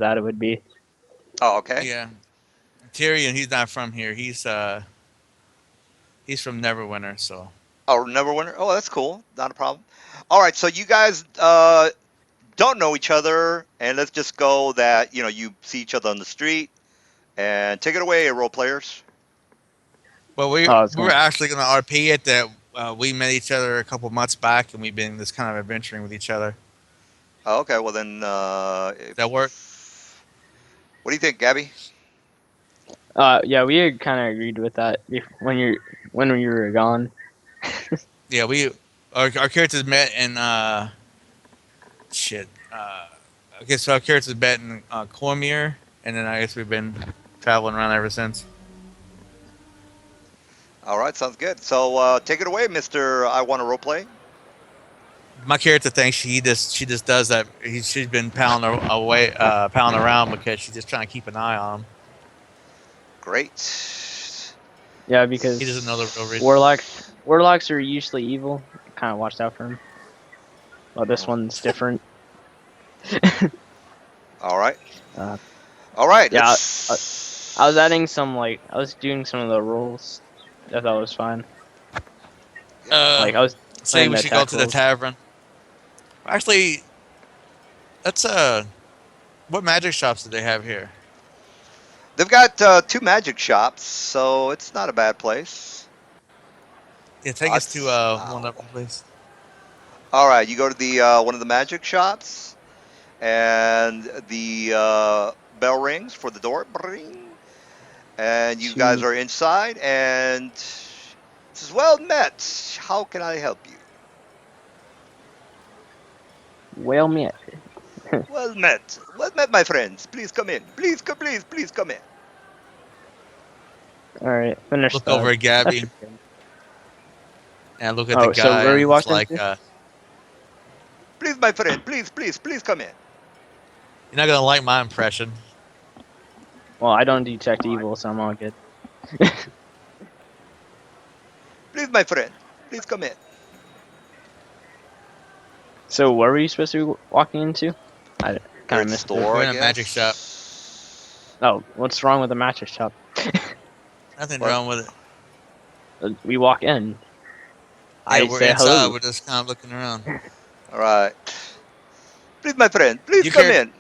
that it would be. Oh, okay. Yeah, Tyrion. He's not from here. He's from Neverwinter. So Oh, Neverwinter. Oh, that's cool. Not a problem. All right, so you guys don't know each other, and let's just go that you see each other on the street, and take it away, role players. but Oh, it's we were going. actually going to RP it that we met each other a couple months back, and we've been this kind of adventuring with each other. Oh, okay, well then, Does that work? what do you think, Gabby? Yeah, we had kind of agreed with that when you were gone. Yeah, our characters met in shit. Okay, so our characters met in Cormier, and then I guess we've been traveling around ever since. All right, sounds good. So take it away, Mister. I want to role play. My character thinks she just does that. She's been pounding around because she's just trying to keep an eye on him. Great. Yeah, He doesn't know the real because reason. warlocks are usually evil. Kind of watched out for him. Well, this one's different. All right. Uh, All right. yeah, Let's... I was adding I was doing some of the rules. I thought it was fine. Like I was Say playing we the should go attack to the rules. tavern. Actually, let's what magic shops do they have here? They've got two magic shops, so it's not a bad place. Yeah, take us to one Wow. of them, please. All right, you go to the one of the magic shops, and the bell rings for the door. Bring, and you guys To are inside, and says, "Well met. How can I help you?" whale meat. Well met. Well met, my friends. Please come in. Please come in. All right, finish Look that. over at That's Gabby okay. and look at the Oh, so guy, where are and you it's walking like, into? Please, my friend. Please come in. you're not gonna like my impression. Well, I don't detect evil, so I'm all good. Please, my friend. Please come in. So, where were you supposed to be walking into? I kind of There's missed store, We're I in a magic shop. guess. it. Oh, what's wrong with the mattress shop? Nothing What? wrong with it. We walk in. Yeah, I we're say inside. hello. We're just kind of looking around. All right. Please, my friend. Please You come care? in.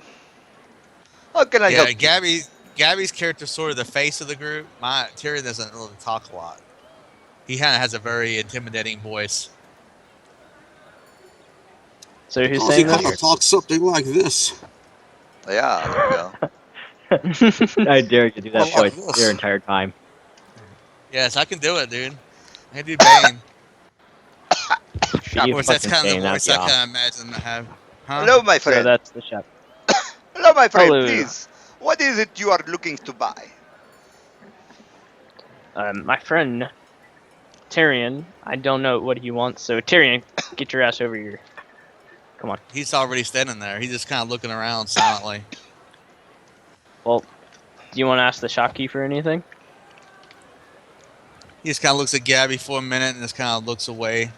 How can I Yeah, help you? Gabby's character is sort of the face of the group. My Tyrion doesn't really talk a lot. He kind of has a very intimidating voice. So who's Because he saying kind this? of talks something like this. Yeah, there we go. I dare you to do Or that like voice your this. entire time. Yes, I can do it, dude. I can do Bane. Be Of you course, that's fucking kind of saying the that, voice I yeah. kind of imagine to have. Huh? Hello, my So friend. that's the shop. Hello, my friend. Hello. Please. What is it you are looking to buy? My friend Tyrion. I don't know what he wants. So Tyrion, get your ass over here. Come on. He's already standing there. He's just kind of looking around silently. Well, do you want to ask the shopkeeper anything? He just kind of looks at Gabby for a minute and just kind of looks away.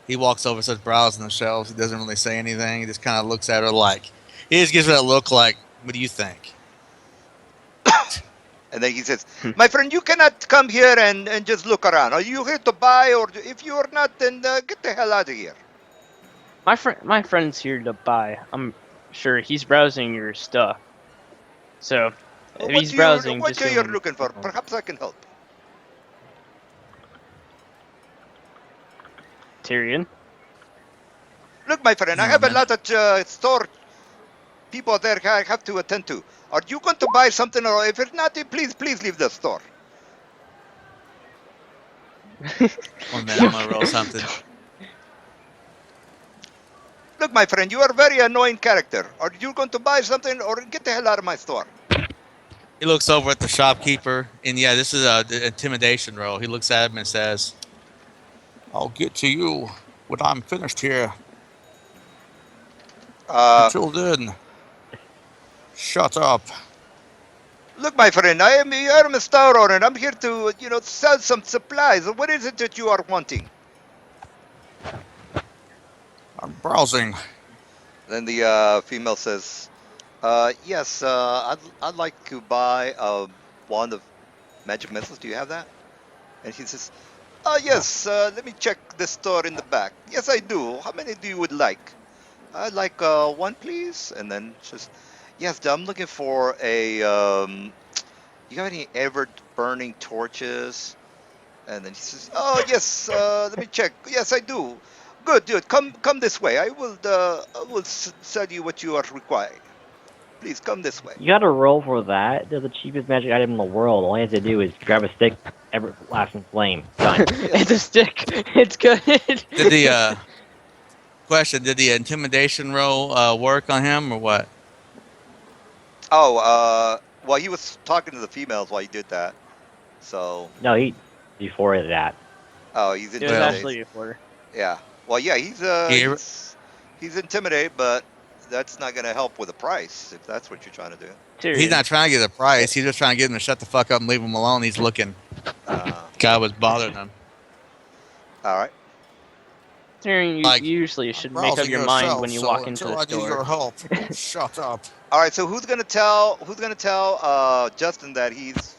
He walks over, starts browsing the shelves. He doesn't really say anything. He just kind of looks at her like, he just gives her that look like, what do you think? And then he says, my friend, you cannot come here and just look around. Are you here to buy, or if you are not, then get the hell out of here. My friend's here to buy. I'm sure he's browsing your stuff. So if he's browsing, What just are give you him- looking for? Perhaps I can help. Tyrion. Look, my friend, I Oh, have a man. lot of store people there I have to attend to. Are you going to buy something, or if it's not, please leave the store. One minute, I'm going to roll something. Look, my friend, you are a very annoying character. Are you going to buy something, or get the hell out of my store? He looks over at the shopkeeper, and yeah, this is the intimidation roll. He looks at him and says, I'll get to you when I'm finished here. Until then, shut up. Look, my friend, I am a store owner. I'm here to, sell some supplies. What is it that you are wanting? I'm browsing. Then the female says, Yes. I'd like to buy a wand of magic missiles. Do you have that? And he says, yes. Let me check the store in the back. Yes, I do. How many do you would like? I'd like one, please. And then just, yes, I'm looking for a. You got any ever burning torches? And then he says, "Oh yes, let me check. Yes, I do. Good, dude. Come this way. I will sell you what you are required. Please come this way." You gotta roll for that. They're the cheapest magic item in the world. All you have to do is grab a stick, everlasting flame. Done. It's a stick. It's good. Did the question? Did the intimidation roll work on him or what? Oh, well, he was talking to the females while he did that. So, No, he before that. oh, he's It was Well- actually intimidated. before. Yeah. Well, yeah, Here- he's intimidated, but that's not gonna help with the price if that's what you're trying to do. Tyrion. He's not trying to get a price. He's just trying to get him to shut the fuck up and leave him alone. He's looking. God was bothering him. All right. Tyrion, you Like, usually should make up your mind when you walk into the store. help, shut up. All right. So who's gonna tell Justin that he's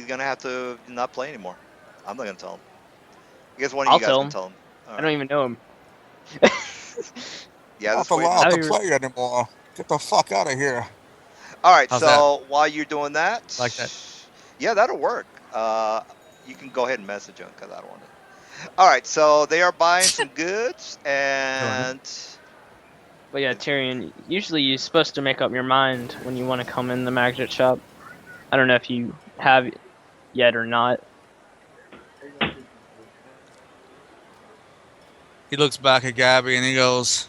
gonna have to not play anymore? I'm not gonna tell him. I guess one of I'll you guys tell can him. tell him. All I right. don't even know him. Yeah, Not that's way. allowed to to play anymore. Get the fuck out of here. All right. How's So while you're doing that, Like that. yeah, that'll work. You can go ahead and message him because I don't want to. All right. So they are buying some goods and. But yeah, Tyrion, usually you're supposed to make up your mind when you want to come in the magnet shop. I don't know if you have yet or not. He looks back at Gabby and he goes,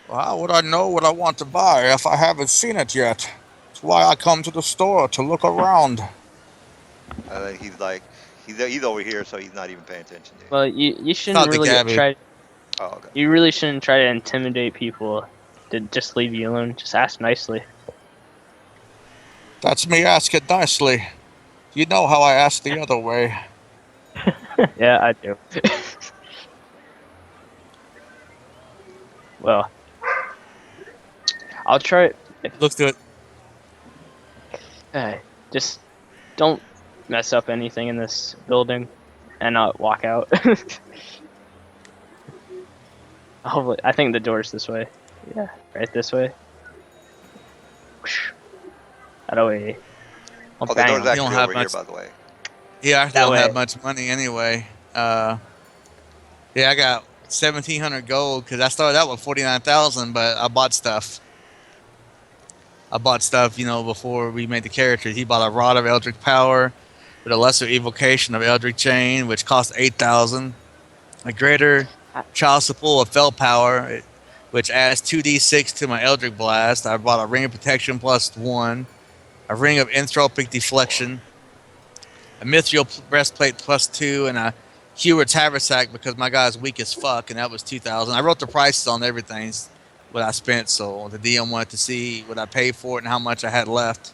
well, how would I know what I want to buy if I haven't seen it yet? That's why I come to the store to look around. And then he's like, he's over here, so he's not even paying attention to you. Well, you shouldn't Not the really Gabby. try. Oh, okay. You really shouldn't try to intimidate people to just leave you alone. Just ask nicely. That's me asking nicely. You know how I ask the other way. Yeah, I do. Well, I'll try. Looks good. Just don't mess up anything in this building and not walk out. Hopefully, I think the door's this way. Yeah, right this way. That way. Oh, the bang door's him. actually don't have over here, much- by the way. He actually That don't way. have much money anyway. Yeah, I got 1,700 gold because I started out with 49,000, but I bought stuff. Before we made the characters. He bought a rod of Eldritch power with a lesser evocation of Eldritch chain, which cost 8,000. A greater child support of fell power, which adds 2d6 to my Eldritch blast. I bought a ring of protection +1, a ring of entropic deflection, a mithril breastplate +2, and a Hewer's haversack because my guy's weak as fuck, and that was 2,000. I wrote the prices on everything, what I spent, so the DM wanted to see what I paid for it and how much I had left.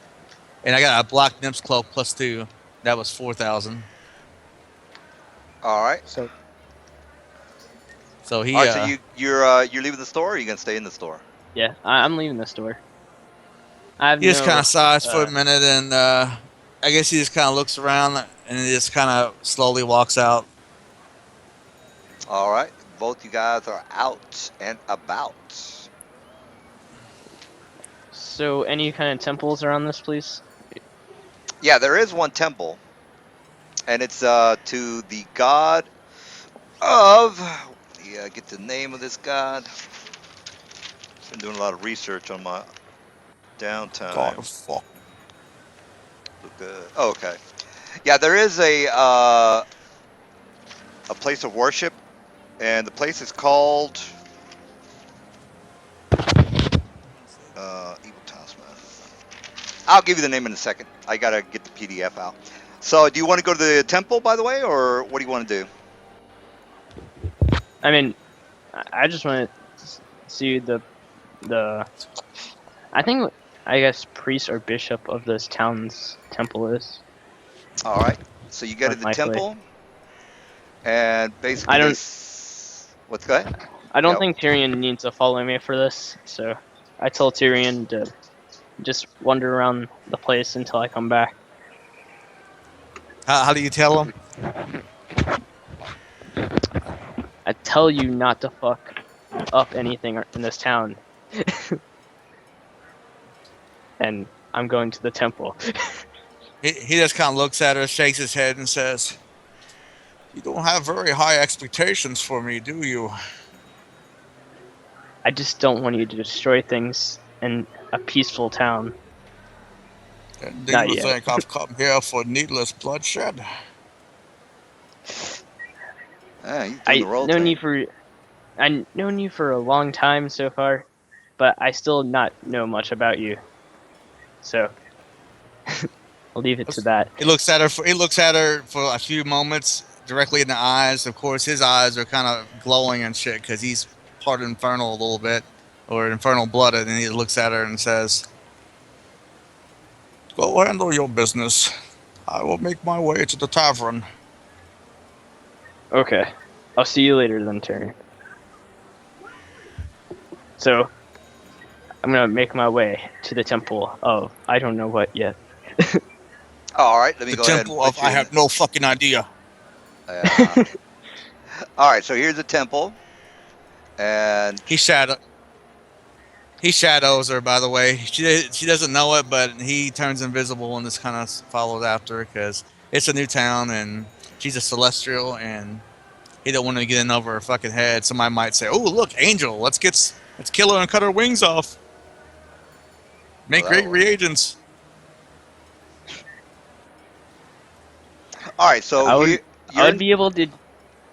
And I got a black nymph's cloak +2. That was 4,000. All right. So he, All right. So you're leaving the store, or are you gonna stay in the store? Yeah, I'm leaving the store. I have he just no, kind of sighs for a uh, minute, and I guess he just kind of looks around and he just kind of slowly walks out. All right. Both you guys are out and about. So, any kind of temples around this, please? Yeah, there is one temple, and it's to the god of. Yeah, get the name of this god. Been doing a lot of research on my downtime. God of fuck. Look good. Oh, okay. Yeah, there is a place of worship, and the place is called Evil Taskmaster. I'll give you the name in a second. I gotta get the PDF out. So, do you want to go to the temple, by the way, or what do you want to do? I mean, I just want to see the. I guess priest or bishop of this town's temple is. All right. So you go to the Likely. temple, and basically, I don't- What's that? I don't Yeah. think Tyrion needs to follow me for this, so I told Tyrion to just wander around the place until I come back. How do you tell him? I tell you not to fuck up anything in this town. And I'm going to the temple. He just kind of looks at her, shakes his head, and says, "You don't have very high expectations for me, do you?" I just don't want you to destroy things in a peaceful town. And do Not you yet. think I've come here for needless bloodshed? Yeah, he's doing I've the role known thing. you for a long time so far, but I still not know much about you. So I'll leave it to that. He looks at her. He looks at her for a few moments, directly in the eyes. Of course, his eyes are kind of glowing and shit because he's part infernal a little bit, or infernal blooded. And he looks at her and says, "Go handle your business. I will make my way to the tavern." Okay. I'll see you later then, Terry. So I'm gonna make my way to the temple of I don't know what yet. All right, let me The go ahead and temple of put you I in. have no fucking idea. All right, so here's the temple, and He shadows her. By the way, she doesn't know it, but he turns invisible and just kind of follows after her because it's a new town and she's a celestial and he don't want to get in over her fucking head. Somebody might say, "Oh, look, Angel, let's kill her and cut her wings off. Make Well, great that'll work. reagents." All right, so I would you're in, be able to yeah, go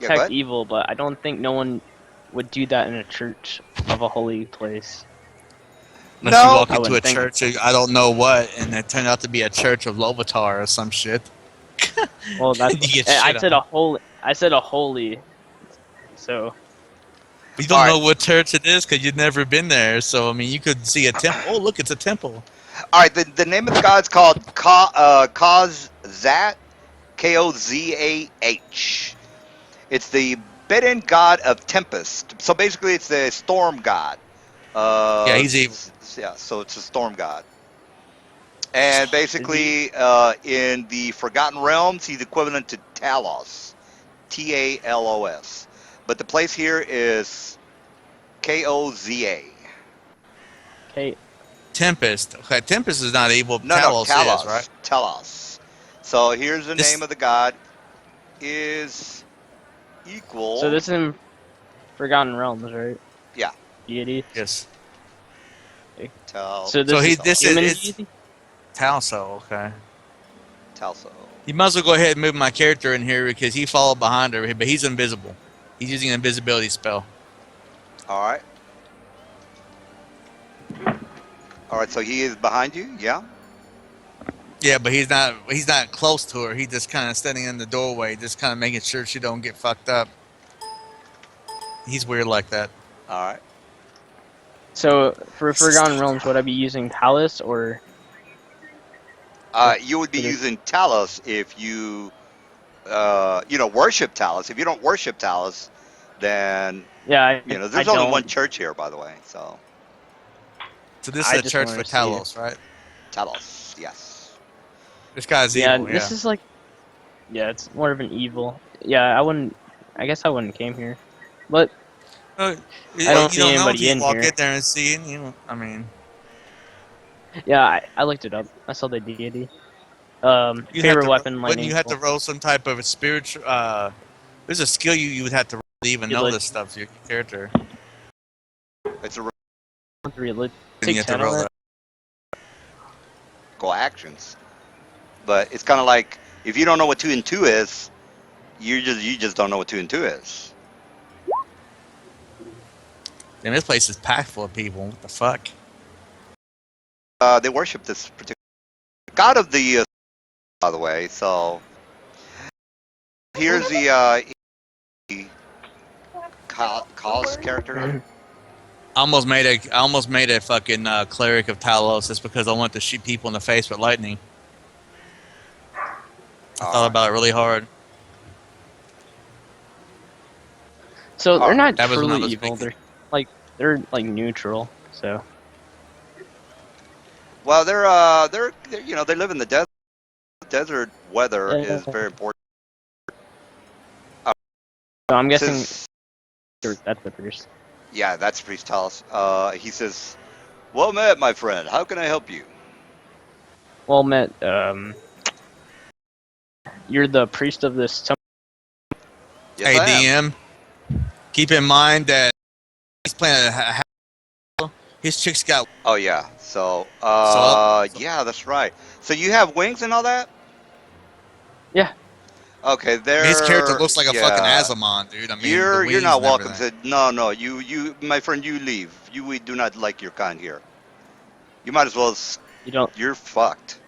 detect ahead. evil, but I don't think no one would do that in a church of a holy place. Unless you No, walk I into a wouldn't think. church, I don't know what, and it turned out to be a church of Lovatar or some shit. Well, that's You get I shit said on. a holy. I said a holy. So You All don't right. know what church it is because you've never been there. So I mean, you could see a temple. Oh, look, it's a temple. All right, the name of the god's called Kozah, Kozah. It's the Bedouin god of tempest. So basically, it's the storm god. Yeah, he's evil. Yeah, so it's a storm god. And basically, in the Forgotten Realms, he's equivalent to Talos, Talos. But the place here is Koza. okay. Tempest. Okay, Tempest is not evil. No, Talos is, right? Talos. So here's the This name of the god. Is equal. So this is in Forgotten Realms, right? Yeah. Deity. yes. So this is This human is deity. Talso. Okay. Talso. You might as well go ahead and move my character in here because he followed behind her, but he's invisible. He's using an invisibility spell. All right. All right. So he is behind you. Yeah. Yeah, but he's not close to her. He's just kind of standing in the doorway, just kind of making sure she don't get fucked up. He's weird like that. All right. So for Forgotten Realms, would I be using Palace or? You would be It is- using Talos if you, worship Talos. If you don't worship Talos, then Yeah, there's I only don't. one church here, by the way. So So this I is a just church wanted for to see it. Talos, right? Talos, yes. This guy's Yeah, evil. this is like. Yeah, it's more of an evil. Yeah, I guess I wouldn't came here, but I don't see know anybody if you in walk here. in there and see it. I mean, yeah, I looked it up. I saw the deity. you Favorite weapon, wouldn't lightning. you have to roll some type of a spiritual? There's a skill you would have to roll to even You'd know like- this stuff. Your character. It's a Really Then you have to take 10 roll on that. it. go actions, but it's kind of like if you don't know what 2 and 2 is, you just don't know what 2 and 2 is. And this place is packed full of people. What the fuck? They worship this particular god of the, by the way. So here's the cause character. I almost made a fucking cleric of Talos just because I wanted to shoot people in the face with lightning. I thought about it really hard. So they're not That was when I truly was evil. thinking. They're like neutral. So Well, they're you know they live in the desert. Desert weather is very important. So I'm guessing Says, that's the priest. yeah, that's Priest Talos. He says, "Well met, my friend. How can I help you?" Well met. You're the priest of this temple. Yes, Hey, I am. DM, keep in mind that he's playing his chick's got Oh yeah. So, so yeah, that's right. So you have wings and all that? Yeah. Okay, his character they're looks like a fucking yeah. Azamon, dude. I mean, the You're wings not and welcome everything. to. No. You, my friend, you leave. We do not like your kind here. You might as well. You don't. You're fucked.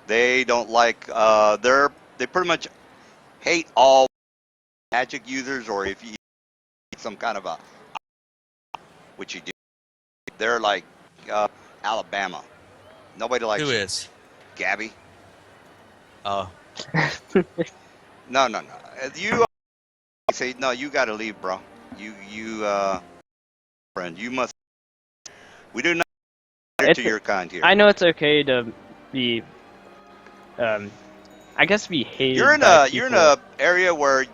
They don't like. They pretty much hate all magic users, or if you some kind of a, which you do. They're like Alabama. Nobody likes Who you, is? Gabby. Oh, No. You say no. You got to leave, bro. Friend, you must. We do not cater to It's. your kind here. I know it's okay to be. I guess be You're hated in by a people. area where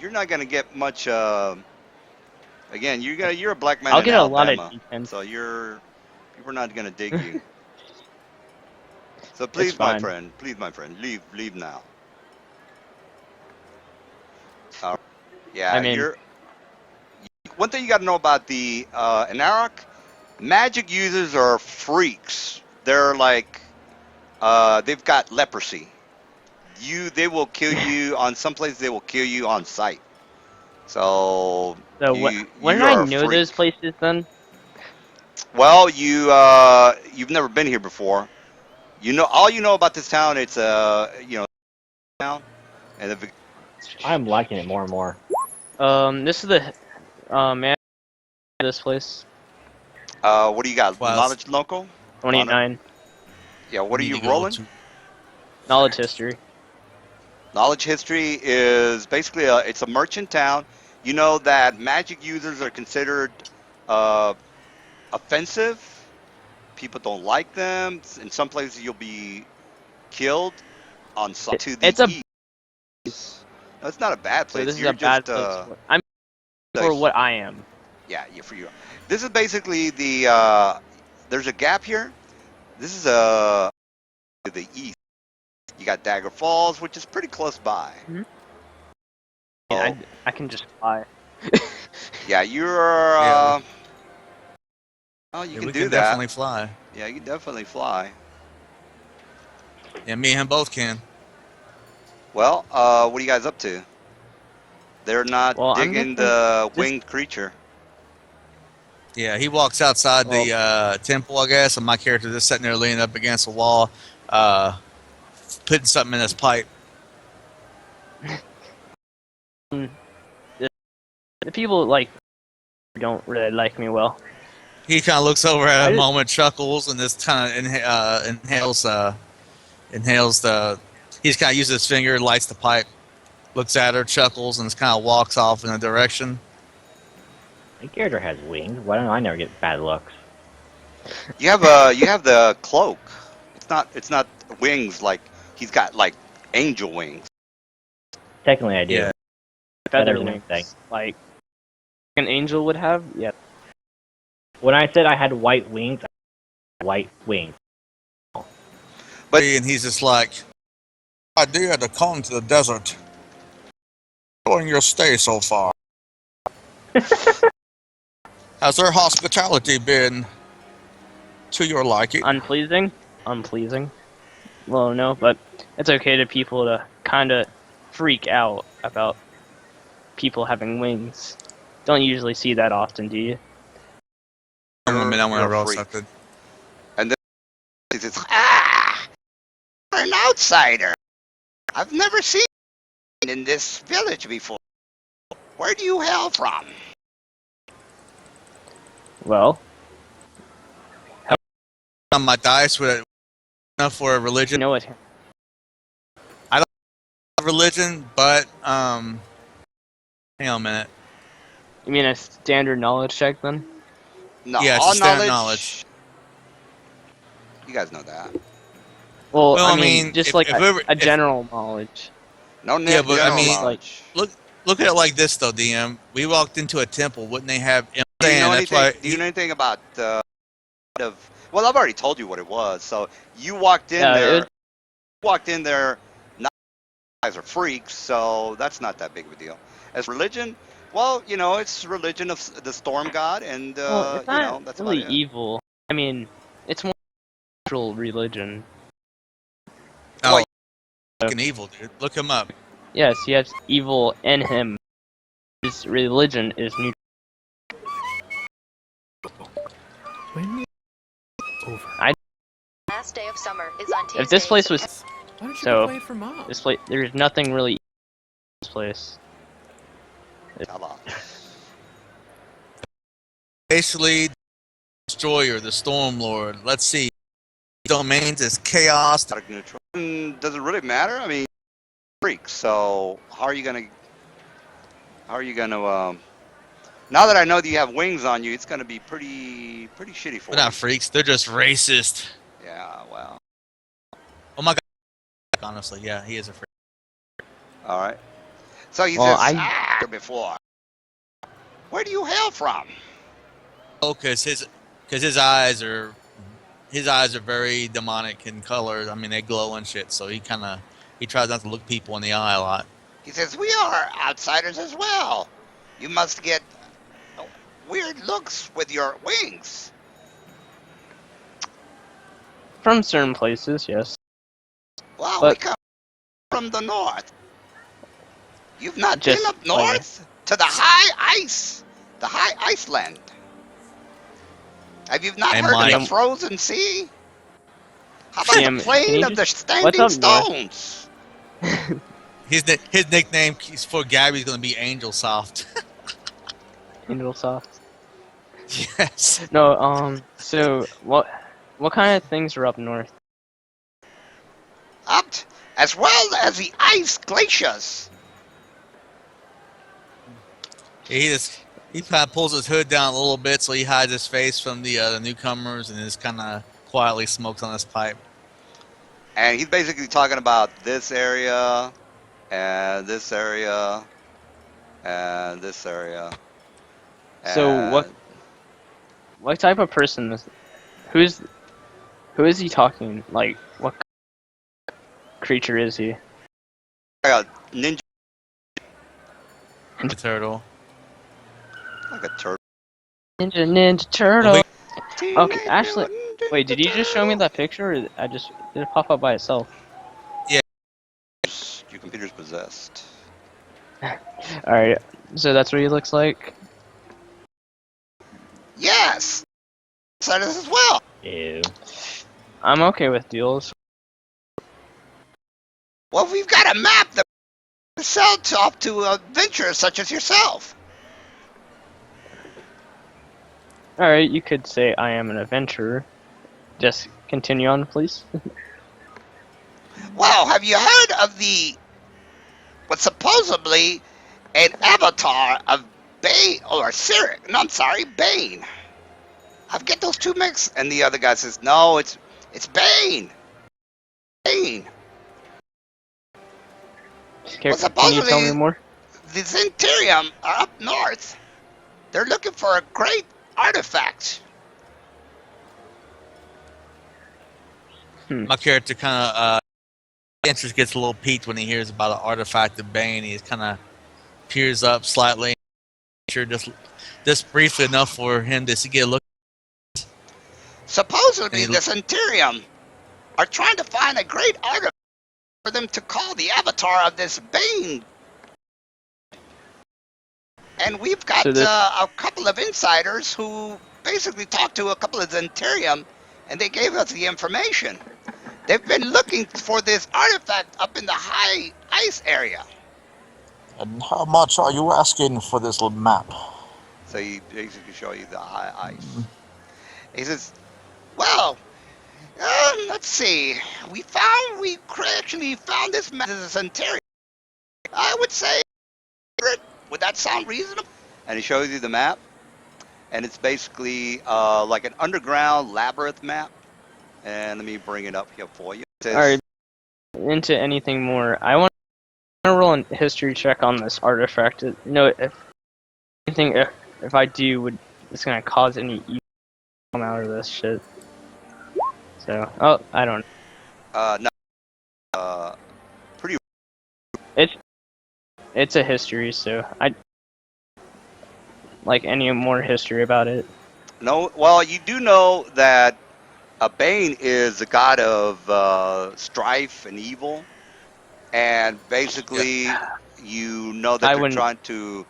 you're not gonna get much. Again, you're a black man I'll in get a lot of Alabama, defense. so people are not gonna dig you. So It's fine. please, my friend, leave now. I Yeah, mean, you're. One thing you got to know about the Anauroch, magic users are freaks. They're like, they've got leprosy. They will kill you on some places. They will kill you on sight. So so what? Wouldn't you I are a know those freak. places then? Well, you've never been here before. You know all you know about this town. It's a town, and if, I'm liking it more and more. This is the man. This place. what do you got? well, Knowledge local. Honor. 29. Yeah. we What are need you to go rolling? to. Knowledge history. Knowledge history is basically it's a merchant town. You know that magic users are considered uh, offensive. People don't like them. In some places, you'll be killed on to the It's a. east. No, it's not a bad So place. this is You're a bad just place. I'm for what I am. yeah, for you. This is basically the there's a gap here. This is to the east. You got Dagger Falls, which is pretty close by. Mhm. Oh, I can just fly. yeah, you're. Yeah, Oh, you yeah, can we do can that. definitely fly. Yeah, you can definitely fly. Yeah, me and him both can. Well, what are you guys up to? They're not Well, I'm digging guessing the this. winged creature. Yeah, he walks outside Well, the temple, I guess, and my character just sitting there leaning up against a wall, uh, putting something in his pipe. the, the people don't really like me well. He kind of looks over at I a just- moment, chuckles, and just kind of inhales the. He's kind of uses his finger, lights the pipe, looks at her, chuckles, and just kind of walks off in a direction. My character has wings. Why don't I never get bad looks? You have the cloak. It's not wings like he's got like angel wings. Technically, I do. Yeah. Feather Better than wings, anything. like an angel would have. Yeah. When I said I had white wings, I had white wings. But- And he's just like, idea to come to the desert. Enjoying your stay so far. Has their hospitality been to your liking? Unpleasing. Unpleasing. Well, no, but it's okay to people to kind of freak out about people having wings. Don't usually see that often, do you? One minute, I want to You're a roll freak. something. And then he says, you're an outsider. I've never seen you in this village before. Where do you hail from? Well, On my dice with enough for a you religion. know what? Religion, but hang on a minute. You mean a standard knowledge check then? No, Yeah, it's all a standard knowledge. You guys know that. Well, Well, I I mean, mean, just if- like if we were- a if- general knowledge. No Yeah, but, I general mean, knowledge. Look at it like this, though, DM. We walked into a temple. Wouldn't they have? I'm Do you saying know that's anything? why. Do you know anything about well, I've already told you what it was. So you walked in Yeah, there. Walked in there. Not guys are freaks, so that's not that big of a deal. As religion, well, you know, it's religion of the storm god, and Well, it's you not know, that's really about it. evil. I mean, it's more natural religion. Oh, Well, fucking evil, dude. Look him up. Yes, he has evil in him. His religion is neutral. When over. Last day of summer is on Tuesday. If this place was Why don't you So, go play it for mom? this place, there's nothing really in this place. How about? Basically, destroyer, the storm lord. Let's see. Domains is chaos. Static neutral. Does it really matter? I mean, freaks. So how are you gonna? Now that I know that you have wings on you, it's gonna be pretty shitty for They're you. not freaks. They're just racist. Yeah. Well. Oh my god. Honestly, yeah, he is a freak. All right. So he Well, says, before. Where do you hail from? Oh, cause his eyes are very demonic in color. I mean, they glow and shit. So he tries not to look people in the eye a lot. He says, we are outsiders as well. You must get weird looks with your wings. From certain places, yes. Wow, But- we come from the north. You've not Just been up north to the high ice, the high Iceland. Have you not Hey, heard of Mike. the frozen sea? How about Sam, the can plain you of the what's standing up north? stones? His nickname for Gabby's gonna be Angel Soft. Angel Soft. Yes. No, so what kind of things are up north? Up, as well as the ice glaciers. He kind of pulls his hood down a little bit so he hides his face from the newcomers and just kind of quietly smokes on his pipe. And he's basically talking about this area, and this area, and this area. So what type of person is? Who is he talking? Like, what creature is he? A ninja, The turtle. like a turtle. Ninja Turtle. Teenage Okay, actually, Mutant Ninja wait, did you just show me that picture? Or did it pop up by itself? Turtles. Your computer's possessed. Alright, so that's what he looks like. Yes! So this as well. Ew. I'm okay with deals. Well, we've got a map that we sell off to adventurers such as yourself. Alright, you could say I am an adventurer. Just continue on, please. Well, have you heard of what's supposedly an avatar of Bane, or Cyric? No, I'm sorry, Bane. I get those two mixed. And the other guy says, no, it's Bane. Bane. Can you supposedly- tell me more? The Zentarium are up north. They're looking for a great artifact. My character kind of interest gets a little piqued when he hears about an artifact of Bane. He kind of peers up slightly, sure, just briefly enough for him to get a look. Supposedly, And the Zentarium are trying to find a great artifact for them to call the avatar of this Bane. And we've got So this- a couple of insiders who basically talked to a couple of Zentarium, and they gave us the information. They've been looking for this artifact up in the high ice area. And how much are you asking for this little map? So he basically show you the high ice. He says, well, let's see. We actually found this map as a Centauri. I would say, would that sound reasonable? And he shows you the map, and it's basically like an underground labyrinth map. And let me bring it up here for you. It All says, right, into anything more. I want to roll a history check on this artifact. No, if anything, if I do, it's gonna cause any evil to come out of this shit. So, oh, I don't know. no, pretty. It's a history, so I like any more history about it. No, well, you do know that Bane is the god of strife and evil, and basically, you know that I they're wouldn't. trying to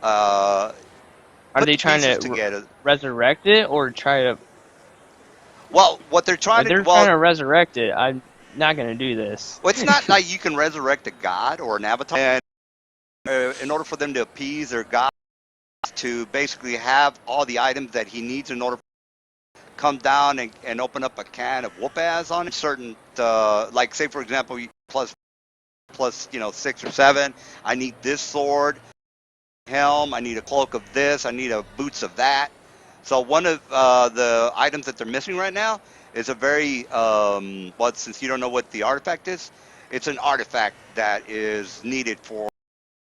uh, Are put they the trying pieces to together. resurrect it or try to? Well, what they're If trying to they're trying to resurrect it, I'm not gonna do this. well, it's not like you can resurrect a god or an avatar, and in order for them to appease their god, to basically have all the items that he needs in order to come down and open up a can of whoop-ass on it. Certain, like say for example, plus 6 or 7. I need this sword, helm. I need a cloak of this. I need a boots of that. So one of the items that they're missing right now is a very well, since you don't know what the artifact is, it's an artifact that is needed for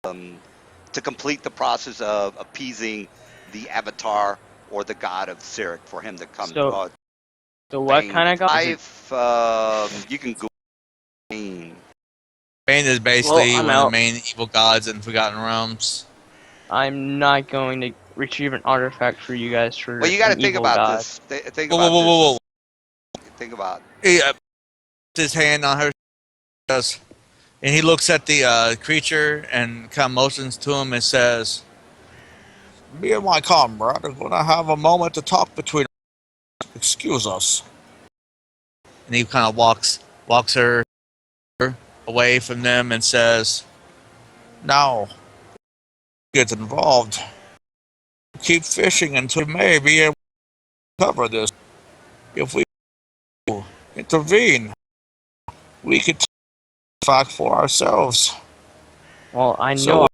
to complete the process of appeasing the avatar or the god of Cyric for him to come. So what kind of god? You can go. Bane. Bane is basically I'm one of the out. main evil gods in Forgotten Realms. I'm not going to retrieve an artifact for you guys for Well, you got to an think evil about god. this. Think Whoa, about whoa, whoa, whoa, this. Think about. He puts his hand on her, and he looks at the creature and kind of motions to him and says, Me and my comrade are gonna have a moment to talk between us. Excuse us. and he kind of walks her away from them and says, Now, get involved. Keep fishing until we may be able to cover this. If we intervene, we could take the fact for ourselves. Well, I So- know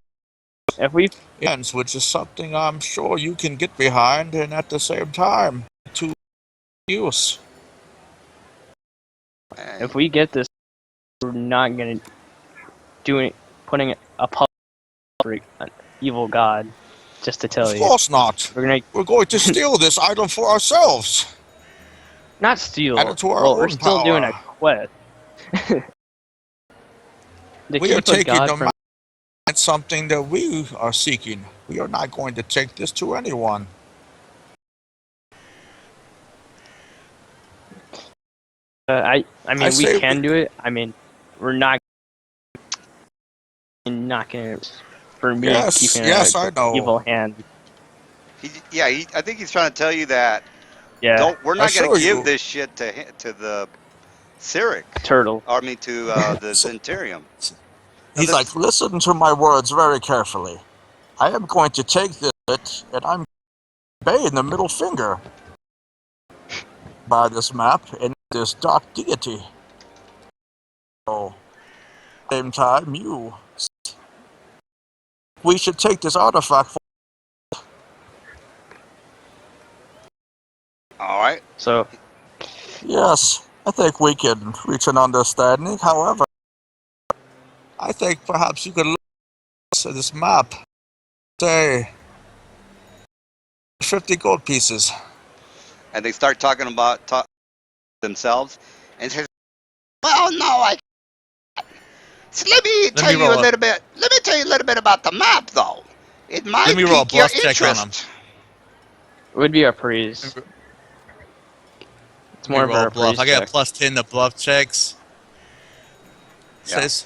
if we Ends, which is something I'm sure you can get behind, and at the same time, to use. if we get this, we're not gonna do it. Putting a public for an evil god. Just to tell Of you, course not. we're We're going to steal this item for ourselves. not steal. Add it to our Well, we're own still doing a power. quest. To We are keep a taking god the from. It's something that we are seeking. We are not going to take this to anyone. I mean, I say we can do it. I mean, we're not gonna. For me, Yes, keeping yes, a I know. evil hand. I think he's trying to tell you that Yeah, we're I not going show to give you. this shit to the Cyric. turtle. Or, I mean, to the Zentarium. He's like, listen to my words very carefully. I am going to take this, and I'm baying the middle finger by this map and this dark deity. So, same time, we should take this artifact. All right. So Yes, I think we can reach an understanding. However, I think perhaps you could look at this map. Say, 50 gold pieces. And they start talking about themselves. And says, well, no, I can't. So let me tell you a little bit. Let me tell you a little bit about the map, though. It might Let me roll a pique your bluff check on him. interest. it would be a praise. It's more of roll a bluff. praise I got check. a plus 10 to bluff checks. Yeah. Says,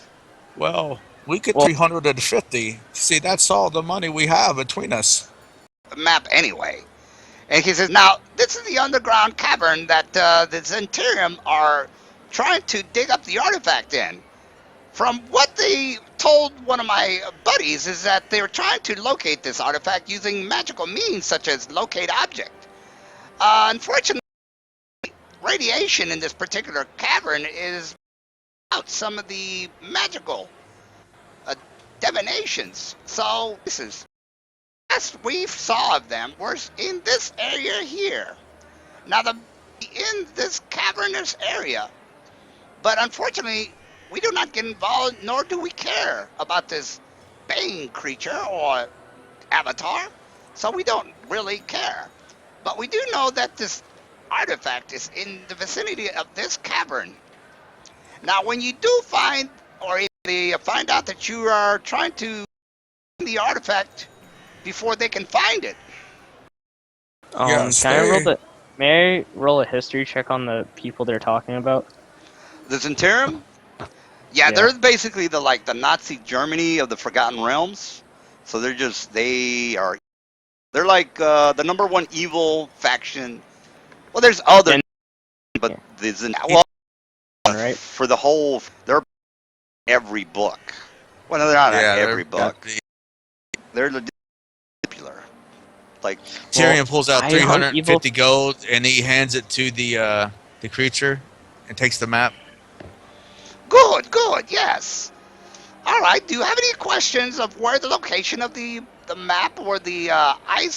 Well, we get Well- 350. See, that's all the money we have between us. Map anyway. And he says, now, this is the underground cavern that the Zentarium are trying to dig up the artifact in. From what they told one of my buddies is that they were trying to locate this artifact using magical means such as locate object. Unfortunately, radiation in this particular cavern is out some of the magical divinations. So this is last we saw of them was in this area here. Now the in this cavernous area. But unfortunately, we do not get involved, nor do we care about this Bane creature or avatar. So we don't really care. But we do know that this artifact is in the vicinity of this cavern. Now, when you do find, or if they find out that you are trying to find the artifact before they can find it, Yes, Can I roll they- May I roll a history check on the people they're talking about? the Zentarum, yeah, they're basically the Nazi Germany of the Forgotten Realms. So they're like the number one evil faction. Well, there's other, but Yeah. the Zentarum, Right. for the whole, they're every book. Well, no, they're not yeah, every they're- book. They're the popular. Like Tyrion pulls out I hunt 350 gold and he hands it to the creature and takes the map. good, yes. All right. Do you have any questions of where the location of the map or the high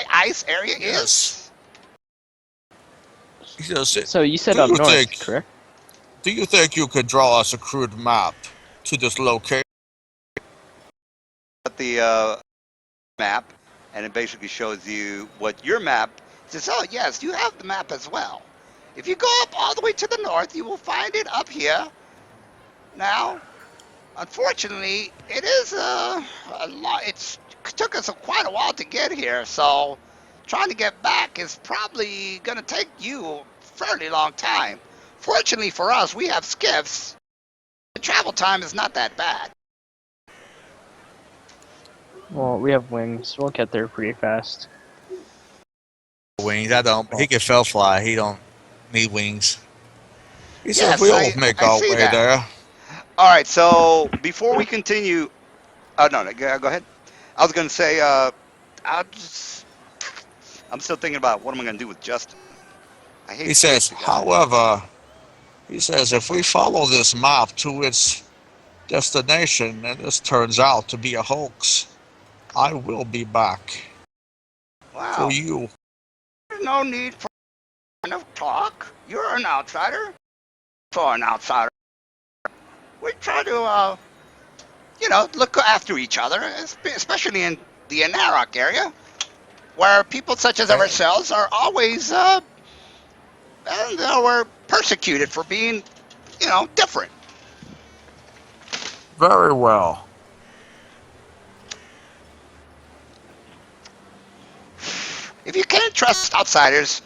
ice area Yes. He says, So you said Do up you north, think- correct? Do you think you could draw us a crude map to this location? at the map, and it basically shows you what your map says. Oh, yes, you have the map as well. If you go up all the way to the north, you will find it up here. Now, unfortunately, it is a lot. It took us quite a while to get here, so trying to get back is probably going to take you a fairly long time. Fortunately for us, we have skiffs. The travel time is not that bad. Well, we have wings. We'll get there pretty fast. Wings. I don't. He can fell fly. He don't need wings. He said Yes, we I- all make I our see way that. there. All right, so before we continue, no, go ahead. I was going to say, I'm still thinking about what am I going to do with Justin. I hate He says, you guys. however, he says if we follow this map to its destination and this turns out to be a hoax, I will be back Wow, for you. there's no need for kind of talk. You're an outsider. For an outsider, we try to, look after each other, especially in the Anauroch area, where people such as ourselves are always, we're persecuted for being, different. Very well. If you can't trust outsiders,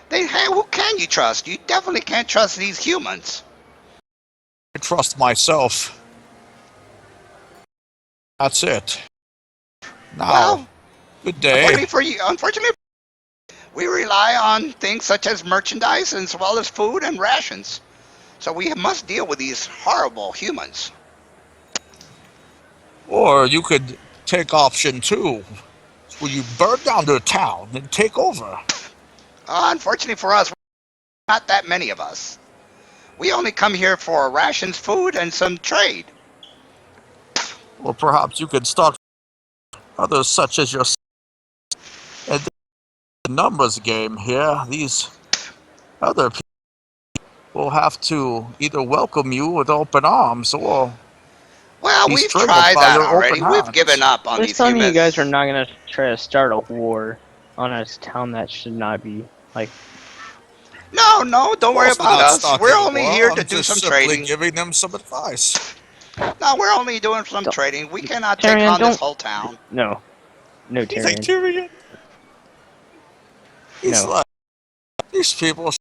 then hey, who can you trust? You definitely can't trust these humans. I trust myself. That's it. Now, Well, good day. unfortunately, we rely on things such as merchandise as well as food and rations. So we must deal with these horrible humans. Or you could take option 2, where you burn down the town and take over. Unfortunately for us, not that many of us. We only come here for rations, food, and some trade. Or perhaps you could start others such as yourself. And the numbers game here, these other people will have to either welcome you with open arms or Well, be we've strangled tried by that your already. open We've hands. given up on This these time humans. you guys are not gonna try to start a war on a town that should not be like. No, don't worry Of course about not us. starting We're a only war. here I'm to do just some simply trading. giving them some advice. No, we're only doing some Don't- trading. We cannot take Tyrion, on this don't- whole town. No, He's like Tyrion. Tyrion. He's No. like, these people should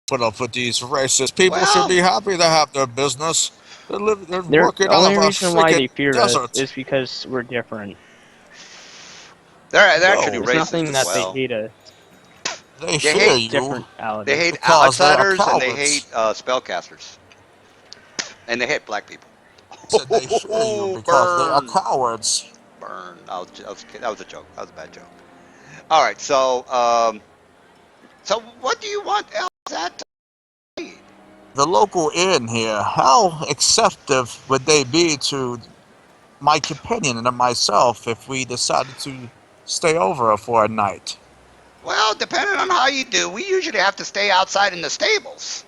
put up with these racist people. Well- Should be happy to have their business. They're The working out only of a reason why they freaking fear desert. us is because we're different. They're No, actually There's racist nothing as that well. they hate us. They They fear hate you. Different They hate Because they are outsiders and they cowards. hate spellcasters. And they hate black people. Said they fear you because they are Burn. cowards. Burn. That was a joke. That was a bad joke. All right, so so what do you want else at? The local inn here, how acceptive would they be to my companion and myself if we decided to stay over for a night? Well, depending on how you do, we usually have to stay outside in the stables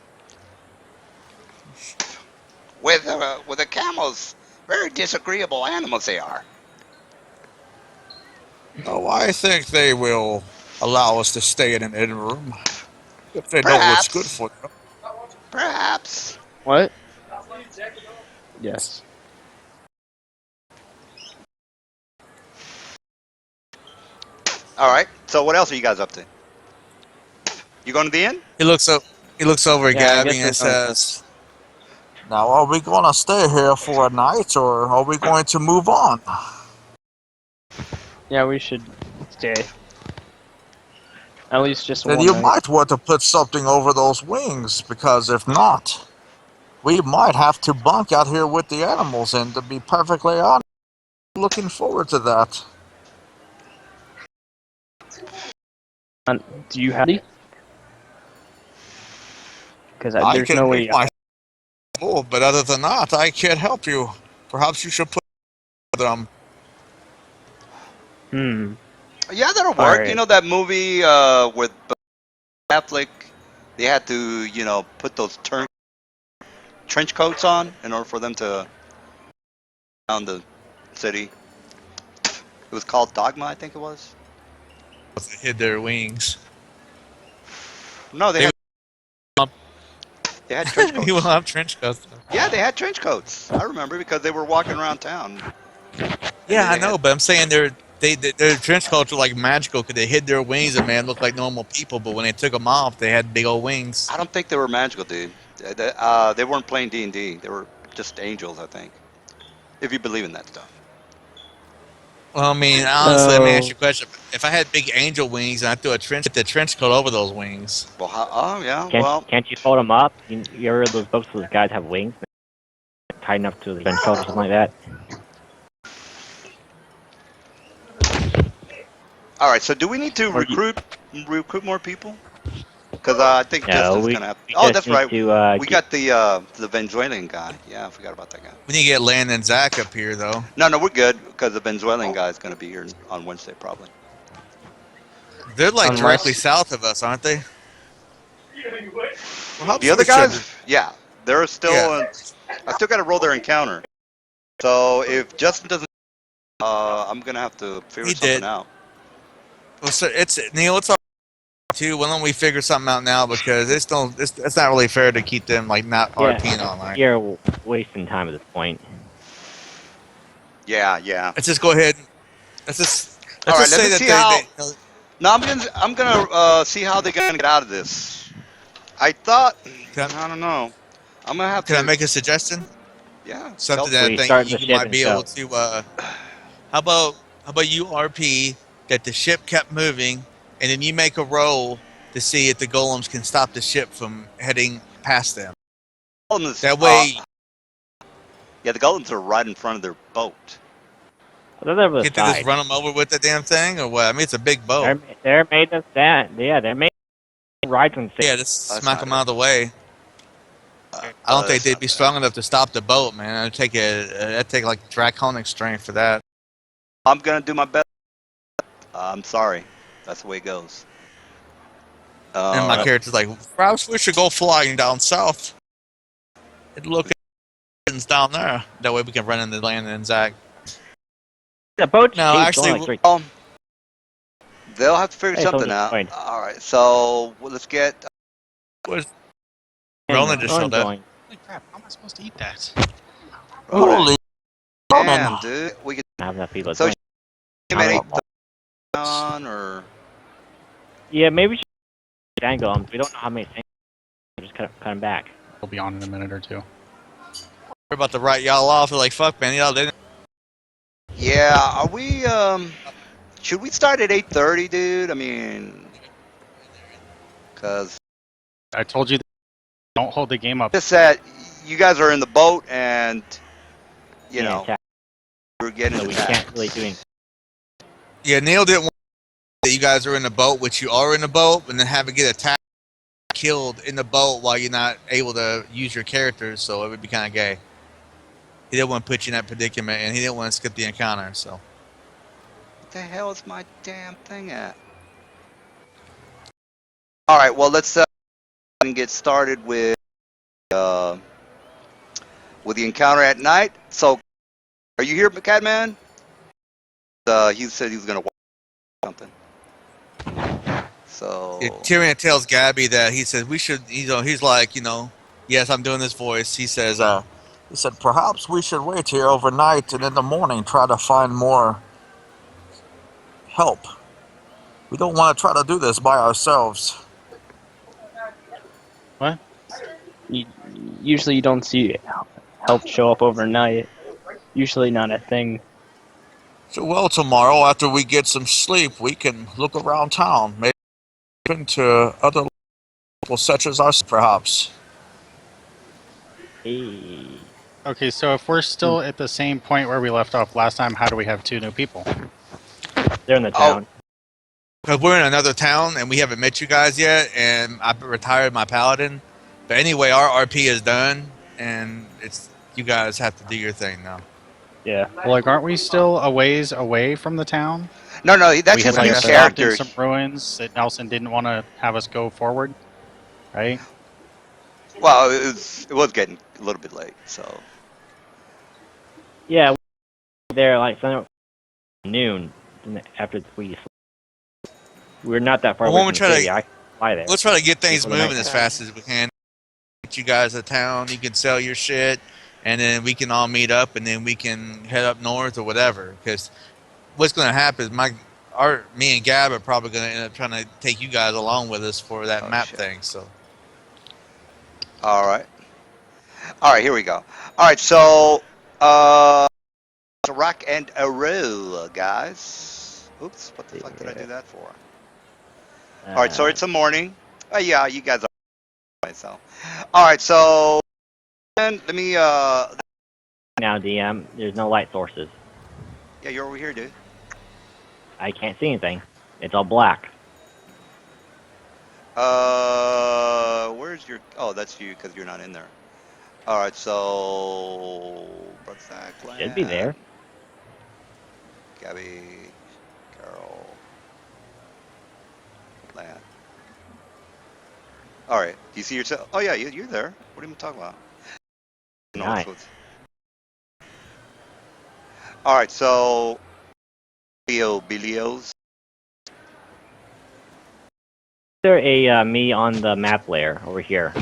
with the camels. Very disagreeable animals they are. No, I think they will allow us to stay in an inn room if they know what's good Perhaps, for them. perhaps. What? Yes. All right. So what else are you guys up to? You going to the inn? He looks up. He looks over at Yeah, I Gabby guess and we're going. says, Now, are we going to stay here for a night, or are we going to move on? Yeah, we should stay. At least just Then one you night. might want to put something over those wings, because if not, we might have to bunk out here with the animals, and to be perfectly honest, looking forward to that. Do you have any? Because I there's can no make way. my full, but other than that, I can't help you. Perhaps you should put them. Hmm. Yeah, that'll work. Alright. You know that movie with Affleck? They had to, put those trench coats on in order for them to around the city. It was called Dogma, I think it was. they hid their wings. No, they had trench He will coats. have trench coats. Yeah, they had trench coats. I remember because they were walking around town. Yeah, I they know, had- but I'm saying their trench coats were like magical because they hid their wings and man looked like normal people. But when they took them off, they had big old wings. I don't think they were magical, dude. They weren't playing D&D. They were just angels, I think. If you believe in that stuff. Well, I mean, honestly, let me ask So- you a question. If I had big angel wings and I threw the trench coat over those wings, Well, oh yeah. Can't, Well, can't you fold them up? You ever read those books where those guys have wings? Tied enough to the bench coat or something like that? all right. So do we need to Or you- recruit more people? Because I think No, Justin's we, gonna have. we Oh, just that's need right. to, We got the Venezuelan guy. Yeah, I forgot about that guy. we need to get Landon and Zach up here, though. No, we're good because the Venezuelan guy is gonna be here on Wednesday probably. They're like Unless- directly south of us, aren't they? Well, The other guys, should- yeah, they're still. Yeah. I still got to roll their encounter. So if Justin doesn't, I'm gonna have to figure He something did. out. Well, so it's Neil. It's all too. Why don't we figure something out now because it's not really fair to keep them like not Yeah. RPing online. you're wasting time at this point. Yeah. Let's just go ahead. Let's just All right, say let's that see how- they No, I'm gonna see how they're gonna get out of this. I thought, Can- I don't know. I'm gonna have Can to. I make a suggestion? Yeah. Something Well, that you I think start you the ship might and be go. able to. How about you RP that the ship kept moving, and then you make a roll to see if the golems can stop the ship from heading past them. That way, Yeah, the golems are right in front of their boat. They're over the get to just side. run them over with the damn thing, or what? I mean, it's a big boat. They're made to stand. Yeah, they're made to ride from Yeah, just That's smack not them it. out of the way. I don't think they'd be strong enough to stop the boat, man. It'd take like draconic strength for that. I'm gonna do my best. I'm sorry. That's the way it goes. And my character's like, perhaps we should go flying down south and look at things down there. That way we can run into Landon and Zach. The boat's No, cheap, actually, only like They'll have to figure Hey, something Soldier, out. fine. All right, so let's get. Ronan Ronan just showed up. Holy crap, how am I supposed to eat that? Holy Damn, dude. We could have enough people. So- join. give I any don't know. on or. Yeah, maybe we should dangle them. We don't know how many things. Just cut them back. We'll be on in a minute or two. We're about to write y'all off. They're like, fuck, man, y'all didn't. Yeah, are we? Should we start at 8:30, dude? I mean, because I told you, don't hold the game up. just that you guys are in the boat and you know attack. we're getting So we attacked. can't really do anything. Yeah, Neil didn't want that you guys are in the boat, which you are in the boat, and then have it get attacked, killed in the boat while you're not able to use your characters, so it would be kind of gay. He didn't want to put you in that predicament, and he didn't want to skip the encounter, so. What the hell is my damn thing at? All right. Well, let's get started uh, with the encounter at night. So, are you here, Catman? He said he was gonna watch something. So. Tyrion tells Gabby that he says we should. He's like, yes, I'm doing this voice. He says, He said, perhaps we should wait here overnight and in the morning try to find more help. We don't want to try to do this by ourselves. What? Usually you don't see help show up overnight. Usually not a thing. So, well, tomorrow after we get some sleep, we can look around town, maybe into other people such as us, perhaps. Hey. Okay, so if we're still at the same point where we left off last time, how do we have 2 new people? They're in the town. because we're in another town and we haven't met you guys yet, and I retired my paladin. But anyway, our RP is done, and it's you guys have to do your thing now. Yeah. Well, like, aren't we still a ways away from the town? No, that's we his had new like stopped in character. some ruins that Nelson didn't want to have us go forward, right? Well, it was getting a little bit late, so. Yeah, they're like noon after we're not that far Well, away when from we the try city. to- I can fly there. Let's try to get things Before the moving night as comes. fast as we can. Get you guys to town. You can sell your shit, and then we can all meet up, and then we can head up north or whatever. Because what's going to happen is me and Gab are probably going to end up trying to take you guys along with us for that map shit. thing. So All right, here we go. All right, so a rock and a roll, guys. Oops, what the fuck did I do that for? All right, so it's a morning. Oh yeah, you guys are. So, all right, so let me. Now, DM, there's no light sources. Yeah, you're over here, dude. I can't see anything. It's all black. Where's your? Oh, that's you because you're not in there. All right, so what's that? Should be there. Gabby, Carol, Lan. All right, do you see yourself? Oh yeah, you're there. What are you talking about? No, Nice. all right, so Bilios. Is there a me on the map layer over here?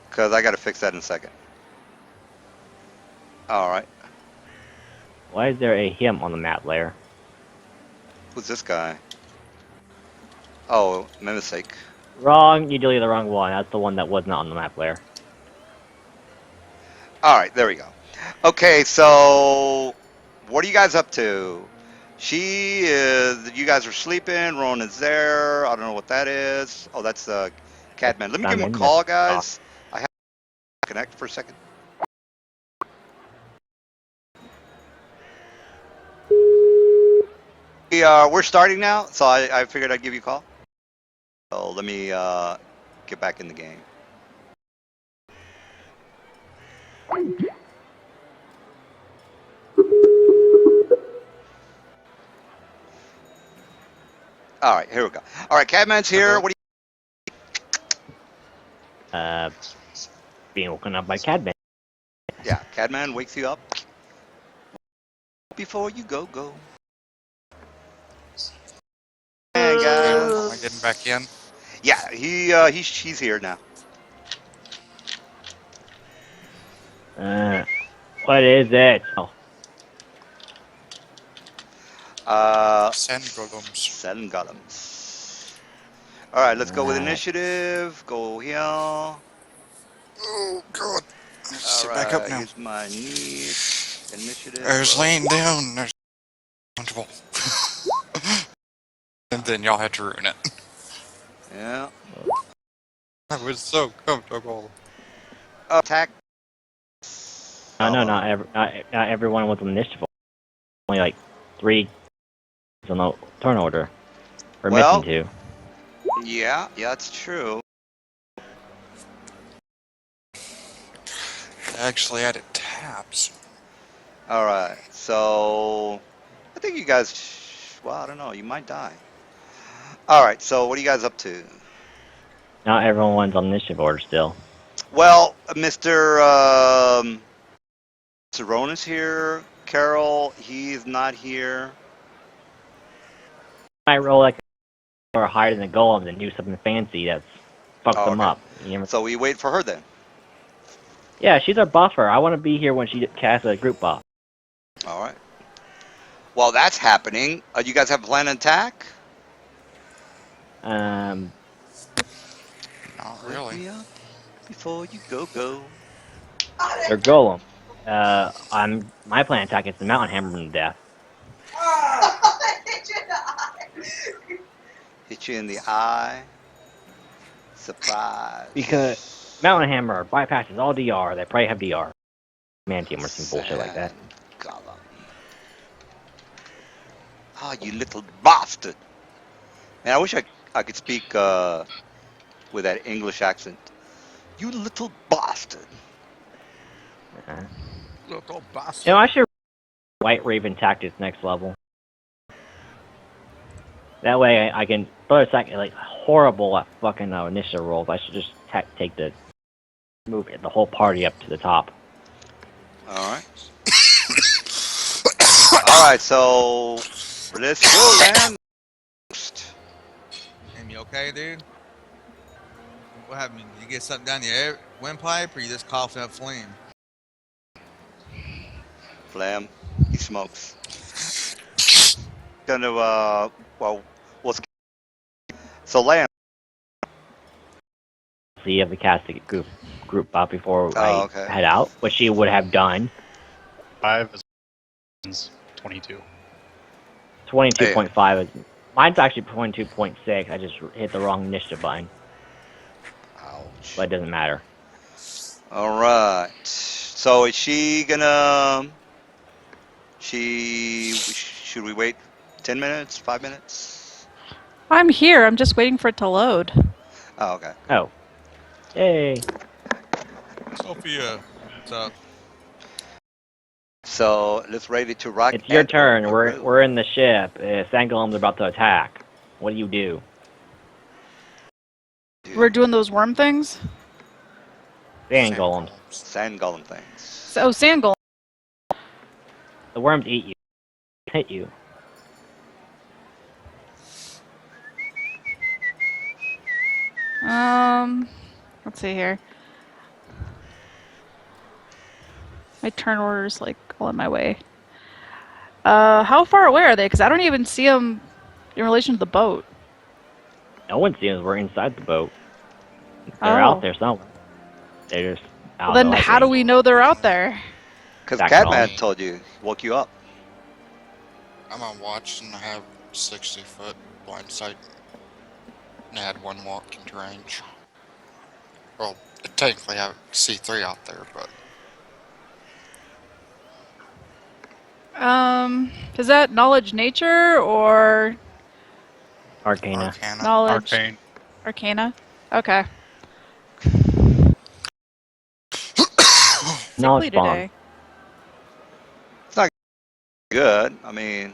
Because I got to fix that in a second. All right. Why is there a him on the map layer? Who's this guy? Oh, my mistake. Wrong. You deleted the wrong one. That's the one that was not on the map layer. All right, there we go. Okay, so what are you guys up to? She is. You guys are sleeping. Ronan's there. I don't know what that is. Oh, that's Catman. Let me give him a call, guys. I have to connect for a second. We're starting now, so I figured I'd give you a call. So let me get back in the game. All right, here we go. All right, Catman's here. What do Being woken up by Cadman. Yeah, Catman wakes you up before you go. And guys, Am I getting back in? yeah, he's here now. What is it? Oh, Sand golems. Seven golems. All right, let's go with initiative. Go here. All Oh god. Let's sit back up now. Here's my niece. Initiative. There's laying down. There's comfortable. And then y'all had to ruin it. Yeah. I was so comfortable. Attack. no, not everyone was on initiative. Only like 3 on the turn order. We're Well, missing 2. Yeah, that's true. I actually added tabs. All right, so I think you guys. Well, I don't know. You might die. All right, so what are you guys up to? Not everyone's on initiative order still. Well, Mr. Sarona's here. Carol, he's not here. I roll like or hide in the golems and do something fancy that's fucked Oh, them okay. up. You know? So we wait for her then. Yeah, she's our buffer. I want to be here when she casts a group buff. All right. While that's happening, you guys have a plan to attack? Not Wake really. me up before you go. They're golem. My plan attack is the mountain hammer them to death. Hit you in the eye. Surprise. Because mountain hammer bypasses all DR. They probably have DR. Man team or some bullshit like that. Sand Golem. Ah, you little bastard. Man, I wish I could speak with that English accent. You little bastard. Little bastard. You know, I should White Raven tactics next level. That way I can throw a second like horrible fucking initiative rolls. I should just take the move the whole party up to the top. All right. All right, so let's go, man. Am you okay, dude? What happened? Did you get something down your windpipe, or you just coughing up flame? Flam, he smokes. Gonna so Lamb. So you have to cast a group buff before I Okay. head out, which she would have done. 5 is 22. 22.5 is mine's actually 22.6. I just hit the wrong initiative button, Ouch. but it doesn't matter. All right. So is she gonna? Should we wait 10 minutes? 5 minutes? I'm here. I'm just waiting for it to load. Oh, okay. Oh, yay! Sophia, what's up? So let's ready to rock. It's your and turn. roll. We're in the ship. Sangolem's about to attack. What do you do? Dude, We're doing those worm things. Sangolems. sand golem things. So sand golem. The worms eat you. Hit you. Let's see here. My turn order's like all in my way. How far away are they? Because I don't even see them in relation to the boat. No one sees us. We're inside the boat. They're out there somewhere. They're just out. Well, then how do we know they're out there? Because Back Catman on. told you, woke you up. I'm on watch and I have 60-foot blind sight. And I had one walk into range. Well, technically I have C3 out there, but Is that knowledge nature or Arcana. Arcana. knowledge Arcane. arcana? Okay. Knowledge Sickly bomb. today. Good. I mean,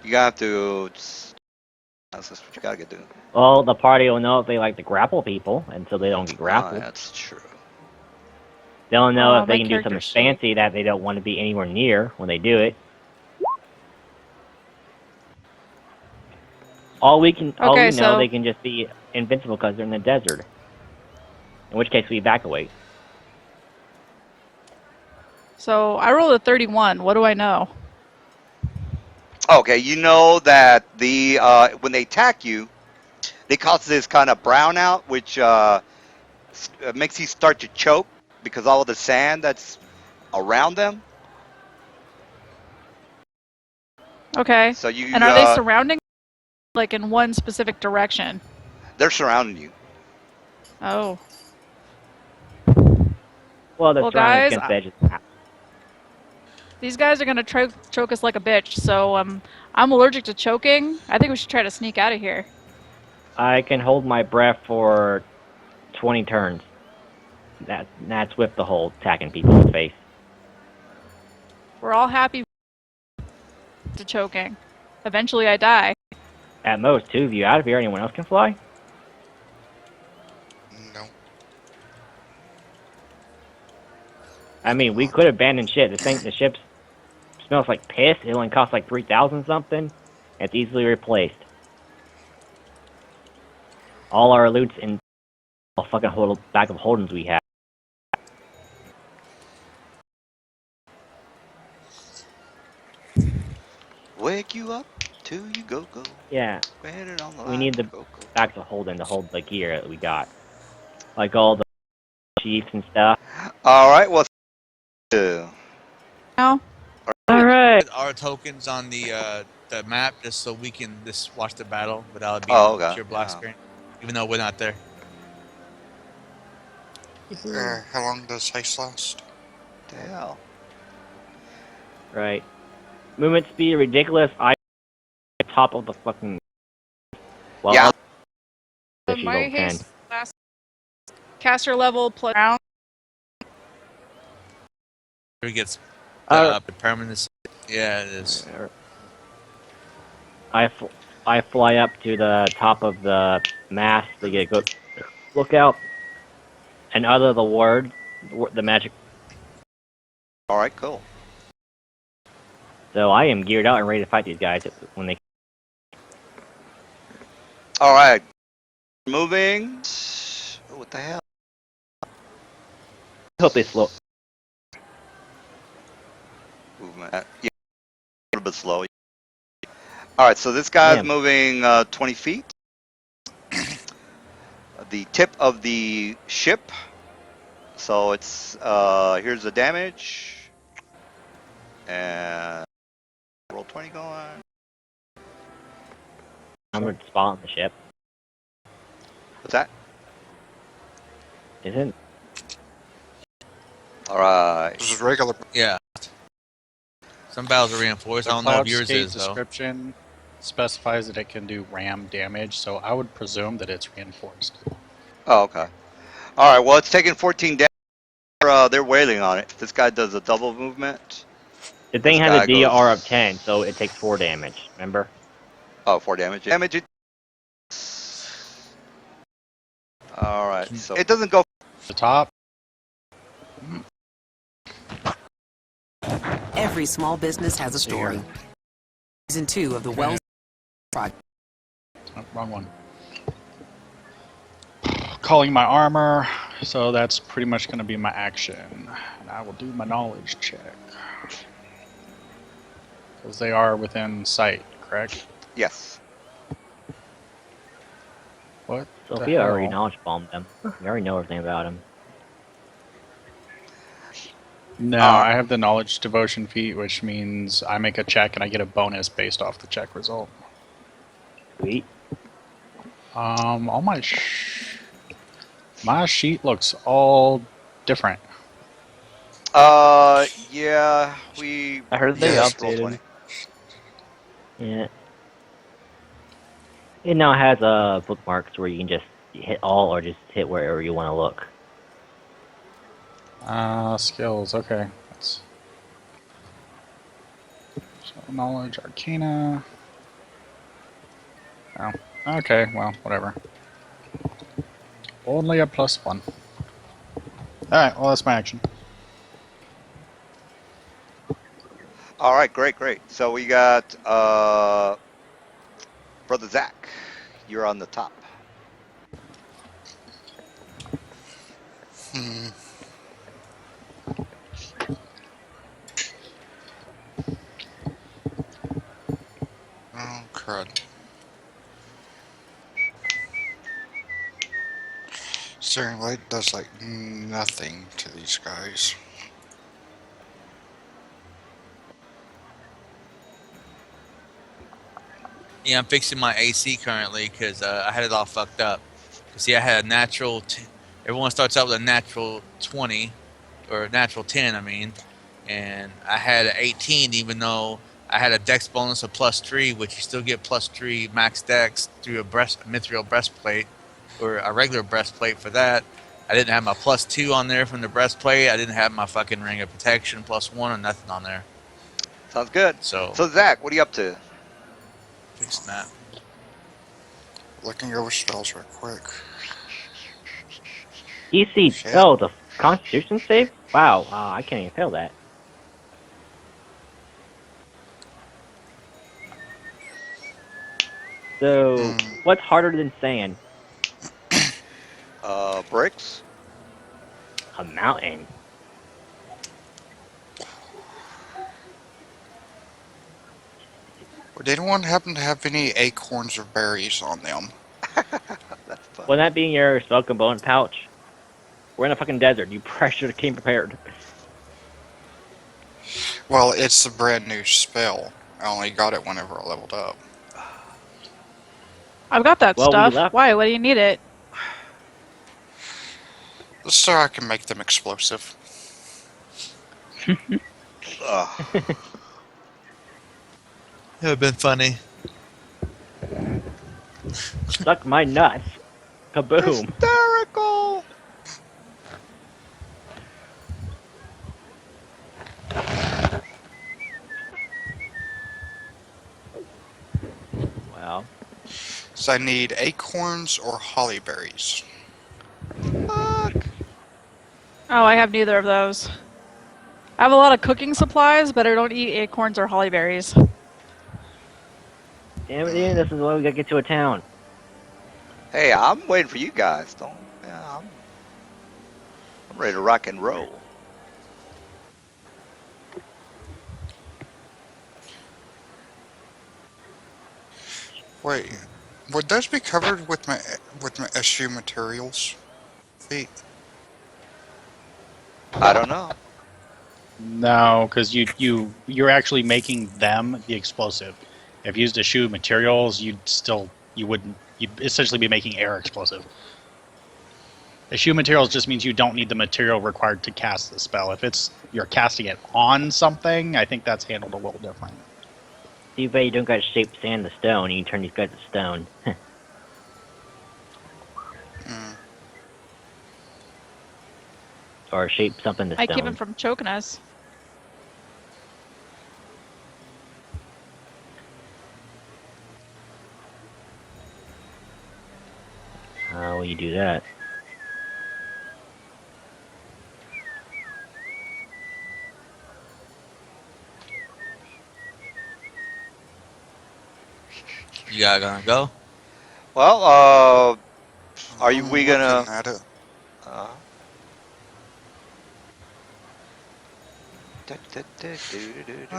you have to. That's just what you gotta get doing. Well, the party will know if they like to grapple people until they don't get Oh, grappled. that's true. They'll know Oh, if they my can do something character's shit. fancy that they don't want to be anywhere near when they do it. All we know, so- they can just be invincible because they're in the desert. In which case, we evacuate. So I rolled a 31. What do I know? Okay, you know that the when they attack you, they cause this kind of brownout, which makes you start to choke because all of the sand that's around them. Okay. So you And are they surrounding, like in one specific direction? they're surrounding you. Oh. Well, they're Well, surrounded guys, against the edges. These guys are gonna choke us like a bitch. So I'm allergic to choking. I think we should try to sneak out of here. I can hold my breath for 20 turns. That's with the whole attacking people in the face. We're all happy to choking. Eventually, I die. At most, 2 of you out of here. Anyone else can fly? I mean, we could abandon ship. The ship smells like piss. It only costs like 3,000 something. It's easily replaced. All our loot's in a fucking bag of holdings we have. Wake you up till you go. Yeah, Get it on the we line. need the Go. bags of holding to hold the gear that we got, like all the chiefs and stuff. All right. Well, two. Now, All right. Put our tokens on the map just so we can just watch the battle without it being Oh, okay. pure black Yeah. screen, even though we're not there. How long does haste last? The hell. Right. Movement speed ridiculous. I top of the fucking. Well, Yeah. she's my level 10. haste last caster level plus round. It gets Uh, the permanence. Yeah, it is. I fly up to the top of the mast to get a good lookout and utter the word, the magic. All right. Cool. So I am geared out and ready to fight these guys when they. All right. Moving. Oh, what the hell? Hope they slow. Movement. Yeah, a little bit slow. All right. So this guy's Yeah. moving 20 feet. The tip of the ship. So it's here's the damage. And roll 20 going. I'm gonna spawn on the ship. What's that? Isn't? All right. This is regular. Yeah. Some battles are reinforced. I don't know if yours State is though. description specifies that it can do ram damage, so I would presume that it's reinforced. Oh, okay. All right. Well, it's taking 14 damage. They're wailing on it. This guy does a double movement. The thing This has guy a DR goes- of 10, so it takes 4 damage. Remember? Oh, 4 damage. Damage it. All right. So it doesn't go. The top. Every small business has a story. Season 2 of the Wells Project. Oh, wrong one. Calling my armor, so that's pretty much going to be my action. And I will do my knowledge check. Because they are within sight, correct? Yes. What? the Sophia already hell? knowledge bombed them. We already know everything about him. No, I have the knowledge devotion feat, which means I make a check and I get a bonus based off the check result. Sweet. All my my sheet looks all different. Yeah, I heard they yes, roll updated. 20. Yeah. It now has bookmarks where you can just hit all or just hit wherever you want to look. Skills. Okay. That's... So knowledge, arcana. Oh. Okay. Well, whatever. Only a +1. All right. Well, that's my action. All right, great. So we got Brother Zach. You're on the top. Oh, crud. Steering light does like nothing to these guys. Yeah, I'm fixing my AC currently because I had it all fucked up. See, I had a natural. Everyone starts out with a natural 20 or natural 10, I mean, and I had an 18, even though I had a dex bonus of +3, which you still get +3 max dex through a mithril breastplate or a regular breastplate for that. I didn't have my +2 on there from the breastplate. I didn't have my fucking ring of protection +1 or nothing on there. Sounds good. So Zach, what are you up to? fix that. Looking over spells real quick. DC. Shit. Oh, the Constitution save? Wow, I can't even fail that. So, what's harder than sand? Bricks. A mountain. Would anyone happen to have any acorns or berries on them? That's fun. Wouldn't that be in your spell component pouch? We're in a fucking desert. You pressure came prepared. Well, it's a brand new spell. I only got it whenever I leveled up. I've got that Well, we stuff. left. Why? What do you need it? So I can make them explosive. Ugh. It would have been funny. Suck my nuts. Kaboom. Hysterical. Well, So I need acorns or holly berries. Fuck. Oh, I have neither of those. I have a lot of cooking supplies, but I don't eat acorns or hollyberries. damn it, Ian, this is why we gotta get to a town. Hey, I'm waiting for you guys. Don't. Yeah, I'm ready to rock and roll. Wait, would those be covered with my SU materials? Feet. I don't know. No, because you're actually making them the explosive. If you used eschew materials, you'd essentially be making air explosive. Eschew materials just means you don't need the material required to cast the spell. If you're casting it on something, I think that's handled a little different. See if you don't got shape sand to stone, you can turn these guys to stone. Or shape something to I keep stone. him from choking us. How will you do that? You guys gonna go? Well, are I'm we gonna? looking at it.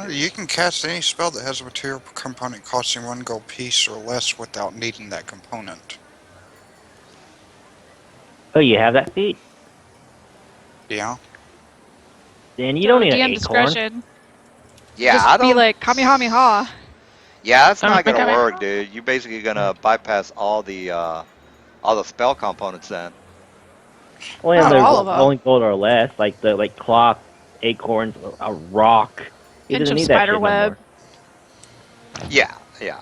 You can cast any spell that has a material component costing 1 gold piece or less without needing that component. Oh, you have that feat? Yeah. Then you don't need an DM acorn. discretion. Yeah, Just I be don't. like Kamehameha. Yeah, that's not gonna Kamehameha. work, dude. You're basically gonna bypass all the spell components then. Only Not other all of them. rolling gold or less, like the cloth, acorns, a rock. You Pinch didn't of need that spider shit no web. more. Yeah, yeah.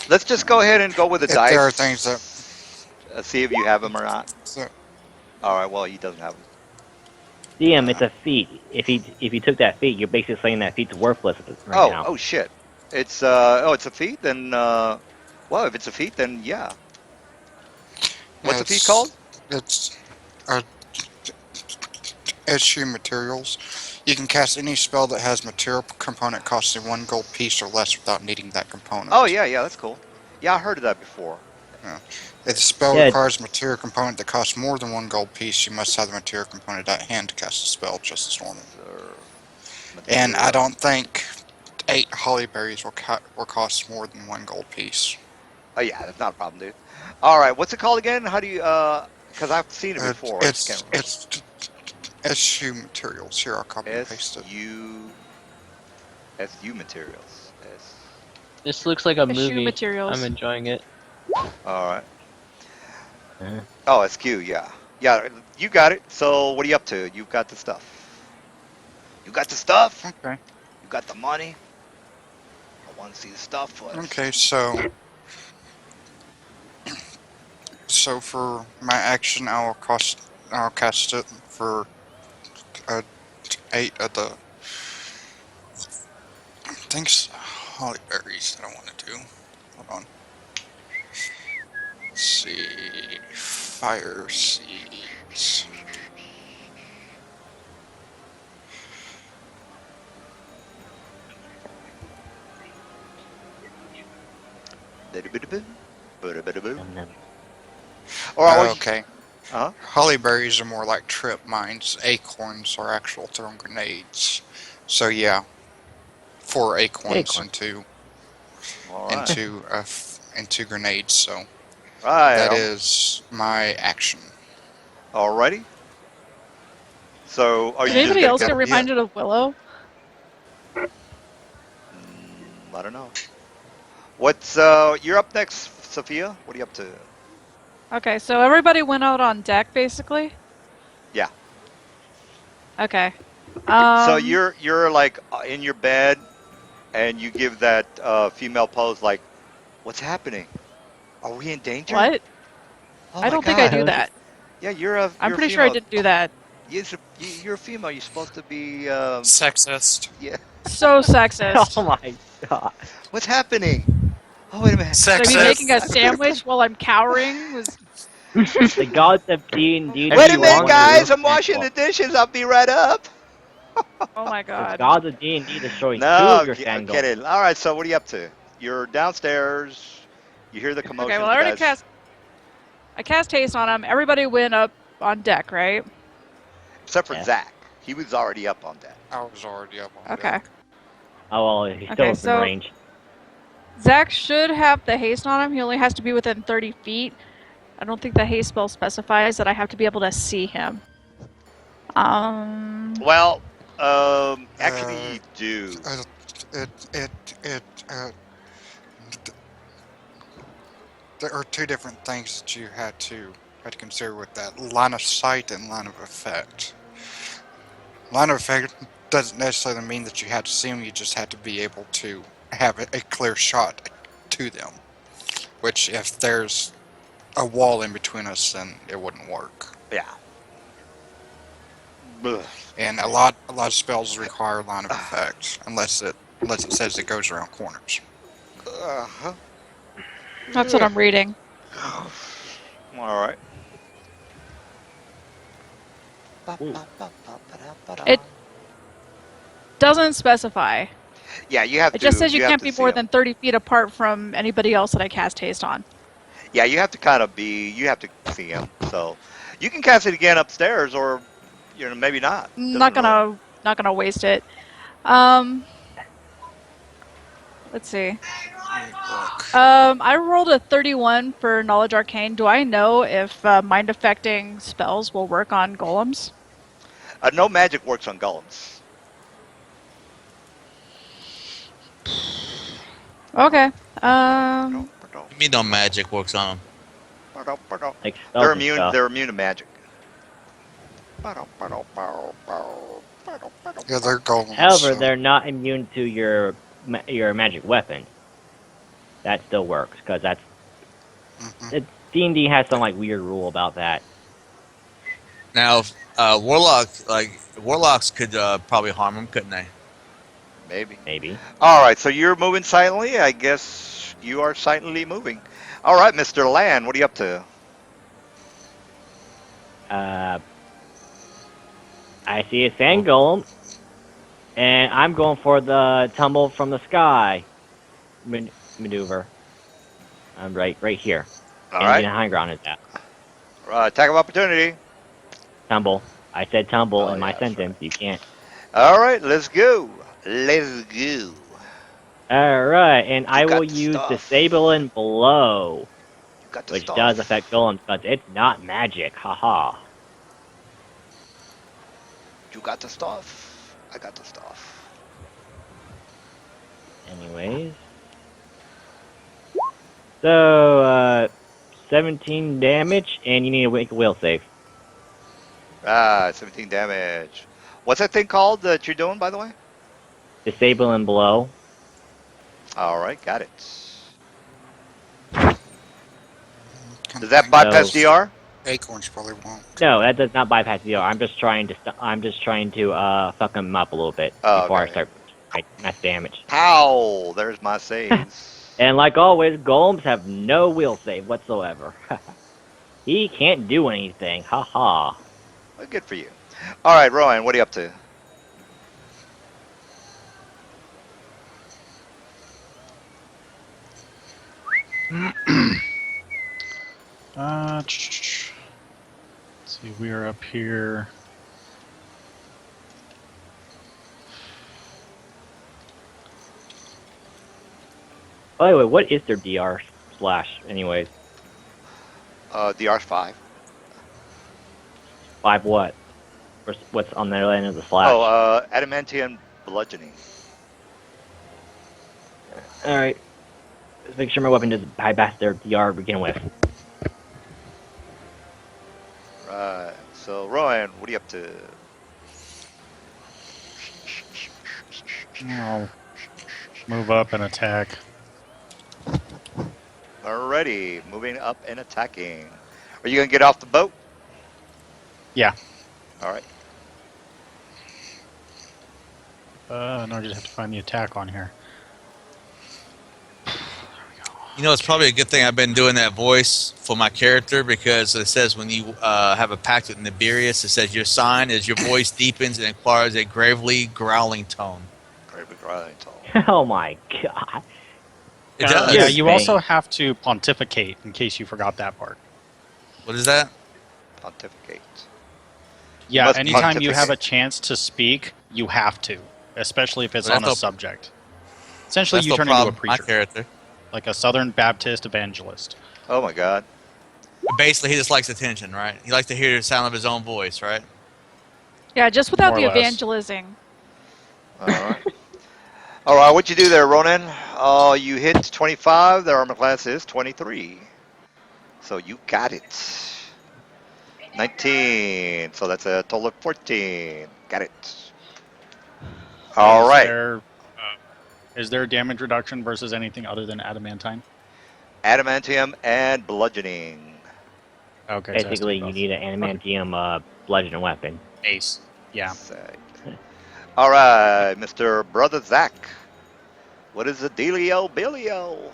Let's just go ahead and go with the If dice. there are things that See if you have them or not. So, All right. Well, he doesn't have them. DM, it's a feat. If you took that feat, you're basically saying that feat's worthless right now. Oh shit. It's it's a feat. Then well, if it's a feat, then yeah. What's the feat called? It's SU materials. You can cast any spell that has material component costing 1 gold piece or less without needing that component. Oh yeah, that's cool. Yeah, I heard of that before. Yeah. If the spell requires a material component that costs more than 1 gold piece, you must have the material component at hand to cast the spell, just as normal. And I don't think 8 holly berries will cost more than 1 gold piece. Oh yeah, that's not a problem, dude. All right, what's it called again? How do you because I've seen it before. It's SU materials. Here, I'll copy and paste it. SU materials. This looks like a Eschew movie. materials. I'm enjoying it. All right. Oh, SQ, yeah. Yeah, you got it. So what are you up to? You've got the stuff. You got the stuff? Okay. You got the money? I want to see the stuff first. Okay, so for my action, I'll cast it for 8 of the holly berries that I want to do. Hold on. Let's see, fire seeds. Or Okay. Uh-huh. Hollyberries are more like trip mines. Acorns are actual throwing grenades. So yeah, 4 acorns Acorn. All right. into grenades. So Right. that is my action. Alrighty. So are Did you just anybody gonna else get keep? reminded of Willow? I don't know. What's you're up next, Sophia? What are you up to? Okay, so everybody went out on deck, basically? Yeah. Okay. So you're like in your bed, and you give that female pose like, "What's happening? Are we in danger?" What? Oh I my don't think I God! do that. Yeah, I'm you're a pretty sure I female. didn't do that. You're a female. You're supposed to be. Sexist. Yeah. So sexist. Oh my god. What's happening? Oh wait a minute. Should I be making Sexist. a sandwich while I'm cowering? The gods of D&D If Wait a you minute, want guys. to. I'm washing the dishes. I'll be right up. Oh my The god. gods of D&D destroys 2 No, of your I'm fangirls. kidding. All right. So what are you up to? You're downstairs. You hear the Okay, commotion. well I The already guys, cast haste on him. Everybody went up on deck, right? except for Yeah. Zach, he was already up on that. I was already up on Okay. deck. Oh well, he's still Okay, within so range. Zach should have the haste on him. He only has to be within 30 feet. I don't think the haste spell specifies that I have to be able to see him. Well, actually, Uh, you do. it, it, it, there are 2 different things that you had to consider with that: line of sight and line of effect. Line of effect doesn't necessarily mean that you had to see them. You just had to be able to have a clear shot to them. Which, if there's a wall in between us, then it wouldn't work. Yeah. Ugh. And a lot of spells require line of effect, unless it says it goes around corners. Uh-huh. That's what I'm reading. All right. It doesn't specify. Yeah, you have It to. just says you have can't to be see more him. than 30 feet apart from anybody else that I cast haste on. Yeah, you have to kind of be. You have to see him. So you can cast it again upstairs, or maybe not. Not gonna waste it. Let's see. I rolled a 31 for Knowledge Arcane. Do I know if mind affecting spells will work on golems? No magic works on golems. Okay. You mean no magic works on them? Like spells They're and immune. stuff. They're immune to magic. Yeah, they're golems. However, so- they're not immune to your magic weapon. That still works because that's D&D has some like weird rule about that. Now, warlocks could probably harm them, couldn't they? Maybe. All right. So you're moving silently. I guess you are silently moving. All right, Mr. Land. What are you up to? I see a sand golem, and I'm going for the tumble from the sky maneuver. I'm right here. All and right. high ground is that. Attack of opportunity. Tumble. I said tumble in my yeah, sentence. You can't. All right. Let's go. Let's go. All right, and I got will the use stuff. disable and blow, You got the which stuff. does affect golems, but it's not magic. Haha. You got the stuff. I got the stuff. Anyways. So, 17 damage, and you need to make a will save. 17 damage. What's that thing called that you're doing, by the way? Disable and blow. All right, got it. Does that bypass So- DR? Acorns probably won't. No, that does not bypass the. I'm just trying to. Fuck him up a little bit before I start mass damage. Ow! There's my saves. And like always, golems have no will save whatsoever. He can't do anything. Haha. Well, good for you. All right, Rowan, what are you up to? Let's see, we are up here. By the way, what is their DR slash, anyways? DR5. 5 what? What's on their end of the slash? Oh, adamantium bludgeoning. Alright. Let's make sure my weapon doesn't bypass their DR to begin with. Right. So, Rowan, what are you up to? I'll move up and attack. Alrighty, moving up and attacking. Are you gonna get off the boat? Yeah. All right. No, I just have to find the attack on here. You know, it's probably a good thing I've been doing that voice for my character because it says when you have a pact with Nibirius, it says your sign is your voice deepens and acquires a gravely growling tone. Gravely growling tone. Oh my god. It does. Yeah, you Bang. also have to pontificate in case you forgot that part. What is that? Pontificate. Yeah, Must anytime you pontificate. have a chance to speak, you have to, especially if it's Well, on a that's no- subject. Essentially, That's you no turn into a problem. My preacher, character. like a Southern Baptist evangelist. Oh my God. Basically, he just likes attention, right? He likes to hear the sound of his own voice, right? Yeah, just without More the or less. evangelizing. All right. All right. What you do there, Ronan? You hit 25. Their armor class is 23. So you got it. 19. So that's a total of 14. Got it. All right. Is there damage reduction versus anything other than adamantine? Adamantium and bludgeoning. Okay. so it has to be Basically, you both. need an adamantium bludgeon weapon. Ace. Yeah. All right, Mr. Brother Zach. What is the dealio billio?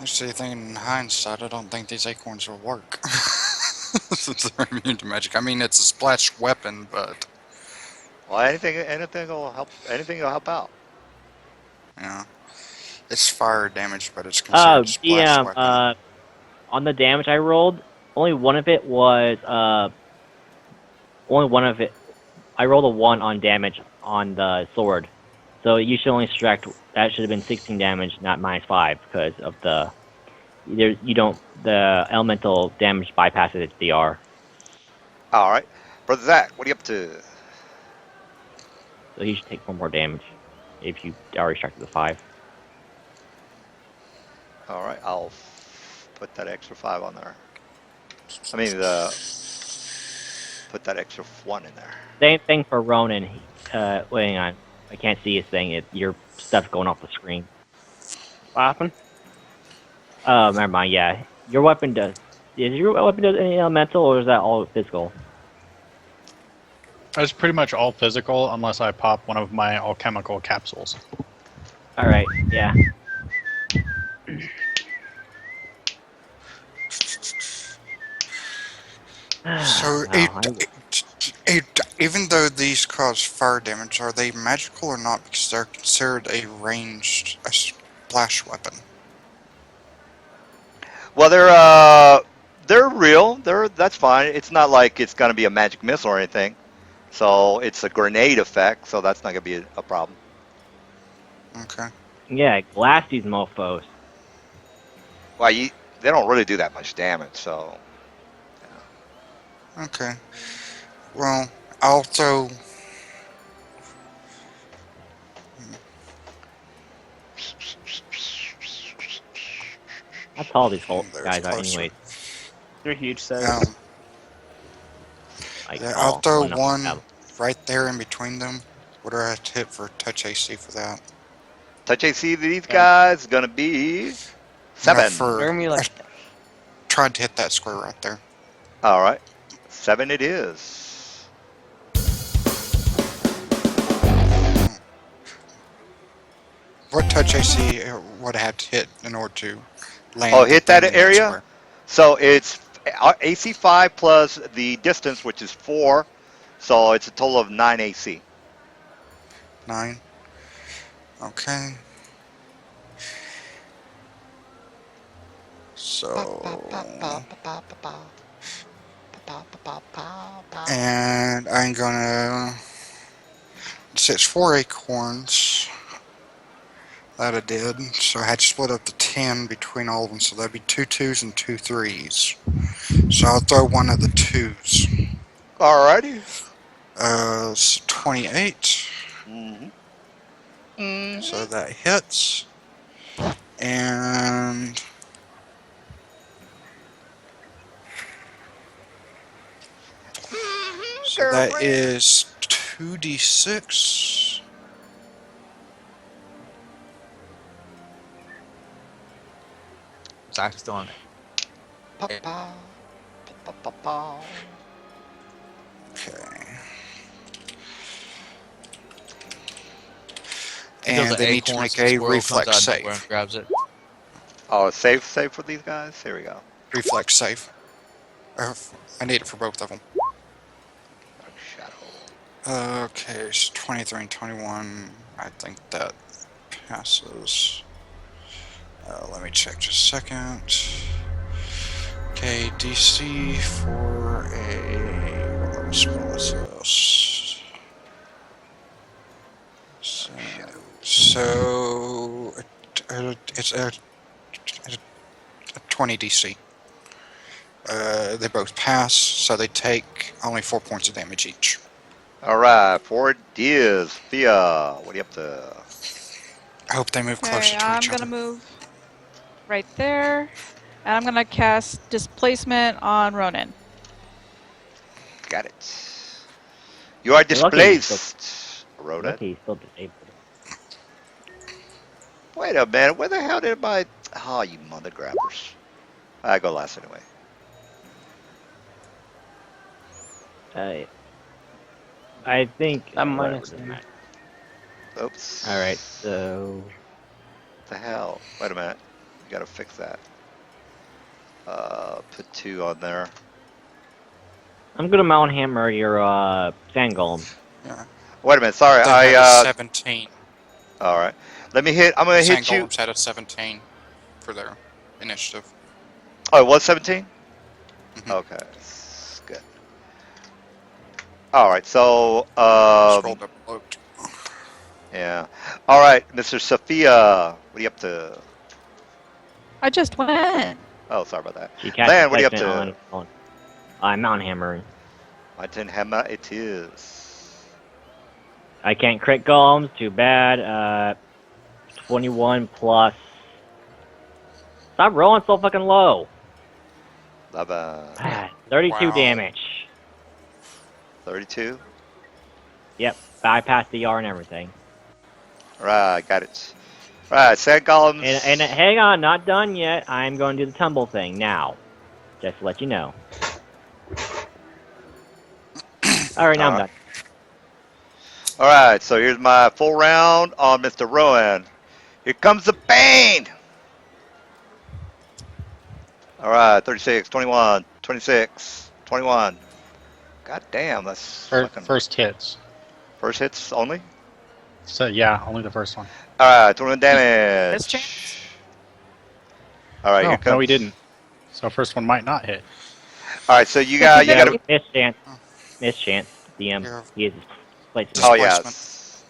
Actually, thinking in hindsight, I don't think these acorns will work. Since they're immune to magic. I mean, it's a splash weapon, but Well, anything will help. Anything will help out. yeah, it's fire damage, but it's considered a splash weapon. On the damage I rolled, only one of it was, I rolled a 1 on damage on the sword. So you should only subtract, that should have been 16 damage, not -5, because of the, the elemental damage bypasses its DR. All right, Brother Zach, what are you up to? So you should take 4 more damage if you already subtracted the 5. All right, I'll put that extra 5 on there. I mean, put that extra 1 in there. Same thing for Ronan. Wait, hang on. I can't see his thing. Your stuff's going off the screen. What happened? Oh, never mind. Yeah, your weapon does. Is your weapon does any elemental, or is that all physical? It's pretty much all physical unless I pop one of my alchemical capsules. All right. Yeah. So, even though these cause fire damage, are they magical or not? Because they're considered a ranged splash weapon. Well, they're real. That's fine. It's not like it's gonna be a magic missile or anything. So it's a grenade effect. So that's not gonna be a problem. Okay. Yeah, blast these mofos. Well, they don't really do that much damage. So Okay. Well, I'll throw. How tall these whole There's guys are, closer. anyways? They're huge size. Like, Yeah, tall, I'll throw well enough to one have- right there in between them. What do I have to hit for touch AC for that? touch AC to these guys is gonna be 7. No, for Jeremy, like, tried to hit that square right there. All right, 7 it is. What touch AC would I have to hit in order to land? Oh, hit that within area? square? So it's AC 5 plus the distance, which is 4. So it's a total of 9 AC. 9. Okay. So, and I'm gonna. It's 4 acorns that I did, so I had to split up the 10 between all of them, so that'd be 2 2s and 2 3s. So I'll throw one of the 2s. Alrighty. So 28. Mm-hmm. So that hits. And so that is 2d6. Zach's still on it. Okay. He does And an they need to acorn, make so the a squirrel comes reflex out of nowhere save. and grabs it. Oh, save for these guys. Here we go. Reflex save. I need it for both of them. Shadow. Okay, so 23 and 21. I think that passes. Let me check just a second. Okay, DC for a. What level spell is this? So it's a 20 DC. They both pass, so they take only 4 points of damage each. All right, forward Diaz. Thea, what are you up to? I hope they move closer Okay, to each I'm other. gonna move right there, and I'm gonna cast Displacement on Ronan. Got it. You are displaced. Ronan. Lucky he's still disabled. Wait a minute. Where the hell did my? Oh, you mother grabbers! I go last anyway. I think. I'm whatever, minus doesn't two. matter. Oops. All right, so What the hell? Wait a minute. You gotta fix that. Put 2 on there. I'm gonna mount hammer your sand golem. Yeah. Wait a minute. Sorry. They had a 17. All right. Let me hit. I'm gonna The hit you. Golems had a 17 for their initiative. Oh, it was 17. Mhm. Okay. Good. All right. So. Scrolled up looked. Yeah. All right, Mr. Sophia. What are you up to? I just went. Oh, sorry about that. She cast Lan, what are you up displacement to? on I'm mount hammering. My tin hammer it is. I can't crit golems. Too bad. 21 plus. Stop rolling so fucking low. 32 Wow. damage. 32. Yep, bypass the R and everything. Right, got it. Right, sand golems. And hang on, not done yet. I'm going to do the tumble thing now. Just to let you know. Alright, now I'm done. All right, so here's my full round on Mr. Rowan. Here comes the pain. All right, 36, 21, 26, 21. God damn, that's First hits. First hits only? So yeah, only the first one. All right, 21 damage. This chance? All right, here comes. No, we didn't. So first one might not hit. All right, so you got miss chance. DM. Yeah. He is placement. Oh yes.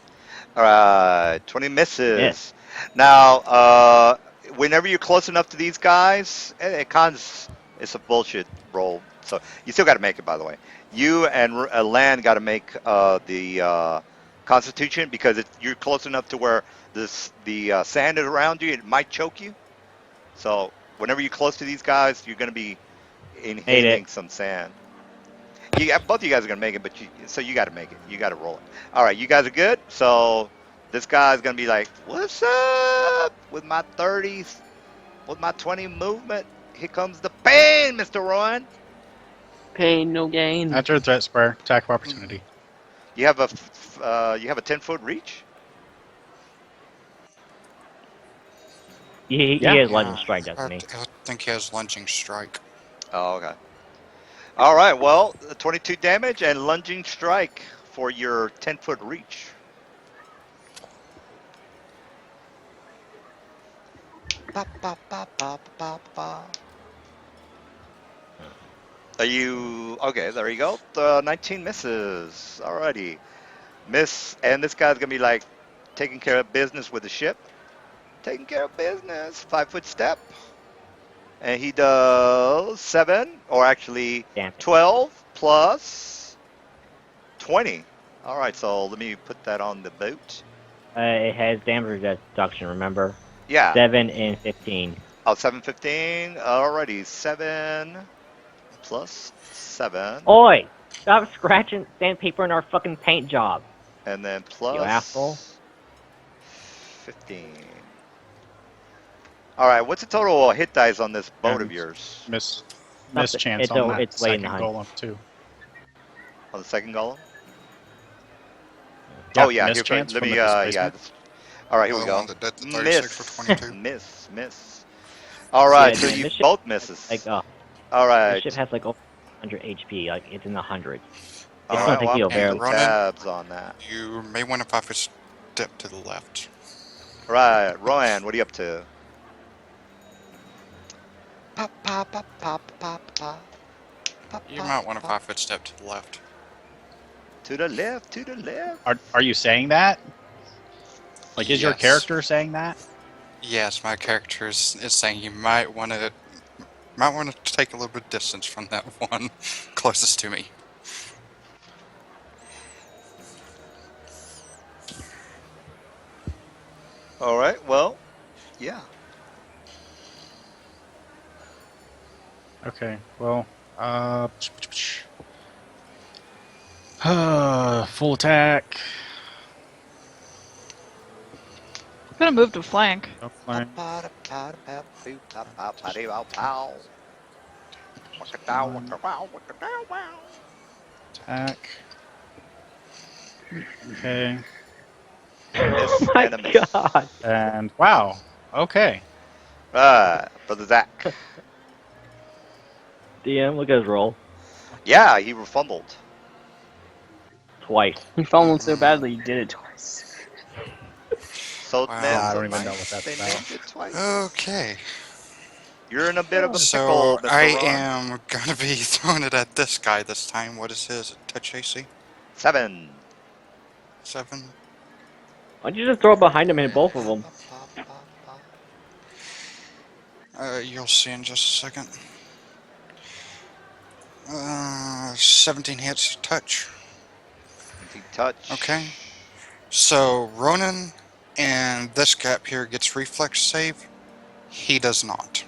All right, 20 misses. Miss. Now, whenever you're close enough to these guys, it's a bullshit roll. So you still got to make it, by the way. You and Lan got to make the Constitution, because you're close enough to where the sand is around you. It might choke you. So whenever you're close to these guys, you're going to be inhaling some sand. Both of you guys are going to make it, but you got to make it. You got to roll it. All right, you guys are good. So this guy's going to be like, what's up with my 30s, with my 20 movement? Here comes the pain, Mr. Rowan. Pain, no gain. After threat spur, attack of opportunity. You have a 10-foot reach? He has lunging strike, doesn't he? I think he has lunging strike. Oh, okay. All right, well, 22 damage and lunging strike for your 10-foot reach. Ba, ba, ba, ba, ba, ba. Are you okay? There you go. 19 misses. Alrighty, miss, and this guy's gonna be like taking care of business with the ship. Taking care of business. 5-foot step, and he does 7, or actually Damn it. 12 plus 20. All right, so let me put that on the boat. It has damage reduction, remember? Yeah. 7 and 15. Oh, 715. Alrighty, 7 plus 7, Oi! Stop scratching sandpaper in our fucking paint job. and then You asshole. plus 15. All right, what's the total hit dice on this boat of And yours? miss Something- chance it's on a- that it's way second behind. golem too. On the second golem? Yeah, Oh yeah, miss here. chance Let from me. the Yeah. displacement. All right, here we The go. one that did the 36 or 22. Miss. All right, Yeah, so dude, you this ship both misses. Like, All this right. ship has like over 100 HP. Like, it's in the hundreds. All It's right. gonna take Well, you I'm a very keeping Ronan? tabs on that. You may want to 5-foot step to the left. All right, Rowan, what are you up to? Pop, pop, pop, pop, pop, pop. Pop, You pop, might want to pop. 5-foot step to the left. To the left, to the left. Are you saying that? Like, is your Yes. character saying that? Yes, my character is saying you might want to take a little bit of distance from that one closest to me. All right. Well, yeah. Okay. Well, full attack. I'm gonna move to flank. No flank. Attack. Okay. Miss Oh my and a miss. god. And wow. Okay. Right, brother Zach. DM, look at his roll. Yeah, he fumbled. Twice. He fumbled so badly he did it twice. So Wow. man, I so don't even know nice, what that's they about. named it twice. Okay. You're in a bit of a pickle, So Mr. I Ron. am going to be throwing it at this guy this time. What is his touch AC? 7. 7? Why don't you just throw it behind him and hit both of them? You'll see in just a second. 17 hits touch. Touch. Okay. So Ronan and this gap here gets reflex save. He does not.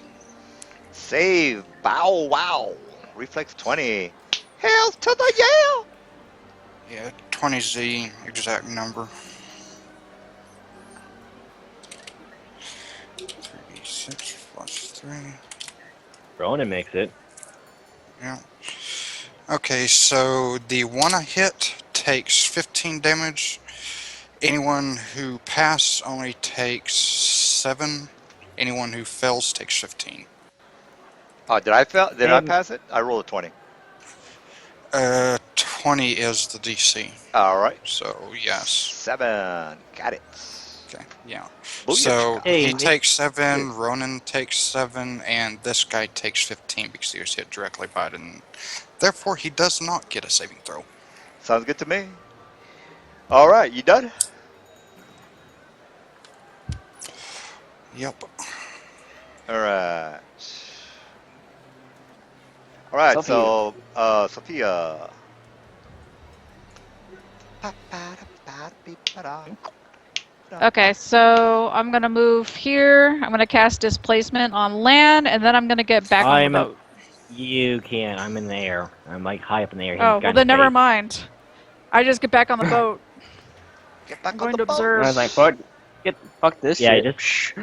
Save. Bow wow. Reflex 20. Hail to the Yale. Yeah, 20 is the exact number. 36 plus 3. Ronan makes it. Yeah. Okay, so the one I hit takes 15 damage. Anyone who passes only takes 7. Anyone who fails takes 15. Oh, did I fail? Did I Damn. pass it? I rolled a 20. 20 is the DC. All right. So, yes. 7. Got it. Okay, yeah. Booyah. So, Hey, he Nick- takes 7, Ronan takes 7, and this guy takes 15 because he was hit directly by it, and therefore he does not get a saving throw. Sounds good to me. All right, you done? Yep. All right. All right, so Sophia. Okay, so I'm gonna move here. I'm gonna cast displacement on land, and then I'm gonna get back on the boat. You can't. I'm in the air. I'm like high up in the air. Oh, well then never mind. I just get back on the boat. Get back I'm on going the to boat. observe. I was like, fuck this Yeah, shit.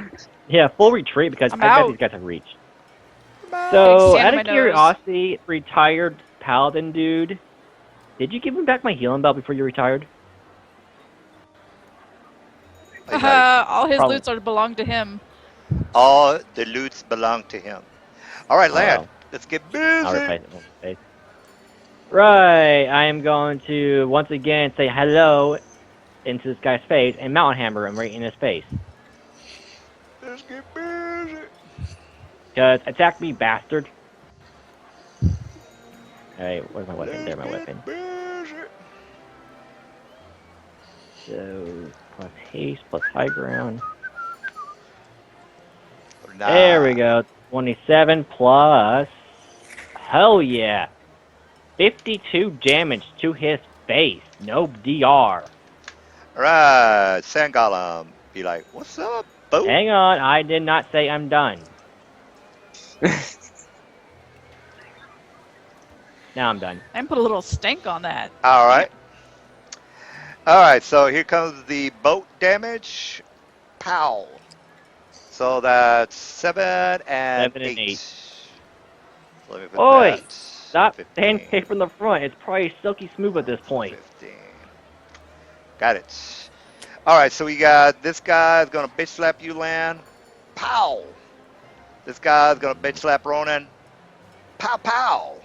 Yeah, full retreat because I'm I bet out. these guys have reached. Big So, sand out in my of nose. curiosity, retired paladin dude, did you give him back my healing belt before you retired? All his Probably. loots are belong to him. All the loots belong to him. All right, lad, well. let's get I'll busy. replace it with my face. Right, I am going to once again say hello into this guy's face and mountain hammer him right in his face. Let's get busy. Just attack me, bastard. Alright, where's my weapon? There's my weapon. So, plus haste, plus high ground. There we go. 27 plus. Hell yeah. 52 damage to his face. No DR. Alright, Sand Golem. Be like, what's up, boo? Hang on, I did not say I'm done. Now I'm done. And put a little stank on that. Alright. Alright, so here comes the boat damage. Pow. So that's 7 and 7 and 8. So let me put Oi! that. Stop 15, pancake from the front. It's probably silky smooth at this point. 15. Got it. Alright, so we got this guy's gonna bitch slap you, Lan. Pow! This guy's gonna bitch slap Ronan. Pow pow!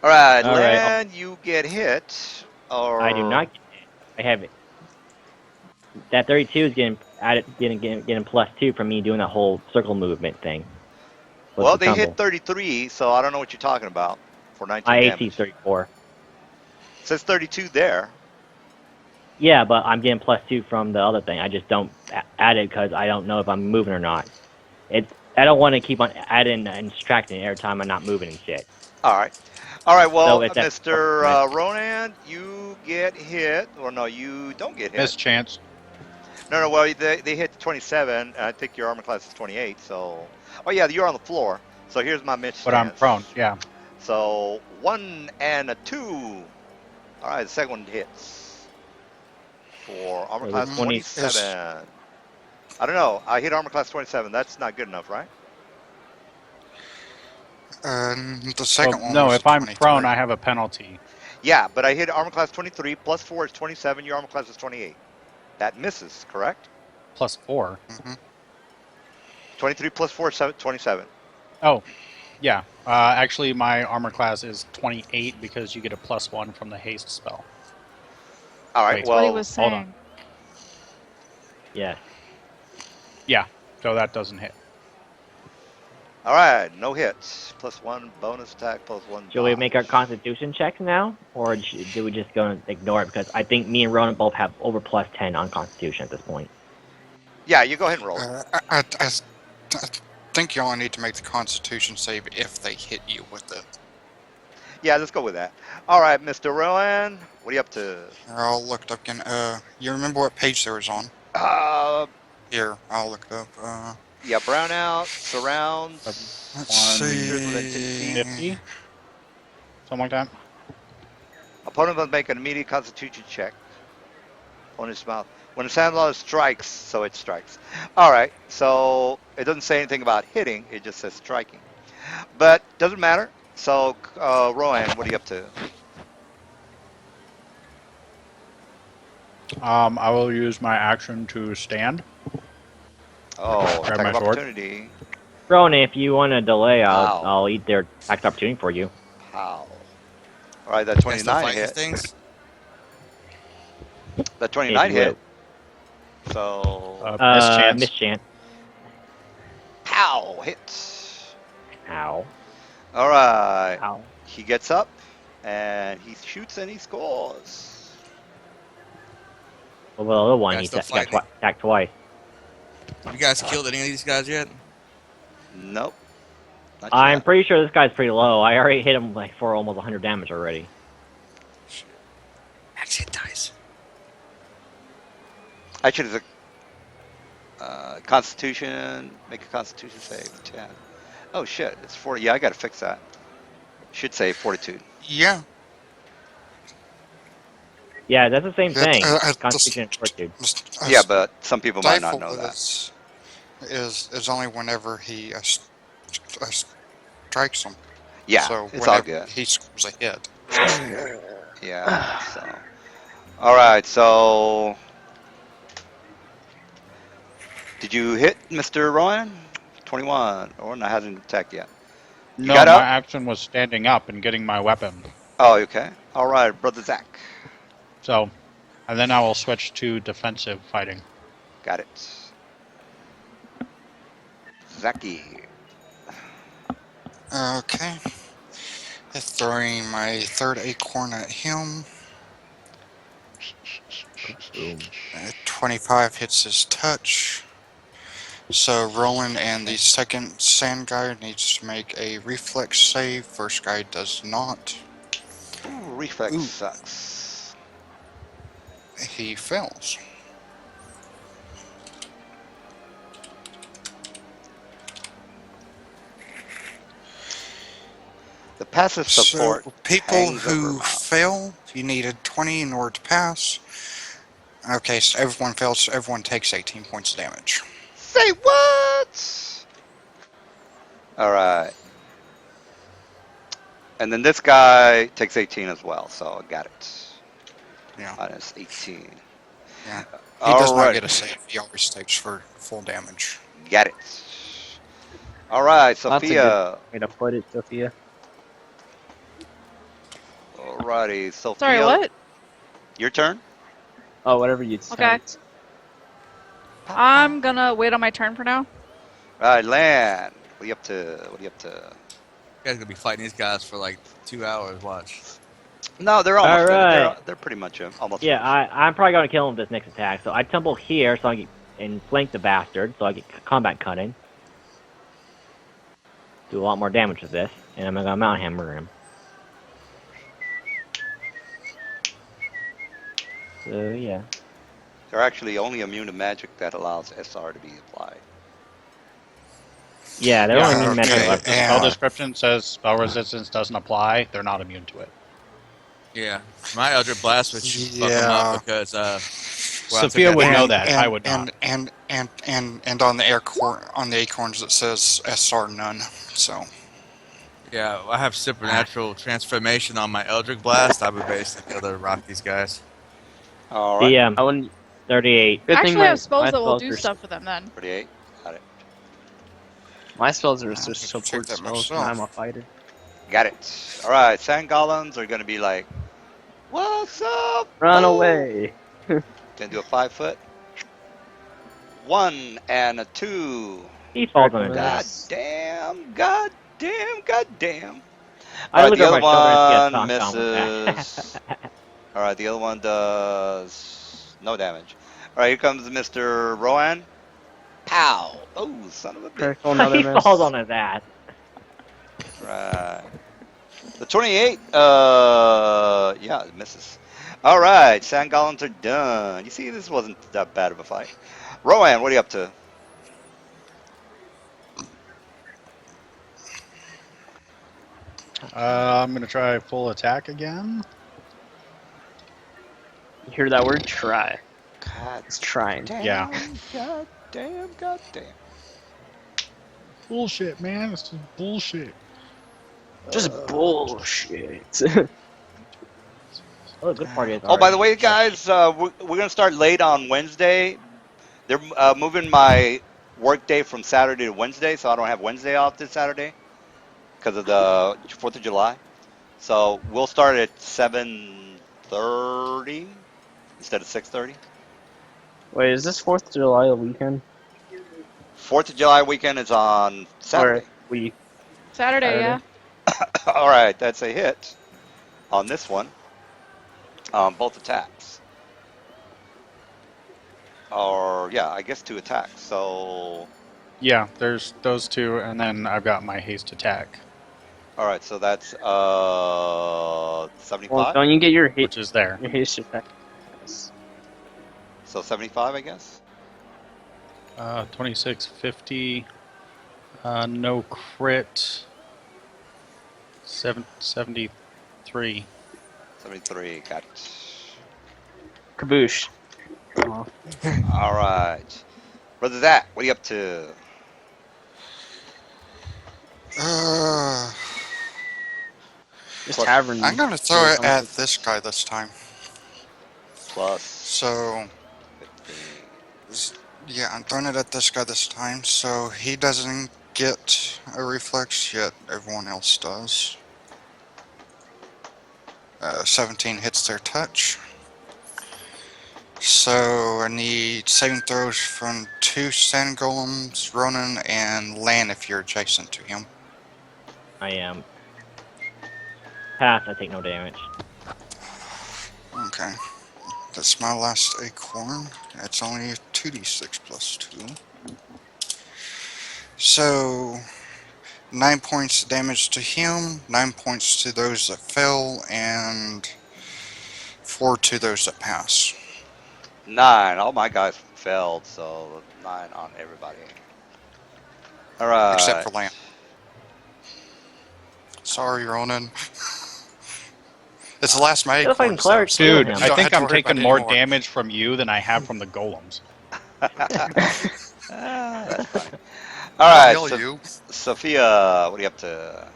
Alright, All right. Lan, you get hit. Or I do not get it. I have it. That 32 is getting plus 2 from me doing that whole circle movement thing. with Well, the they tumble. hit 33, so I don't know what you're talking about for 19 My damage. AC 34. It says 32 there. Yeah, but I'm getting plus 2 from the other thing. I just don't add it because I don't know if I'm moving or not. I don't want to keep on adding and subtracting every time I'm not moving and shit. All right. All right, well, So it's at- Mr. Ronan, you get hit. Or no, you don't get hit. Mischance. No, well, they hit 27. And I think your armor class is 28, so... Oh, yeah, you're on the floor. So here's my Mitch But I'm stance. prone, yeah. So 1 and a 2. All right, the second one hits. For armor So class 20 27. I don't know. I hit armor class 27. That's not good enough, right? The second one No, was if I'm 23. prone, I have a penalty. Yeah, but I hit armor class 23. Plus 4 is 27. Your armor class is 28. That misses, correct? Plus 4. 23 plus 4 is 27. Oh, yeah. Actually, my armor class is 28 because you get a plus 1 from the haste spell. All right, Wait. That's what he well, was hold saying. on. Yeah. Yeah, so that doesn't hit. all right, no hits. Plus 1 bonus attack, plus 1 Should we dodge. make our constitution checks now? Or do we just go and ignore it? Because I think me and Ronan both have over plus 10 on constitution at this point. Yeah, you go ahead and roll. I think you only need to make the Constitution save if they hit you with it. Yeah, let's go with that. All right, Mr. Rowan, what are you up to? I'll look it up again. You remember what page there was on? Here, I'll look it up. Yeah, brownout, surrounds. Let's creatures within 10 feet. 50? Something like that? Opponent must make an immediate constitution check. Opponent's mouth. When the sound law strikes, so it strikes. All right, so it doesn't say anything about hitting, it just says striking. But doesn't matter. So, Rowan, what are you up to? I will use my action to stand. Oh, Grab attack my of sword. opportunity. Ronan, if you want to delay, Ow. I'll eat their attack opportunity for you. Pow. All right, that Can I still 29 fight these hit. things? That 29 If you hit. So, Mischance. Mischance. pow, hits. Ow. All right. Ow. He gets up and he shoots and he scores. Well, the other one, Yeah, he still got fighting. attacked twice. Have you guys killed any of these guys yet? Nope. Not I'm yet. pretty sure this guy's pretty low. I already hit him like for almost 100 damage already. Max hit dice. I should have. Constitution. Make a Constitution save. 10. Oh shit! It's 40. Yeah, I gotta fix that. Should say 42. Yeah. Yeah, that's the same That- thing. uh, Constitution and fortitude. Yeah, but some people might not know that. Is only whenever he strikes him. Yeah, So it's all whenever good. he scores a hit. Yeah. So. All right. So. Did you hit Mr. Ryan? 21. Or not hasn't attacked yet. No, got my up? action was standing up and getting my weapon. Oh, okay. All right, brother Zach. So, and then I will switch to defensive fighting. Got it. Zaki. Okay. Throwing my third acorn at him. 25 hits his touch. So Roland and the second sand guy needs to make a reflex save. First guy does not. Ooh, reflex Ooh. sucks. He fails. The passive support So people hangs over who mouth. fail, you needed 20 in order to pass. Okay, so everyone fails, so everyone takes 18 points of damage. Say what? All right. And then this guy takes 18 as well, so I got it. Yeah. Minus 18. Yeah. He does not get a Alright. save. He always takes for full damage. Got it. All right, That's a good Sophia. way to put it, Sophia. Alrighty, Sophia. Sorry, what? Your turn. Oh, whatever you Okay. decide. I'm gonna wait on my turn for now. All right, Lan. What are you up to? What are you up to? You guys gonna be fighting these guys for like 2 hours. Watch. No, they're almost All finished. right. They're pretty much almost Yeah, finished. I'm probably gonna kill him with this next attack. So I tumble here, so I get and flank the bastard, so I get combat cutting. Do a lot more damage with this, and I'm gonna mount hammer him. So yeah. They're actually only immune to magic that allows SR to be applied. Yeah, they're Yeah, only immune okay, magic. The spell and- description says spell resistance doesn't apply. They're not immune to it. Yeah, my Eldritch Blast would fuck them Yeah. up because well, I Sophia took would that- know And- that. And, I would not. And on the acorns it says SR none. So Yeah, I have supernatural transformation on my Eldritch Blast. I would basically be able to rock these guys. All right. The I wouldn't. 38. Good I thing actually my, have spells my that will spells do are, stuff for them then. 38. Got it. My spells are I'll just have to check support that spells, and myself. I'm a fighter. Got it. All right, sand golems are gonna be like, "What's up? Run Oh." away! Gonna do a 5 foot. 1 and a 2. He falls on his God God ass. damn. God damn. God damn. I All right, look the over other my shoulder and see a one stomped on with that. misses. All right, the other one does no damage. All right, here comes Mr. Rowan. Pow! Oh, son of a bitch. Critical, another He miss. falls on his ass. Right. The 28, yeah, it misses. All right, sand golems are done. You see, this wasn't that bad of a fight. Rowan, what are you up to? I'm gonna try full attack again. You hear that word? Try. God It's trying. damn. Yeah. God damn. God damn. Bullshit, man. This is bullshit. Just bullshit. Oh, the good part is. Oh, by the way, guys, we're gonna start late on Wednesday. They're moving my work day from Saturday to Wednesday, so I don't have Wednesday off this Saturday because of the 4th of July. So we'll start at 7:30 instead of 6:30. Wait, is this 4th of July a weekend? 4th of July weekend is on Saturday. Or we? Saturday, yeah. All right, that's a hit on this one. Both attacks. Or yeah, I guess 2 attacks. So Yeah, there's those two, and then I've got my haste attack, all right, so that's 75. Well, don't you get your which is there. haste attack? Yes. So 75, I guess. 26, 50. No crit. 73. 73, got it. Kaboosh. Oh. All right, brother Zach, what are you up to? This Plus- tavern. I'm gonna throw it at this guy this time. Plus So 15. yeah, I'm throwing it at this guy this time. So he doesn't get a reflex yet. Everyone else does. 17 hits their touch. So I need saving throws from 2 2 sand golems, Ronan, and land if you're adjacent to him. I am. Pass, I take no damage. Okay. That's my last acorn. It's only a 2d6 plus 2. So, 9 points damage to him, 9 points to those that fell, and 4 to those that pass. 9. All my guys failed, so 9 on everybody. All right. Except for land. Sorry, Ronan. It's the last my Still acorn. fighting clerics. So Dude, him. I don't think have to I'm worry about taking it more anymore. damage from you than I have from the golems. That's funny. I'll All right, heal so, you. Sophia, what are you up to?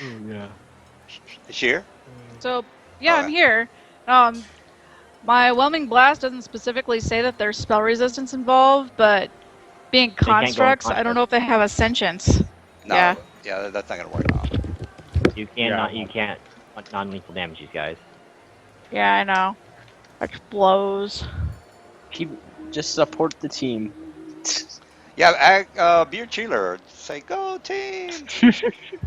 Oh, yeah. Is she here? So, yeah, I'm Okay. here. My Whelming Blast doesn't specifically say that there's spell resistance involved, but being can't go in constructs, I don't know if they have a sentience. No. Yeah. Yeah, that's not gonna work out. You can't non-lethal damage these guys. Yeah, I know. Which blows. Just support the team. Yeah, Beer Cheeler, say go team.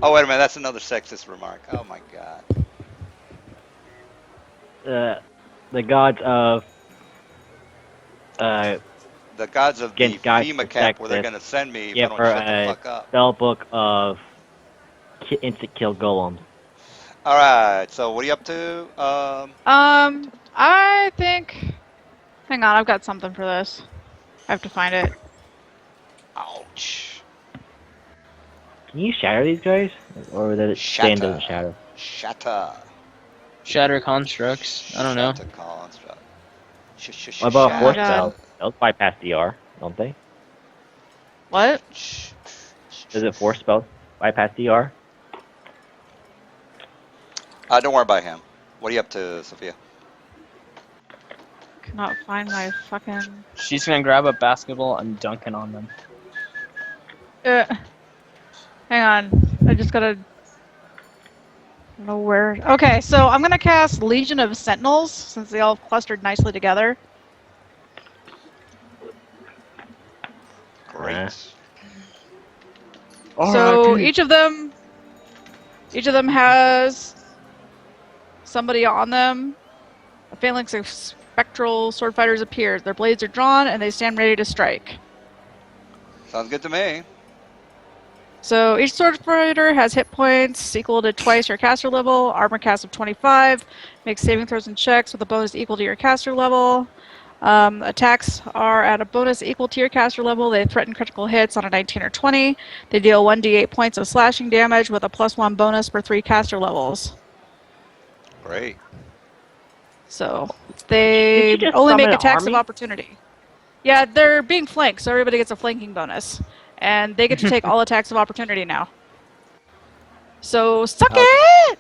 Oh wait a minute, that's another sexist remark. Oh my god. The gods of The gods of the against gods FEMA camp protect where they're us. gonna send me if I Yeah, don't for shut the a fuck up. spell book of instant kill golems. All right, so what are you up to? I think. Hang on, I've got something for this. I have to find it. Ouch. Can you shatter these guys, or that stand doesn't shatter? Shatter. Shatter constructs. I don't know. Shatter construct. What about Oh force my God. spells? Those bypass DR, don't they? What? Does it force spells bypass DR? Don't worry about him. What are you up to, Sophia? Cannot find my fucking. She's gonna grab a basketball and dunk it on them. Hang on. I just gotta. I don't know where. Okay, so I'm gonna cast Legion of Sentinels since they all clustered nicely together. Great. So each of them has somebody on them. A phalanx of spectral sword fighters appears. Their blades are drawn and they stand ready to strike. Sounds good to me. So each sword fighter has hit points equal to twice your caster level, armor cast of 25, makes saving throws and checks with a bonus equal to your caster level. Attacks are at a bonus equal to your caster level. They threaten critical hits on a 19 or 20. They deal 1d8 points of slashing damage with a +1 bonus per 3 caster levels. Great. So Did they you just only make summon an attacks of army? opportunity. Yeah, they're being flanked, so everybody gets a flanking bonus. And they get to take all attacks of opportunity now. So suck Okay. it!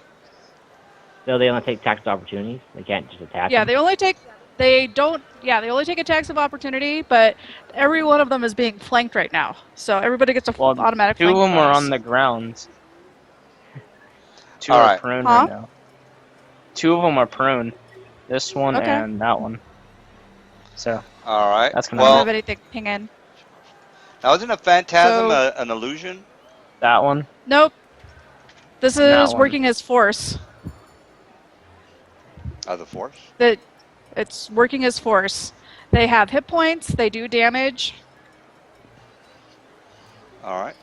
So they only take tax opportunities. They can't just attack. Yeah, them? they only take attacks of opportunity, but every one of them is being flanked right now. So everybody gets a Well, automatic two of flanking them are bonus. on the ground. Two All are right. prone Huh? right now. Two of them are prone. This one Okay. and that one. So All right. That's I gonna don't Well, have anything ping in. now isn't a phantasm So- an illusion? that one. Nope. This And that is one. working as force. The force? It's working as force. They have hit points. They do damage. All right.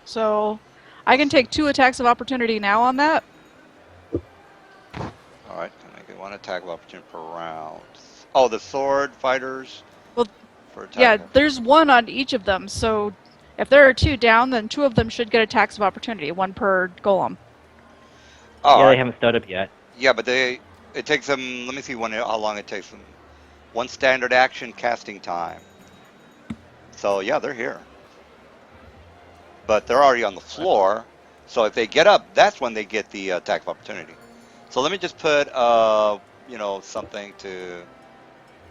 So I can take 2 attacks of opportunity now on that. All right. I make it 1 attack of opportunity per round. Oh, the sword fighters. Well, for attack. Yeah, there's 1 on each of them. So if there are 2 down, then 2 of them should get attacks of opportunity, 1 per golem. Oh, Yeah, all they right. haven't stood up yet. Yeah, but it takes them. Let me see how long it takes them. 1 standard action casting time. So yeah, they're here. But they're already on the floor. So if they get up, that's when they get the attack of opportunity. So let me just put something to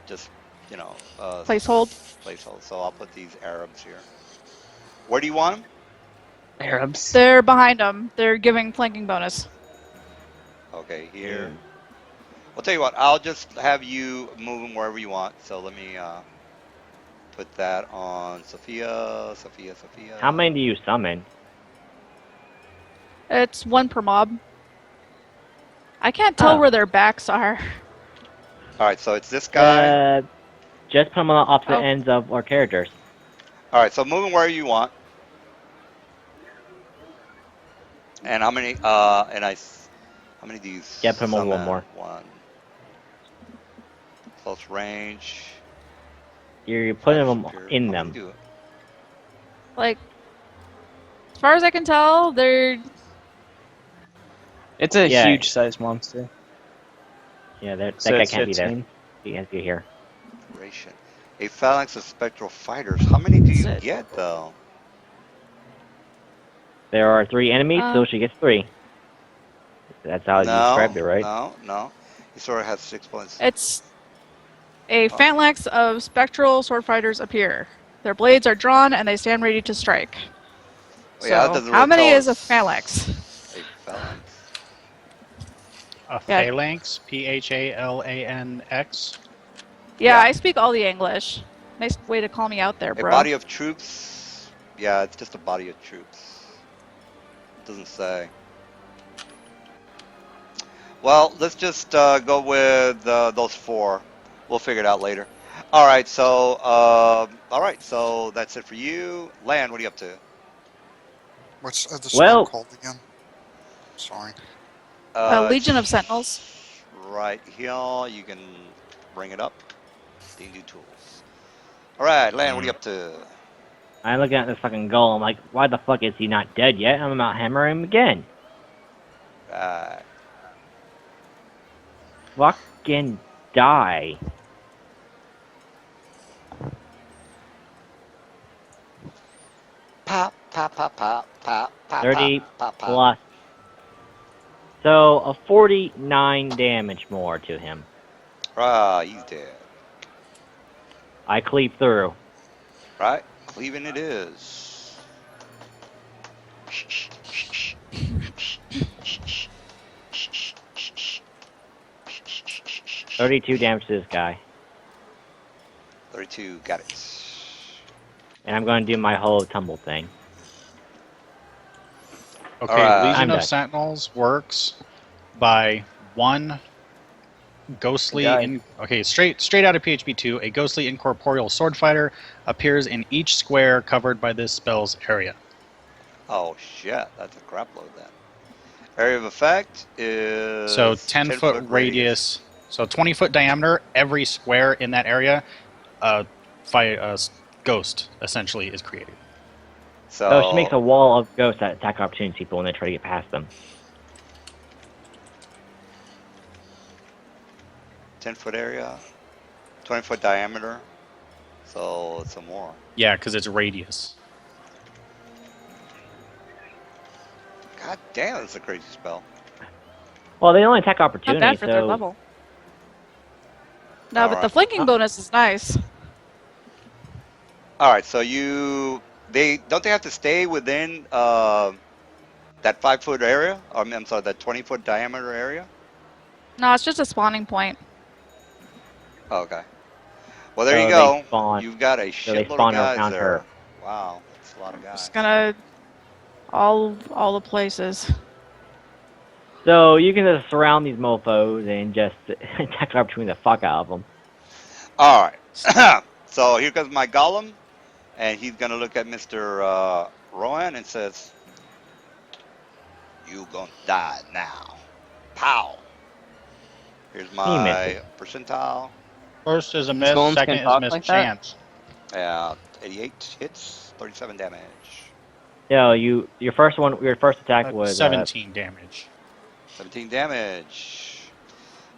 just Placehold. placehold. So I'll put these Arabs here. Where do you want them? Arabs. They're behind them. They're giving flanking bonus. Okay, here. I'll tell you what. I'll just have you move them wherever you want. So let me put that on Sophia. Sophia. How many do you summon? It's 1 per mob. I can't tell where their backs are. All right, so it's this guy. Just put them on the opposite Oh. ends of our characters. All right, so move them wherever you want. And how many? How many do you Yeah, put them on one summon? more. One. Close range. You're putting them Superior. in How many them. do it? Like, as far as I can tell, they're... It's a Yeah. huge size monster. Yeah, that So guy it's can't be there. 15. He has to be here. Duration. A phalanx of spectral fighters. How many do you That's it. get though? There are 3 enemies, so she gets 3. That's how you described it, right? No. He sort of has 6 points. It's a phalanx of spectral sword fighters appear. Their blades are drawn and they stand ready to strike. Well, yeah, that So, doesn't how really many tell is a us. phalanx? A phalanx. A Yeah. phalanx, Phalanx. Yeah, Yeah. I speak all the English. Nice way to call me out there, A bro. body of troops. Yeah, it's just a body of troops. It doesn't say. Well, let's just go with those 4. We'll figure it out later. All right, so that's it for you. Lan, what are you up to? What's the Well- spell called again? Sorry. Legion of Sentinels. Right here, you can bring it up. D&D tools. All right, Lan, what are you up to? I'm looking at this fucking goal. I'm like, why the fuck is he not dead yet? I'm about to hammer him again. Right. Fucking die. Pop, pop, pop, pop, pop, pop, 30 pop, pop. plus. So, a 49 damage more to him. Ah, he's dead. I cleave through. Right? Cleaving it is. 32 damage to this guy. 32, got it. And I'm going to do my whole tumble thing. Okay, Alright. Legion I'm of done. Sentinels works by 1 ghostly Guy. straight out of PHP 2, a ghostly incorporeal sword fighter appears in each square covered by this spell's area. Oh shit, that's a crap load then. Area of effect is So 10-foot radius. So 20-foot diameter, every square in that area, ghost essentially is created. So she makes a wall of ghosts that attack opportunity people when they try to get past them. 10-foot area, 20-foot diameter. So some more. Yeah, because it's radius. God damn, that's a crazy spell. Well, they only attack Not opportunity, bad for their so level. No, but the Alright. flanking bonus is nice. All right, so they have to stay within that 5-foot area? I'm sorry, that 20-foot diameter area? No, it's just a spawning point. Oh, okay. Well, there So you they go. spawn- You've got a they shitload of spawn guys around there. her. Wow, that's a lot of guys. Just gonna all the places. So you can just surround these mofos and just attack opportunity the fuck out of them. All right. So here comes my golem, and he's gonna look at Mr. Rowan and says, "You gonna die now." Pow. Here's my percentile. First is a These miss, golems second can is talk miss like that? chance. 88 hits, 37 damage. Yo, your first attack was 17 damage. 17 damage.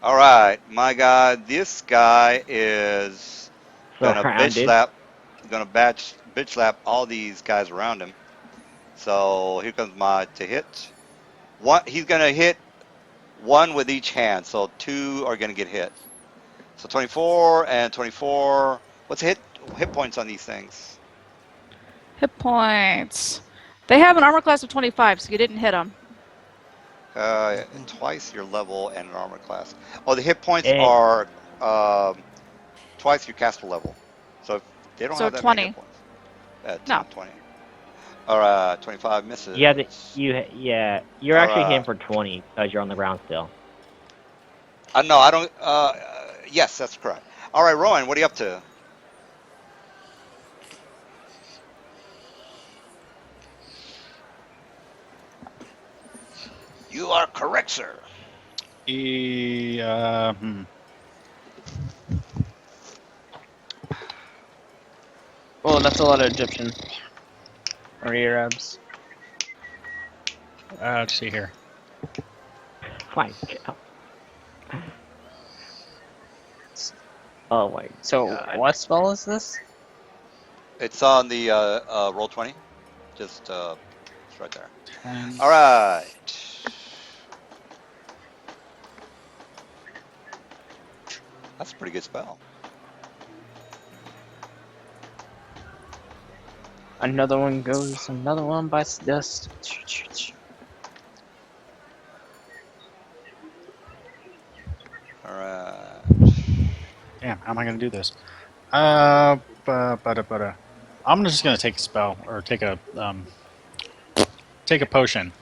All right, my God, this guy is gonna bitch slap all these guys around him. So here comes my to hit. He's gonna hit 1 with each hand, so 2 are gonna get hit. So 24 and 24. What's hit points on these things? Hit points. They have an armor class of 25, so you didn't hit them. Twice your level and an armor class. Oh, the hit points Eh. are twice your caster level. So if they don't So have that many hit 20. points. No. 10, 20. Or 25 misses. You're actually hitting for 20 because you're on the ground still. No, I don't. Yes, that's correct. All right, Rowan, what are you up to? You are correct, sir. Well, that's a lot of Egyptian or Arabs. Let's see here. My God. Oh my So, God. what spell is this? It's on the roll 20. Just it's right there. 10. All right. That's a pretty good spell. Another one goes, another one bites the dust. All right. Damn, how am I going to do this? I'm just going to take a spell or take a potion. Take a potion.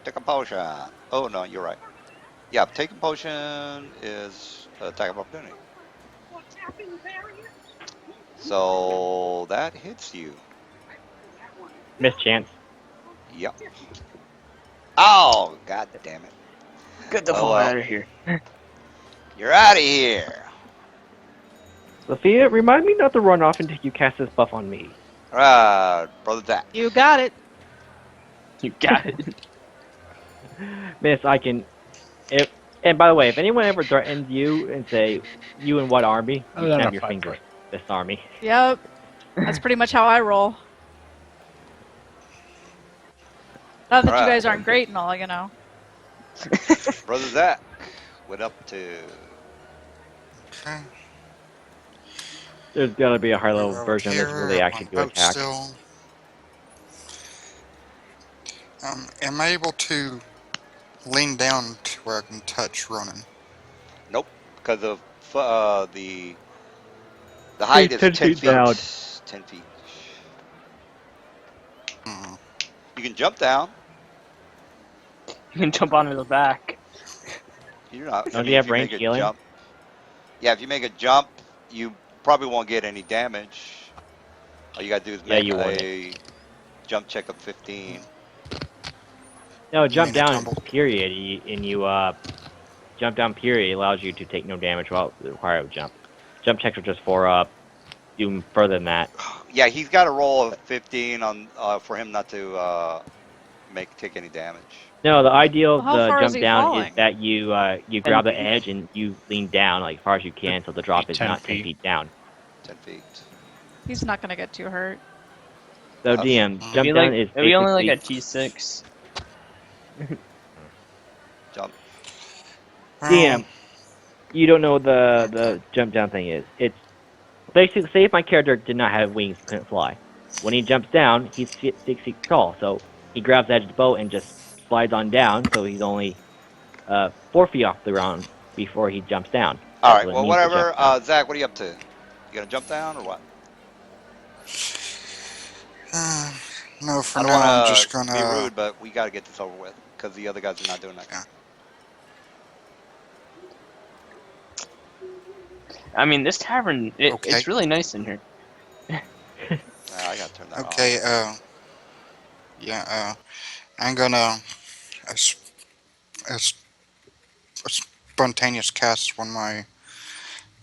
Take a potion. Oh no, you're right. Yeah, take a potion is attack of opportunity. So that hits you. Mischance. Yep. Oh, god damn it. Get the Oh, fuck well. out of here. You're out of here. Sophia, remind me not to run off until you cast this buff on me. All right, brother Zach. You got it. You got it. Miss, I can. And by the way, if anyone ever threatens you and say, "You in what army?" Oh, you then snap a your 5 finger. foot. This army. Yep. That's pretty much how I roll. Not that you Alright. guys aren't great and all, you know. Brother Zach, what up to? Okay. There's got to be a higher level Move over version of this where they here, actually on do boat attack. still. Am I able to lean down to where I can touch Ronan? Nope, because of the height is 10 10 feet feet. down. 10 feet. Hmm. You can jump down. You can jump onto the back. You're not. Don't I mean, you have if you range make a healing? jump, yeah, if you make a jump, you probably won't get any damage. All you gotta do is Yeah, make you won't. a jump check of 15. No, jump mean a down, tumble? period, and you, jump down, period, allows you to take no damage while the required jump. Jump checks are just for, do further than that. Yeah, he's got a roll of 15 on for him not to take any damage. No, the ideal, Well, how the far is jump he down falling? is that you grab the feet. edge and you lean down like as far as you can so the drop is 10 not 10 feet. feet down. 10 feet. He's not going to get too hurt. So Us? DM, It'd jump Be down like, is it'd be only like basically a T6. Jump. DM. You don't know what the jump down thing is. It's basically, say if my character did not have wings, couldn't fly. When he jumps down, he's 6 feet tall, so he grabs the edge of the boat and just slides on down. So he's only 4 feet off the ground before he jumps down. All That's right. what it Well, means to whatever. jump down. Zach, what are you up to? You gonna jump down or what? No, for I don't now I'm want just to gonna. be rude, but we got to get this over with because the other guys are not doing that. Yeah. I mean, this tavern, Okay. it's really nice in here. I got to turn that off. Okay. I'm gonna a spontaneous cast one of my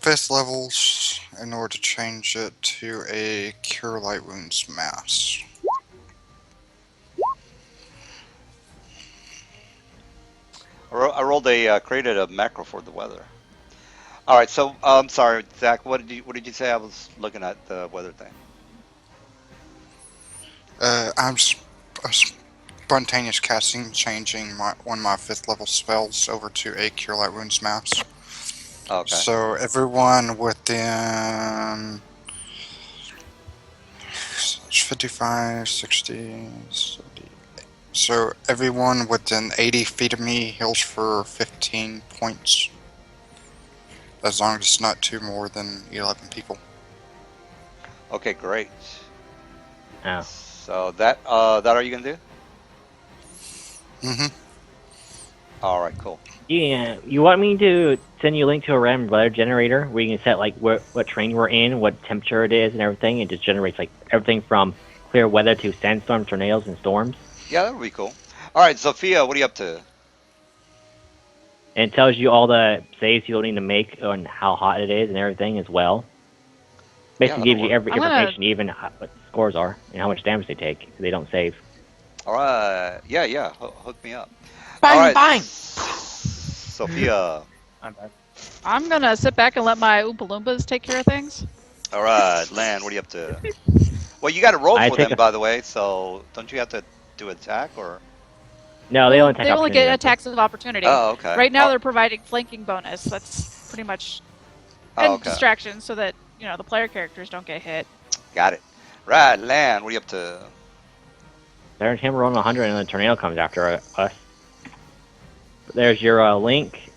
5th levels in order to change it to a Cure Light Wounds Mass. I rolled created a macro for the weather. All right. So I'm sorry, Zach. What did you say? I was looking at the weather thing. I'm spontaneous casting, changing one of my 5th level spells over to a Cure Light Wounds Mass. Okay. So everyone within 55, 60, 70, So everyone within 80 feet of me heals for 15 points. As long as it's not two more than 11 people. Okay, great. Oh. So that are you gonna do? Mm-hmm. All right, cool. Yeah, you want me to send you a link to a random weather generator where you can set like what terrain we're in, what temperature it is, and everything. It just generates like everything from clear weather to sandstorms, tornadoes, and storms. Yeah, that would be cool. All right, Sophia, what are you up to? And it tells you all the saves you'll need to make on how hot it is and everything as well. Yeah, Basically that'll gives you work. every I'm gonna- information, even what the scores are and how much damage they take if they don't save. All right. Yeah. Hook me up. Bang, All right. bang. Sophia. I'm bad. I'm gonna sit back and let my Oompa Loompas take care of things. All right, Lan, what are you up to? Well, you got to roll I for take them, by the way. So don't you have to do attack or? No, they Well, only attack they only opportunity. get attacks of opportunity. Oh, okay. Right now, Oh, they're providing flanking bonus. That's pretty much oh, and okay. distractions so that the player characters don't get hit. Got it. Right, Lan, what are you up to? There's him rolling 100 and the tornado comes after us. There's your link.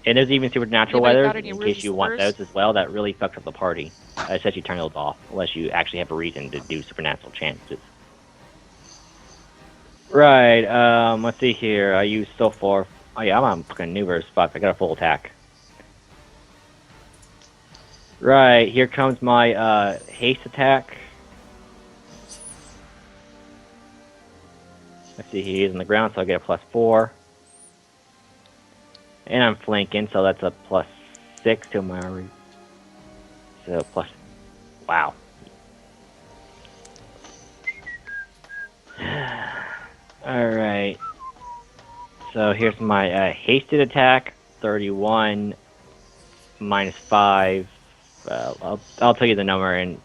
And there's even supernatural Anybody weather got any in ruby case you want slippers? those as well. That really fucks up the party. It says you turn those off unless you actually have a reason to do supernatural chances. Right. Let's see here. I used so far. Oh yeah, I'm on fucking numerous spots. I got a full attack. Right. Here comes my haste attack. Let's see. He is on the ground, so I get a +4. And I'm flanking, so that's a +6 to my. So plus. Wow. Alright. So here's my hasted attack 31 -5. I'll tell you the number and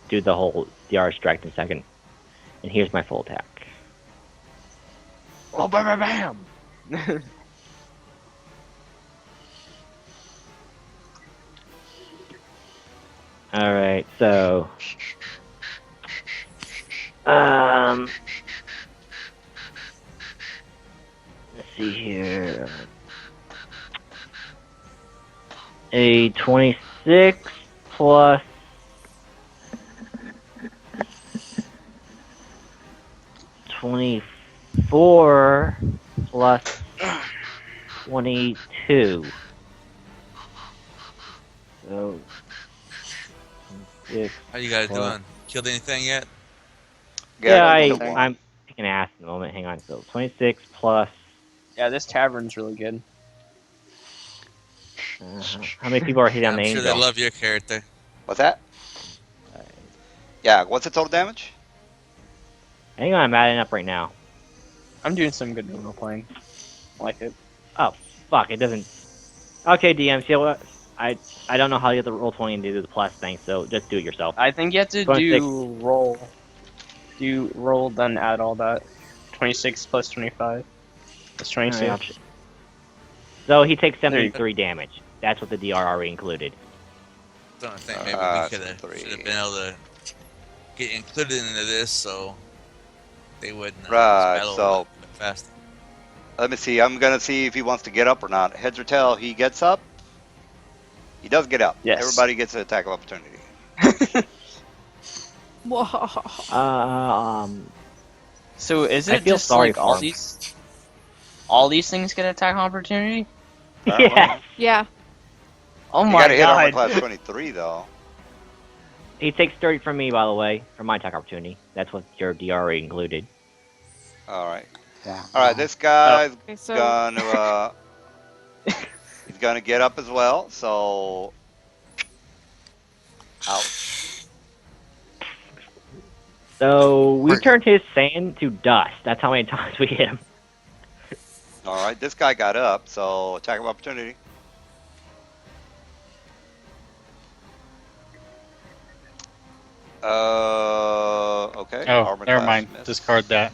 do the whole DR strike in a second. And here's my full attack. Oh, bam, bam, bam. Alright, so. Let's see here. A 26 plus 24 plus 22. So, 6. How you guys Well, doing? Killed anything yet? Yeah, I killed one. I'm taking ass in a moment. Hang on. So 26 plus. Yeah, this tavern's really good. How many people are hitting on I'm the sure angel? they love your character. What's that? Yeah, what's the total damage? Hang on, I'm adding up right now. I'm doing some good role playing. I like it. Oh, fuck, it doesn't. Okay, DM, see what? I don't know how you get the roll 20 and do the plus thing, so just do it yourself. I think you have to 26. do roll, then add all that. 26 plus 25. That's 22. Alright, so he takes There you 73 damage. That's what the DR already included. So I think maybe we should have been able to get included into this so they wouldn't Right, battle so- a little bit faster. Let me see. I'm gonna see if he wants to get up or not. Heads or tail, he gets up. He does get up. Yes. Everybody gets an attack of opportunity. So is I it feel just sorry like for all him. these things get attack opportunity? Yeah. Yeah. Oh You my gotta hit armor god. class 23 though. He takes 30 from me, by the way, for my attack opportunity. That's what your DR already included. All right. All right. This guy's Okay, so gonna he's gonna get up as well. So out. So we turned his sand to dust. That's how many times we hit him. All right. This guy got up. So attack of opportunity. Okay. Oh, Armor never class mind. missed. Discard that.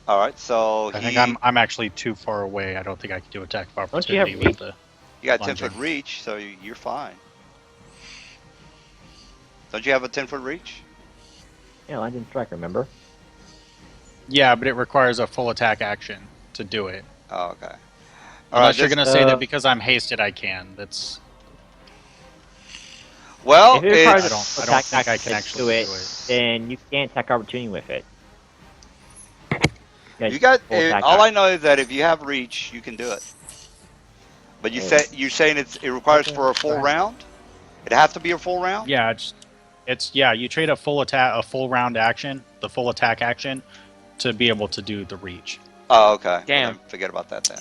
All right. So I he think I'm actually too far away. I don't think I can do attack of Don't you have opportunity with the. you got Lunging. 10-foot reach, so you're fine. Don't you have a 10-foot reach? Yeah, I didn't strike, remember? Yeah, but it requires a full attack action to do it. Oh, okay. All Unless right, you're this- gonna say that because I'm hasted, I can. That's well, If it requires it's I don't attack think I action can to actually do it, do it. then you can't attack opportunity with it. you got. full attack All I action. know is that if you have reach, you can do it. But Oh. you're saying it requires Okay, for a go full ahead. round. It has to be a full round. Yeah, it's you trade a full round action, the full attack action, to be able to do the reach. Oh, okay. Well, Damn. then forget about that then.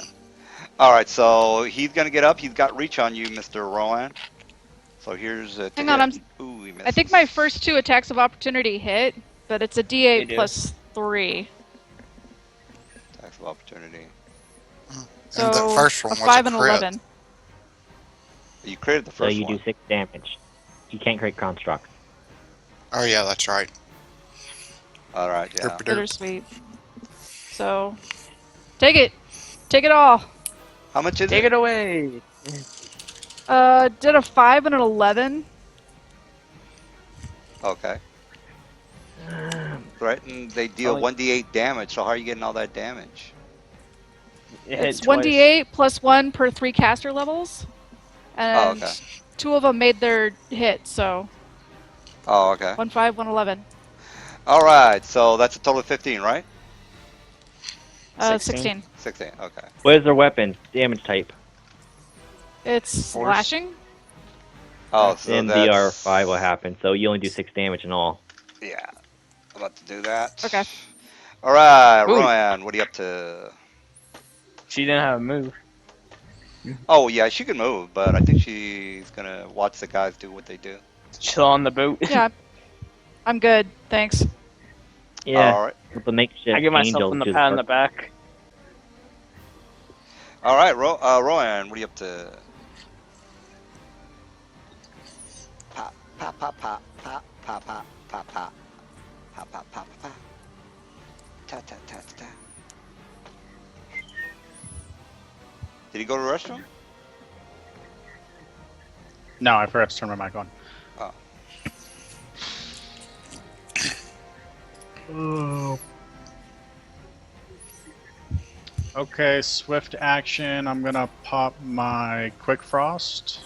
All right, so he's gonna get up. He's got reach on you, Mr. Rowan. So here's to Hang hit. on, Ooh, he misses. I think my first 2 attacks of opportunity hit, but it's a They D8 do. plus 3. Attacks of opportunity. So And that first one a was 5 a and crit. 11. You created the So first you one. do 6 damage. You can't create constructs. Oh yeah, that's right. All right, yeah. Derp-a-derp. Bittersweet. So take it. Take it all. How much is Take it? it away. Did a 5 and an 11. Okay. Threaten. They deal Only- 1d8 damage. So how are you getting all that damage? It hit It's twice. 1d8 plus 1 per 3 caster levels. Oh, And okay. 2 of them made their hit, so Oh, okay. 1 5, 1 11. All right. So that's a total of 15, right? 16. 16. Okay. What is their weapon? Damage type. It's Force. slashing. Oh, so Then that's DR5 will happen. So you only do 6 damage in all. Yeah. I'm about to do that. Okay. All right, Ooh. Rowan. What are you up to? She didn't have a move. Oh yeah, she can move, but I think she's gonna watch the guys do what they do. Chill on the boat. Yeah. I'm good. Thanks. Yeah. All right. With the makeshift I give myself angel, on the just pat on work- the back. All right, Rowan. What are you up to? Pop, pop, pop, pop, pop, pop, pop, pop, pop, pop, pop, pop, pop. Ta ta ta ta ta. Did he go to the restroom? No, I forgot to turn my mic on. Oh. Okay, swift action. I'm gonna pop my quick frost.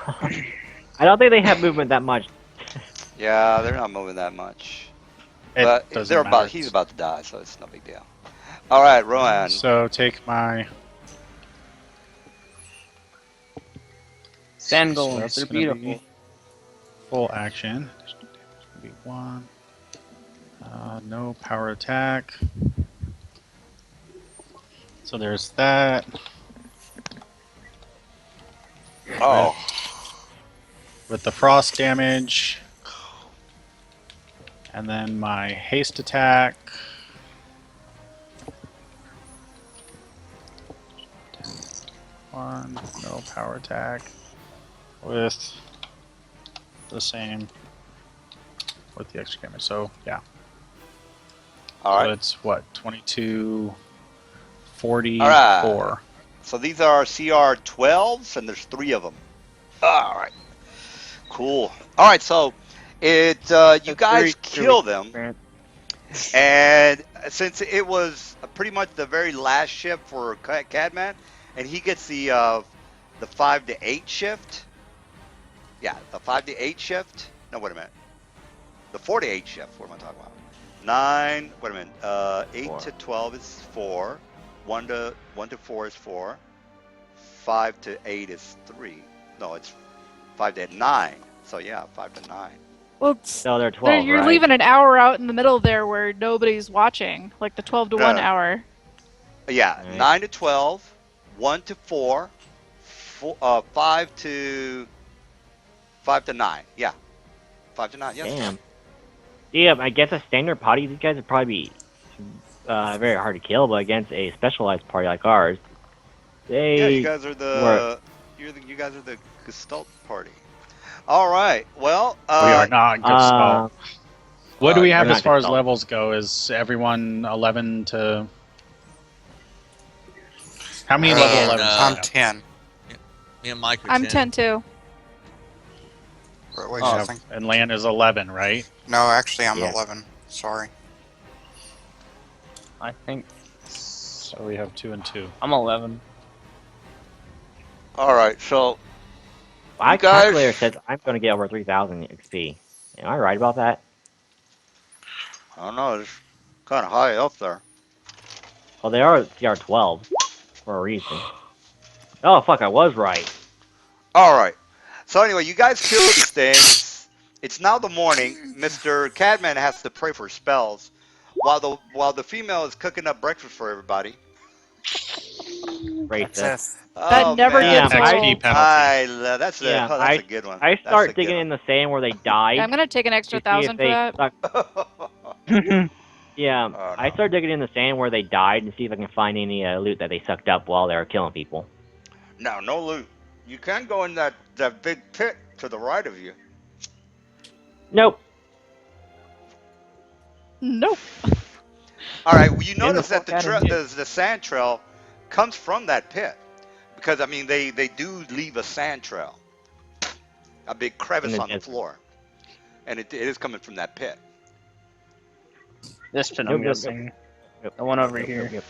I don't think they have movement that much. Yeah, they're not moving that much. It But doesn't they're matter. about. He's about to die, so it's no big deal. All right, Rowan. So take my Sand so golems, that's they're gonna beautiful. be full action. There's gonna be 1. No power attack. So there's that. Oh. With the frost damage. And then my haste attack. One, no power attack. With the same. With the extra damage. So, yeah. All So right. it's what? 22, 44. All right. So these are CR 12s, and there's 3 of them. All right. Cool. All right. So you guys kill them, and since it was pretty much the very last shift for Cadman, and he gets the 5 to 8 shift. Yeah, the 5 to 8 shift. No, wait a minute. The 4 to 8 shift. What am I talking about? 9. Wait a minute. 8 4. to 12 is 4. 1 to 4 is 4. 5 to 8 is 3. No, it's 5 to 9. So yeah, 5 to 9. Well, So they're 12, you're right? leaving an hour out in the middle there where nobody's watching, like the 12 to 1 hour. Yeah, Right. 9 to 12, 1 to 4, 5 to 9. Yeah, 5 to 9. Yes. Damn. Yeah, against a standard party, these guys would probably be very hard to kill, but against a specialized party like ours, they Yeah, you guys are you guys are the Gestalt party. All right. Well, We are not Gestalt. What do we have we're as not far as Gestalt. levels go? Is everyone 11 to... How many level 11s do we I'm have? 10. Me and Mike are I'm 10. 10 too. At least Oh, I think. And land is 11, right? No, actually, I'm Yeah. 11. Sorry. I think So we have 2 and 2. I'm 11. All right, so My you guys, calculator says I'm going to get over 3,000 XP. Am I right about that? I don't know, it's kind of high up there. Well, they are CR12 for a reason. Oh, fuck, I was right. All right. So anyway, you guys kill these things. It's now the morning. Mr. Cadman has to pray for spells, while the female is cooking up breakfast for everybody. Racist. That Oh never man, gets XP old. penalty. that's Yeah, that's a good one. I That's a start good digging in the sand where they died I'm gonna take an to extra see if 1,000 for they that. suck. one. Yeah, Oh, I no. start digging in the sand where they died and see if I can find any loot that they sucked up while they were killing people. No, no loot. You can go in that big pit to the right of you. Nope. Nope. All right. Well, you Getting notice that fuck out of here. the sand trail comes from that pit because I mean they do leave a sand trail, a big In crevice the on the desert. floor, and it is coming from that pit. This pit, Nope, I'm nope, guessing. nope, The one over nope, here. nope,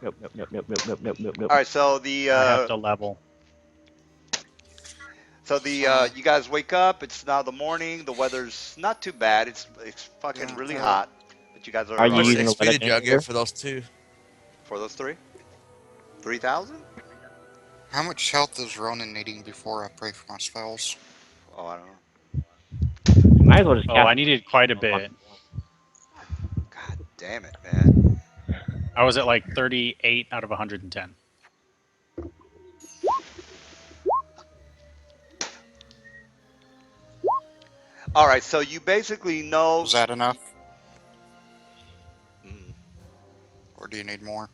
nope, nope, nope, nope, nope, nope, nope, nope, nope. All right. I have to level. You guys wake up. It's now the morning. The weather's not too bad. It's fucking Yeah, really hot. But you guys Are are you How much using the XP weather did y'all generator? get for those 2? for those three. 3,000? How much health is Ronan needing before I pray for my spells? Oh, I don't know. You might as well just Oh, cast. I needed quite a bit. God damn it, man. I was at like 38 out of 110. All right. So you basically know. Is that enough? Mm. Or do you need more?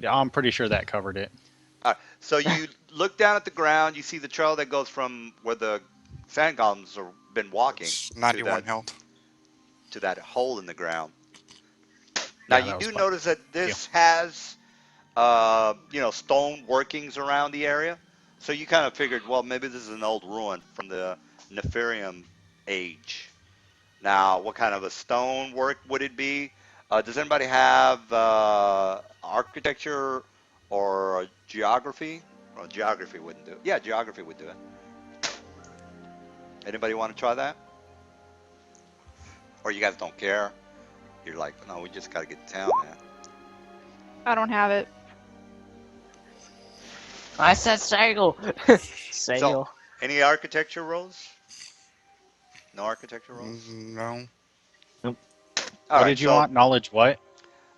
I'm pretty sure that covered it. All right. So you look down at the ground. You see the trail that goes from where the sand golems have been walking It's 91 health. to that hole in the ground. Now Yeah, you that was do fun. notice that this has, stone workings around the area. So you kind of figured, well, maybe this is an old ruin from the Nefarium age. Now, what kind of a stone work would it be? Does anybody have architecture or geography? Well, geography wouldn't do it. Yeah, geography would do it. Anybody want to try that? Or you guys don't care? You're like, no, we just got to get to town, man. I don't have it. I said sail. Sail. So, any architecture rolls? No architecture rolls? No. All What right, did you so want? Knowledge what?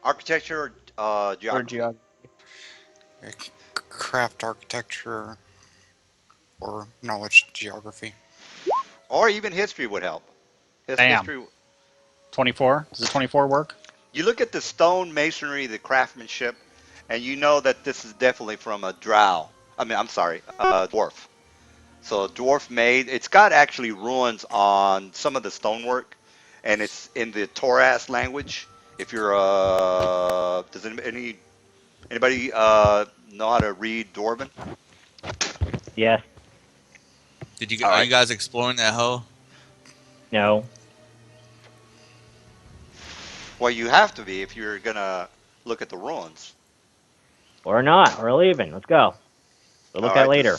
architecture or Or geography? geography. Craft architecture or knowledge geography. Or even history would help. Damn. History. 24? Does the 24 work? You look at the stone masonry, the craftsmanship, and you know that this is definitely from a drow. I'm sorry, a dwarf. So a dwarf made. It's got actually ruins on some of the stonework, and it's in the Toras language. If you're does anybody know how to read Dwarven? Yes. All Are right. you guys exploring that hole? No. Well, you have to be if you're gonna look at the ruins. Or not. We're leaving. Let's go. We'll All look at it right. later.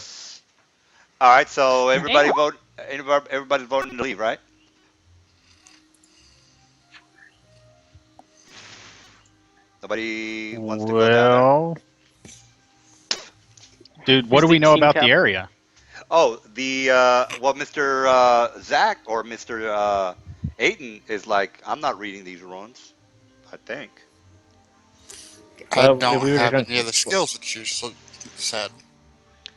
All right. So everybody vote. Everybody's voting to leave, right? Nobody wants to go down there. Well, dude, what Who's do the we know king about cap? the area? Oh, Mr. Zach or Mr. Aiton is like, I'm not reading these runes. I think. I Well, don't if we were have going any of the skills that you said.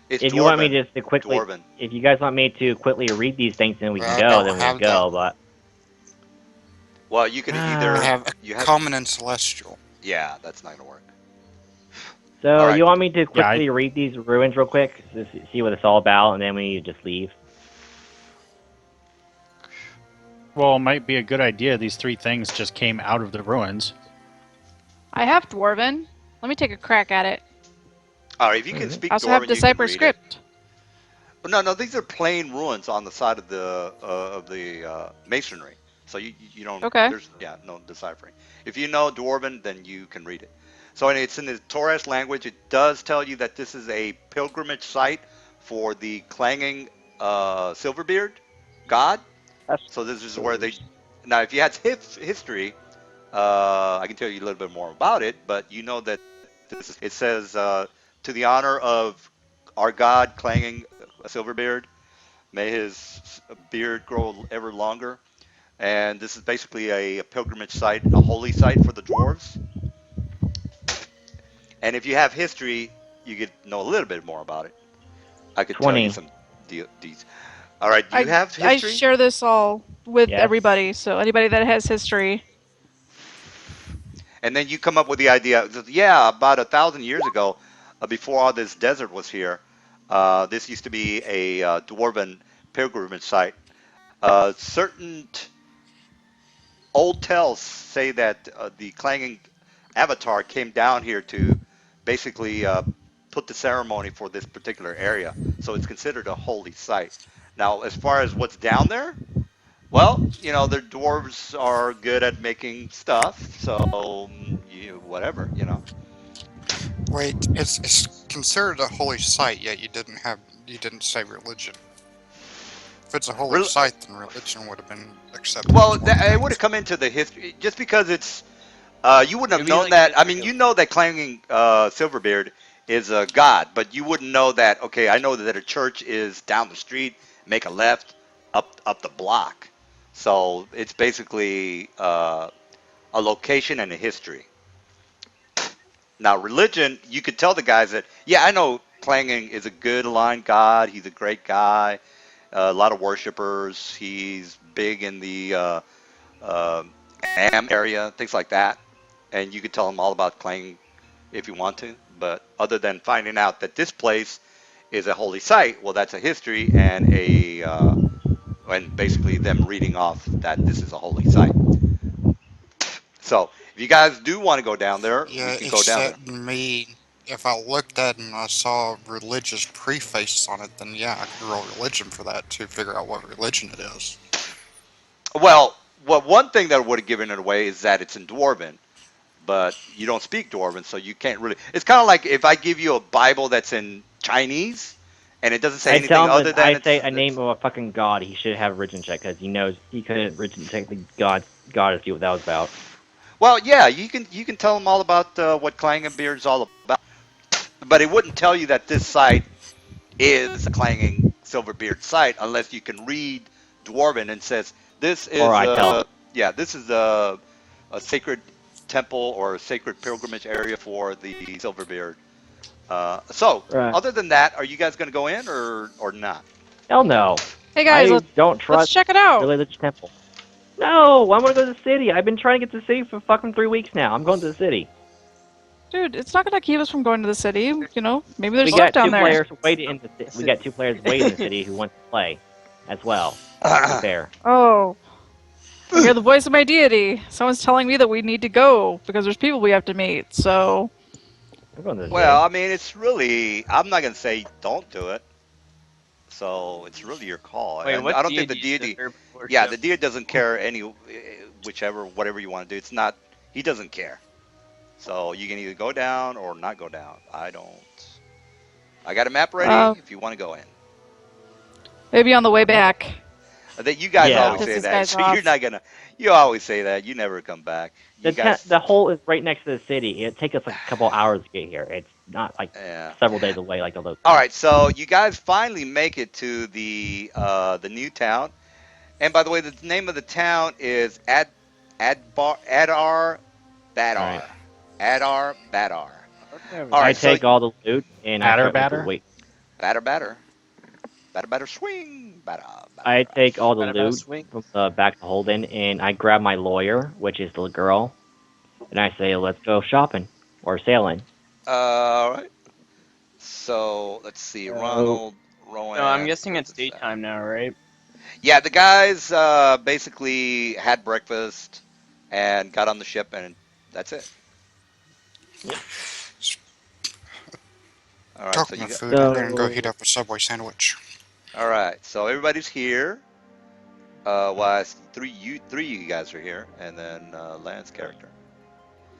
It's if you want me Dwarven. to just to quickly, Dwarven. if you guys want me to quickly read these things, then we can I go. don't Then we'll have go. that. But Well, you could I either have you a have. common and celestial. Yeah, that's not gonna work. so All right. you want me to Yeah, quickly read these ruins real quick, to see what it's all about, and then we just leave. Well, it might be a good idea. These 3 things just came out of the ruins. I have Dwarven. Let me take a crack at it. All right. If you can Mhm. speak I also have Dwarven, you can Decipher read it. Script. No, these are plain ruins on the side of the masonry. So you don't Okay. there's no deciphering. If you know Dwarven, then you can read it. So and it's in the Torres language. It does tell you that this is a pilgrimage site for the clanging Silverbeard god. That's So this is where they now if you had history, I can tell you a little bit more about it. But you know that it says to the honor of our god clanging Silverbeard. May his beard grow ever longer. And this is basically a pilgrimage site, a holy site for the dwarves. And if you have history, you could know a little bit more about it. I could tell you 20. some deeds. All right, do you have I history? share this all with Yes. everybody, so anybody that has history. And then you come up with the idea. Yeah, about 1,000 years ago, before all this desert was here, this used to be a dwarven pilgrimage site. Certain old tales say that the clanging avatar came down here to basically put the ceremony for this particular area. So it's considered a holy site. Now, as far as what's down there, well, the dwarves are good at making stuff, so whatever. Wait, it's considered a holy site, yet you didn't say religion. If it's a holy Rel- site, then religion would have been accepted well, as one it thing. would have come into the history just because it's. You wouldn't have it'd be known like that. I history mean, of you know that clanging Silverbeard is a god, but you wouldn't know that. Okay, I know that a church is down the street. Make a left, up the block. So it's basically a location and a history. Now, religion, you could tell the guys that. Yeah, I know clanging is a good aligned god. He's a great guy. A lot of worshipers. He's big in the uh, Am area, things like that. And you could tell them all about clanging if you want to. But other than finding out that this place is a holy site, well, that's a history and basically them reading off that this is a holy site. So if you guys do want to go down there, we Yeah, can go down there. except me, if I looked at it and I saw religious preface on it, then yeah, I could roll religion for that to figure out what religion it is. Well, one thing that would have given it away is that it's in Dwarven, but you don't speak Dwarven, so you can't really. It's kind of like if I give you a Bible that's in Chinese, and it doesn't say I tell anything him other that than I say it's. a name of a fucking god. He should have religion check because he knows he couldn't religion check the god to see what that was about. Well, yeah, you can tell them all about what Clanging Beard is all about, but it wouldn't tell you that this site is a Clanging Silverbeard site unless you can read Dwarven and says this Or is I tell him. this is a sacred temple or a sacred pilgrimage area for the Silverbeard. So Right. other than that, are you guys going to go in or not? Hell no. Hey guys, I don't let's trust check it out. religious temple. No, I want to go to the city. I've been trying to get to the city for fucking 3 weeks now. I'm going to the city. Dude, it's not gonna keep us from going to the city. Maybe there's We stuff got down two there. players waiting in the city. We got 2 players waiting in the city who want to play as well. To be fair. Oh. I hear the voice of my deity. Someone's telling me that we need to go because there's people we have to meet. So I'm going to the Well, city. I mean, it's really. I'm not going to say don't do it. So it's really your call. wait, And what I don't think the deity is deity. there before Yeah, show? the deity doesn't care whatever you want to do. It's not. He doesn't care. So you can either go down or not go down. I don't. I got a map ready if you want to go in. maybe on the way back. That you guys Yeah. always Piss say these that, guys so you're off. not gonna. You always say that. You never come back. You guys. The hole is right next to the city. It'd take us like a couple hours to get here. It's not like Yeah. several days away like the local. All right. So you guys finally make it to the new town. And by the way, the name of the town is Adar Badar. Right. Adar Badar. All I right. So take all the loot and I Batter, put batter? wait. batter. Batter swing. Batter. I take all the Batter, batter, loot swing. from the back to Holden and I grab my lawyer, which is the girl, and I say, "Let's go shopping or sailing." All right. So let's see. Ronald, Rowan. No, I'm guessing where's it's this at? daytime now, right? Yeah, the guys basically had breakfast and got on the ship, and that's it. All right. So Talking you of got. food, I'm gonna go So- heat up a Subway sandwich. All right, so everybody's here. Why three of you guys are here, and then Lance character.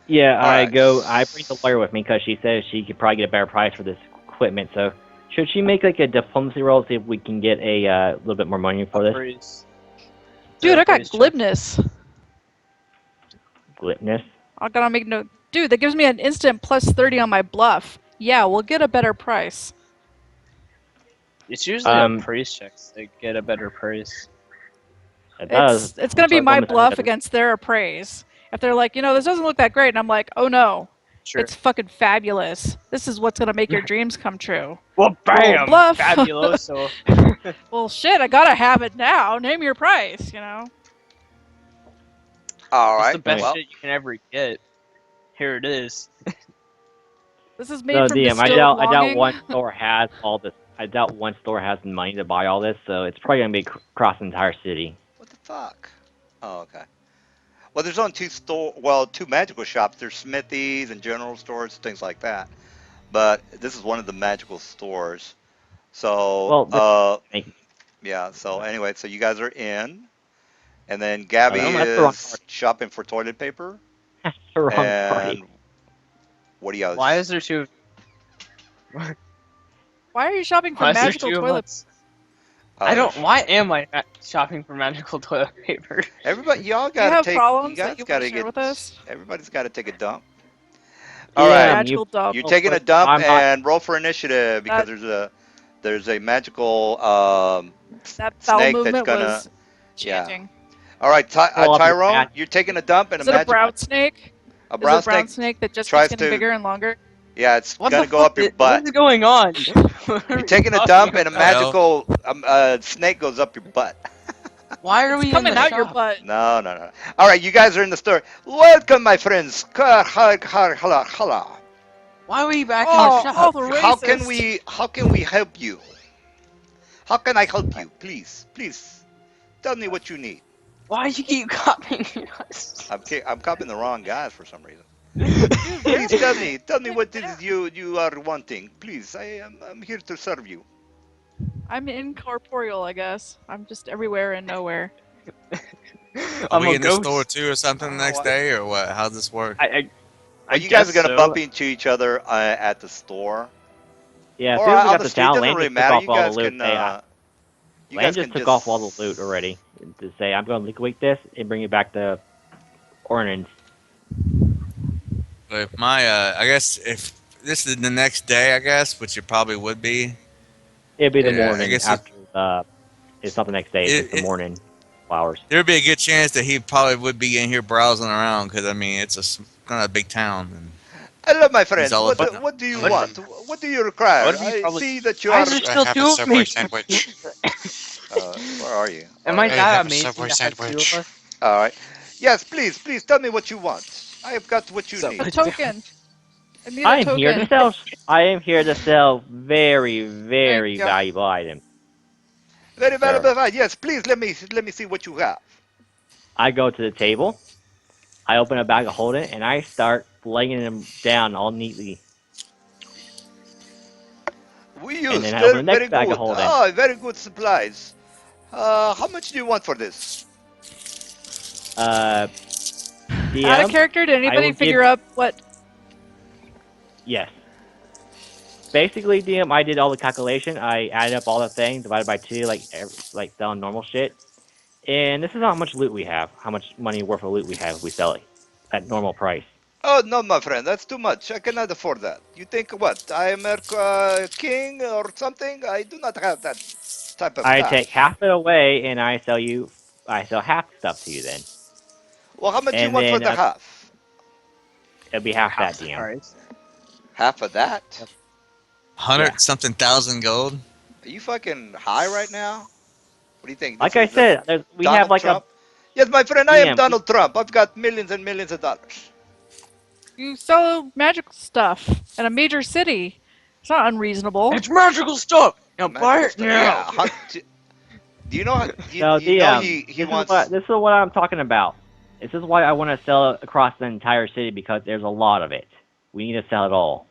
Yeah, All right. I bring the lawyer with me because she says she could probably get a better price for this equipment. So, should she make like a diplomacy roll to see if we can get a little bit more money for this? Praise. Dude, I got Praise check. glibness. Glibness. I gotta make note. Dude, that gives me an instant plus 30 on my bluff. Yeah, we'll get a better price. It's usually a praise check to get a better price. It's gonna be my bluff against their appraise. If they're like, this doesn't look that great, and I'm like, oh no, it's fucking fabulous. This is what's gonna make your dreams come true. Well, bam, bluff. fabuloso. Well, shit, I gotta have it now. Name your price, All right. It's the best shit you can ever get. Here it is. This is made from DM, distilled I doubt longing. one store has all this. I doubt one store has the money to buy all this, so it's probably gonna be across the entire city. What the fuck? Oh, okay. Well, there's only two magical shops. There's smithies and general stores, things like that. But this is one of the magical stores. So, yeah. So anyway, so you guys are in, and then Gabby is shopping for toilet paper. That's the wrong party. What do you? Why is there two? Why are you shopping for magical toilets? I don't. Why am I shopping for magical toilet paper? Everybody, y'all gotta take. Problems you guys that gotta share get. with us? Everybody's gotta take a dump. All right, you're taking a dump and roll for initiative because there's a magical snake that's gonna. Chanting. All right, Tyrone, you're taking a dump and is it a brown snake? A brown is it a brown snake that just keeps getting bigger and longer? Yeah, it's gonna go up your butt. What's going on? You're taking a dump and a magical snake goes up your butt. Why are we coming out your butt? No. All right, you guys are in the store. Welcome, my friends. Why are we back in the shop? How can we help you? How can I help you? Please, tell me what you need. Why do you keep copying us? I'm copying the wrong guys for some reason. Please tell me what it is you are wanting. Please, I'm here to serve you. I'm incorporeal, I guess. I'm just everywhere and nowhere. Are we in the store too or something the next day, or what? How's this work? You guys are gonna bump into each other at the store. Yeah, or as soon as we on got the the street, town, doesn't Lane really just matter. took You off all guys the loot. Lane just took off all the loot already to say, I'm going to liquidate this and bring it back to Ornans. But if I guess if this is the next day, I guess, which it probably would be. It'd be the morning I guess after. It's not the next day. It's the morning hours. There'd be a good chance that he probably would be in here browsing around because I mean it's kind of a big town. And hello, my friend. What do you want? What do you require? I see that you are. I have a Subway sandwich. Where are you? Am I that amazing? Subway sandwich. All right. Yes, please tell me what you want. I have got what you need. A token. I am here to sell. I am here to sell very, very valuable items. Very valuable. Yes, please let me see what you have. I go to the table. I open a bag of holding and I start laying them down all neatly. We use and then I open the next very bag good. of holding. Oh, very good supplies. How much do you want for this? DM, out of character, did anybody figure out what? Yes. Basically, DM, I did all the calculation. I added up all the things, divided by 2, like selling normal shit. And this is how much loot we have, how much money worth of loot we have if we sell it at normal price. Oh, no, my friend, that's too much. I cannot afford that. You think what? I am a king or something? I do not have that type of I cash. take half it away and I sell half the stuff to you then. Well, how much do you want for the half? It'll be half that, DM. Half of that? 100-something thousand gold. Are you fucking high right now? What do you think? Like I said, we have like Trump? Yes, my friend, I am Donald Trump. I've got millions and millions of dollars. You sell magical stuff in a major city. It's not unreasonable. It's magical stuff. Now buy it now. Yeah. Do you know? He wants. This is what I'm talking about. This is why I want to sell it across the entire city because there's a lot of it. We need to sell it all.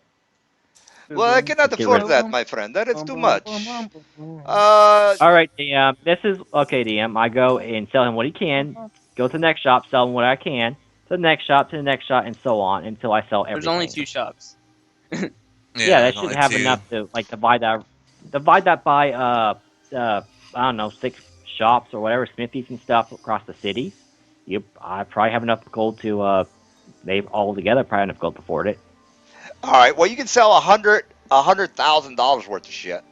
Well, I cannot Get afford rid- that, my friend. That is too much. All right, DM. This is okay, DM. I go and sell him what he can. Go to the next shop, sell him what I can. To the next shop, to the next shop, and so on until I sell everything. There's only 2 shops. Yeah, that there's should only have 2. enough to like divide that by I don't know 6 shops or whatever smithies and stuff across the city. I probably have enough gold to they all together probably enough gold to afford it. All right. Well, you can sell $100,000 worth of shit.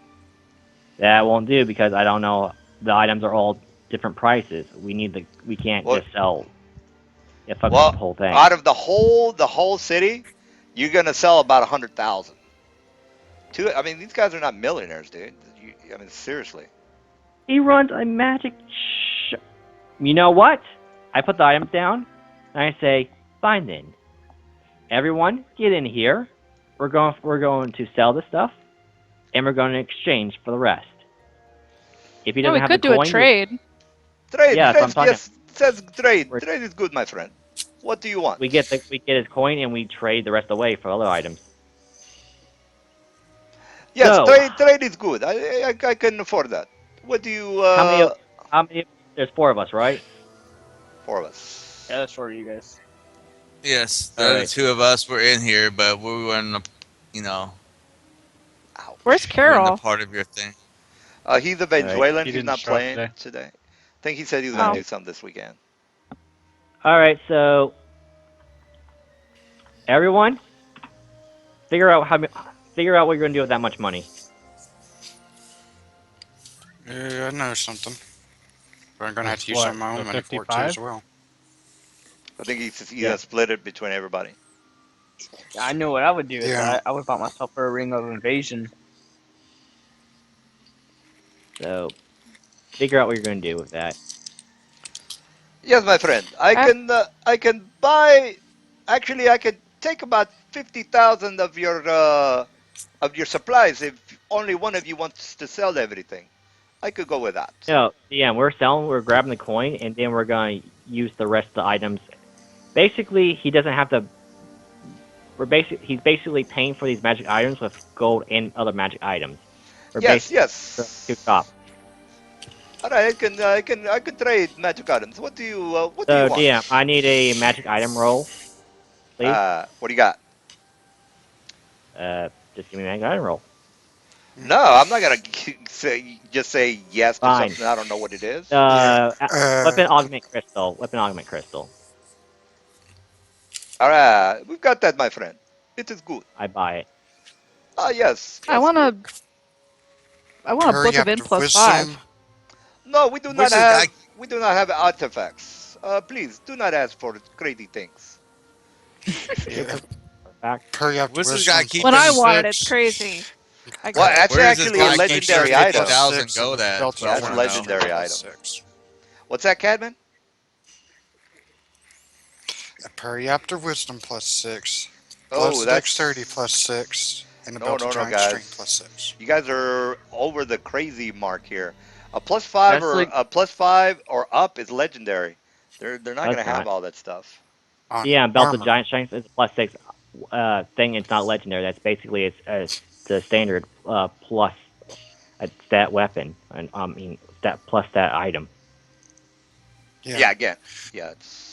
That won't do because I don't know the items are all different prices. We can't Well- just sell it fucks Well, up the whole thing. out of the whole city, you're gonna sell about 100,000. I mean, these guys are not millionaires, dude. I mean, seriously. He runs a magic You know what? I put the items down and I say, fine then. Everyone, get in here. We're going to sell the stuff and we're going to exchange for the rest. If he No, doesn't we have could the do coin, a trade. Trade. Yeah, that's what I'm talking Yes. Says trade. We're- Trade is good, my friend. What do you want? we get his coin and we trade the rest away for other items. Yes, So- trade is good. I can afford that. What do you? How many? There's 4 of us, right? 4 of us. Yeah, that's for you guys. Yes, the All other right. 2 of us were in here, but we weren't, you know, Ouch. Where's we weren't a Carol? part of your thing. He's a Venezuelan. He He's didn't not show up playing today. today. I think he said he was Oh. gonna do something this weekend. All right, so everyone, figure out what you're going to do with that much money. Yeah, I know something. But I'm gonna have to use What, some of my the own money for it too 55? as well. I think he's Yeah. split it between everybody. I know what I would do with Yeah. that. I would bought myself a ring of invasion. So figure out what you're going to do with that. Yes, my friend. I can buy. Actually, I can take about 50,000 of your supplies if only one of you wants to sell everything. I could go with that. No, yeah, we're grabbing the coin, and then we're going to use the rest of the items. Basically, he doesn't have to. He's basically paying for these magic items with gold and other magic items. We're Yes, basically to shop. All right, I can trade magic items. What do you want? DM, I need a magic item roll, please. What do you got? Just give me a magic item roll. No, I'm not gonna just say yes to Fine. something I don't know what it is. Weapon augment crystal. Weapon augment crystal. All right, we've got that, my friend. It is good. I buy it. Ah, yes. I want a Hurry book of up N to plus wisdom. 5. No, we do not Wizard have. guy- We do not have artifacts. Please do not ask for crazy things. Fact. Hurry up to What's this wisdom. guy keep When I Keeping want it, 6. it's crazy. I Well, got it. that's Where does this actually a guy keep legendary those item. 50,000 go that? Belt That's of a Wisdom legendary plus item. 6. What's that, Cadman? A periapter wisdom plus 6. Oh, Plus that's dexterity plus 6. And a No, belt no, of no, giant guys. strength plus 6. You guys are over the crazy mark here. A +5 That's or like- a +5 or up is legendary. They're not That's gonna have not. all that stuff. On Yeah, belt of armor. giant strength is a +6 thing. It's not legendary. That's basically it's the standard plus a stat weapon. And I mean stat plus stat item. Yeah, again. Yeah, it's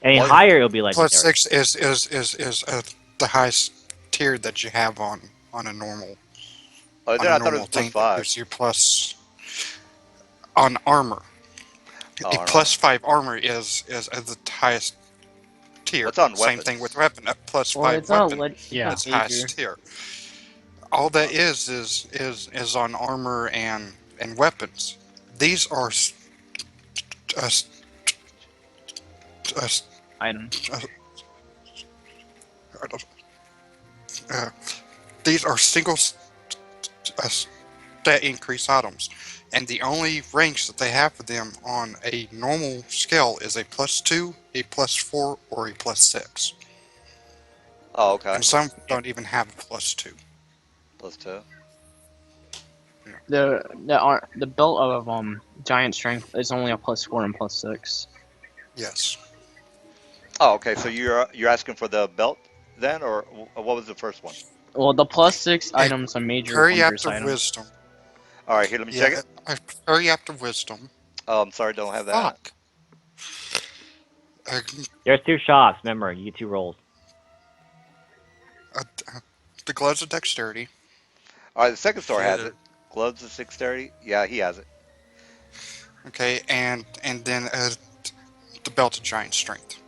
Any Well, higher, it'll be legendary. Plus 6 is the highest tier that you have on a normal oh, on then a I thought it normal was thing that +5. gives you plus on armor. Oh, A on plus 5 armor is the highest tier. What's on Same weapons? thing with weapon. A plus Well, 5 it's not weapon Yeah. is highest tier. All that is on armor and weapons. These are Item. these are single stat increase items, and the only ranks that they have for them on a normal scale is a +2, a +4, or a +6. Oh, okay. And some don't even have a +2. +2. The belt of giant strength is only a +4 and +6. Yes. Oh, okay. So you're asking for the belt then, or what was the first one? Well, the +6 items are major Hurry wondrous after items. wisdom. All right, here, let me check Yeah, it. hurry after wisdom. Oh, I'm sorry, don't have that. Fuck. Uh, There's 2 shops. Remember, you get 2 rolls. uh, the gloves of dexterity. All right, the second store has Shit. it. Gloves of 630. Yeah, he has it. Okay, and then the belt of giant strength.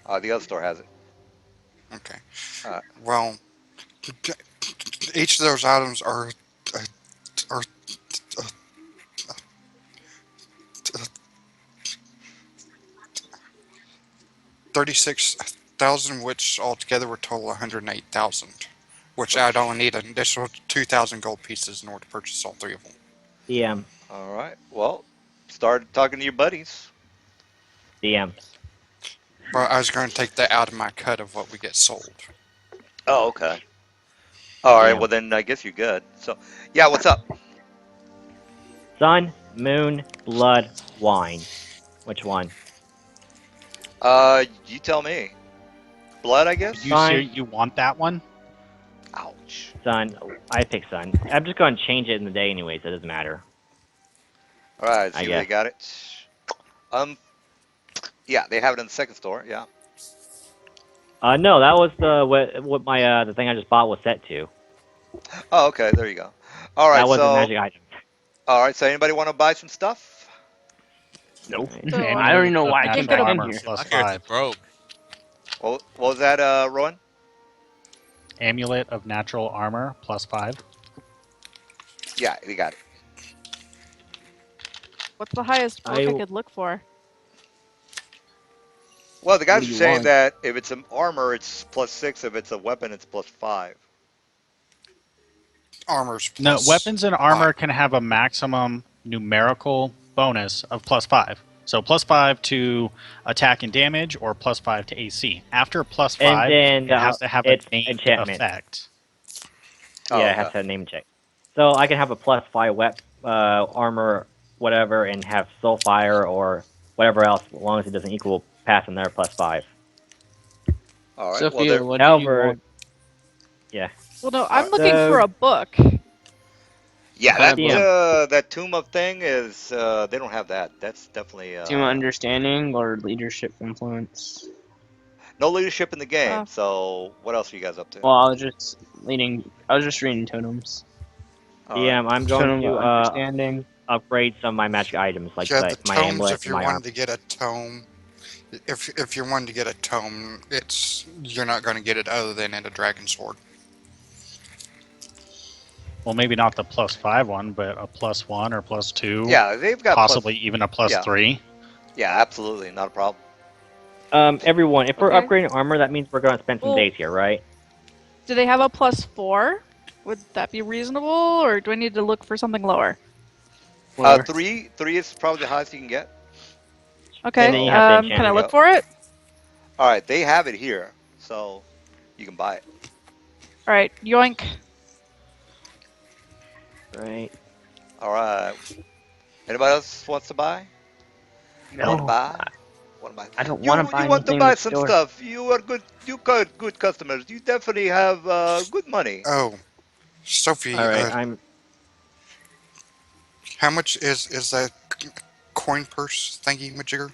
The other store has it. Okay. Uh, Well, each of those items are 36,000, which altogether would total 108,000. Which I'd only need an additional 2,000 gold pieces in order to purchase all 3 of them. DM. all right. Well, start talking to your buddies. DM. But I was going to take that out of my cut of what we get sold. Oh, okay. All right. DM. Well, then I guess you're good. So, yeah, what's up? Sun, moon, blood, wine. Which one? You tell me. Blood, I guess. You Fine. you want that one? Ouch. Sun. I pick sun. I'm just going to change it in the day anyway, so it doesn't matter. All right. I See, guess. they got it. Yeah, they have it in the second store. Yeah. No, that was what my the thing I just bought was set to. Oh, okay. There you go. All right. That wasn't So, magic item. all right. So, anybody want to buy some stuff? Nope. Right. So, And I don't even know why I Can't came get back a- in armor here. plus My character's 5. broke. What was that, Rowan? Amulet of natural armor plus 5. Yeah, they got it. What's the highest book I I- could look for? Well, the What guys do are you saying want? that if it's an armor, it's +6. If it's a weapon, it's +5. Armor's No, plus weapons and armor 5. can have a maximum numerical bonus of plus 5. So plus 5 to attack and damage, or plus 5 to AC. After plus 5, And then it has to have a it's named enchantment. effect. Oh, Yeah, it okay. has to have a name check. So I can have a +5 armor, whatever, and have soulfire or whatever else, as long as it doesn't equal pass another +5. All right. Well, Sophia, there. what do you However, want? yeah. Well, no, I'm looking So- for a book. Yeah, kind that of that tomb of thing is they don't have that. That's definitely Team understanding or leadership influence? no leadership in the game. Oh. So what else are you guys up to? Well, I was just reading totems. All DM, right. I'm going Totem of to understanding. upgrade some of my magic items, like Yeah, the my tomes, amulet if and you're my wanting armor. to get a tome, if you're wanting to get a tome, you're not going to get it other than in a dragon sword. Well, maybe not the plus 5 one, but a plus 1 or plus 2. Yeah, they've got Possibly even a plus yeah. 3. Yeah, absolutely, not a problem. Everyone, if we're Okay. upgrading armor, that means we're going to spend some Well- days here, right? Do they have a plus 4? Would that be reasonable, or do I need to look for something lower? Or- Three is probably the highest you can get. Okay. And then you have to enchant Can I it. look for it? All right, they have it here, so you can buy it. All right. Yoink. Right. All right. Anybody else wants to buy? No, Want to buy? Want to buy? I don't want to buy You want to anything buy in the some store. stuff. You are good. You got good customers. You definitely have good money. Oh, Sophie, All right. I'm how much is that coin purse thingy majigger?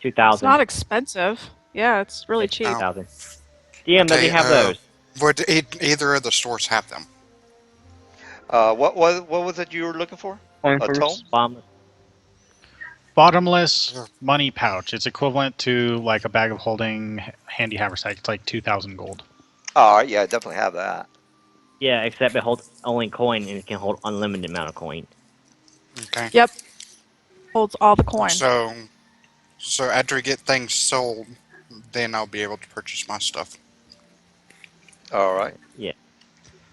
2,000. It's not expensive. Yeah, it's really cheap. 2,000. DM, does he have those? Would either of the stores have them? What was it you were looking for? Coin A purse? tome? Bomb. Bottomless money pouch. It's equivalent to like a bag of holding handy haversack. It's like 2,000 gold. All right, yeah, I definitely have that. Yeah, except it holds only coin and it can hold unlimited amount of coin. Okay. Yep. Holds all the coin. So after we get things sold, then I'll be able to purchase my stuff. All right.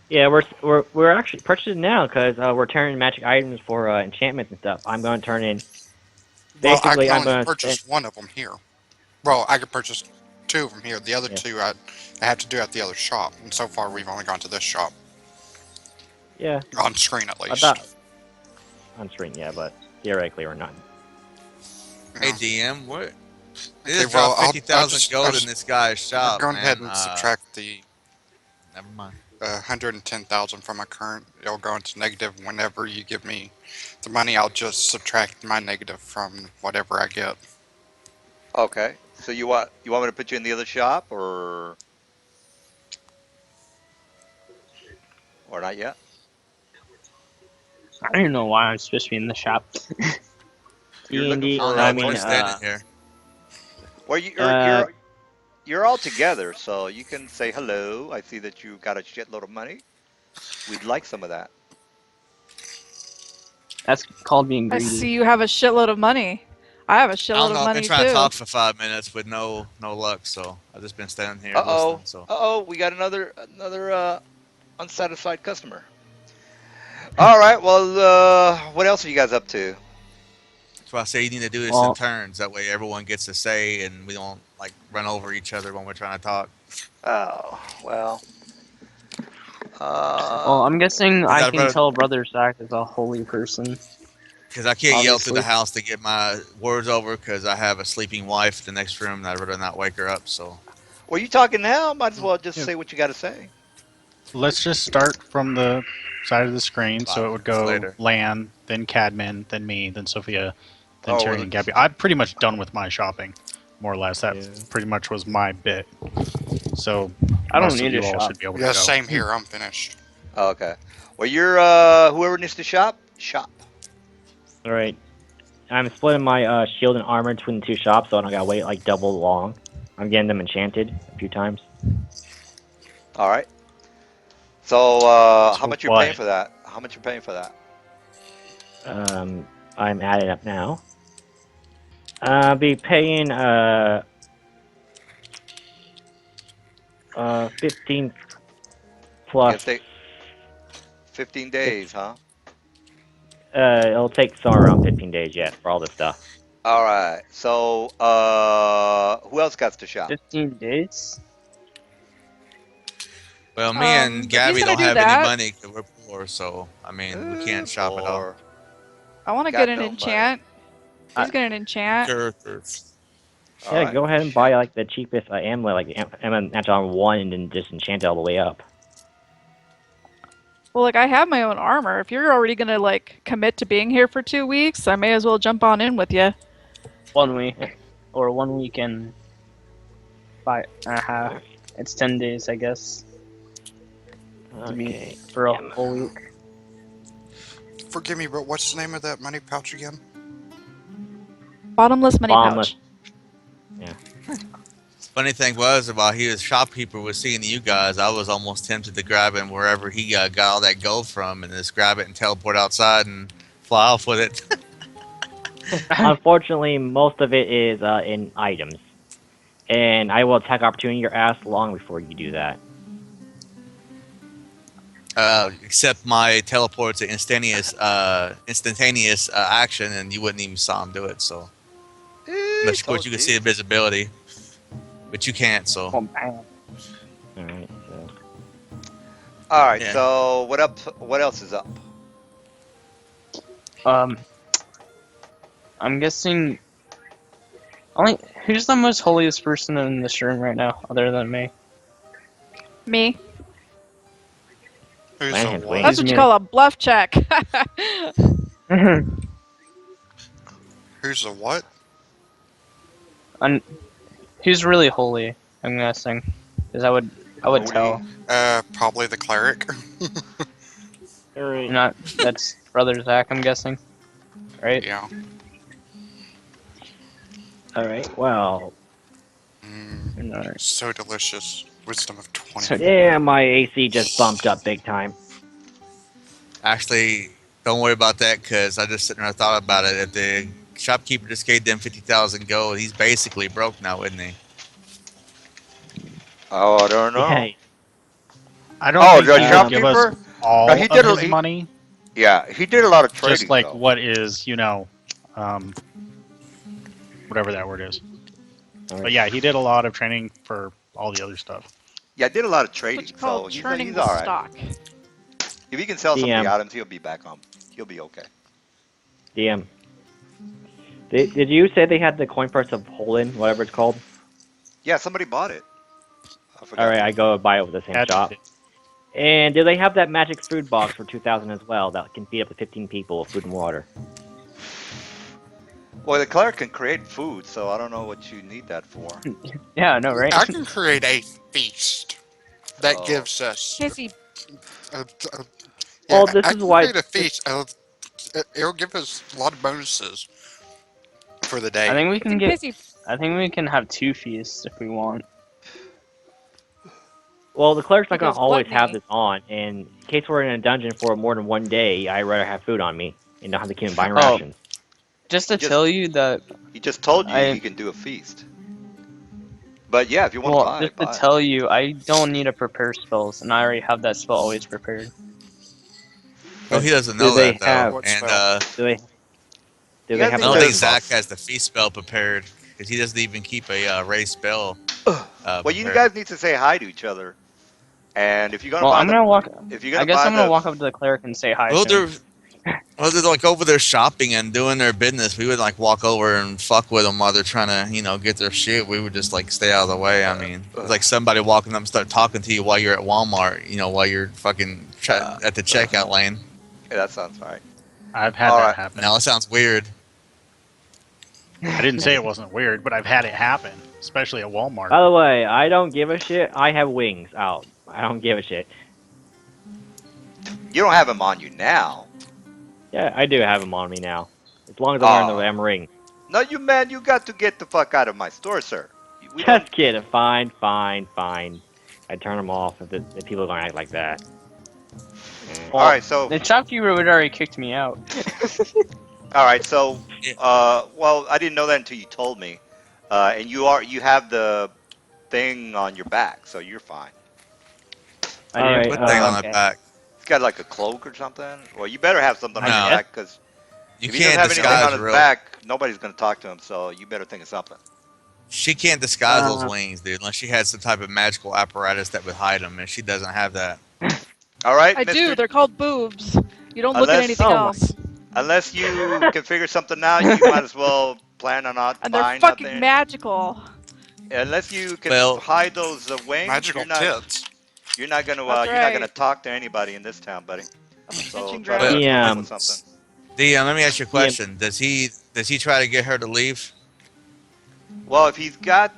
Yeah, we're actually purchasing now because we're turning magic items for enchantments and stuff. I'm going to turn in. Well, I Basically, can I'm only going to purchase one of them here. Well, I could purchase 2 of them here. The other Yeah. 2 I have to do at the other shop. And so far, we've only gone to this shop. Yeah, On screen, at I least. thought on screen, yeah, but theoretically or not. Hey DM, what They Okay, just well, dropped I'll 50,000 gold in this guy's shop, go man. ahead and subtract the Never mind. 110,000 from my current. It'll go into negative whenever you give me the money. I'll just subtract my negative from whatever I get. Okay. So you want me to put you in the other shop or not yet? I don't even know why I'm supposed to be in the shop. You're looking D&D, for I I mean, just standing here. well, you're all together, so you can say hello. I see that you got a shitload of money. We'd like some of that. That's called being I greedy. see you have a shitload of money. I have a I shitload don't of know. I've been money trying to too. talk for 5 minutes with no luck, so I've just been standing here Uh-oh. listening. So Uh-oh, we got another unsatisfied customer. All right, well, what else are you guys up to? that's why I say you need to do this in Well, turns. That way everyone gets a say, and we don't like run over each other when we're trying to talk. Oh, well. well, I'm guessing Cause I can tell Brother Zach is a holy person. I can't yell through Obviously. the house to get my words over because I have a sleeping wife in the next room, and I'd rather not wake her up. So Well, you talking now? Might as well just say what you got to say. Let's just start from the side of the screen. So it would 5 minutes go later. Lan, then Cadman, then me, then Sophia, then Oh, Terry well, and Gabby. I'm pretty much done with my shopping, more or less. That Yeah. pretty much was my bit. So I don't most of need you a all shop. should be able Yeah, to go. same here. I'm finished. Oh, okay. Well, you're whoever needs to shop. all right. I'm splitting my shield and armor between the two shops, so I don't gotta wait like double long. I'm getting them enchanted a few times. All right. So, how So much you're paying what? for that? How much you're paying for that? I'm adding up now. I'll be paying 15 plus. Guess they 15 days, huh? It'll take somewhere around 15 days yet for all this stuff. All right. So, who else got to shop? 15 days? well, me and If Gabby he's gonna don't do have any that, money because we're poor. So I mean, we can't shop at all. Or I want to got get an no money. enchant. He's getting an enchant. Characters. All Yeah, right. go ahead and Shit. buy like the cheapest amulet, like amulet on 1, and then just enchant it all the way up. Well, like I have my own armor. If you're already gonna like commit to being here for 2 weeks, I may as well jump on in with you. 1 week. Or 1 week and 5.5. It's 10 days, I guess. To be Okay. for a full week. Forgive me, but what's the name of that money pouch again? Bottomless money Bottomless. pouch. Funny thing was, while he was shopkeeper was seeing you guys, I was almost tempted to grab him wherever he got all that gold from, and just grab it and teleport outside and fly off with it. Unfortunately, most of it is in items, and I will attack opportunity your ass long before you do that. Except my teleport's an instantaneous action, and you wouldn't even saw him do it. So, unless of course you can see invisibility, but you can't. So, Oh, bam. All right. So All right. Yeah. So, what up? What else is up? I'm guessing. Who's the most holiest person in this room right now, other than me? Me. Who's Land a has what? wings. That's what you me. call a bluff check. Who's a what? Who's really holy? I'm guessing, because I would tell. Probably the cleric. all right. Not that's Brother Zach. I'm guessing, right? Yeah. All right. Well, No. So delicious. Wisdom of 20. So- yeah, my AC just bumped up big time. actually, don't worry about that because I just sitting there and thought about it. If the shopkeeper just gave them 50,000 gold, he's basically broke now, isn't he? Oh, I don't know. Yeah. I don't Oh, think the he would give us shopkeeper? all No, he of did his he- money. Yeah, he did a lot of trading. Just like though. what is, whatever that word is. All right. But yeah, he did a lot of training for all the other stuff. Yeah, I did a lot of That's trading. what you call So churning he's the all right. stock. If he can sell some of DM. the items, he'll be back on. He'll be okay. DM. Did you say they had the coin purse of Holland, whatever it's called? Yeah, somebody bought it. I All forgot. right, I go buy it with the same Patrick shop. did. And do they have that magic food box for 2,000 as well that can feed up to 15 people with food and water? Well, the cleric can create food, so I don't know what you need that for. Yeah, I know, right? I can create a feast that Oh. gives us. Casey, Uh, uh, yeah, Well, this I is can why. create a feast. It'll give us a lot of bonuses for the I day. think we it's can in get. Casey. I think we can have 2 feasts if we want. Well, the cleric's not going Because to always have gluttony. this on, and in case we're in a dungeon for more than one day, I'd rather have food on me and not have to keep buying Oh, rations. just to Just- tell you that He just told you I- he can do a feast. But yeah, if you want to well, buy, just to buy. tell you, I don't need to prepare spells, and I already have that spell always prepared. Well, he doesn't Do know they that though, have? What and spell? Do they? Do You they guys have I need don't to- think rations? Zach has the feast spell prepared because he doesn't even keep a raised spell. Well, you prepared. guys need to say hi to each other. And if you're gonna Well, buy I'm gonna walk. if you're I gonna guess buy I'm gonna the, walk up to the cleric and say hi Well, to him. they're like over there shopping and doing their business. We would like walk over and fuck with them while they're trying to, get their shit. We would just like stay out of the way. I mean, it's like somebody walking up and start talking to you while you're at Walmart. While you're fucking at the checkout lane. yeah, that sounds right. I've had All that right. happen. Now it sounds weird. I didn't say it wasn't weird, but I've had it happen, especially at Walmart. By the way, I don't give a shit. I have wings out. I don't give a shit. You don't have them on you now. Yeah, I do have them on me now. As long as I'm wearing the Oh. damn ring. No, you got to get the fuck out of my store, sir. We Just don't. kidding. Fine. I turn them off if people are gonna act like that. All right, so The shopkeeper would already kicked me out. well, I didn't know that until you told me. And you have the thing on your back, so you're fine. I All do. right, What thing on okay. the back? He's got like a cloak or something. Well, you better have something on No. your back because You if he doesn't can't have anything disguise on his real. back, nobody's gonna talk to him. So you better think of something. She can't disguise those Uh, wings, dude, unless she had some type of magical apparatus that would hide them, and she doesn't have that. All right, I Mr. do. They're called boobs. You don't look at Unless- anything Oh my- else. Unless you can figure something out, you might as well plan on not And they're buying fucking nothing. magical. Unless you can Well- hide those wings, Magical you're tits. not That's gonna right. talk to anybody in this town, buddy. So Pinching try to ground. come up Yeah. with something. Let me ask you a question. Does he try to get her to leave? Well, if he's got,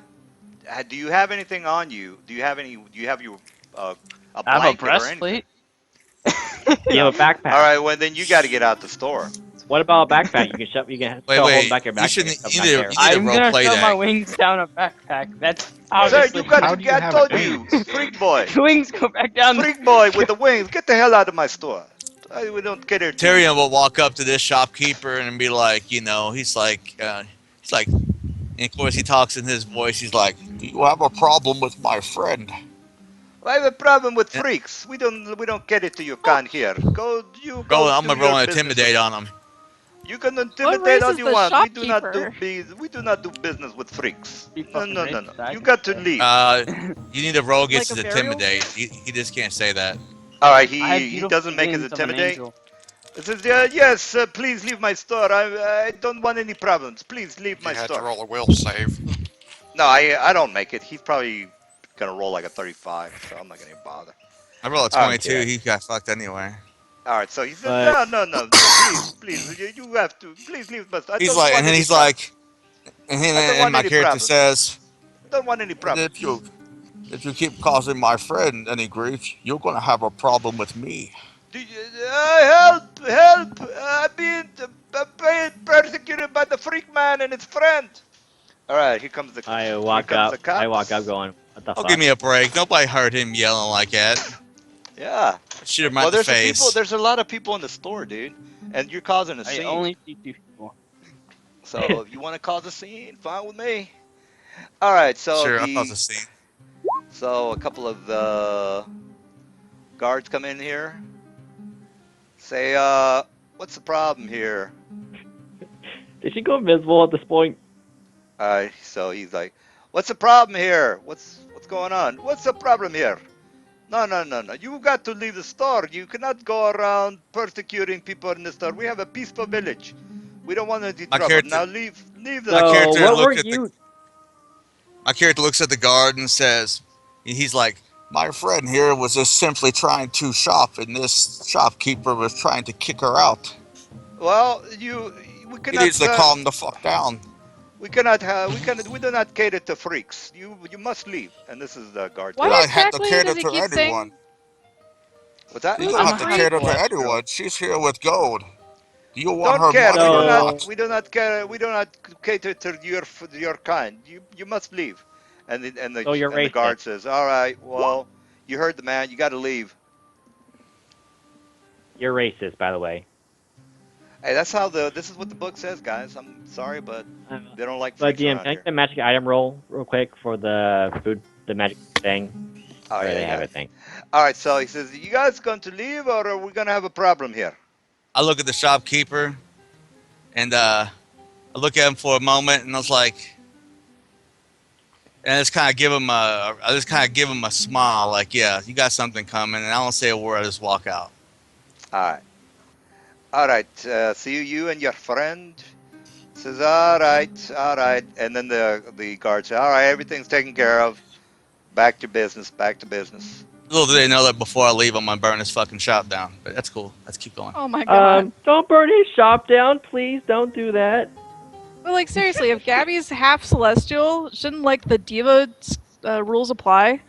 do you have anything on you? Do you have your a I have a blanket or anything? breastplate. You have a backpack. All right, well then you got to get out the store. What about a backpack? You can shove. You can Wait, shove a hole wait. in the back of your You backpack. shouldn't- and stuff you back need to- there. you need to I'm role gonna play throw that. my wings down a backpack. That's Sir, obviously. you got How to do you get. I have told it? you, freak boy, wings go back down. freak boy with the wings. Get the hell out of my store. We don't get here. Tyrion will walk up to this shopkeeper and be like, he's like, and of course he talks in his voice. He's like, Do you have a problem with my friend? I have a problem with freaks. We don't get it till you can't hear. Go. I'm do gonna your roll an business. intimidate on him. You can race intimidate all is you the want. shopkeeper? We do not do business with freaks. Be No, fucking no, no, racist, no. I You can got to say. leave. You need to roll against Like his a burial? intimidate. He just can't say that. All right, I have he beautiful doesn't make his wings of an intimidate. angel. He says, yes, please leave my store. I don't want any problems. Please leave You my had to store. roll a will save. No, I don't make it. He's probably gonna roll like a 35, so I'm not gonna even bother. I rolled a Oh, 22. yeah. He got fucked anyway. All right, so he says, But- no, please, you have to, please leave my store. He's like, and then he's like, and, I don't then, want and my any character problems. says, don't want any And problems. if you keep causing my friend any grief, you're gonna have a problem with me. Help! I'm being persecuted by the freak man and his friend. All right, here comes the. I here walk comes up. the cops. I walk up, going, "What the "Oh, fuck?" give me a break. Nobody heard him yelling like that. Yeah. Shoot him right Well, in the there's face." there's a lot of people in the store, dude, and you're causing a I scene. only see 2 people. So if you want to cause a scene, fine with me. All right, so Sure, I'll cause a scene. so a couple of guards come in here. Say, what's the problem here? Did she go invisible at this point? So he's like, what's the problem here? What's going on? What's the problem here? No. You got to leave the store. You cannot go around persecuting people in the store. We have a peaceful village. We don't want any My trouble. character- Now leave the. My So character what were looked at the you? My character looks at the guard and says, he's like, My friend here was just simply trying to shop, and this shopkeeper was trying to kick her out. Well, we He cannot. needs to calm the fuck down. We cannot. We do not cater to freaks. You must leave. And this is the guard. Why You don't have to exactly cater does he to keep anyone. saying What's that? You who's don't a have to freak? cater to Celestial. anyone. She's here with gold. Do you want Don't her care. money or not? We do not care. We do not cater to your kind. You must leave. And So you're the guard racist. says, "All right. Well, you heard the man. You got to leave." You're racist, by the way. Hey, that's how this is what the book says, guys. I'm sorry, but they don't like But freaks DM, around can I here. get the magic item roll real quick for the food, the magic thing? Oh Where yeah, they have yeah. a thing. All right. So he says, "You guys going to leave, or are we gonna have a problem here?" I look at the shopkeeper, and I look at him for a moment, and I was like, and I just kind of give him a smile, like, yeah, you got something coming, and I don't say a word. I just walk out. All right. All right. See you and your friend. Says, all right. And then the guard says, all right, everything's taken care of. Back to business. Back to business. Little do they know that before I leave, I'm gonna burn this fucking shop down. But that's cool. Let's keep going. Oh my god. Don't burn his shop down, please. Don't do that. But like seriously, if Gabby's half celestial, shouldn't like the diva rules apply?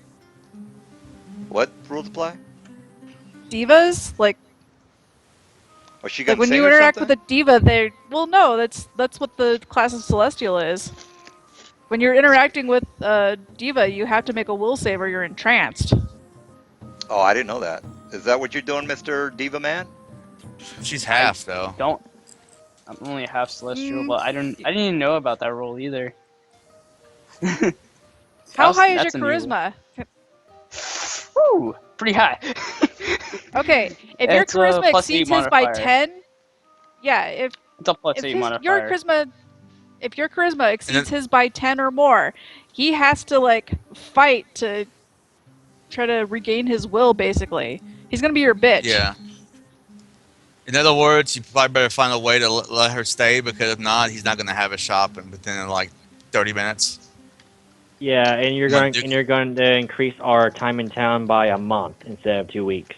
What rules apply? Divas, like Was she gonna when sing you or interact something? with a diva, they no, that's what the class of celestial is. When you're interacting with a diva, you have to make a will save or you're entranced. Oh, I didn't know that. Is that what you're doing, Mr. Diva Man? She's half though. I'm only half celestial, Mm. but I didn't even know about that rule either. How high is That's your a new charisma? Woo, pretty high. Okay, if your It's a charisma plus 8 exceeds his by modifier. 10, yeah, if It's a plus if 8 his, modifier. your charisma exceeds his by 10 or more, he has to like fight to try to regain his will. Basically, he's gonna be your bitch. Yeah. In other words, you probably better find a way to let her stay, because if not, he's not gonna have a shop within like 30 minutes. Yeah, and you're Come on, going Duke. and you're going to increase our time in town by a month instead of 2 weeks.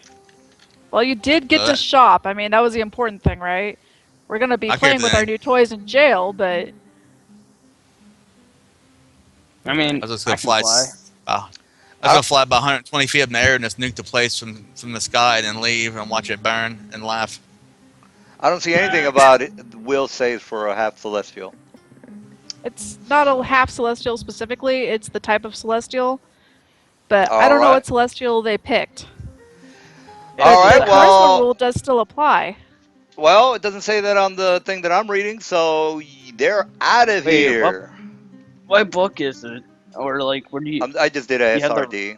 Well, you did get to that- shop. I mean, that was the important thing, right? We're gonna be I playing get with that. our new toys in jail, but I mean, I was just gonna I can fly. fly. I was gonna fly about 120 feet up in the air and just nuke the place from the sky, and then leave and watch it burn and laugh. I don't see anything about it. Will saves for a half celestial. it's not a half celestial specifically. It's the type of celestial. But I don't know Alright. what celestial they picked. All But right. the charisma Well, rule does still apply. it doesn't say that on the thing that I'm reading, so they're out of Wait, here. What book is it? Or like, where do you? I just did a You have the- SRD.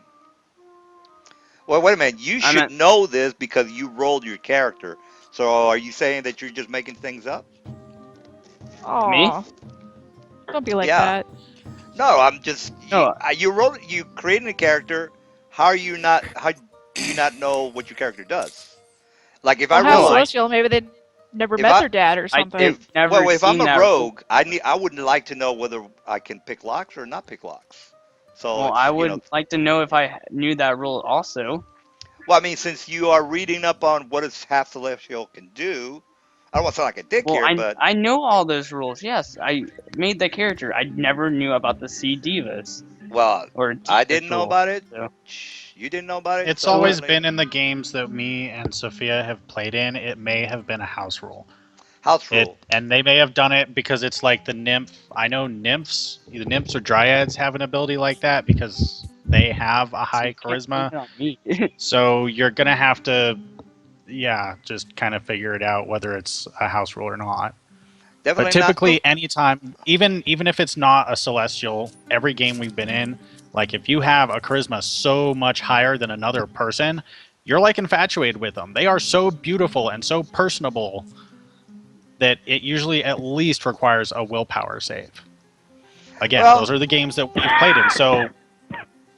Well, wait a minute. You I should meant- know this because you rolled your character. So are you saying that you're just making things up? Aw. Don't be like Yeah. that. No, I'm just No. you created a character. How do you not know what your character does? Like if Well, I half roll, celestial, maybe they never If met I- their dad or I something. did never well, if I'm seen a that rogue, I wouldn't like to know whether I can pick locks or not pick locks. So Well, it's, I you would know, like to know if I knew that rule also. well, I mean, since you are reading up on what a half celestial can do, I don't want to sound like a dick Well, here, but I know all those rules. Yes, I made the character. I never knew about the C divas. well, Or I divas didn't know rule. about it. So- You didn't know about it. It's so always I mean, been in the games that me and Sophia have played in. It may have been a house rule. house rule. And they may have done it because it's like the nymph. I know nymphs, either nymphs or dryads, have an ability like that because they have a So high you can't charisma. blame it on me. So you're gonna have to, just kind of figure it out whether it's a house rule or not. Definitely But typically, not. anytime, even if it's not a celestial, every game we've been in, like if you have a charisma so much higher than another person, you're like infatuated with them. They are so beautiful and so personable that it usually at least requires a willpower save. Again, Well- those are the games that we've played in. So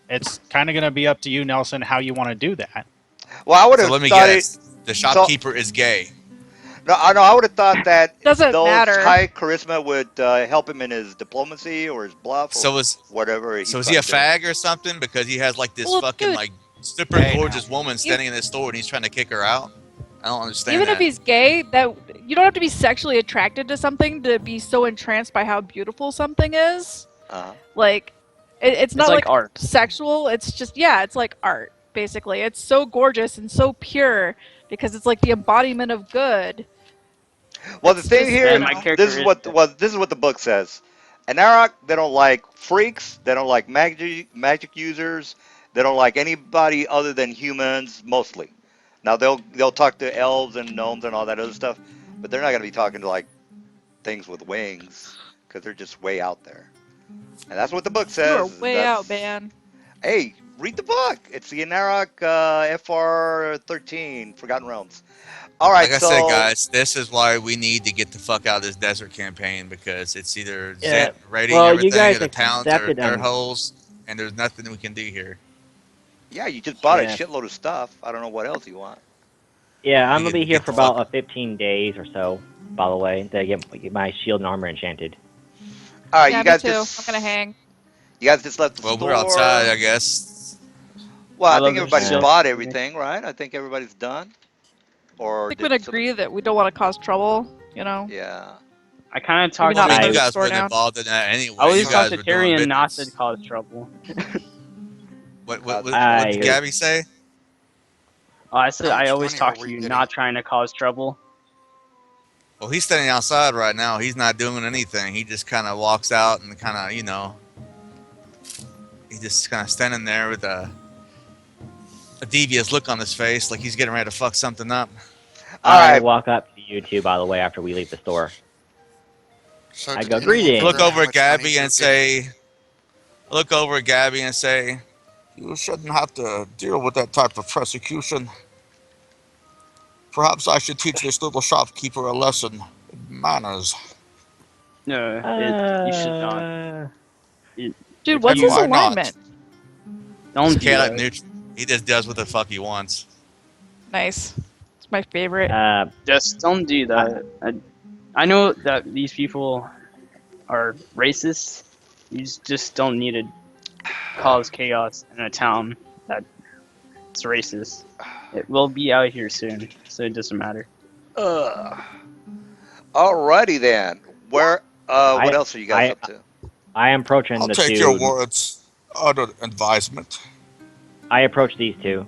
it's kind of going to be up to you, Nelson, how you want to do that. Well, I would So have let me thought guess. The shopkeeper is gay. No, I would have thought that Doesn't those matter. high charisma would help him in his diplomacy or his bluff or So is whatever he's so is trying he a to do. fag or something? Because he has like this Well, fucking dude, like super Hey, gorgeous woman standing in his store and he's trying to kick her out. I don't understand even if that. he's gay, that you don't have to be sexually attracted to something to be so entranced by how beautiful something is. Uh-huh. Like, it's not like like art. sexual. It's just it's like art basically. It's so gorgeous and so pure because it's like the embodiment of good. Well, the It's thing just, here, And my character this is is this is what the book says. Anauroch, they don't like freaks. They don't like magic users. They don't like anybody other than humans, mostly. Now they'll talk to elves and gnomes and all that other stuff, but they're not going to be talking to like things with wings because they're just way out there. And that's what the book you are says. way out, man. Hey, read the book. It's the Anauroch FR 13 Forgotten Realms. All right, Like I said, so guys, this is why we need to get the fuck out of this desert campaign because it's either Yeah. raiding Well, you everything guys or the towns are accepted dirt holes, and there's nothing we can do here. yeah, you just bought a Yeah. shitload of stuff. I don't know what else you want. Yeah, I'm We gonna be can here get for the fuck. about 15 days or so. By the way, to get my shield and armor enchanted. All right, Yeah, you me guys too. I'm just gonna hang. you guys just left the Well, we're outside, I store. guess. Well, I I love think the everybody's Yeah. shield. bought everything, right? I think everybody's done. I Or think we'd did somebody? agree that we don't want to cause trouble. You know, Yeah. I kind of maybe talked not I mean, burn you the I guys store weren't down. involved in that I anyway. You always talk guys to were doing Tyrion not to business. cause trouble. What did I Gabby say? Oh, I said How I much always money are talk to we you getting? not trying to cause trouble. Well, he's standing outside right now. He's not doing anything. He just kind of walks out and kind of, he's just kind of standing there with a devious look on his face, like he's getting ready to fuck something up. All I right. walk up to you two, by the way, after we leave the store. So I did go, anyone I greetings. look figure out how over at much money Gabby we're and getting? say, I look over at Gabby and say, You shouldn't have to deal with that type of persecution. Perhaps I should teach this little shopkeeper a lesson in manners. No, you should not. Dude, If what's you his Why not? alignment? he's don't do chaotic that, neutral. He just does what the fuck he wants. Nice. It's my favorite. just don't do that. I know that these people are racist. Just don't need to cause chaos in a town that's racist. It will be out here soon, so it doesn't matter. Alrighty then. Where? What I else are you guys I up to? I am approaching I'll the take your two. words under advisement. I approach these two.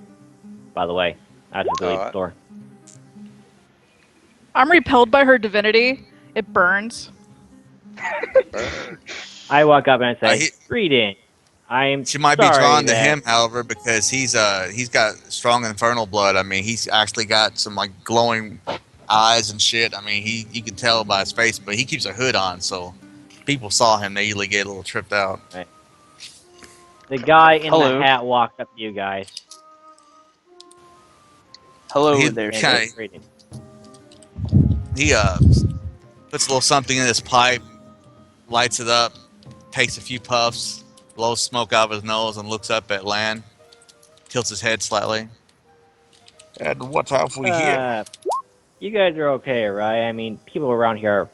By the way, after we All leave the right. store. I'm repelled by her divinity. It burns. I walk up and I say, he- greetings. I'm She might be sorry drawn to that him, however, because he's got strong infernal blood. I mean, he's actually got some like glowing eyes and shit. I mean, you can tell by his face, but he keeps a hood on, so people saw him, they usually get a little tripped out. the guy in Hello. the hat walked up to you guys. Hello He there, And sir. said, greetings. He puts a little something in his pipe, lights it up, takes a few puffs, blows smoke out of his nose, and looks up at Lan. Tilts his head slightly. And what have we here? You guys are okay, right? I mean, people around here.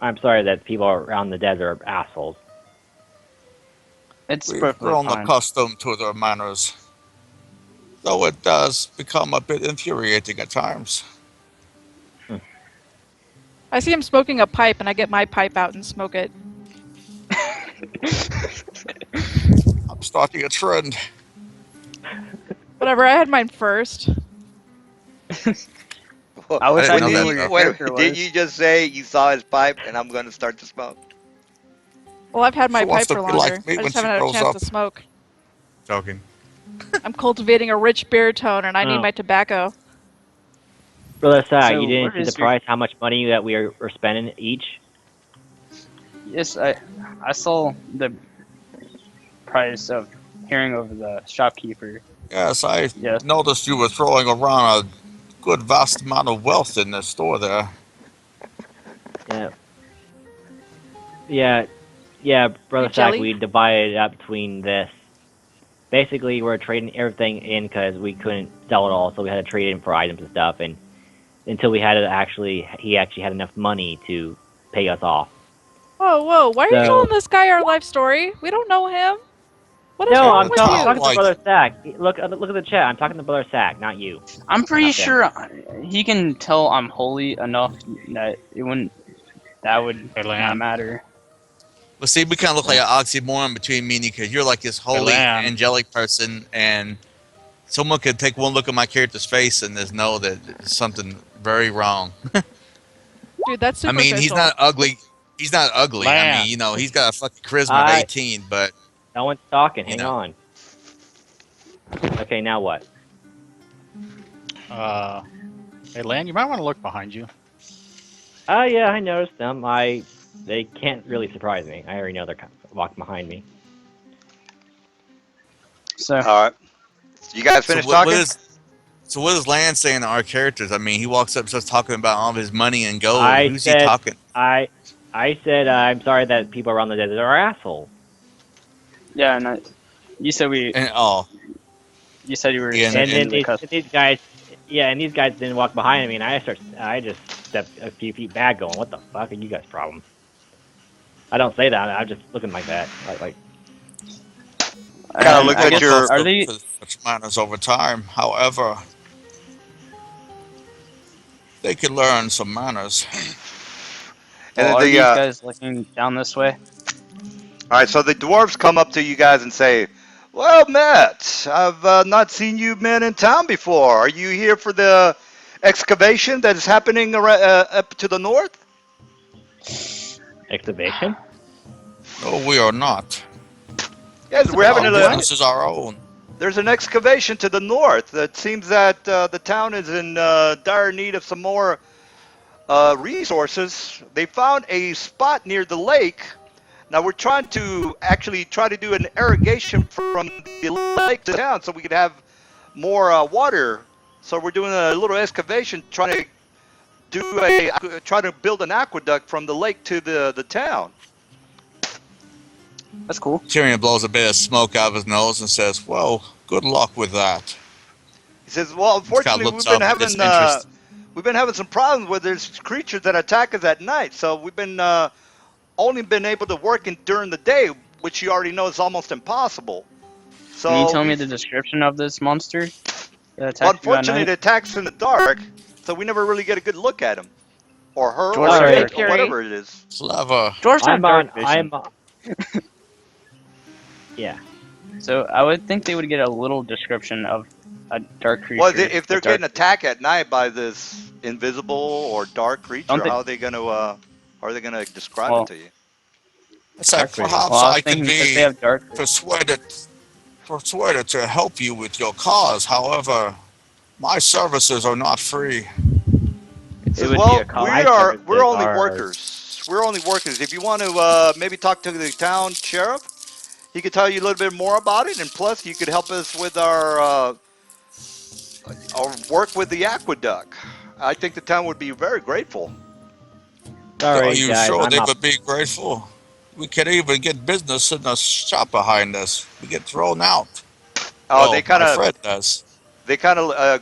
I'm sorry that people around the desert are assholes. It's We've perfectly grown fine. accustomed to their manners, though it does become a bit infuriating at times. I see him smoking a pipe, and I get my pipe out and smoke it. I'm starting a trend. Whatever. I had mine first. I wish I I didn't know knew that, what your though. character was. Did you just say you saw his pipe and I'm going to start to smoke? Well, I've had my She wants pipe to for be longer. like me I when just she haven't had a grows chance up. to smoke. Joking. I'm cultivating a rich beer tone, and I need Oh. my tobacco. Brother Sag, So you didn't where see the is your- price, how much money that we're spending each? Yes, I saw the price of hearing over the shopkeeper. Yes, I Yes. noticed you were throwing around a good vast amount of wealth in the store there. Yeah, Brother Hey, Sag, Jelly? we divided it up between this. Basically, we're trading everything in because we couldn't sell it all, so we had to trade in for items and stuff. And until he actually had enough money to pay us off. Whoa! Why are you So- telling this guy our life story? We don't know him. What is No, wrong I'm with talking you? to Brother Sack. Look at the chat. I'm talking to Brother Sack, not you. I'm pretty Not them. sure he can tell I'm holy enough that that would Hey, not Lan. matter. Well, see, we kind of look like an oxymoron between me and you because you're like this holy, Lan. angelic person, and someone could take one look at my character's face and just know that there's something very wrong. Dude, that's I superficial. mean, he's not ugly. He's not ugly. I Lan. mean, you know, he's got a fucking charisma of 18, but No one's talking. You Hang know. on. Okay, now what? Hey, Lan, you might want to look behind you. Yeah, I noticed them. They can't really surprise me. I already know they're walking behind me. So, All right. You guys finished talking? So what is Lan saying to our characters? I mean, he walks up and starts talking about all of his money and gold. Who's he talking? I said I'm sorry that people around the desert are assholes. yeah, and you said you said you were. Yeah, And then the these guys didn't walk behind me, and I just stepped a few feet back, going, "What the fuck are you guys' problem?" I don't say that. I'm just looking like that, like. Kind of looked I at guess, your. Are they? Such manners over time. However, they can learn some manners. And Well, then are the these guys looking down this way? all right, so the dwarves come up to you guys and say, "Well met. I've not seen you men in town before. Are you here for the excavation that is happening up to the north?" Excavation? No, we are not. Yes, we're having Our a. business is our own. There's an excavation to the north. It seems that the town is in dire need of some more resources. They found a spot near the lake. Now we're trying to do an irrigation from the lake to town so we could have more water. So we're doing a little excavation, trying to build an aqueduct from the lake to the town. That's cool. Tyrion blows a bit of smoke out of his nose and says, Well, good luck with that. He says, "Well, unfortunately, looks up with disinterest. we've been having some problems with there's creatures that attack us at night. So we've been only been able to work during the day, which you already know is almost impossible. So Can you tell me the description of this monster that Well, attacked you at unfortunately, it night? attacks in the dark, so we never really get a good look at him, or her, George, or Alright. it, or whatever it is. Clever. George I'm had dark on. vision, Yeah. so I would think they would get a little description of a dark creature. Well, if they're with dark getting attacked at night by this invisible or dark creature, Don't they- how are they gonna describe Well, it to you? So dark creature. perhaps Well, I was I can thinking because they be have dark. persuaded to help you with your cause. However, my services are not free. It Says, would well, be a cost. we're only ours. workers. We're only workers. If you want to maybe talk to the town sheriff, he could tell you a little bit more about it, and plus you could help us with our work with the aqueduct. I think the town would be very grateful. Sorry, Are you guys. sure I'm they up. would be grateful? We could even get business in the shop behind us. We get thrown out. Oh, Well, they kind my of friend does.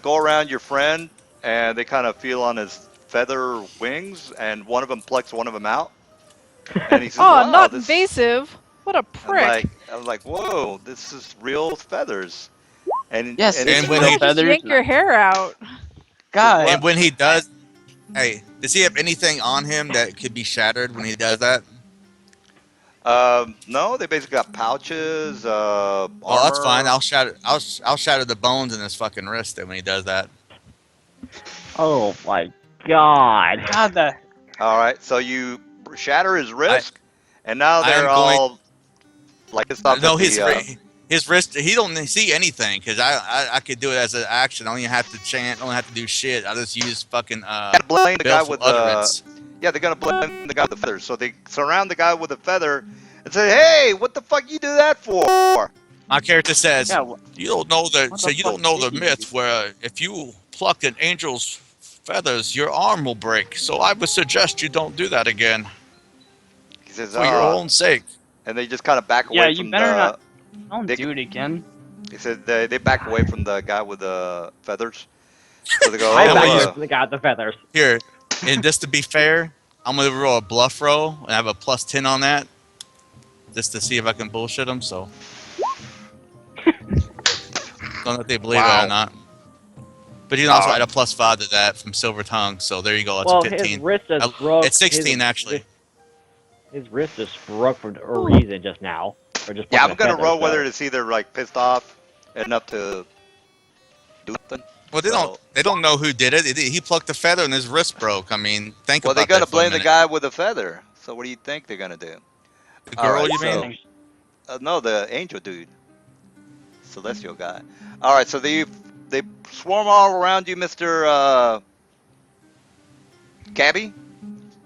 go around your friend, and they kind of feel on his feather wings, and one of them plucks one of them out, and he says, Oh, "Wow, not this." invasive. What a I'm prick. like, "Whoa, this is real feathers." And Yes, and it's And he when You he- could just feathers. yank your hair out. God, And when he does, hey, does he have anything on him that could be shattered when he does that? No, they basically got pouches, armor. Well, that's fine. I'll shatter the bones in his fucking wrist then when he does that. Oh my god. God, that. All right, so you shatter his wrist, and now I am they're going- all like it's not No, that his wrist. He don't see anything because I could do it as an action. I don't even have to chant. I don't have to do shit. I just use fucking gotta blame the guy baleful with utterance. yeah, they're gonna blame the guy with the feather. So they surround the guy with the feather and say, "Hey, what the fuck you do that for?" My character says, Yeah, You don't know the What so the you fuck don't know the did he myth do? where if you pluck an angel's feathers, your arm will break. So I would suggest you don't do that again He says, for your own sake. and they just kind of back Yeah, away you from better the. not. Don't they- do it again. He said they back away from the guy with the feathers, So they go, I I'm gonna use- oh, backwards got the feathers. Here, and just to be fair, I'm gonna roll a bluff roll and have a plus 10 on that, just to see if I can bullshit them. So, don't know if they believe it or not. But you can also add a plus 5 to that from Silver Tongue. So there you go. That's Well, a 15. his wrist just broke. It's 16 actually. His wrist just broke for a reason just now, or just. yeah, I'm gonna roll whether it's either like pissed off enough to do something. Well, they don't know who did it. He plucked the feather and his wrist broke. I mean, think Well, they're about gonna that for a blame the minute. guy with the feather. So what do you think they're gonna do? The girl, you so, mean? no, the angel dude, celestial guy. All right, so they swarm all around you, Mister Cabby,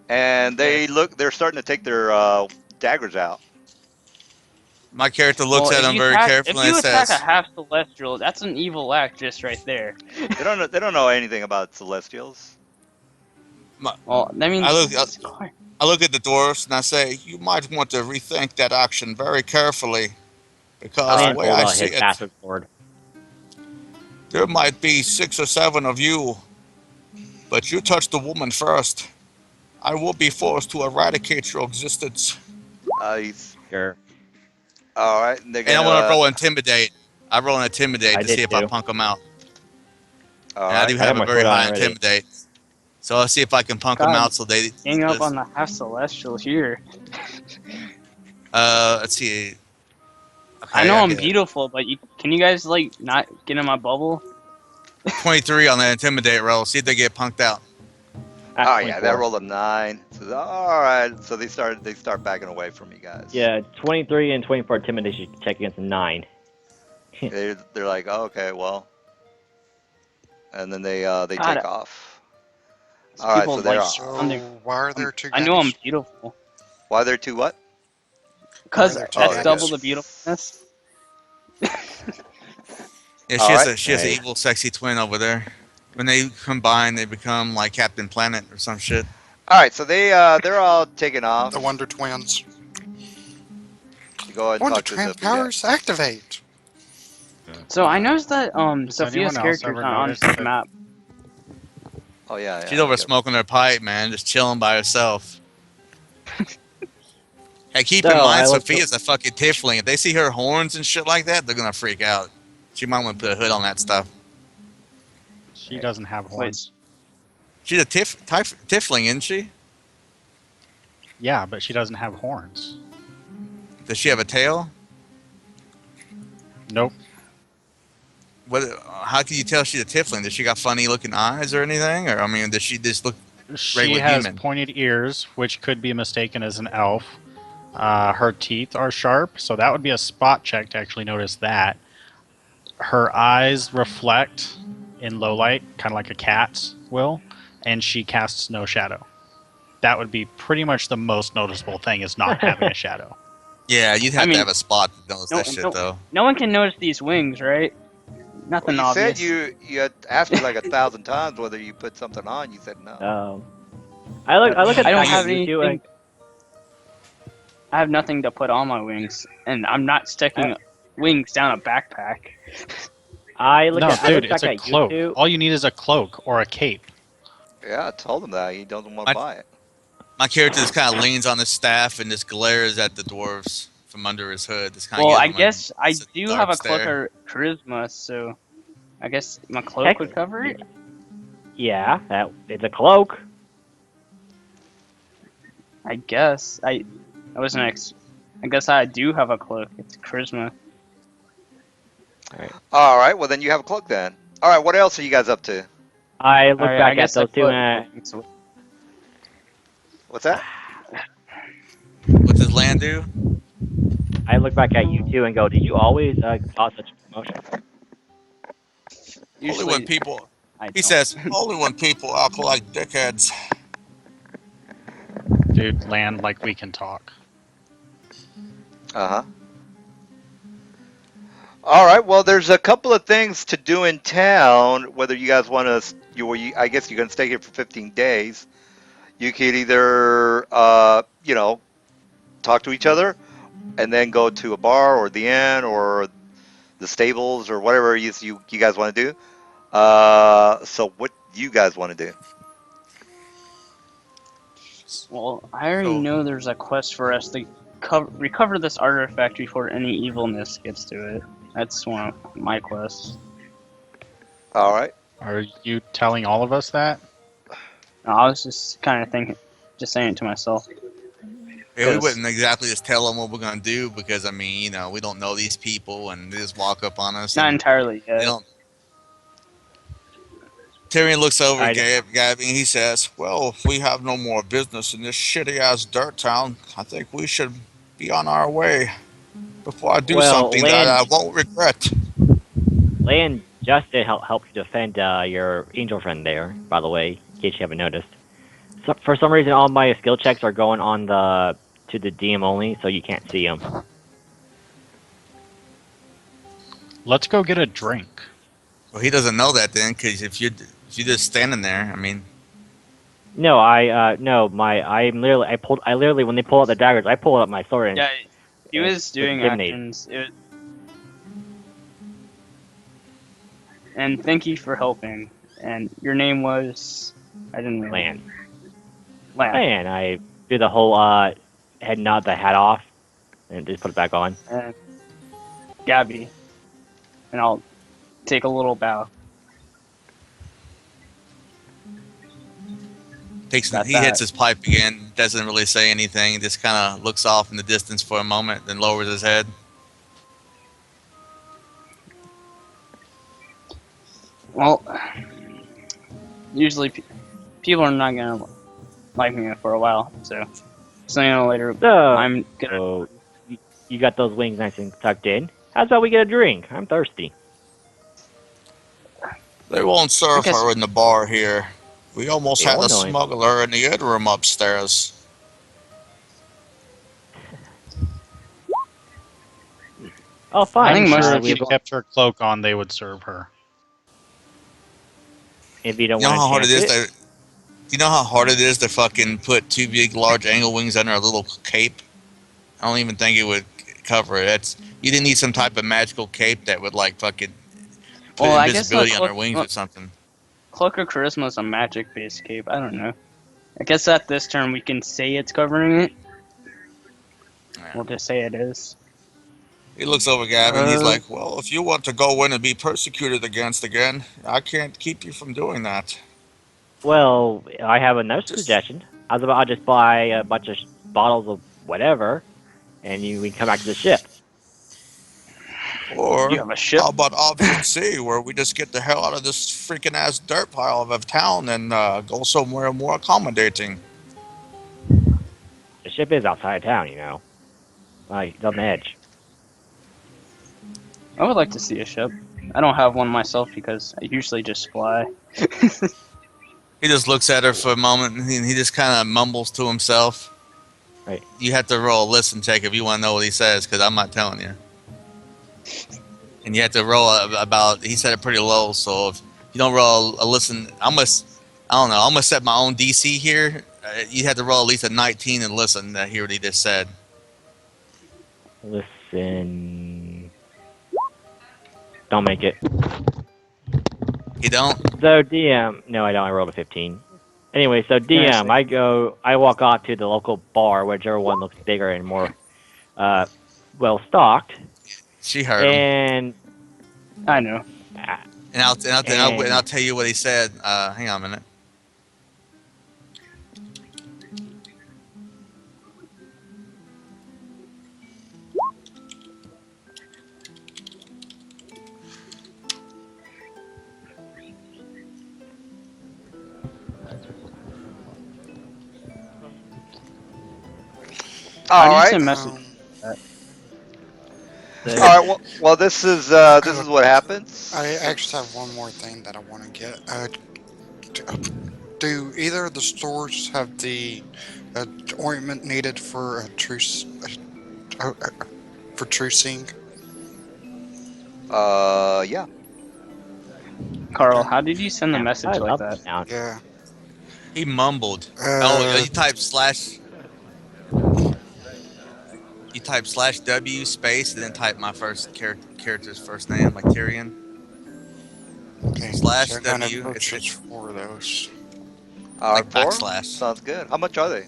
and they're starting to take their daggers out. My character looks at him very carefully if you and attack a says, half celestial, that's an evil act just right there. They don't know anything about celestials. Well, that means I look at the dwarfs and I say, you might want to rethink that action very carefully, because the way I see it, there might be 6 or 7 of you, but you touched the woman first. I will be forced to eradicate your existence. Sure. All right, And I want to roll intimidate. I roll an intimidate to see if I punk them out. All and I do have a very high intimidate. So I'll see if I can punk them out so they... Hang up on the half celestial here. Let's see. Okay, I know I'm beautiful, but can you guys, like, not get in my bubble? 23 on the intimidate roll. See if they get punked out. Oh yeah, that rolled a 9. So, all right, so they start backing away from you guys. Yeah, 23 and 24 intimidation check against a 9. they're like, oh, okay, well, and then they take off. All right, so they're off. Why are there 2 guys? I know I'm beautiful. Why are there 2 what? Because that's double the beautifulness. Yeah, she has an evil, sexy twin over there. When they combine, they become like Captain Planet or some shit. All right, so they're all taking off. The Wonder Twins. You go ahead and Wonder talk to Twin the powers activate. So I noticed that Does Sophia's anyone else character's ever not on notice this that- map. Oh yeah. She's over smoking her pipe, man, just chilling by herself. Hey, keep in mind, Sophia's a fucking tiefling. If they see her horns and shit like that, they're gonna freak out. She might want to put a hood on that stuff. She doesn't have horns. She's a tiefling, isn't she? Yeah, but she doesn't have horns. Does she have a tail? Nope. What? How can you tell she's a tiefling? Does she got funny looking eyes or anything? Or I mean, does she just look She regular has human? pointed ears, which could be mistaken as an elf. Her teeth are sharp, so that would be a spot check to actually notice that. Her eyes reflect in low light, kind of like a cat's will, and she casts no shadow. That would be pretty much the most noticeable thing, is not having a shadow. Yeah, you'd have to have a spot to notice that shit, though. No one can notice these wings, right? Nothing Well, you obvious. said you had asked me like 1,000 times whether you put something on. You said no. I look at I don't that have you anything. doing. I have nothing to put on my wings, and I'm not sticking wings down a backpack. I look at dude, I it's look a back at cloak. you two. All you need is a cloak or a cape. Yeah, I told him that. He doesn't want to buy it. My character just kind of leans on his staff and just glares at the dwarves from under his hood. Just Well, I gives them guess I do dark have a stare. cloak or charisma, so I guess my cloak would cover it. Yeah, it's a cloak. I guess I wasn't. I guess I do have a cloak. It's charisma. All right. Well, then you have a cloak then. All right. What else are you guys up to? I look Alright, back I guess at those the two and cloak- What's that? What's his land do? I look back at you two and go, "Did you always cause such commotion?" Only when people. I He don't. says, only when people act like dickheads. Dude, land like we can talk. Uh-huh. All right. Well, there's a couple of things to do in town. Whether you guys want to, I guess you're going to stay here for 15 days. You could either, talk to each other, and then go to a bar or the inn or the stables or whatever you guys want to do, So what do you guys want to do? Well, I already So- know there's a quest for us to recover this artifact before any evilness gets to it. That's one of my quests. All right. Are you telling all of us that? No, I was just kind of thinking, just saying it to myself. Yeah, we 'Cause- wouldn't exactly just tell them what we're gonna do because I mean, you know, we don't know these people and they just walk up on us. Not And entirely they yet. don't. Tyrion looks over I- at Gabby and he says, "Well, if we have no more business in this shitty ass dirt town, I think we should be on our way before I do Well, something that I won't regret." Land just did help you defend your angel friend there, by the way, in case you haven't noticed. So, for some reason, all my skill checks are going on to the DM only, so you can't see them. Let's go get a drink. Well, he doesn't know that then, because if you're just standing there, I mean, No, I literally when they pull out the daggers, I pull out my sword and Yeah, he and was doing intimidate. actions. And thank you for helping. And your name was... I didn't really... Land. Lan. And I do the whole head nod the hat off and just put it back on. And Gabby. And I'll take a little bow. he hits his pipe again, doesn't really say anything, just kind of looks off in the distance for a moment, then lowers his head. Well, usually people are not gonna like me for a while, so sooner or later So, I'm gonna. so you got those wings nice and tucked in. How about we get a drink? I'm thirsty. They won't serve guess- her in the bar here. We almost They had all a know it. smuggler in the inn room upstairs. Oh, fine. I think most Sure, of if the she people- kept her cloak on, they would serve her. If you don't You know want how to hard it chance is to. You know how hard it is to fucking put two big, large angle wings under a little cape? I don't even think it would cover it. You didn't need some type of magical cape that would like fucking put Well, I guess invisibility the on their wings or something. Cloak of Charisma is a magic-based cape. I don't know. I guess at this turn we can say it's covering it. Yeah. We'll just say it is. He looks over Gavin. He's like, "Well, if you want to go in and be persecuted against again, I can't keep you from doing that." Well, I have another Just- suggestion. I'll just buy a bunch of bottles of whatever, and we come back to the ship. Or You have a ship? how about option C, where we just get the hell out of this freaking ass dirt pile of a town and go somewhere more accommodating? The ship is outside of town, you know. Like, it's on the edge. I would like to see a ship. I don't have one myself because I usually just fly. He just looks at her for a moment and he just kind of mumbles to himself. Right. You have to roll a listen check if you want to know what he says, because I'm not telling you. And you have to roll about. He said it pretty low, so if you don't roll a listen, I don't know. I'm gonna set my own DC here. You have to roll at least a 19 and listen to hear what he just said. Listen. Don't make it. You don't? So DM, no, I don't. I rolled a 15. Anyway, so DM, I walk off to the local bar, whichever one looks bigger and more well stocked, She heard him. and I know. And I'll tell you what he said. Hang on a minute. All How do you right. send message? All right. Well, this is what happens. I actually have one more thing that I want to get. Do either of the stores have the ointment needed for a truce? For trucing? Yeah. Carl, how did you send the Yeah, message I like love that? sound. Yeah. He mumbled. Uh, You type slash. You type /W space and then type my first character's first name, like Tyrion. Okay, Slash so I got W. to purchase 4 of those. All right, Like 4. backslash. Sounds good. How much are they?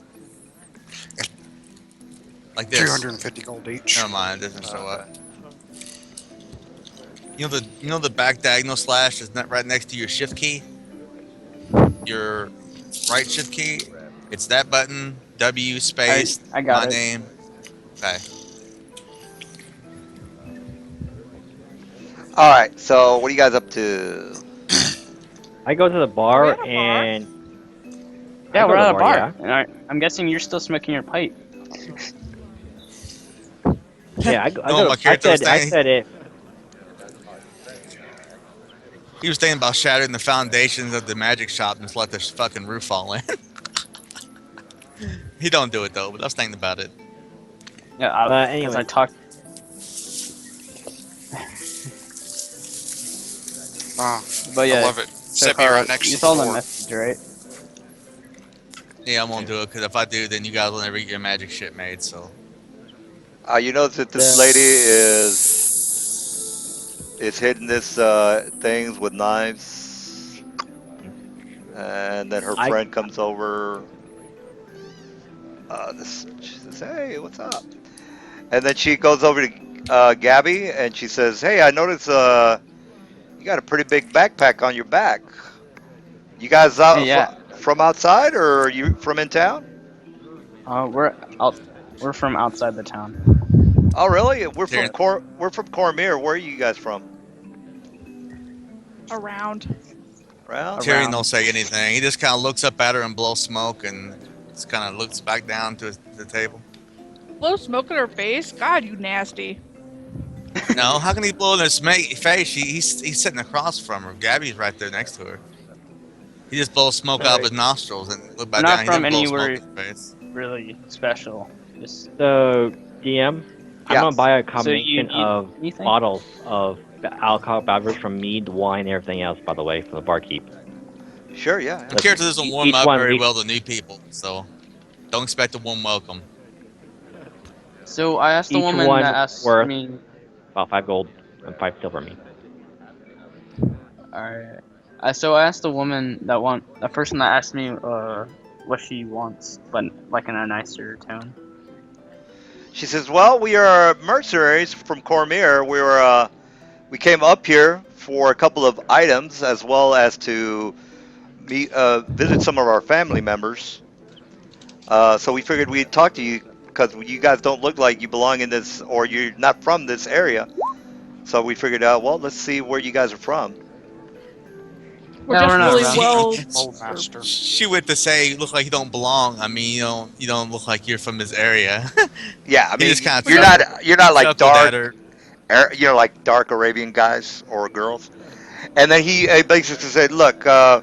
Like this. 250 gold each. Never mind, it doesn't show Okay. up. You know the back diagonal slash is not right next to your shift key? Your right shift key? It's that button, W space, I got my it. name. Okay. All right. So what are you guys up to? I go to the Are we bar at a bar? and I Yeah, go we're to the at a bar. yeah. And I'm guessing you're still smoking your pipe. Yeah, I You know what my character was I saying? said it. He was thinking about shattering the foundations of the magic shop and just let this fucking roof fall in. He don't do it though, but I was thinking about it. Yeah, because Anyway. I talked. But yeah, I love it. so Set me Carl, right next you to the saw the door. message, right? Yeah, I won't do it because if I do, then you guys will never get your magic shit made. So You notice that this lady is hitting this things with knives, and then her friend comes over. She says, "Hey, what's up?" And then she goes over to Gabby and she says, "Hey, I noticed you got a pretty big backpack on your back. You guys Yeah. from outside or are you from in town?" We're from outside the town. Oh, really? We're Yeah. from Cormier. Where are you guys from? Around. Around? Tyrion don't say anything. He just kind of looks up at her and blows smoke, and just kind of looks back down to the table. Blow smoke in her face? God, you nasty. No, how can he blow in his face? He's sitting across from her. Gabby's right there next to her. He just blows smoke out of his nostrils and look We're back not down. He from doesn't blow smoke anywhere in his face. really special. Just So DM, I'm gonna buy a combination need of anything? bottles of alcohol beverage from mead, wine, and everything else. By the way, from the barkeep. Sure, yeah. The character doesn't warm each up one- very each- well to new people, so don't expect a warm welcome. So I asked the Each woman one that asked worth me. about 5 gold and 5 silver. Me. Alright. So I asked the woman the person that asked me what she wants, but like in a nicer tone. She says, "Well, we are mercenaries from Cormier. We came up here for a couple of items as well as to visit some of our family members. So we figured we'd talk to you because you guys don't look like you belong in this, or you're not from this area. So we figured out, well, let's see where you guys are from." We're Yeah, just we're not really around. well. Old master. She went to say, "You look like you don't belong." I mean, you don't look like you're from this area. Yeah, I He mean, just kinda you're not like chuckled at dark, her. like dark Arabian guys or girls. And then he basically said, "Look, I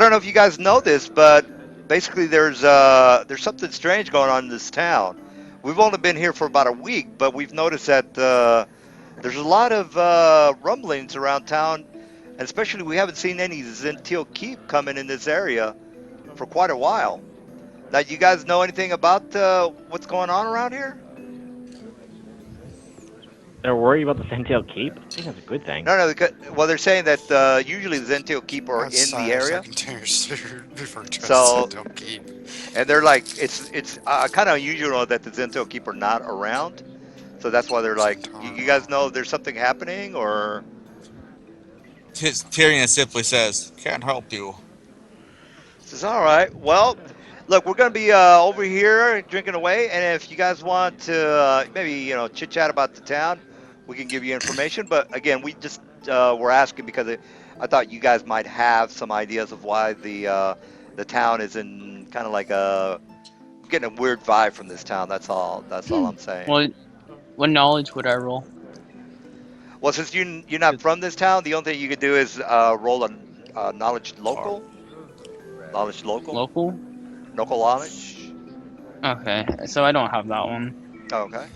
don't know if you guys know this, but basically there's something strange going on in this town. We've only been here for about a week, but we've noticed that there's a lot of rumblings around town, and especially we haven't seen any Zentil Keep coming in this area for quite a while. Now, you guys know anything about what's going on around here?" They're worried about the Sentinel Keep. I think that's a good thing. No. Well, they're saying that usually the Zentil Keep are in the area. I continuously refer to So- as Zentil Keep. And they're like, it's kind of unusual that the Zentil Keep are not around. So that's why they're like, you guys know if there's something happening, or Tyrion simply says, "Can't help you." says, all right, well, look, we're gonna be over here drinking away, and if you guys want to maybe chit chat about the town, we can give you information. But again, we just were asking because I thought you guys might have some ideas of why the town is in kind of like getting a weird vibe from this town. That's all I'm saying. Well, what knowledge would I roll? Well, since you're not from this town, the only thing you could do is roll a knowledge local. Knowledge local. Local? Local knowledge. Okay, so I don't have that one. Oh, okay.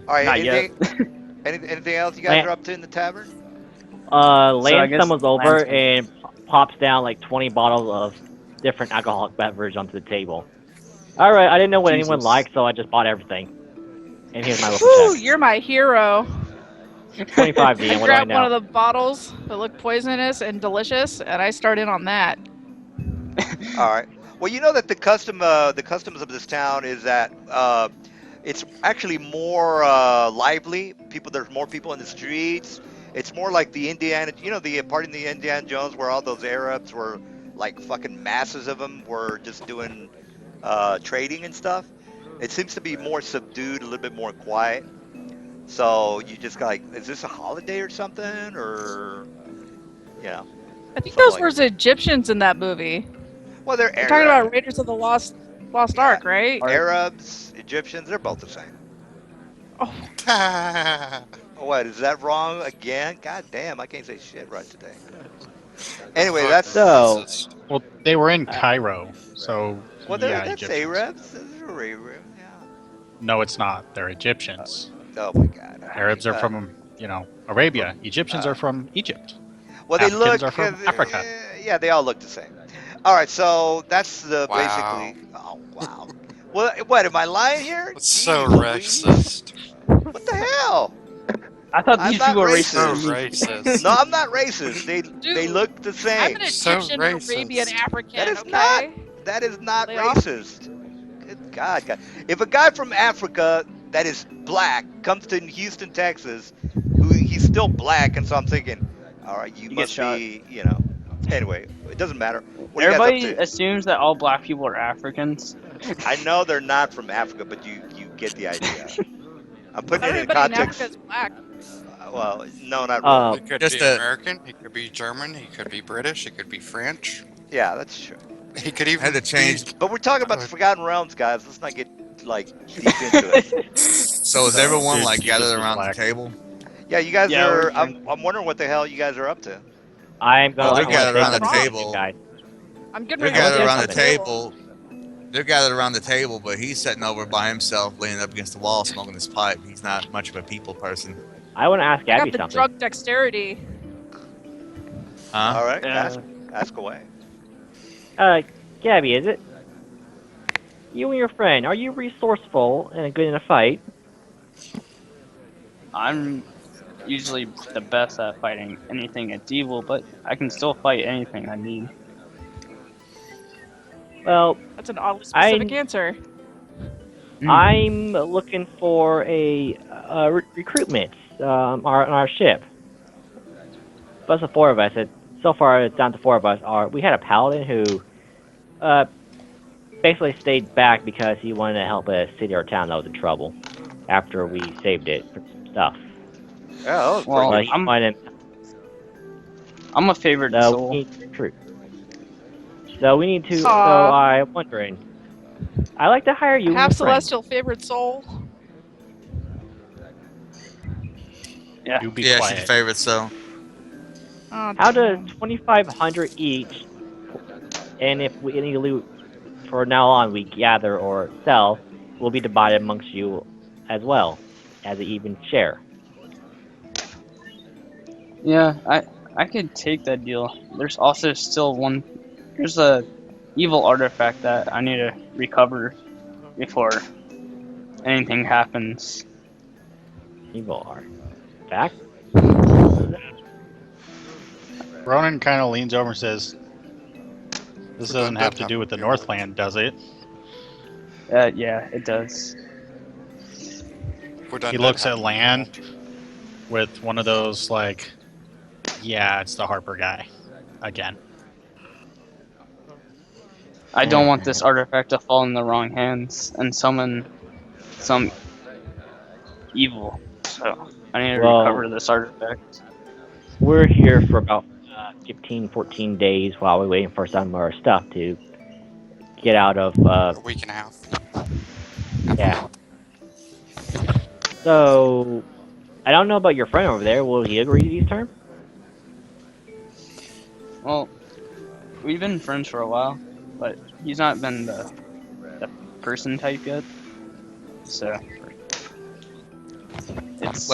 All right. Not Anything else you guys are up to in the tavern? Lance guess comes over Lance- and pops down like 20 bottles of different alcoholic beverage onto the table. All right, I didn't know what anyone Jesus. liked, so I just bought everything. And here's my little Whew, check. you're my hero. 25, DM. I What do I grabbed one know? of the bottles that looked poisonous and delicious, and I start in on that. All right. Well, you know that the customs of this town is that it's actually more lively. There's more people in the streets. It's more like the Indiana, the part in the Indiana Jones where all those Arabs were like fucking masses of them were just doing trading and stuff. It seems to be more subdued, a little bit more quiet. So you just got like, is this a holiday or something, or you know, I think something those like were that? the Egyptians in that movie. Well, they're You're talking about Raiders of the Lost yeah, Ark, right? Arabs, Egyptians, they're both the same. Oh, What, is that wrong again? God damn, I can't say shit right today. Anyway, Fucking that's So, racist. Well, they were in uh, Cairo, so well, yeah, that's Egyptians. Arabs. Those are Arabs, yeah. No, it's not. They're Egyptians. Oh my God. All right. Arabs are from, Arabia. Egyptians Uh, are from Egypt. well, they Africans are look. from Africa. Yeah, they all look the same. All right, so that's the Wow. basically. Oh wow. Well, what am I lying here? That's so Jeez Louise. racist. What the hell? I thought I'm these not people were So racist. racist. No, I'm not racist. They dude, look the I'm same. an So Egyptian, Arabian, racist. That African. is not. Okay. That is not Lay off. racist. Good God. If a guy from Africa that is black comes to Houston, Texas, he's still black, and so I'm thinking, all right, you You get must shot. be. Anyway, it doesn't matter. What are you guys up Everybody to? assumes that all black people are Africans. I know they're not from Africa, but you get the idea. I'm putting Not it in everybody in Africa context. is black. Well, no, not really. He could Just be a- American. He could be German. He could be British. He could be French. Yeah, that's true. He could I even had to change. But we're talking about the Good. Forgotten Realms, guys. Let's not get like deep into it. So is So- everyone Dude, like Jesus gathered was around the black. table? Yeah, you guys Yeah, we're are. I'm wondering what the hell you guys are up to. I'm gonna. Oh, they're I want to gathered say around the something to you table. guys. I'm getting They're ready to gathered dip around on the the table. table. They're gathered around the table, but he's sitting over by himself, leaning up against the wall, smoking his pipe. He's not much of a people person. I want to ask I Gabby got the something. drug dexterity. Huh? All right, Uh, ask away. Gabby, is it? You and your friend, are you resourceful and good in a fight? I'm usually the best at fighting anything that's evil, but I can still fight anything I need. Well, That's an oddly specific answer. I'm looking for a recruitment on our ship. Plus the four of us. So far, it's down to four of us. We had a paladin who basically stayed back because he wanted to help a city or town that was in trouble after we saved it for some stuff. Yeah, that was Well, pretty He wanted I'm a favorite we soul. need to recruit. So we need to. So Aw. I'm wondering. I like to hire you. and Half your friend. celestial favorite soul. Yeah. You be Yeah, she's quiet. the favorite. So Oh, How does damn. 2,500 each? And if we any loot for now on we gather or sell will be divided amongst you as well as an even share. Yeah, I could take that deal. There's also still there's a evil artifact that I need to recover before anything happens. Evil are back. Ronan kind of leans over and says, "This We're doesn't done, have done, to done. do with the You're Northland, does it?" Yeah, it does. We're done. He looks at Lan with one of those like, "Yeah, it's the Harper guy again." I don't want this artifact to fall in the wrong hands and summon some evil. So I need to recover this artifact. We're here for about 15, 14 days while we're waiting for some of our stuff to get out of. A week and a half. Yeah. So, I don't know about your friend over there. Will he agree to these terms? Well, we've been friends for a while, but he's not been the person type yet. So it's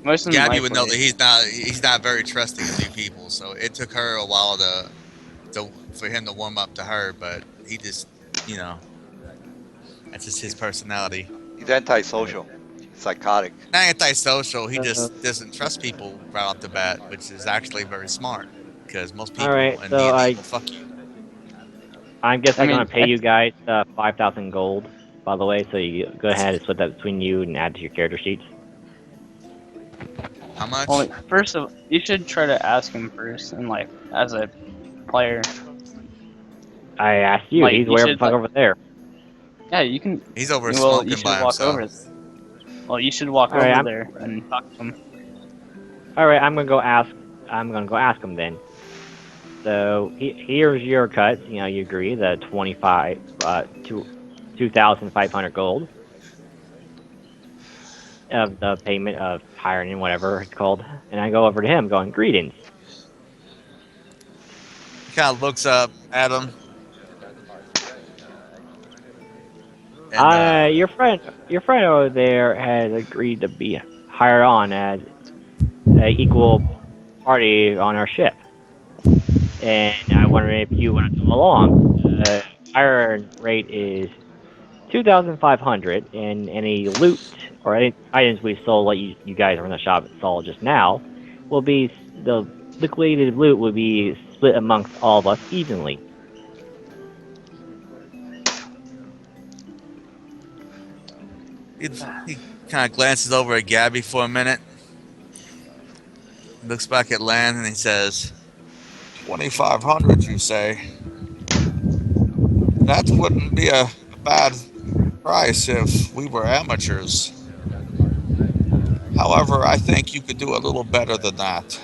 most of Gabby life would know way- that he's not very trusting of new people. So it took her a while for him to warm up to her, but he just that's just his personality. He's antisocial. Psychotic. Not antisocial. He Uh, just doesn't trust people right off the bat, which is actually very smart because most people Alright, in so D&D will fuck you. I guess I I'm mean, gonna pay you guys 5,000 gold, by the way, so you go ahead and split that between you and add to your character sheets. How much? Well, first of you should try to ask him first, and like as a player, I asked you, like he's you way the should fuck like over there. yeah you can. He's over Well, you smoking should by walk himself. over. Well, you should walk Alright, over there and talk to him. Alright, I'm gonna go ask him then. So here's your cuts. You know, you agree the 2,500 gold of the payment of hiring, whatever it's called. And I go over to him, going, "Greetings." He kind of looks up at him. And Your friend over there has agreed to be hired on as an equal party on our ship, and I wonder if you want to come along. Hiring rate is 2,500, and any loot or any items we sold, like you guys are in the shop saw just now, will be the liquidated loot will be split amongst all of us evenly. he kind of glances over at Gabby for a minute. Looks back at Lan and he says, 2,500, you say? That wouldn't be a bad price if we were amateurs. However, I think you could do a little better than that.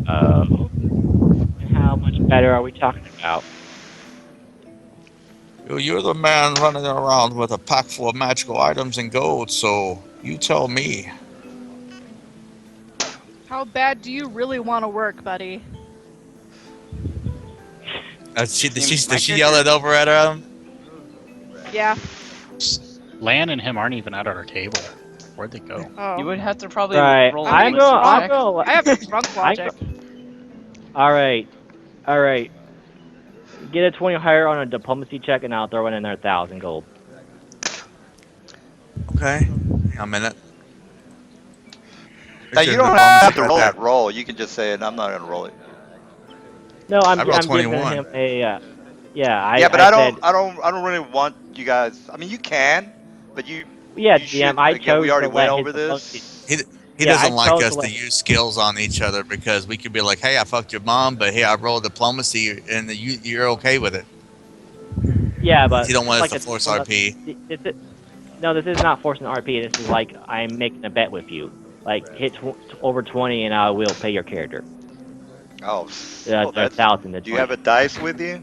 How much better are we talking about? You're the man running around with a pack full of magical items and gold, so you tell me. How bad do you really want to work, buddy? did she yell it over at him? Yeah. Lan and him aren't even at our table. Where'd they go? Oh. You would have to probably Right. roll. I'm a going- check. I have drunk logic. All right. Get a 20 higher on a diplomacy check, and I'll throw in another 1,000 gold. Okay. Hang on a minute. Now, you don't have to roll that roll. You can just say it. I'm not going to roll it. No, I I'm rolled giving 21. him a. Yeah, Yeah, but I I said, don't really want you guys. I mean, you can, but you. Yeah, you DM, should, I again, chose we already to went let over his diplomacy. this. He Yeah, doesn't I like chose us to to let- use skills on each other because we could be like, hey, I fucked your mom, but hey, I rolled diplomacy and you're okay with it. Yeah, but You don't want us like to force well, RP. No, this is not forcing RP. This is like I'm making a bet with you. Like hit over 20, and I will pay your character. Oh, That's 1,000. Do you have a dice with you?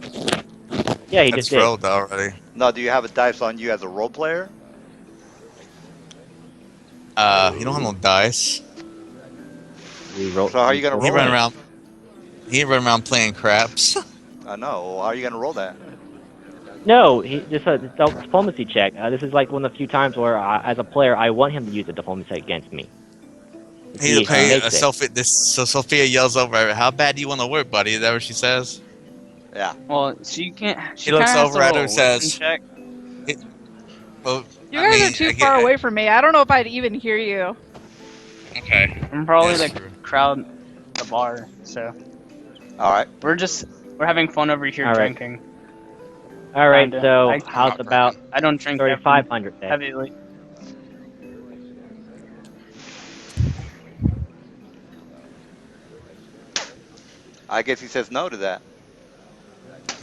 Yeah, he That's just did. rolled already. No, do you have a dice on you as a role player? You don't have no dice. We rolled. So how are you going to He roll run it? around. He run around playing craps. I know. How are you going to roll that? No, he just a diplomacy check. This is like one of the few times where, as a player, I want him to use a diplomacy check against me. He to pay makes a it. Sophie. So Sophia yells over at her, "How bad do you want to work, buddy?" Is that what she says? Yeah. Well, she can't. She He looks kinda has over to at her roll and a wisdom says, check. Well, You guys are too far away from me. I don't know if I'd even hear you. Okay. I'm probably That's the true. crowd at the bar, so All right. we're having fun over here All right. drinking. All right, Kinda. so how's about I don't drink 3,500 then? heavily. I guess he says no to that.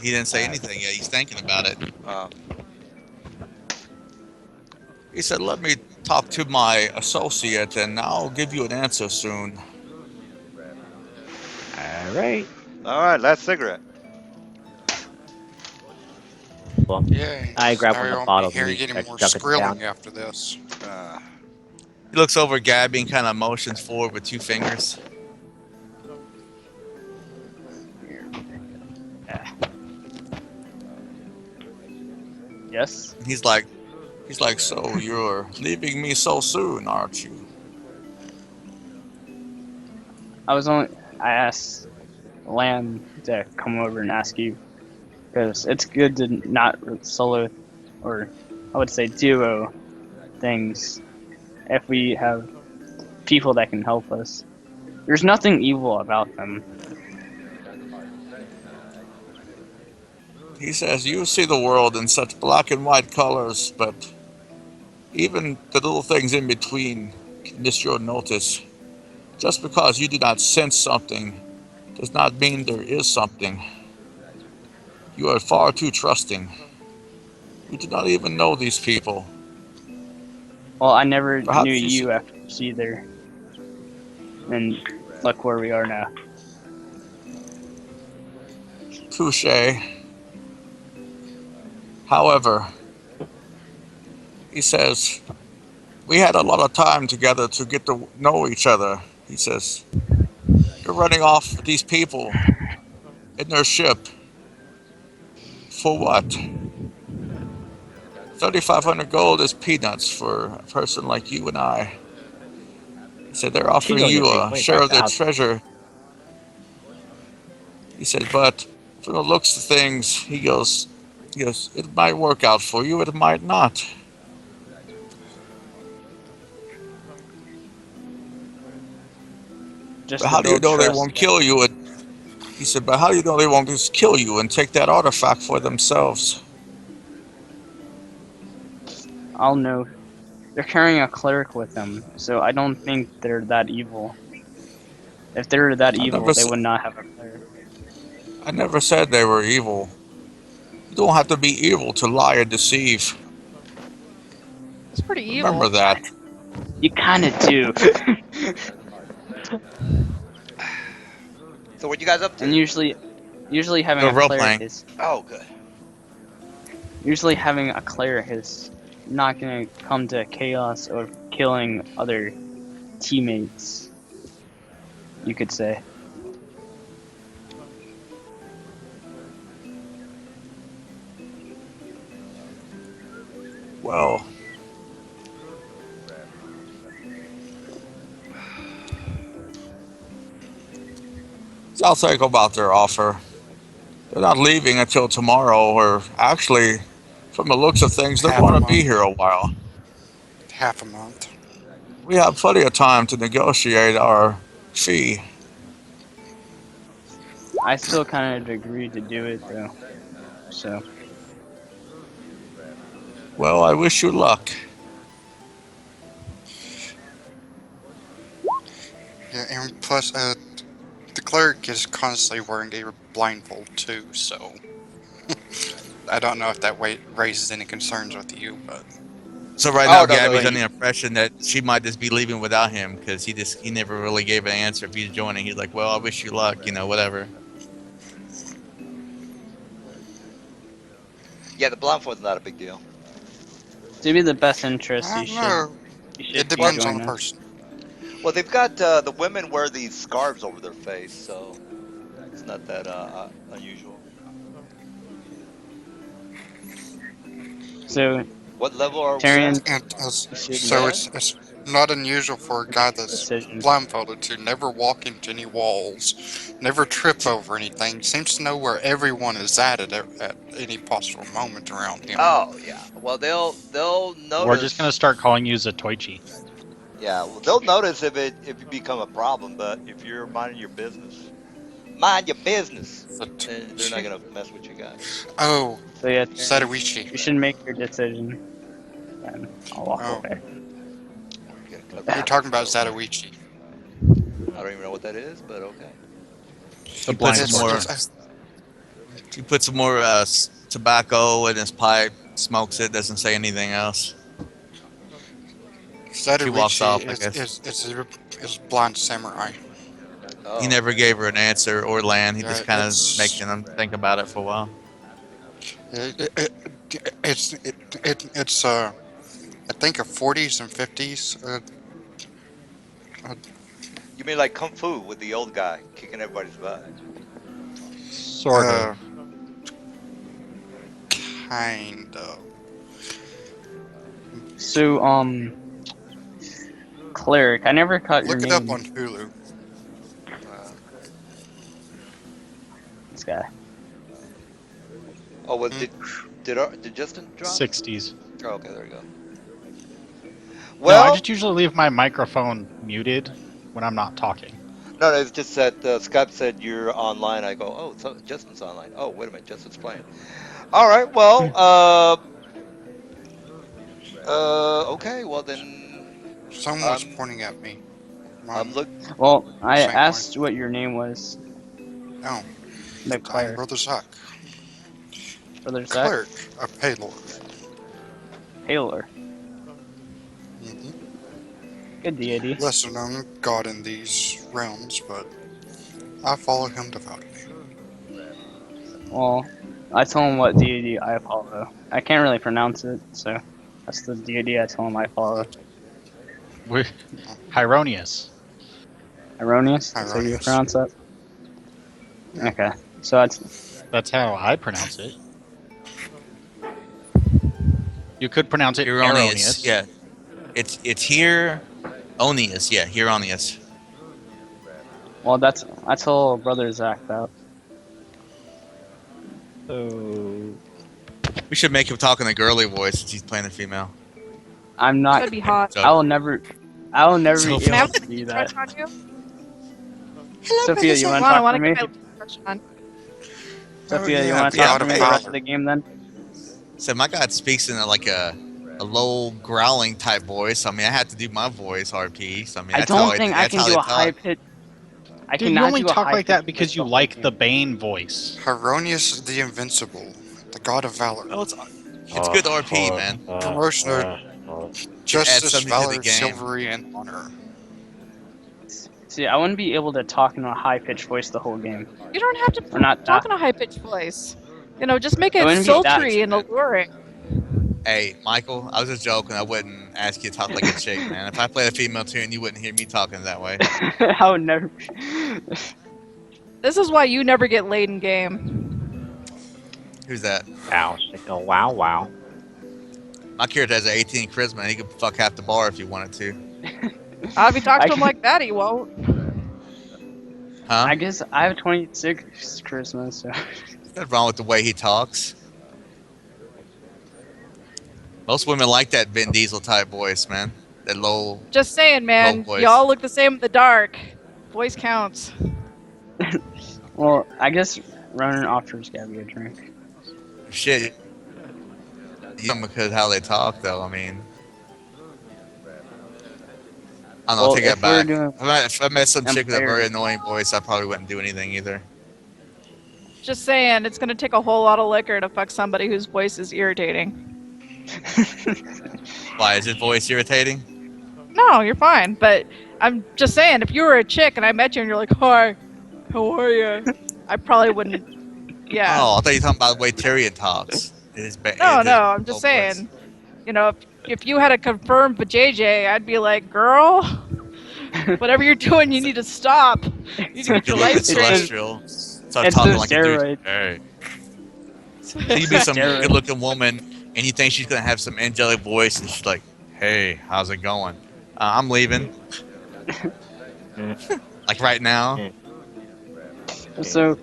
He didn't say anything yet. He's thinking about it. He said, "Let me talk to my associate, and I'll give you an answer soon." All right. All right. Last cigarette. Well, Yay. I grabbed Now one you of the won't bottles be and hearing we any more stuck it down. skrilling after this. He looks over at Gabby and kind of motions forward with 2 fingers. Yes. He's like, "So you're leaving me so soon, aren't you?" I asked Lamb to come over and ask you because it's good to not solo, or I would say duo, things if we have people that can help us. There's nothing evil about them. He says, you see the world in such black and white colors, but even the little things in between can miss your notice. Just because you do not sense something does not mean there is something. You are far too trusting. You do not even know these people. Well, I never knew Perhaps you you should. at first either. And look where we are now. Touche. However, he says, we had a lot of time together to get to know each other. He says, you're running off with these people in their ship. For what? 3,500 gold is peanuts for a person like you and I. He said, they're She's offering only you getting a share of their 25,000. treasure. He said, but from the looks of things, he goes, it might work out for you, it might not. Just But to how do you build know they trust. won't kill you? He said, but how do you know they won't just kill you and take that artifact for themselves? I'll know. They're carrying a cleric with them, so I don't think they're that evil. If they're that I evil, never, they would not have a cleric. I never said they were evil. You don't have to be evil to lie and deceive. It's pretty Remember evil. that. You kind of do. So what you guys up to? And usually having We're a role cleric playing. is Oh, good. not gonna come to chaos or killing other teammates. You could say. Well, I'll think about their offer. They're not leaving until tomorrow, or actually, from the looks of things, they're Half going a to be month. here a while. Half a month. We have plenty of time to negotiate our fee. I still kind of agreed to do it though. So Well, I wish you luck. Yeah, and plus, the cleric is constantly wearing a blindfold too, so I don't know if that raises any concerns with you, but So right Oh now, no, no, Gabby's wait. under the impression that she might just be leaving without him because he never really gave an answer if he's joining. He's like, well, I wish you luck, whatever. Yeah, the blindfold's not a big deal. to be the best interest, I don't know. you It should depends on join the us. person. Well, they've got the women wear these scarves over their face, so it's not that unusual. So What level are we Tyrion, at? And you should so Ted? it's not unusual for a guy make a that's decision. blindfolded to never walk into any walls, never trip over anything, seems to know where everyone is at any possible moment around him. Oh yeah. Well, they'll We're just gonna notice. start calling you Zatoichi. Yeah, well, they'll notice if you become a problem, but if you're mind your business, But then they're not gonna mess with you guys. oh, So yeah, Tyrion, Sadawichi. you should make your decision, and I'll walk Oh, away. Oh, you gotta cut you're that talking off, about but okay. Sadawichi. I don't even know what that is, but okay. The He puts blind some It's, more. sorcerer. it's, He puts some more tobacco in his pipe, smokes it, doesn't say anything else. She walks Sadawichi off, I guess. is blind samurai. He Oh, never gave her an answer or land. He Yeah, just kind of making them think about it for a while. it, it, it's I think a 40s and 50s. you mean like kung fu with the old guy kicking everybody's butt? Sort Uh, of. kind of. So cleric, I never caught your Look it up name. on Hulu. Uh, This guy. oh, well, Hmm. did Justin drop? 60s. Oh, okay, there you go. No, I Well, just usually leave my microphone muted when I'm not talking. no, it's just that Skype said you're online. I go, oh, so Justin's online. Oh, wait a minute, Justin's playing. All right, well, okay, well then, Someone was I'm, pointing at me. I'm Mom, look. Well, I same way. asked what your name was, Oh, the I'm player. Brother Zach. Brother Zach? Cleric of Paylor. Taylor. Hmm. Good deity. Lesser known god in these realms, but I follow him devoutly. Well, I tell him what deity I follow. I can't really pronounce it, so that's the deity I tell him I follow. Hieronius. Erroneous? That's how you Ironious. pronounce that? Hmm. Okay. So that's That's how I pronounce it. You could pronounce it Hieronius. erroneous. Yeah. It's here. Onius. Yeah, Hieronius. well that's I tell brother Zach that. So We should make him talk in a girly voice since he's playing a female. I'm not That'd be hot. So, I will never So- be Can I able have to a do crush that. on you? Sophia, you wanna Come on, I talk want for to me? get my crush on. Sophia, you yeah, wanna yeah, talk for me the God rest of of the game then? so my god speaks in like a low growling type voice. I mean, I have to do my voice RP. So I mean, I that's how don't think I that's can how do they a high talk. pitch I Dude, you cannot only do a talk high like that pitch because voice you the whole like game. the Bane voice. Hieronius the Invincible, the god of valor. Well, it's good RP, man. Promotion of Should add justice, something to the valor, game. chivalry, and honor. See, I wouldn't be able to talk in a high pitched voice the whole game. You don't have to Or not talk that. in a high pitched voice. You know, just make It it wouldn't be that. sultry and alluring. Hey, Michael, I was just joking. I wouldn't ask you to talk like a chick, man. If I played a female tune, you wouldn't hear me talking that way. I would never. This is why you never get laid in game. Who's that? wow, sicko, wow, wow. My character has an 18 charisma, and he could fuck half the bar if he wanted to. If you talk I to him can- like that, he won't. Huh? I guess I have 26 Christmas, so. Nothing wrong with the way he talks. Most women like that Vin Diesel type voice, man. That low. Just saying, man. Low voice. Y'all look the same in the dark. Voice counts. Well, I guess Ronan offers Gabby a drink. Shit. Because how they talk, though. I mean, I don't know. Well, Take if that we're back. doing If I met some chick with a very Empire- annoying voice, I probably wouldn't do anything either. Just saying, it's gonna take a whole lot of liquor to fuck somebody whose voice is irritating. Why is his voice irritating? No, you're fine. But I'm just saying, if you were a chick and I met you and you're like, "Hi, how are you?" I probably wouldn't. Yeah. Oh, I thought you were talking about the way Tyrion talks. No, I'm just saying. You know, if you had a confirmed JJ, I'd be like, "Girl, whatever you're doing, you need to stop. You need to get your Good looking life straight." celestial. Start It's talking the like a dude. steroid. Hey. You be some Steroid. good looking woman and you think she's gonna have some angelic voice and she's like, "Hey, how's it going? I'm leaving." Like right now. So,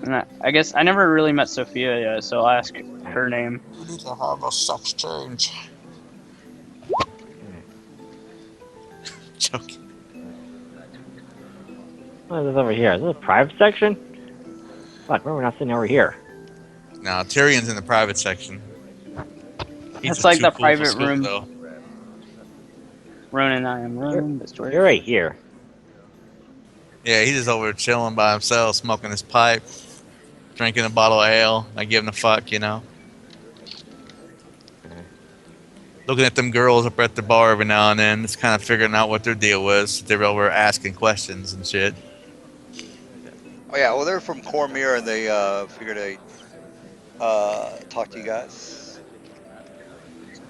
and I guess I never really met Sophia yet, so I'll ask her name. We need to have a sex change. Joking. What is this over here? Is this a private section? Fuck, why are we not sitting over here? Now Tyrion's in the private section. He's It's just like too the cool for private school, room. though. Ronan, I am Ronan. Destroyer. You're right here. Yeah, he's just over there chilling by himself, smoking his pipe, drinking a bottle of ale, not giving a fuck, you know. Looking at them girls up at the bar every now and then, just kind of figuring out what their deal was. They were over asking questions and shit. Oh yeah, well they're from Cormier and they figured they'd talk to you guys.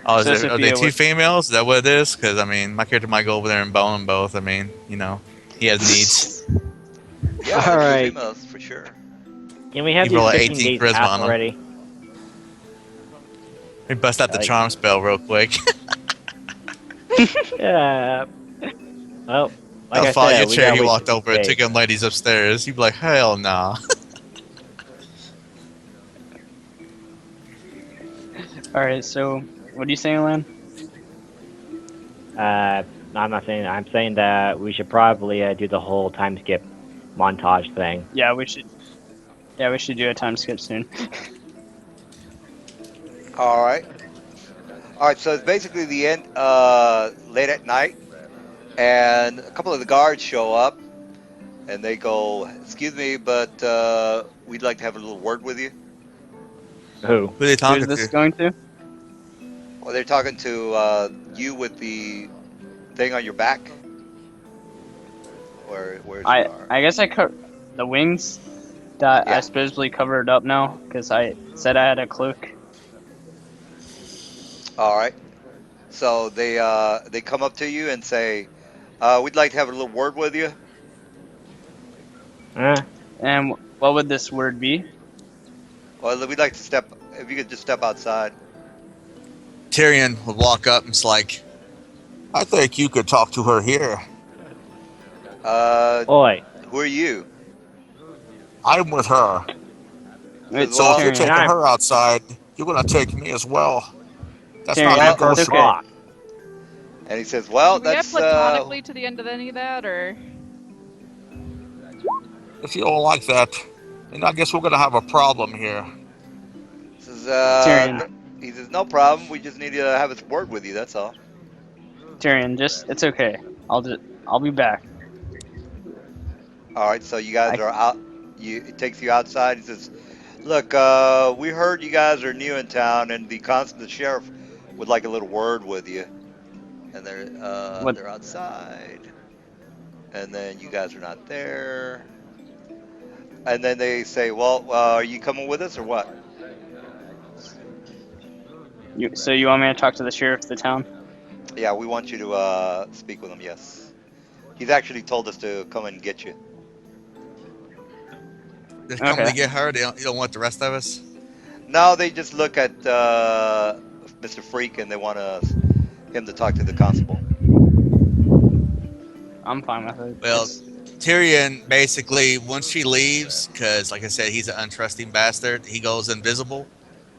Oh, So are they Sophia, two what- females? Is that what it is? Because, I mean, my character might go over there and bone them both. I mean, you know, he has needs. Yeah, All they're right. females for sure. Can we have You these roll a 15 18 days charisma pass on 'em. already? Let me bust out the Like- charm spell real quick. Yeah. Well, like I'll I follow said, your we chair. gotta He wait walked 15 over and days. took them ladies upstairs. You'd be like, hell no. Alright, so what are you saying, Lan? I'm not saying. I'm saying that we should probably do the whole time skip montage thing. Yeah, we should. Yeah, we should do a time skip soon. All right. All right. So it's basically the end. Late at night, and a couple of the guards show up, and they go, "Excuse me, but we'd like to have a little word with you." Who? Who are they Who's talking this to? going to? Well, they're talking to you with the thing on your back. Where's the guard? I guess I cut the wings that I Yeah. supposedly covered up now because I said I had a cloak. All right. So they come up to you and say, "We'd like to have a little word with you." And what would this word be? Well, we'd like to step. If you could just step outside. Tyrion would walk up and it's like, I think you could talk to her here. Oi. Who are you? I'm with her. Says, It's So if well, you're Tyrion. taking her outside, you're gonna take me as well. That's not Tyrion, Well, it's negotiable. okay. and he says, well, Should we get that's platonically to the end of any of that, or? If you don't like that, then I guess we're gonna have a problem here. says, Tyrion, he says, no problem. We just need to have a word with you. That's all. Tyrion, it's okay. I'll be back. All right. So you guys I are out. It takes you outside. He says, look, we heard you guys are new in town, and the sheriff would like a little word with you. And what? they're outside, and then you guys are not there. And then they say, well, are you coming with us or what? So you want me to talk to the sheriff of the town? Yeah, we want you to speak with him. Yes, he's actually told us to come and get you. they're coming Okay. to get her. You don't want the rest of us? No, they just look at Mr. Freak and they want him to talk to the constable. I'm fine with it. Well, Tyrion basically, once she leaves, because like I said, he's an untrusting bastard, he goes invisible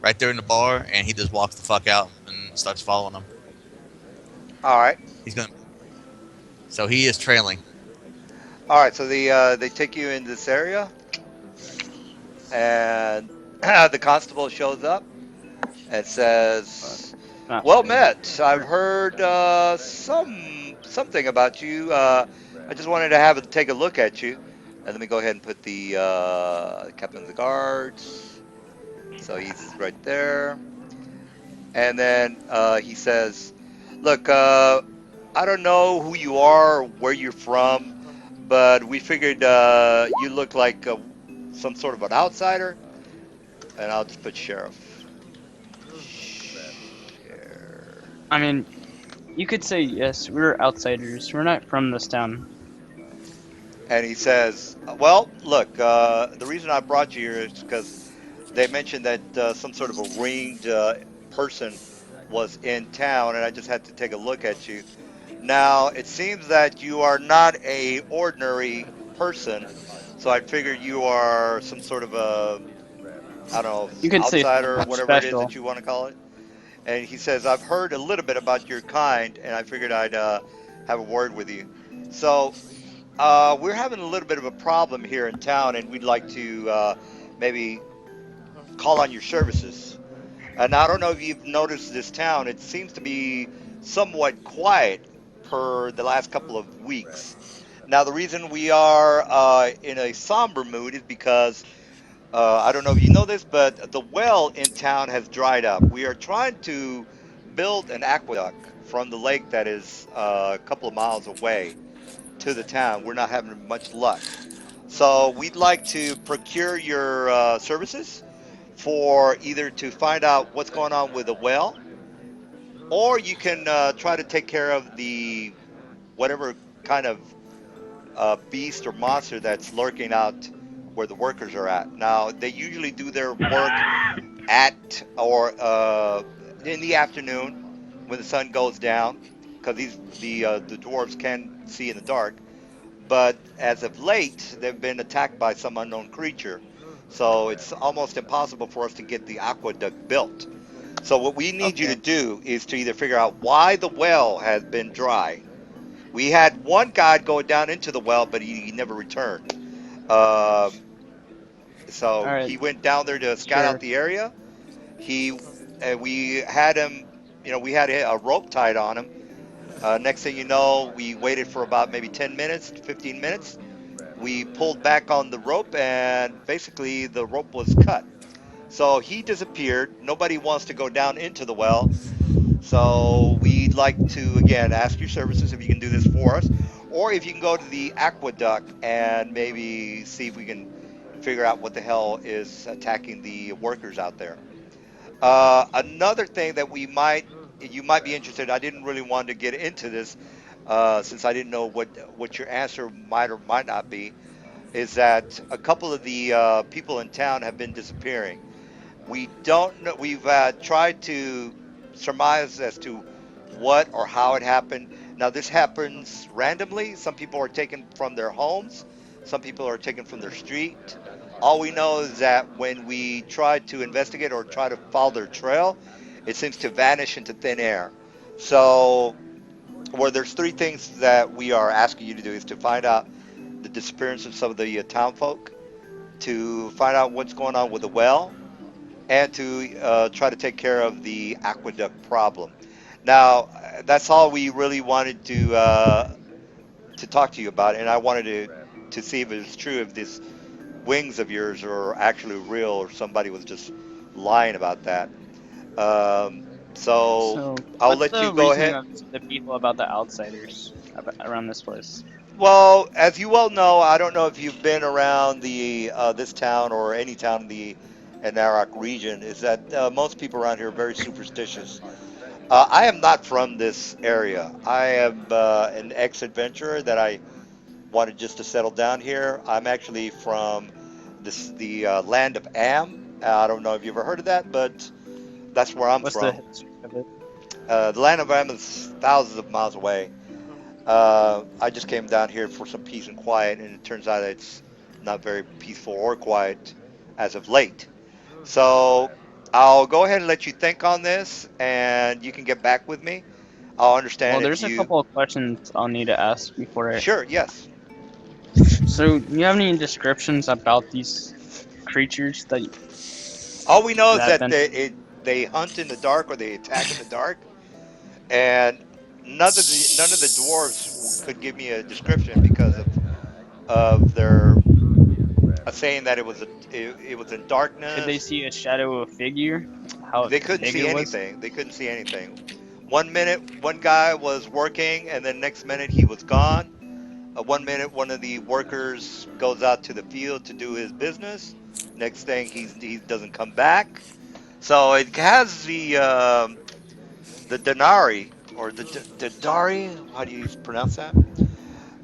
right there in the bar and he just walks the fuck out and starts following them. All right. He's gonna. So he is trailing. All right. So they take you in this area, and the constable shows up and says, "Well met. I've heard something about you. I just wanted to take a look at you." And let me go ahead and put the captain of the guards. So he's right there. And then he says, "Look, I don't know who you are, or where you're from, but we figured you look like some sort of an outsider." And I'll just put sheriff. I mean, you could say yes. We're outsiders. We're not from this town. And he says, "Well, look, the reason I brought you here is because they mentioned that some sort of a ringed person was in town, and I just had to take a look at you. Now, it seems that you are not a ordinary person, so I figured you are some sort of a, I don't You know, could say outsider, whatever it is special. that you want to call it." And he says, "I've heard a little bit about your kind, and I figured I'd have a word with you. So we're having a little bit of a problem here in town, and we'd like to maybe call on your services. And I don't know if you've noticed this town; it seems to be somewhat quiet per the last couple of weeks. Now, the reason we are in a somber mood is because I don't know if you know this, but the well in town has dried up. We are trying to build an aqueduct from the lake that is a couple of miles away to the town. We're not having much luck. So we'd like to procure your services for either to find out what's going on with the well, or you can try to take care of the whatever kind of beast or monster that's lurking out where the workers are at. Now, they usually do their work at or in the afternoon when the sun goes down, because the dwarves can see in the dark. But as of late, they've been attacked by some unknown creature, so it's almost impossible for us to get the aqueduct built. So what we need you to Okay. do is to either figure out why the well has been dry. We had one guy go down into the well, but he never returned. Um, All so right. he went down there to scout out Sure. the area. He we had him, we had a rope tied on him. Next thing you know, we waited for about maybe 10 minutes, 15 minutes. We pulled back on the rope, and basically the rope was cut. So he disappeared. Nobody wants to go down into the well. So we'd like to, again, ask your services if you can do this for us, or if you can go to the aqueduct and maybe see if we can figure out what the hell is attacking the workers out there. Another thing that you might be interested. I didn't really want to get into this since I didn't know what your answer might or might not be. Is that a couple of the people in town have been disappearing? We don't know. We've tried to surmise as to what or how it happened. Now, this happens randomly. Some people are taken from their homes, some people are taken from their street. All we know is that when we try to investigate or try to follow their trail, it seems to vanish into thin air. So, well, there's three things that we are asking you to do is to find out the disappearance of some of the town folk, to find out what's going on with the well, and to try to take care of the aqueduct problem. Now, that's all we really wanted to talk to you about, and I wanted to see if it's true if these wings of yours are actually real or somebody was just lying about that. Um, so So, I'll what's let you the go reasoning ahead. of the people about the outsiders around this place? Well, as you well know, I don't know if you've been around the this town or any town in the Anauroch region. Is that most people around here are very superstitious. I am not from this area. I am an ex-adventurer that I wanted just to settle down here. I'm actually from the land of Am. I don't know if you've ever heard of that, but that's where I'm What's the from. history of it? The land of Am is thousands of miles away. I just came down here for some peace and quiet, and it turns out it's not very peaceful or quiet as of late. So I'll go ahead and let you think on this, and you can get back with me. I'll Well, understand if there's a you. couple of questions I'll need to ask before it. Sure, yes. So, do you have any descriptions about these creatures All we know is that that been? they hunt in the dark or they attack in the dark, and none of the dwarves could give me a description because of their saying that it was in Could they darkness. see a shadow of a figure? How They couldn't big see it was? anything. They couldn't see anything. One minute, one guy was working, and then next minute he was gone. One minute, one of the workers goes out to the field to do his business. Next thing, he doesn't come back. So it has the denari or the dari. How do you pronounce that?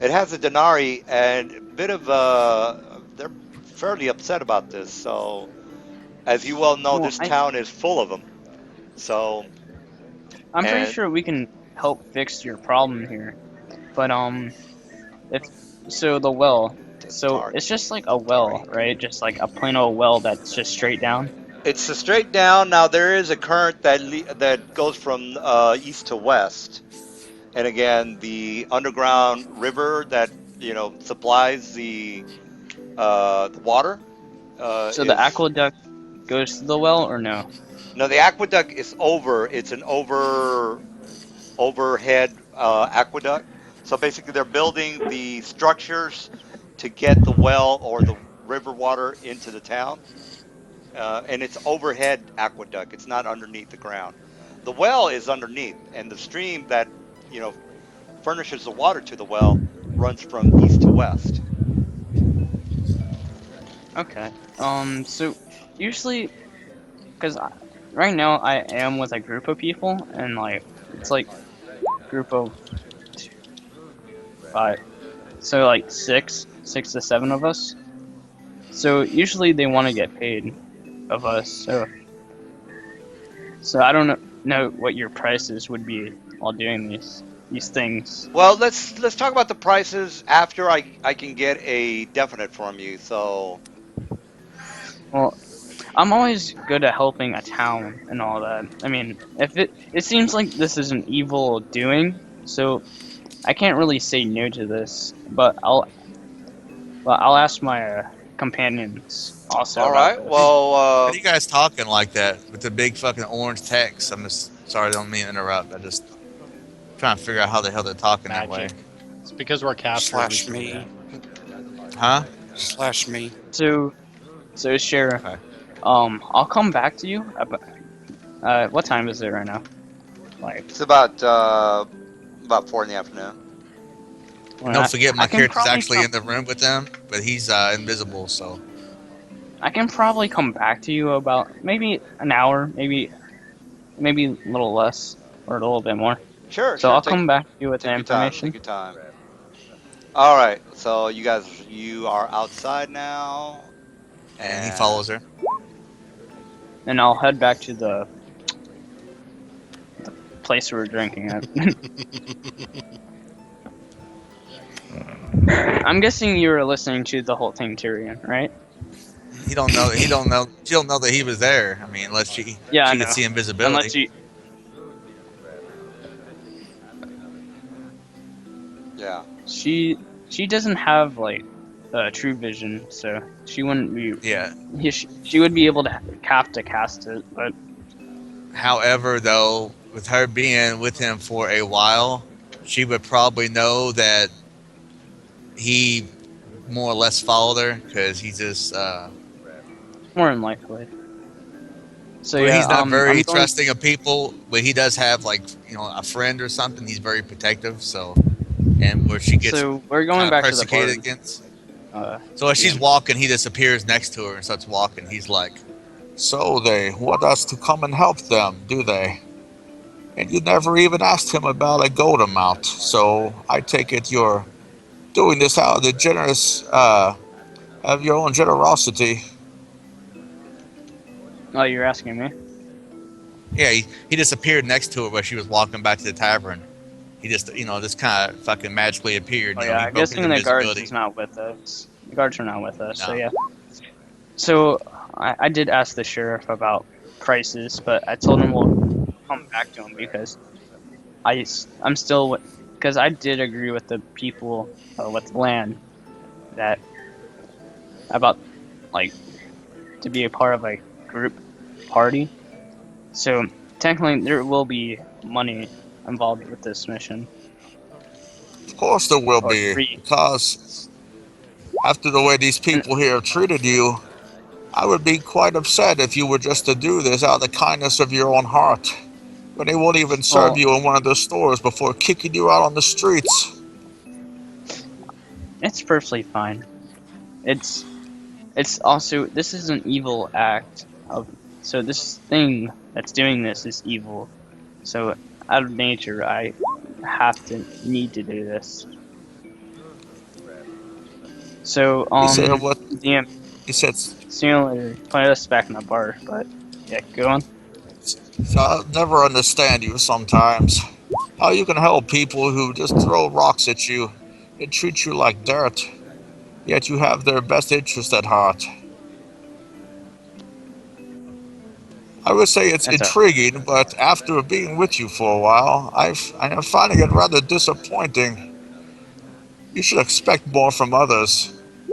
It has a denari and a bit of they're fairly upset about this. So as you well know, Well, this town is full of them. So I'm pretty and sure we can help fix your problem here. But if so, the well. So Dar it's just like a well, Dari. right? Just like a plain old well that's just straight down. It's a straight down. Now there is a current that goes from east to west, and again the underground river that supplies the water So the is aqueduct goes to the well, or no? no, the aqueduct is over. It's an overhead aqueduct. So basically, they're building the structures to get the well or the river water into the town, and it's overhead aqueduct. It's not underneath the ground. The well is underneath, and the stream that you know furnishes the water to the well runs from east to west. Okay. So usually, because right now I am with a group of people, and like it's like group of 5, so like six to seven of us. So usually they want to get paid of us. So I don't know what your prices would be while doing these things. Well, let's talk about the prices after I can get a definite from you. So Well, I'm always good at helping a town and all that. I mean, if it seems like this is an evil doing, so I can't really say no to this. But I'll ask my companions also All about right. this. Well, Why are you guys talking like that with the big fucking orange text? I'm just sorry, I don't mean to interrupt. I just trying to figure out how the hell they're talking that way. Magic. It's because we're casters. We Slash can do me. that. Huh? Slash me. So Sheriff, Okay. I'll come back to you. What time is it right now? Like, it's about 4 in the afternoon. when Don't forget, I my can character's probably actually come. in the room with them, but he's invisible. So I can probably come back to you about maybe an hour, maybe a little less or a little bit more. Sure, So sure. I'll come back to you with the Take your time. Take information, your time. All right. So you are outside now, and he follows and her. and I'll head back to the place we were drinking at. I'm guessing you were listening to the whole thing, Tyrion, right? He don't know. He don't know. She don't know that he was there. I mean, unless Yeah, I she could know. see invisibility. Unless you, yeah. she doesn't have like true vision, so she wouldn't be. Yeah. She would be able to have to cast it, but However, though, with her being with him for a while, she would probably know that he more or less followed her because he just. more than likely. So Well, yeah, he's not I'm very going. trusting of people, but he does have like a friend or something. He's very protective. So, and where she gets So we're going kind of back to the bar. persecuted against. Uh, So as she's DM. walking, he just appears next to her and starts walking. He's like, So they want us to come and help them, do they? And you never even asked him about a gold amount, so I take it you're doing this out of the of your own generosity. Oh, you're asking me? yeah, he just appeared next to her while she was walking back to the tavern. He just kind of fucking magically appeared. Oh He yeah, I'm broke his guessing the guards invisibility. is not with us. The guards are not with us. So No. yeah. So I did ask the sheriff about prices, but I told him we'll come back to him because I'm still because I did agree with the people with land that about like to be a part of a group party. So technically there will be money involved with this mission Of course there will or be, free. because after the way these And people here have treated you, I would be quite upset if you were just to do this out of the kindness of your own heart, when they won't even serve well, you in one of the stores before kicking you out on the streets. it's perfectly fine. It's also this is an evil act of so this thing that's doing this is evil. So out of nature, I need to do this. So He said what? DM, He said, sooner put us back in the bar, but yeah, go on. so I'll never understand you sometimes. How you can help people who just throw rocks at you and treat you like dirt, yet you have their best interest at heart. I would say it's That's a intriguing, but after being with you for a while, I am finding it rather disappointing. You should expect more from others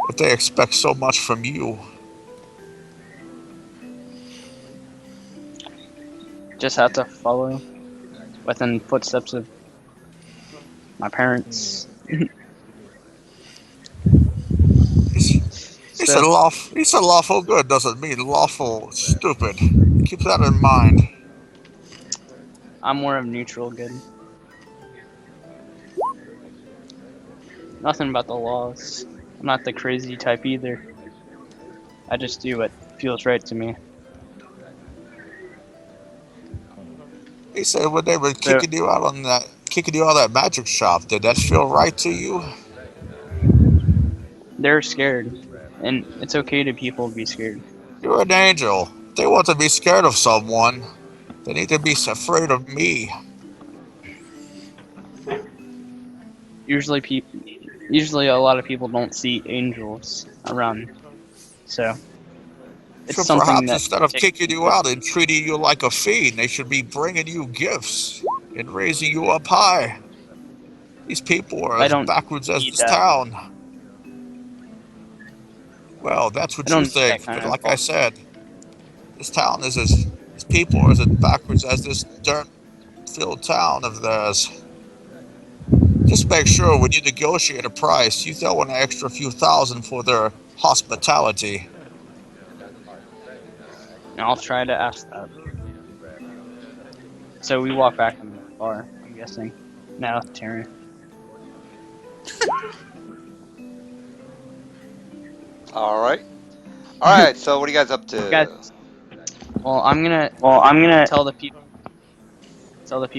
if they expect so much from you. just have to follow within footsteps of my parents. He said So lawful good doesn't mean lawful stupid. Keep that in mind. I'm more of neutral good. Nothing about the laws. I'm not the crazy type either. I just do what feels right to me. He said when they were So kicking you out of that magic shop, did that feel right to you? they're scared, and it's okay to people be scared. You're an angel. If they want to be scared of someone, they need to be afraid of me. Usually a lot of people don't see angels around, so It's So something perhaps that instead of takes kicking you out and treating you like a fiend, they should be bringing you gifts and raising you up high. These people are I as don't backwards as need this that. town. Well, that's I what you don't need that think, kind but of like I involvement. said, this town is as these people are as backwards as this dirt-filled town of theirs. Just make sure when you negotiate a price, you throw an extra few thousand for their hospitality. I'll try to ask that. So we walk back into the bar, I'm guessing. Now, Terry. All right. All right. So what are you guys up Guys, to? well, I'm gonna tell the people So in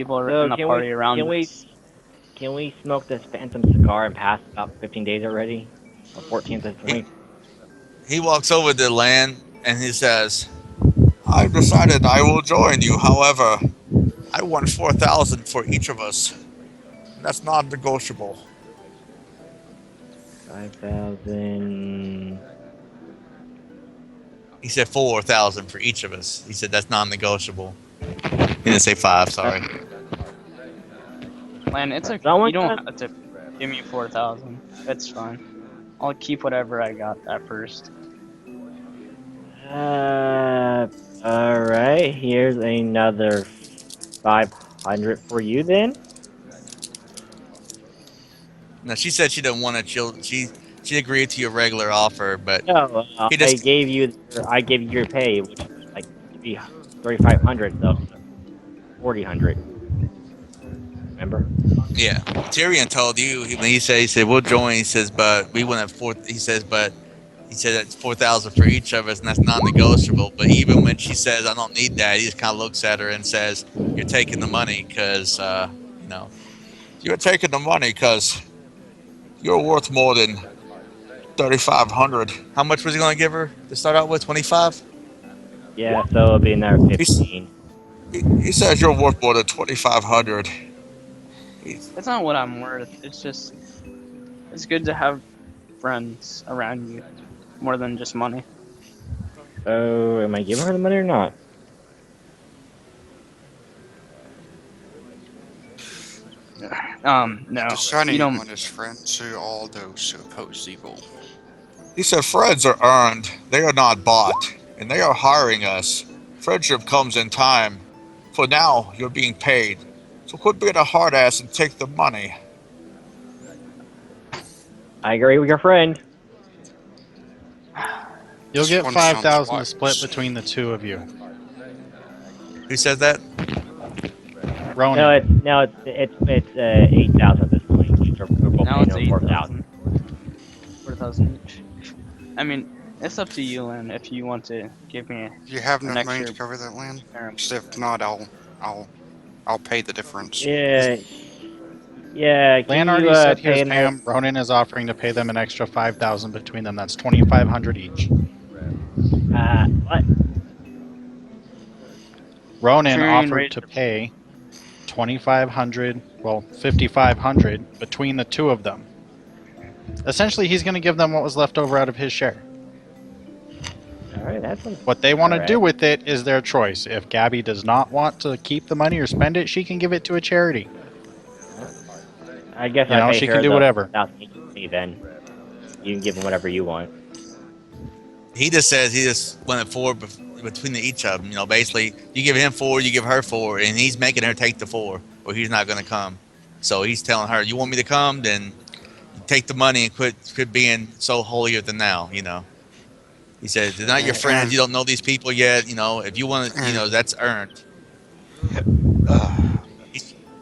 the party around us. can we smoke this phantom cigar and pass about 15 days already? Or 14 at this point? He walks over to Land and he says, I've decided I will join you. However, I want 4,000 for each of us. That's non-negotiable. 5,000. He said 4,000 for each of us. He said that's non-negotiable. He didn't say 5. Sorry. Lan, it's okay. Someone You don't got- have to give me 4,000. That's fine. I'll keep whatever I got at first. Alright, here's another 500 for you then. No, she said she didn't want to. She agreed to your regular offer, but No, he I just gave you your pay, which is like 3,500, so 4,000. Remember? yeah. Tyrion told you when he said we'll join. He says, but we want 4. He says, but he said it's 4,000 for each of us, and that's non-negotiable. But even when she says I don't need that, he just kind of looks at her and says, "You're taking the money because you know." You're taking the money because you're worth more than 3,500. How much was he going to give her to start out with? 25. Yeah, so it'll be another 15. He says you're worth more than 2,500. That's not what I'm worth. It's just, it's good to have friends around you more than just money. Oh, am I giving her the money or not? No. The Shining You don't. One is friends to all those who oppose evil. He said friends are earned, they are not bought, and they are hiring us. Friendship comes in time. For now, you're being paid. So quit being a hard ass and take the money. I agree with your friend. You'll This get one 5,000 sounds to split wise. between the two of you. Who says that? Ronan. No, it's 8,000 at this point. We're both Now it's paying 4,000. 4,000 each. I mean, it's up to you, Lynn, if you want to give me Do you have an enough money extra to cover that land? term. 'Cause if not, I'll pay the difference. Yeah. Yeah, can Lan you already said he pay was another? Pam. Ronan is offering to pay them an extra 5,000 between them. That's 2,500 each. What? Ronan Tyrion offered raised to her- pay 2,500, well, 5,500 between the two of them. Essentially, he's going to give them what was left over out of his share. Alright, that's one. What they want to Alright. do with it is their choice. If Gabby does not want to keep the money or spend it, she can give it to a charity. I guess You know, I pay she her can do the whatever. 1,000 each then. You can give him whatever you want. He just says he just wanted 4 between each of them. You know, basically, you give him 4, you give her 4, and he's making her take the 4, or he's not going to come. So he's telling her, "You want me to come? Then take the money and quit being so holier than thou." You know, he said, "They're not your friends. You don't know these people yet. You know, if you want to, you know, that's earned."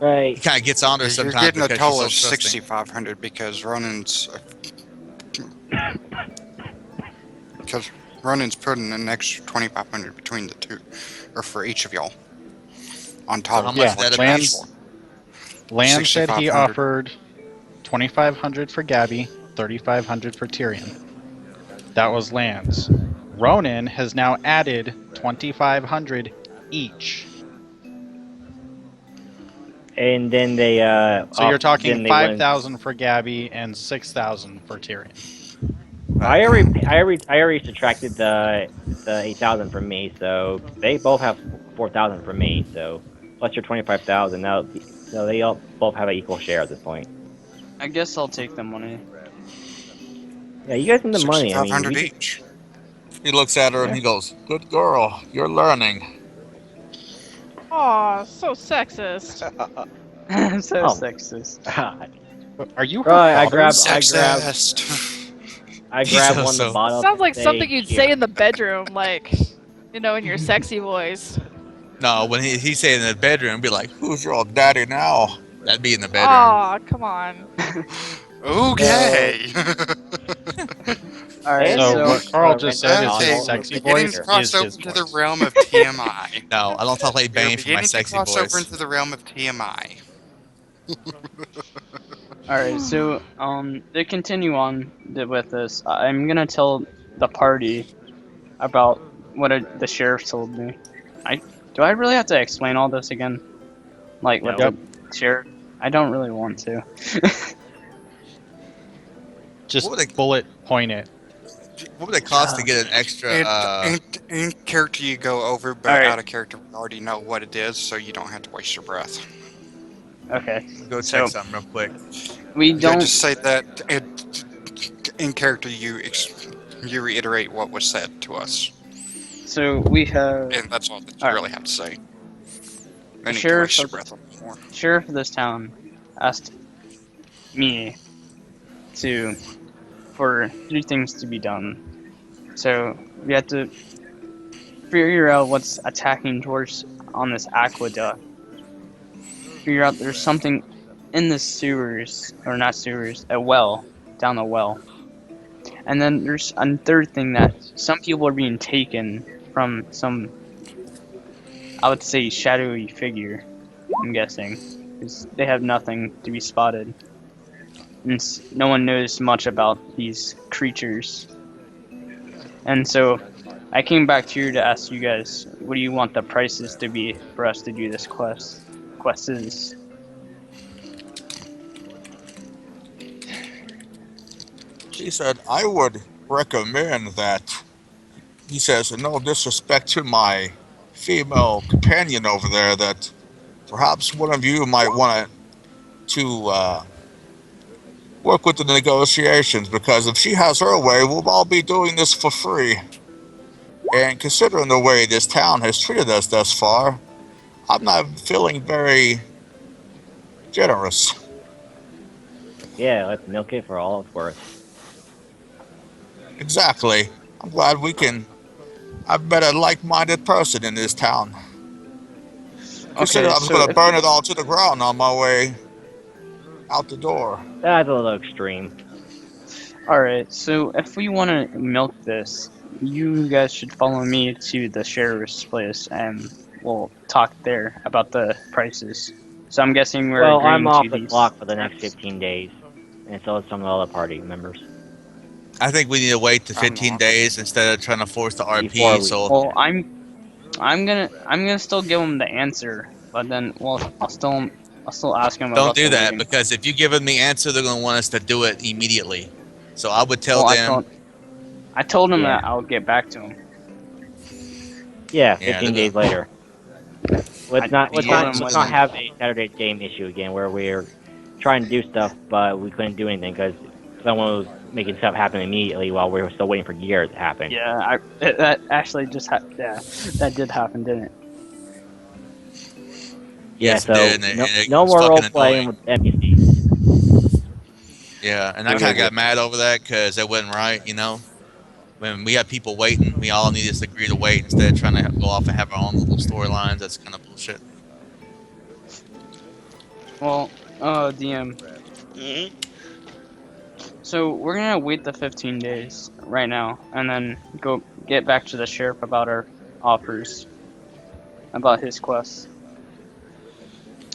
Right. He kind of gets on her You're sometimes getting a because total she's so of trusting. 6,500 because Ronan's putting an extra 2,500 between the two, or for each of y'all. On top So how of much Yeah, that what you piece? asked for. Lan said he 6,500. offered 2,500 for Gabby, 3,500 for Tyrion. That was Lan's. Ronan has now added 2,500 each. And then they So you're then talking they 5,000 for Gabby and 6,000 for Tyrion. I already subtracted the 8,000 from me, so they both have 4,000 from me. So plus your 25,000. So they all both have an equal share at this point. I guess I'll take the money. Yeah, you guys need the money. I mean, 6,500 we just, each. He looks at her and he goes, "Good girl, you're learning." Aw, so sexist. So Oh. sexist. God. Are you her Right, father? Sexist. I He's grab one of also- the bottles. Sounds like and something you'd "Here." say in the bedroom, like, in your sexy voice. No, when he say it in the bedroom, be like, "Who's your old daddy now?" That'd be in the bedroom. Aw, come on. Okay. All right, And So so what Carl just said is Okay, his we're sexy beginning voice to is cross over his into the voice. realm of TMI. No, I don't talk like We're Bane for my beginning to sexy cross over voice. into the realm of TMI. all right, so to continue on with this, I'm gonna tell the party about what the sheriff told me. Do I really have to explain all this again? Like what No. the sheriff? I don't really want to. Just What would they- bullet point it. What would it cost to get an extra? In character you go over, but Alright. out of character we already know what it is, so you don't have to waste your breath. Okay, Go so check something real quick. we Yeah, don't. just say that in character you reiterate what was said to us, So we have and that's all that you Alright. really have to say. the No need to sheriff waste your of breath on more. sheriff of this town asked me for 3 things to be done. So we have to figure out what's attacking towards on this aqueduct. Figure out there's something in the sewers, or not sewers, a well, down the well. And then there's a third thing that some people are being taken from some, I would say, shadowy figure, I'm guessing. Because they have nothing to be spotted. And no one knows much about these creatures. And so I came back here to ask you guys, what do you want the prices to be for us to do this quest? Quests. She said, I would recommend that. He says, no disrespect to my female companion over there, that perhaps one of you might want to work with the negotiations, because if she has her way, we'll all be doing this for free. And considering the way this town has treated us thus far, I'm not feeling very generous. Yeah, let's milk it for all it's worth. Exactly. I'm glad I've met a like-minded person in this town. Consider I was so going to if- burn it all to the ground on my way out the door. That's a little extreme. Alright, so if we want to milk this, you guys should follow me to the sheriff's place and we'll talk there about the prices. So I'm guessing we're Well, agreeing I'm off to the these clock for the next terms. 15 days, and so is some of the other party members. I think we need to wait to I'm 15 not. days instead of trying to force the Before RP. we- So Well, I'm gonna still give him the answer, but then I'll still ask him don't about do the that, waiting. because if you give them the answer, they're going to want us to do it immediately. So I would tell Well, them. I told him Yeah. that I'll get back to him. Yeah, Yeah, 15 days later. Let's not have a Saturday game issue again where we're trying to do stuff, but we couldn't do anything because someone was making stuff happen immediately while we were still waiting for gear to happen. Yeah, that actually just that did happen, didn't it? Yeah, Yes, it so did, and no, it no was more role fucking playing annoying. with NPCs. Yeah, and I kind of got mad over that because that wasn't right, you know. When we have people waiting, we all need to agree to wait instead of trying to go off and have our own little storylines. That's kind of bullshit. Well, DM. Mhm. So we're gonna wait the 15 days right now, and then go get back to the sheriff about our offers, about his quest.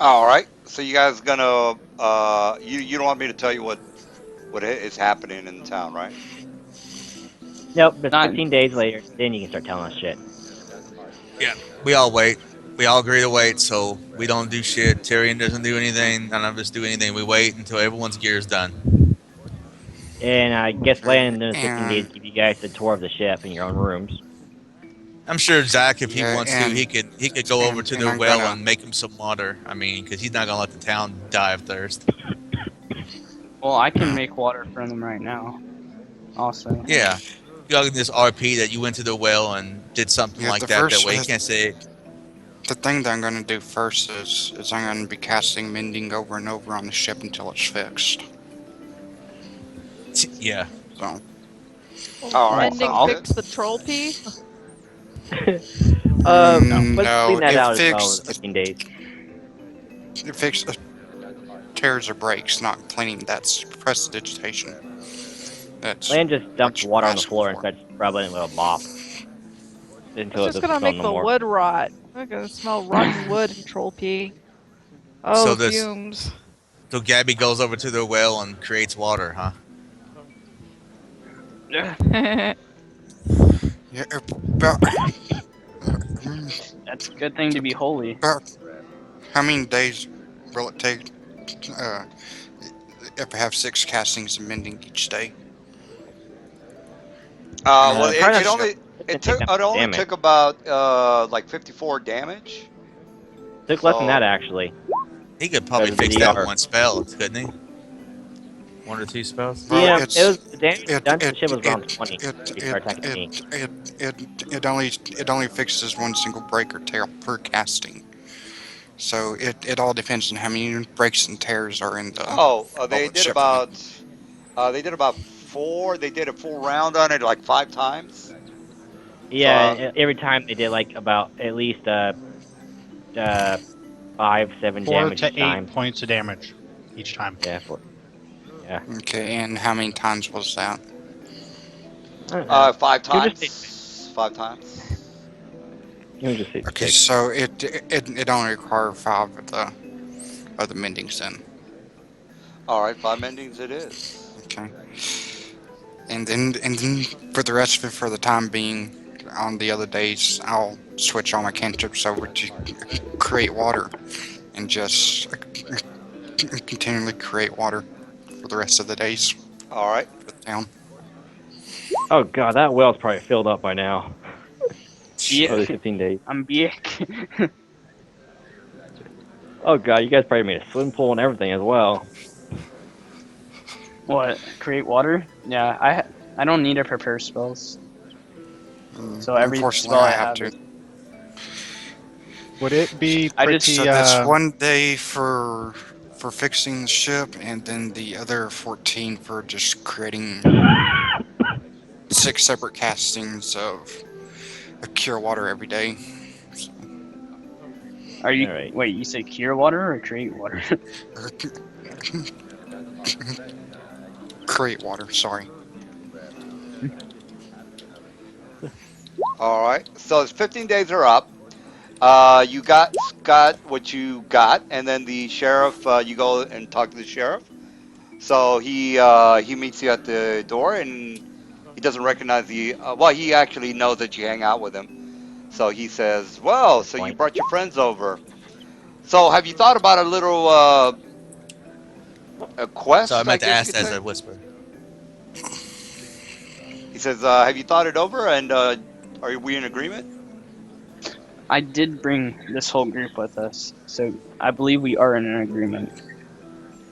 All right. So you guys gonna you don't want me to tell you what is happening in the town, right? Nope, but Not- 15 days later, then you can start telling us shit. We all wait. We all agree to wait, so we don't do shit. Tyrion doesn't do anything. None of us do anything. We wait until everyone's gear is done. And I guess land in those 15 days And give you guys the tour of the ship in your own rooms. I'm sure Zach, if he yeah, wants to, he could go over to and the I'm well gonna and make him some water. I mean, because he's not gonna let the town die of thirst. Well, I can make water for them right now. Also. Yeah, you can just RP that you went to the well and did something yeah like the that. That first way, he can't say, the thing that I'm gonna do first is I'm gonna be casting mending over and over on the ship until it's fixed. yeah. So All right, Mending sounds I'll, good. fix the troll pea. Let's no, clean that out as well in 15 days. it fix tears or breaks, not cleaning. That's prestidigitation. That's Land just dumps what you're water on the asking floor and for. starts rubbing it with a mop It's until it just doesn't gonna smell make no the more. wood rot. I'm gonna smell rotten wood and troll pea. So Oh, this, fumes. so Gabby goes over to the well and creates water, huh? Yeah, about, that's a good thing to be holy. about how many days will it take if I have 6 castings of mending each day? Well, Try not it to only take that much it only damage. took about like 54 damage. Took less than that So actually. He could probably Because of fix the that DR. one spell, couldn't he? 1 or 2 spells. Well, Yeah, it's it was the damage it done to it the ship was it around it 20 it if you it start attacking me. it only fixes one single break or tear per casting. So it all depends on how many breaks and tears are in the they did shipment. about 4. They did a full round on it like 5 times. So Yeah, every time they did like about at least 5-7 4 damage to each 8 time. points of damage each time. Yeah, yeah. Okay, and how many times was that? I don't know. 5 You just say times. 5 times. you just say Okay, 6. so it only requires 5 of the mendings then. All right, 5 mendings it is. Okay, and then for the rest of it, for the time being, on the other days, I'll switch all my cantrips over to create water and just continually create water for the rest of the days All right. for the town. Oh god, that well's probably filled up by now. Yeah, Probably 15 days. I'm big. Oh god, you guys probably made a swim pool and everything as well. What? Create water? Yeah, I don't need to prepare spells. So every Unfortunately, spell I I have have to. is Would it be I pretty? just- So that's 1 day for fixing the ship, and then the other 14 for just creating 6 separate castings of cure water every day. So, Are you? Alright. Wait, you said cure water or create water? create water. Sorry. All right. So it's 15 days are up. You got what you got, and then the sheriff. You go and talk to the sheriff. So he meets you at the door, and he doesn't recognize the. Well, he actually knows that you hang out with him. So he says, "Well, so you Point. brought your friends over. So have you thought about a little a So I quest? I meant to guess you ask could as say." a whisper. He says, "Have you thought it over? And are we in agreement?" I did bring this whole group with us, so I believe we are in an agreement.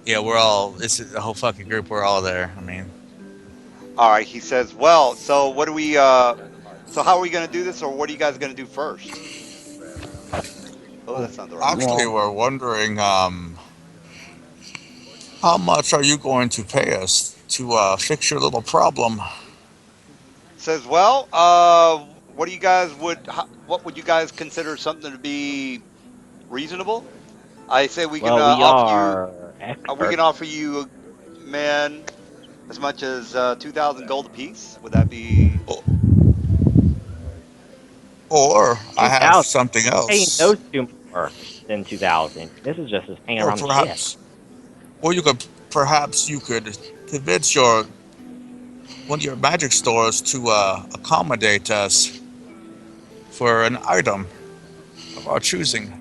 Yeah, we're all. It's the whole fucking group. We're all there. I mean, All right. He says, "Well, so what do we? So how are we going to do this, or what are you guys going to do first?" Oh, that's not the right. Actually, we're wondering, how much are you going to pay us to fix your little problem? Says, "Well, what do you guys what would you guys consider something to be reasonable?" I say we can Well, we offer you. are We can experts. offer you, man, as much as 2,000 gold apiece. Would that be? Or I have 2,000. something Paying else. those 2 more than 2,000. This is just hanging Or around the ship. perhaps you could convince one of your magic stores to accommodate us for an item of our choosing.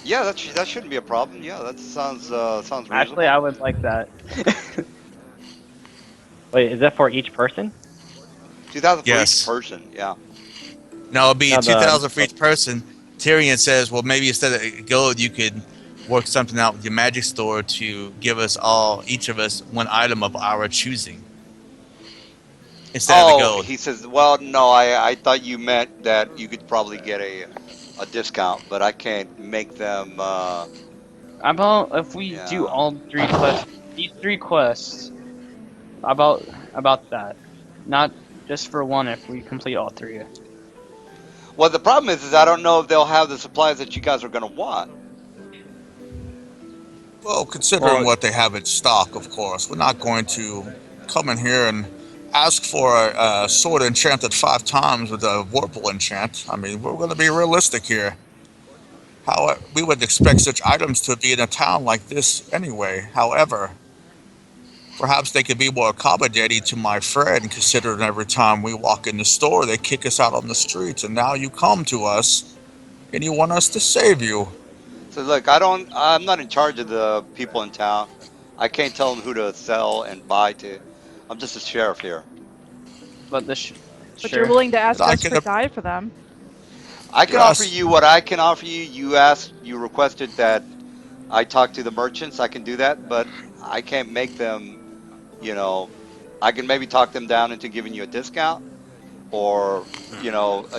Yeah, that shouldn't be a problem. Yeah, that sounds reasonable. Actually, I would like that. Wait, is that for each person? 2,000 for each Yes. person. Yeah. No, it'll be No, the 2,000 for each person. Tyrion says, well, maybe instead of gold, you could work something out with your magic store to give us all, each of us, one item of our choosing instead of the Oh, gold. he says, well, no, I thought you meant that you could probably get a discount, but I can't make them. About if we do Yeah. all three quests, these three quests, about that, not just for one if we complete all three. Well, the problem is I don't know if they'll have the supplies that you guys are going to want. Well, considering well, what they have in stock, of course, we're not going to come in here and ask for a sword enchanted 5 times with a Vorpal enchant. I mean, we're going to be realistic here. How we would expect such items to be in a town like this anyway. However, perhaps they could be more accommodating to my friend, considering every time we walk in the store, they kick us out on the streets, and now you come to us and you want us to save you. So look, I'm not in charge of the people in town. I can't tell them who to sell and buy to. I'm just a sheriff here. But But you're sure. willing to But ask I us can, for guide for them. I can offer yes, you what I can offer you. You requested that I talk to the merchants. I can do that, but I can't make them, you know, I can maybe talk them down into giving you a discount or,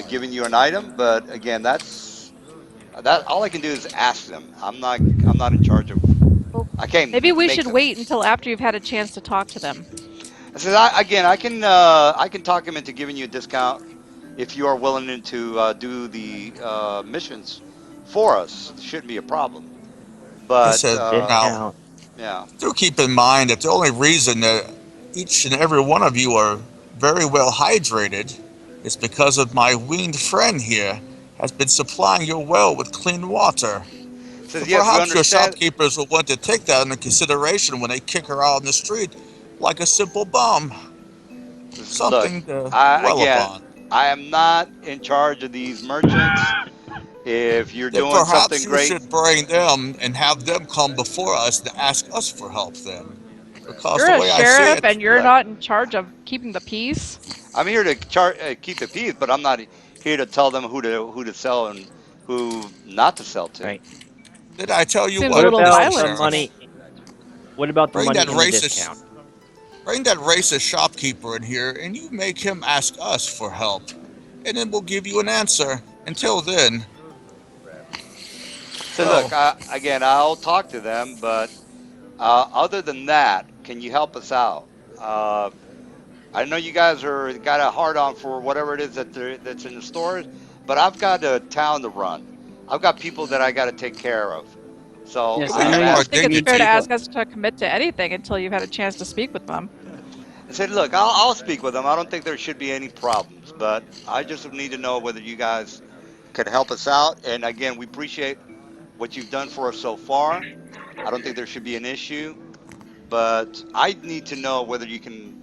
giving you an item. But again, that all I can do is ask them. I'm not in charge of, Well, I can't maybe we make should them. wait until after you've had a chance to talk to them. I said, I can talk them into giving you a discount if you are willing to do the missions for us. It shouldn't be a problem. I But said, now, discount. yeah. do keep in mind that the only reason that each and every one of you are very well hydrated is because of my winged friend here has been supplying your well with clean water. So Says yes, we perhaps your understand. shopkeepers will want to take that into consideration when they kick her out on the street like a simple bum. Says, look, Something to I dwell again, upon. I am not in charge of these merchants. If you're Then doing perhaps something you great, should bring them and have them come before us to ask us for help then. Because the You're a way I see sheriff it, and you're look, not in charge of keeping the peace. I'm here to keep the peace, but I'm not here to tell them who to sell and who not to sell to. Right. did I tell you Seems a What what, little Mr. about the violent to Sheriff? me. money? What about the Bring money that in the racist discount? bring that racist shopkeeper in here and you make him ask us for help. And then we'll give you an answer. Until then, So look, well, again, I'll talk to them, but other than that, can you help us out? Uh, I know you guys are got a hard on for whatever it is that's in the stores, but I've got a town to run. I've got people that I got to take care of. So Yes, we I I know have I'm you. our don't think asking it's you fair to dignity. to. ask us to commit to anything until you've had a chance to speak with them. I said, look, I'll speak with them. I don't think there should be any problems, but I just need to know whether you guys can help us out. And again, we appreciate what you've done for us so far. I don't think there should be an issue, but I need to know whether you can,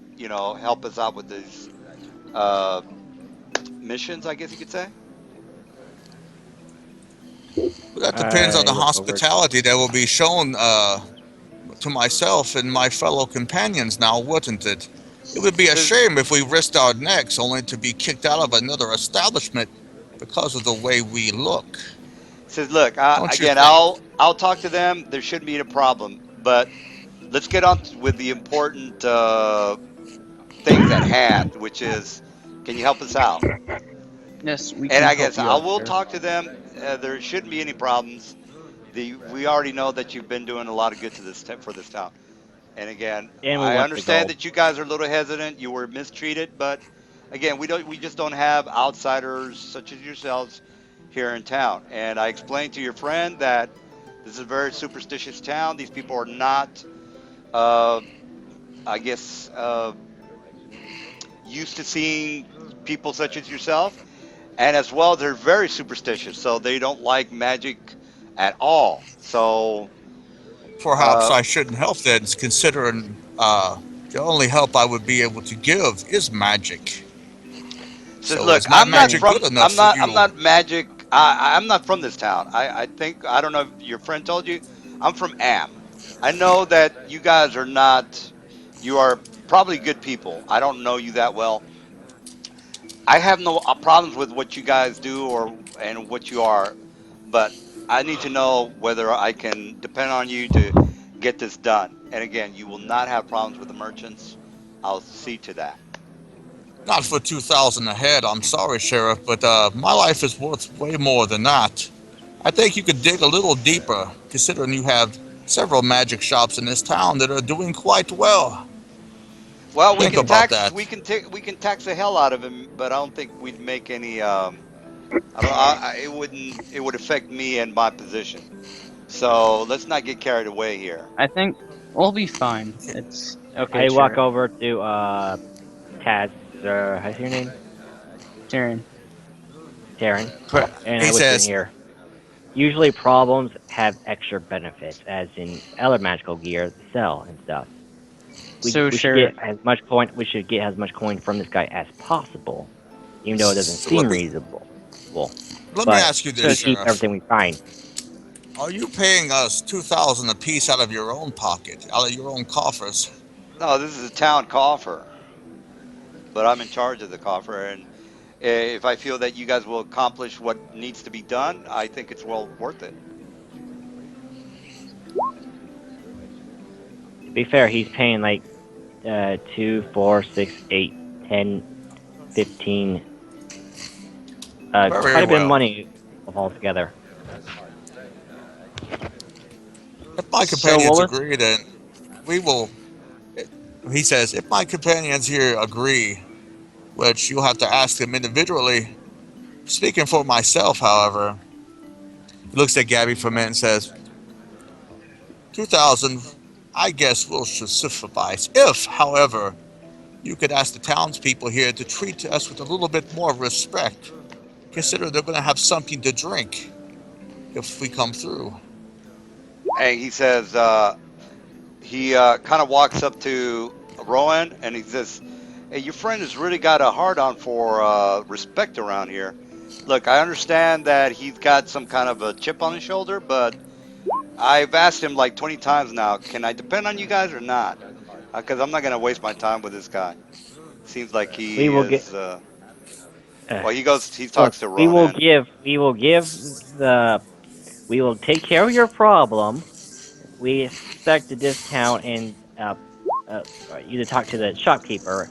help us out with these uh, missions, I guess you could say. That depends on I the look over. hospitality that will be shown to myself and my fellow companions now, wouldn't it? It would be a Says, shame if we risked our necks only to be kicked out of another establishment because of the way we look. says, look, Don't you again, think? I'll talk to them. There shouldn't be a problem, but let's get on with the important things at hand, which is, can you help us out? Yes, we And can I help guess you I out, will Sheriff. talk to them. There shouldn't be any problems. We already know that you've been doing a lot of good to for this town. And again, And we I want the understand gold. that you guys are a little hesitant. You were mistreated, but again, we just don't have outsiders such as yourselves here in town. And I explained to your friend that this is a very superstitious town. These people are not, uh, I guess, used to seeing people such as yourself. And as well, they're very superstitious, so they don't like magic at all. So, Perhaps uh, I shouldn't help then, considering the only help I would be able to give is magic. says, So look, is my magic good enough for I'm you? not magic. I'm not from this town. I think I don't know if your friend told you. I'm from Am. I know that you guys are not. You are probably good people. I don't know you that well. I have no problems with what you guys do or and what you are, but I need to know whether I can depend on you to get this done. And again, you will not have problems with the merchants. I'll see to that. Not for 2,000 a head, I'm sorry, Sheriff, but my life is worth way more than that. I think you could dig a little deeper, considering you have several magic shops in this town that are doing quite well. Well, Think about that. we can tax the hell out of him, but I don't think we'd make any. I don't. it wouldn't. It would affect me and my position. So let's not get carried away here. I think we'll be fine. It's okay, I walk Sheriff. over to Taz. How's your name? Tyrion. Taryn. And He I whisper in says, here. Usually problems have extra benefits, as in other magical gear they sell and stuff. We should Sheriff, get as much coin. We should get as much coin from this guy as possible, even though it doesn't so seem reasonable. let me But ask you we this, keep Sheriff. everything we find. Are you paying us 2,000 apiece out of your own pocket, out of your own coffers? No, this is a town coffer, but I'm in charge of the coffer, and if I feel that you guys will accomplish what needs to be done, I think it's well worth it. To be fair, he's paying like 2, 4, 6, 8, 10, 15. Very Quite a bit well. of money altogether. If my So companions what was- agree, then we will. He says, if my companions here agree, which you'll have to ask them individually. Speaking for myself, however, he looks at Gabby for a minute and says, 2,000, I guess, will suffice. If, however, you could ask the townspeople here to treat us with a little bit more respect. Consider they're going to have something to drink if we come through. And he says, he kind of walks up to Rowan and he says, "Hey, your friend has really got a hard on for respect around here. Look, I understand that he's got some kind of a chip on his shoulder, but I've asked him like 20 times now, can I depend on you guys or not? Because I'm not going to waste my time with this guy. Seems like We he will get. is. Well, he talks Look, to we will Ronan. give. We will take care of your problem. We expect a discount and you to talk to the shopkeeper.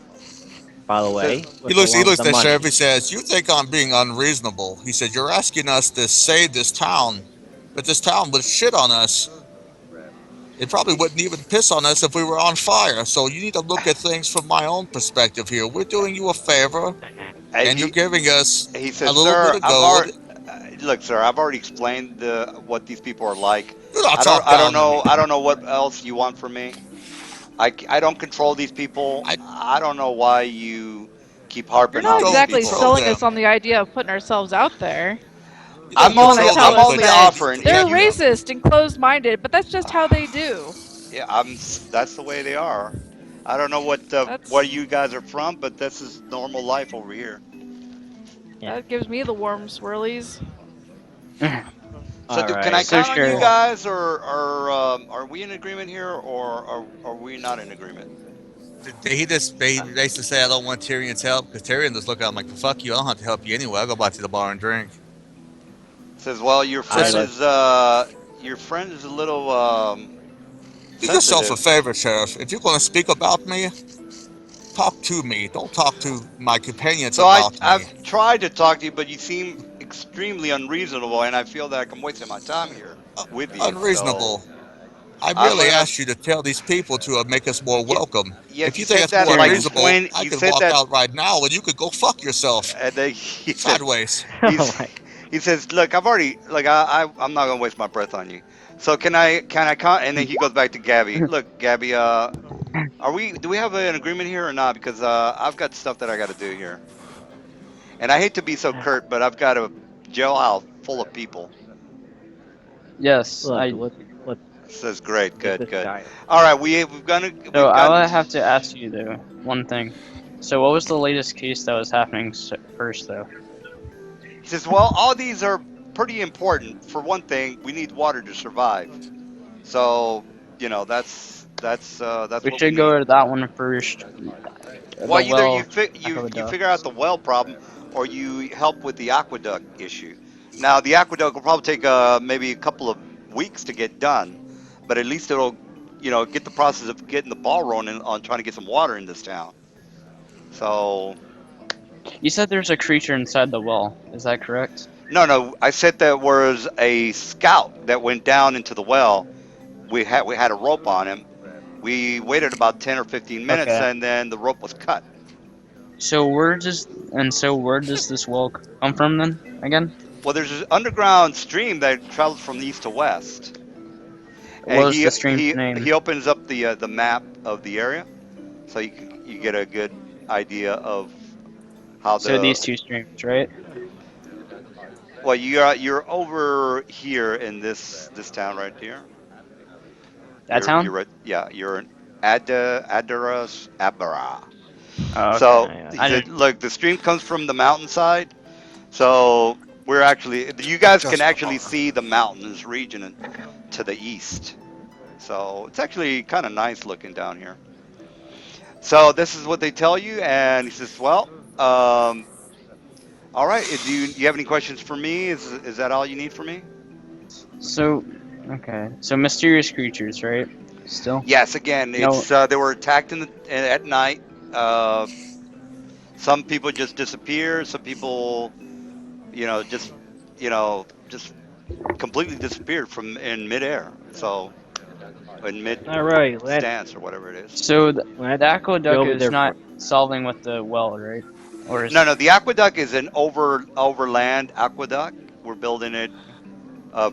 By the way, He looks along with at the the money. sheriff. He says, you think I'm being unreasonable. He said, you're asking us to save this town, but this town would shit on us. It probably wouldn't even piss on us if we were on fire. So you need to look at things from my own perspective here. We're doing you a favor, and you're giving us He a says, little "Sir, bit of gold. look, sir, I've already explained what these people are like. Do not talk down to me. I don't know what else you want from me. I don't control these people. I don't know why you keep You're harping not on these exactly people. selling us on the idea of putting ourselves out there. I'm You wanna tell I'm us only that offering. they're Can you? racist and closed-minded, but that's just how they do. Yeah, that's the way they are. I don't know what That's you guys are from, but this is normal life over here. that gives me the warm swirlies. So can I count on you guys, or are we in agreement here, or are we not in agreement? He basically say I don't want Tyrion's help because Tyrion just look at him like, fuck you, I don't have to help you anyway. I'll go back to the bar and drink. Says, well, your friend is a little Do yourself a sensitive. favor, Sheriff. If you're going to speak about me, talk to me. Don't talk to my companions So about me. I've tried to talk to you, but you seem extremely unreasonable, and I feel that I'm wasting my time here with you. Unreasonable. So I I'm merely gonna. asked you to tell these people to make us more welcome. Yeah, If you you think said it's that more like unreasonable, 20. I You could said walk that. out right now and you could go fuck yourself. And then he Sideways. He says, "Look, I've already I'm not gonna waste my breath on you. So can I And then he goes back to Gabby. Look, Gabby, do we have an agreement here or not? Because I've got stuff that I got to do here. And I hate to be so curt, but I've got a jailhouse full of people." Yes, Look, Says, "Great, good. guy. All right, we've So got. I have to ask you though one thing. So what was the latest case that was happening first though? He says, "Well, all these are pretty important. For one thing, we need water to survive. So, that's That's We what we should need. go to that one first. Well, The either well. you figure out the well problem, or you help with the aqueduct issue. Now, the aqueduct will probably take maybe a couple of weeks to get done, but at least it'll get the process of getting the ball rolling on trying to get some water in this town. So You said there's a creature inside the well. Is that correct? no, I said there was a scout that went down into the well. We had a rope on him. We waited about 10 or 15 minutes, Okay. and then the rope was cut. So where does this well come from then? Again, Well, there's an underground stream that travels from east to west, and what is the stream's name? he opens up the map of the area, so you get a good idea of how So the these two streams, right? well you're over here in this town right here. That town? You're right, yeah, you're in Adaras Abara. Oh, okay. So Yeah, he I said, didn't. look, the stream comes from the mountainside. So you guys can Just actually bar. see the mountainous region to the east. So it's actually kind of nice looking down here. So this is what they tell you, and he says, well, all right. Do you have any questions for me? Is that all you need from me? So, okay. So mysterious creatures, right? Still? Yes. Again, No. it's they were attacked at night. Uh, some people just disappear. Some people, just completely disappeared from in midair. So in mid All right, stance or whatever it is. So the let's aqueduct go is there. not solving with the well, right? Or is No, the aqueduct is an overland aqueduct. We're building it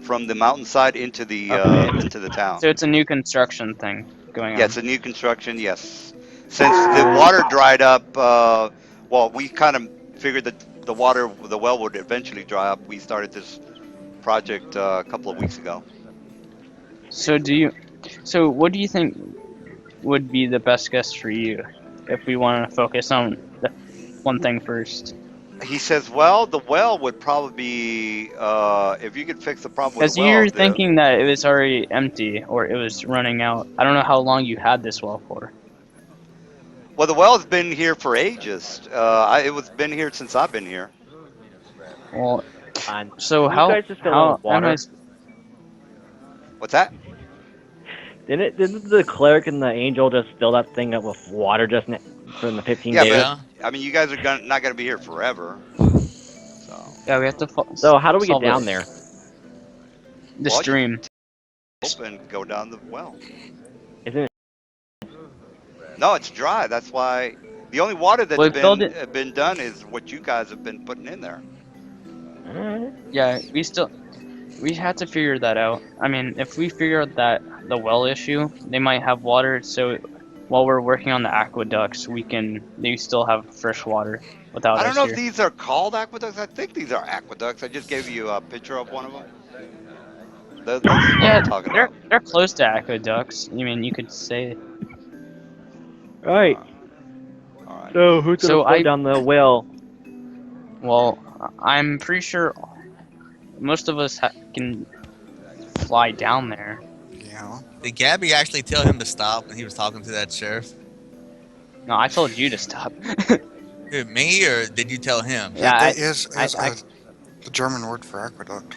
from the mountainside into okay? the town. So it's a new construction thing going Yeah, on. it's a new construction. Yes, since the water dried up, well, we kind of figured that the well would eventually dry up. We started this project a couple of weeks ago. So what do you think would be the best guess for you if we want to focus on the one thing first? He says, well, the well would probably be if you could fix the problem with Because the well. you're thinking that it was already empty or it was running out. I don't know how long you had this well for. Well, the well's been here for ages. It was been here since I've been here. Well, And so you guys just fill it with am water? What's that? Didn't the cleric and the angel just fill that thing up with water from the 15 Yeah, days? Yeah. but I mean, you guys are not gonna be here forever. So Yeah, we have to. So how do we get solve down it. there? The Well, you- stream. open, go down the well. Isn't it? No, it's dry. That's why the only water that's Well, build it. been done is what you guys have been putting in there. Alright. Yeah, we had to figure that out. I mean, if we figure out that the well issue, they might have water. So while we're working on the aqueducts, they still have fresh water without I don't us know here. if these are called aqueducts. I think these are aqueducts. I just gave you a picture of one of them. This is what Yeah, I'm talking about. they're close to aqueducts. I mean, you could say. Right. All right. So who's gonna So float down the well? Well, I'm pretty sure most of us can fly down there. Yeah. Did Gabby actually tell him to stop when he was talking to that sheriff? No, I told you to stop. Who, me, or did you tell him? Yeah, That is I- the German word for aqueduct.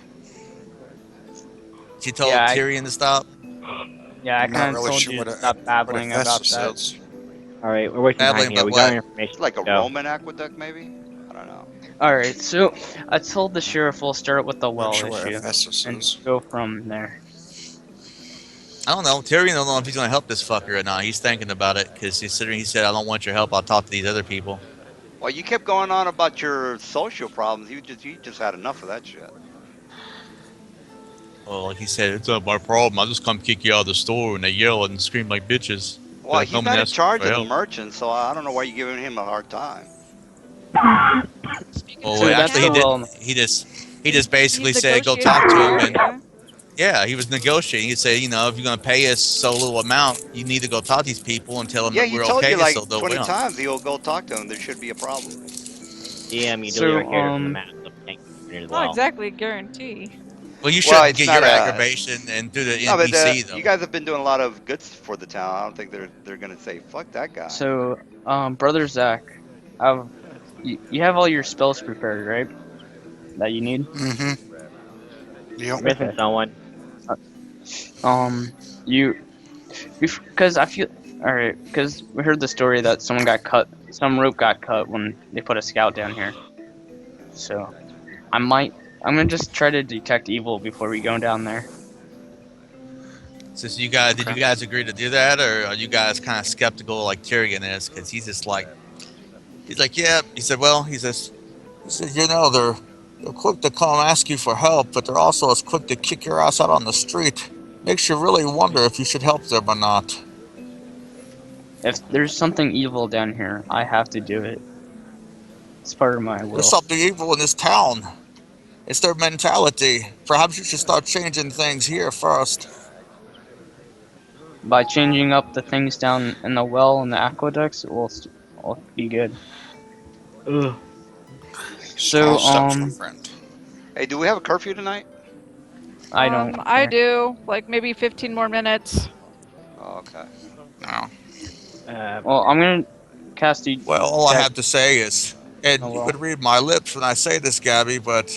She told Yeah, Tyrion to stop? Yeah, I I'm not kind of really told sure you what to a- stop what babbling about Ephesus that. is. All right, we're wasting time Babbling here. about We got our what? information. It's like a Go. Roman aqueduct, maybe. I don't know. Alright, so I told the sheriff we'll start with the well Not sure what issue Ephesus and is. go from there. I don't know. Tyrion don't know if he's going to help this fucker or not. He's thinking about it because he said, I don't want your help. I'll talk to these other people. Well, you kept going on about your social problems. You just had enough of that shit. Well, like he said, it's not my problem. I'll just come kick you out of the store and they yell and scream like bitches. Well, They're he's coming not to in ask charge for of the help. merchant, so I don't know why you're giving him a hard time. Oh, So that's actually, he the didn't. well. He just basically He's said, go negotiating talk to him. with And you. yeah, he was negotiating. He said, if you're going to pay us so little amount, you need to go talk to these people and tell them Yeah, that he we're told okay you like so they'll 20 win. times he'll go talk to him. There should be a problem. DM, you So, delete our character from the map. So thank you for the Not well. exactly a guarantee. Well, you Well, shouldn't it's get not your a. aggravation and do the No, but NPC though. you guys have been doing a lot of good for the town. I don't think they're gonna say fuck that guy. So, brother Zach, you have all your spells prepared, right? That you need. Mm-hmm. Yep. You're missing Okay. someone. You, because I feel all right. Because we heard the story that someone got cut, some rope got cut when they put a scout down here. So, I'm gonna just try to detect evil before we go down there. Since you guys, did Okay. you guys agree to do that, or are you guys kind of skeptical like Tyrion is? Because he's just like, he's like, yeah. He said, well, he says, You know, they're quick to come ask you for help, but they're also as quick to kick your ass out on the street. Makes you really wonder if you should help them or not. If there's something evil down here, I have to do it. It's part of my There's will. something evil in this town. It's their mentality. Perhaps you should start changing things here first. By changing up the things down in the well and the aqueducts, it will be good. Ugh. So, Small steps, my friend. Hey, do we have a curfew tonight? I don't. I care. do. Like maybe 15 more minutes. Oh, okay. No. Well, I'm gonna cast you. Well, all I Check. have to say is, and Oh, you well. would read my lips when I say this, Gabby, but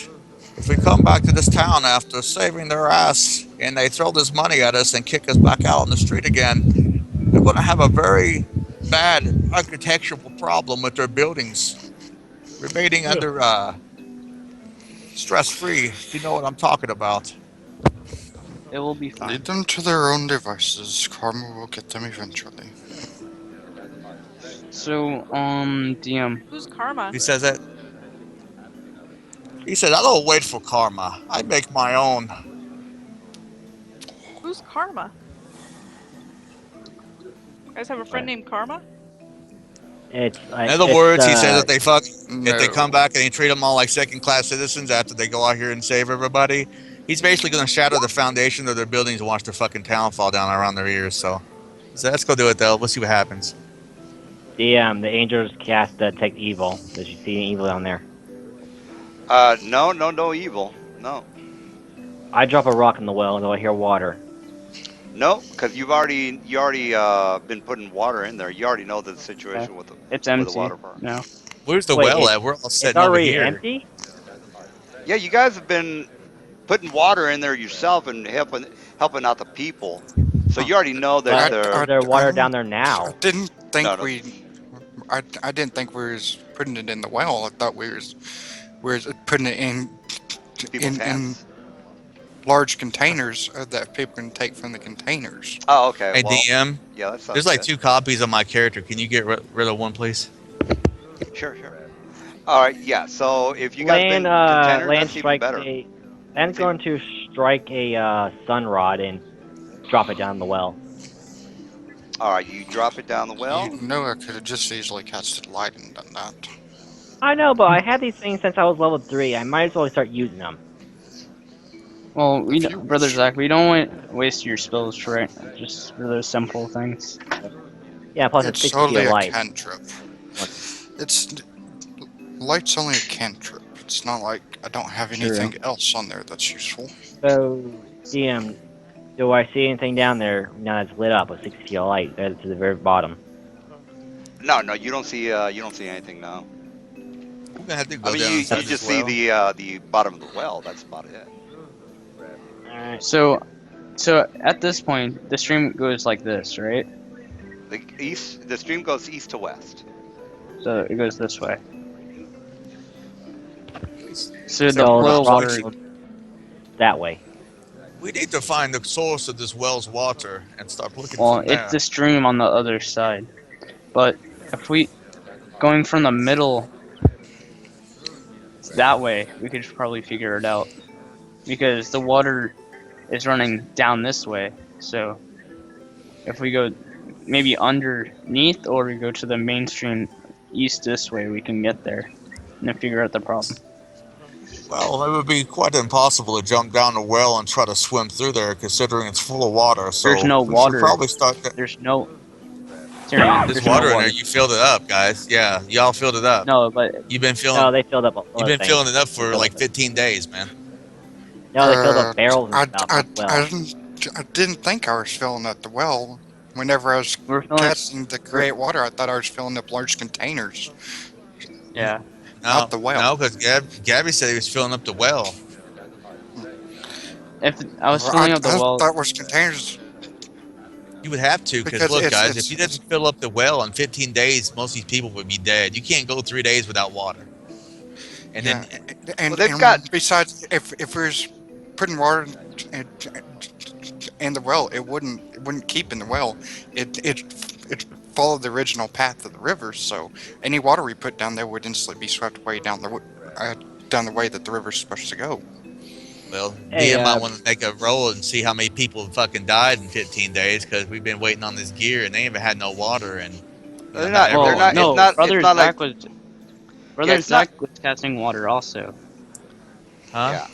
if we come back to this town after saving their ass and they throw this money at us and kick us back out on the street again, they're going to have a very bad architectural problem with their buildings remaining under stress-free. You know what I'm talking about. It will be fine. Lead them to their own devices. Karma will get them eventually. So, DM. Who's Karma? he says that. He said, I don't wait for karma. I make my own. Who's Karma? You guys have a friend named Karma? It's In other words, he says that they fuck if they No. come back and they treat them all like second-class citizens after they go out here and save everybody. He's basically going to shatter the foundation of their buildings and watch their fucking town fall down around their ears. So let's go do it though. Let's see what happens. the angels cast detect evil. Did you see any evil down there? No evil. No. I drop a rock in the well and I hear water. No, because you already been putting water in there. You already know the situation with the It's with empty. the water part. No. Where's the Wait, well it's- at? We're all It's sitting over already here. empty? Yeah, you guys have been putting water in there yourself and helping out the people. So you already know that Is there water down there now? I didn't think No, no. I didn't think we was putting it in the well. I thought we was putting it in people's in hands. large containers that people can take from the containers. Oh, okay. Hey, Well, DM, yeah, that sounds there's like good. 2 copies of my character. Can you get rid of one, please? Sure. All right, yeah. So if you guys been containers, Land that's even strikes better. Land's going to strike a sun rod and drop it down the well. All right, you drop it down the well. You know, I could have just easily casted light and done that. I know, but I had these things since I was level 3. I might as well start using them. Well, we If don't, you brother wish. Zach, we don't want to waste your spells for it. Just for those simple things. Yeah, plus It's 60 only a light. cantrip. It's light's only a cantrip. It's not like I don't have anything else on there that's useful. So, DM, do I see anything down there now that's lit up with 60 light to the very bottom? No, you don't see anything now. I'm gonna have to go I mean, down you and touch just this see well. the bottom of the well. That's about it. Alright. So at this point, the stream goes like this, right? The stream goes east to west. So it goes this way. So So the boil the water. rock that way. We need to find the source of this well's water and start looking Well, from there. it's the stream on the other side. But if we going from the middle that way, we could probably figure it out. Because the water is running down this way. So if we go maybe underneath or we go to the mainstream east this way, we can get there and then figure out the problem. Well, it would be quite impossible to jump down the well and try to swim through there, considering it's full of water. So There's no we should water. probably start. There's no Tyrion, There's no water in there. You filled it up, guys. Yeah, y'all filled it up. No, but You've been filling. No, they filled up. You've been things. filling it up for Filled like up. 15 days, man. No, they filled up barrels and I, stuff I, as well. I didn't think I was filling up the well. Whenever I was We're filling. testing to create water, I thought I was filling up large containers, Yeah. not No, the well. no, because Gabby said he was filling up the well. If I was Well, filling up the I well, thought it was containers You would have to, because because look, guys, if you didn't fill up the well in 15 days, most of these people would be dead. You can't go 3 days without water. And yeah, then, and, they've and got- besides, if we was putting water in the well, it wouldn't keep in the well. It followed the original path of the river, so any water we put down there would instantly be swept away down the way that the river's supposed to go. well, Hey, DM might want to make a roll and see how many people fucking died in 15 days, because we've been waiting on this gear and they haven't had no water. And They're not not. They're everyone not. did. It's no, not. brother It's not Zach like. was. Brother it's not- Zach was casting water also. Huh? Yeah.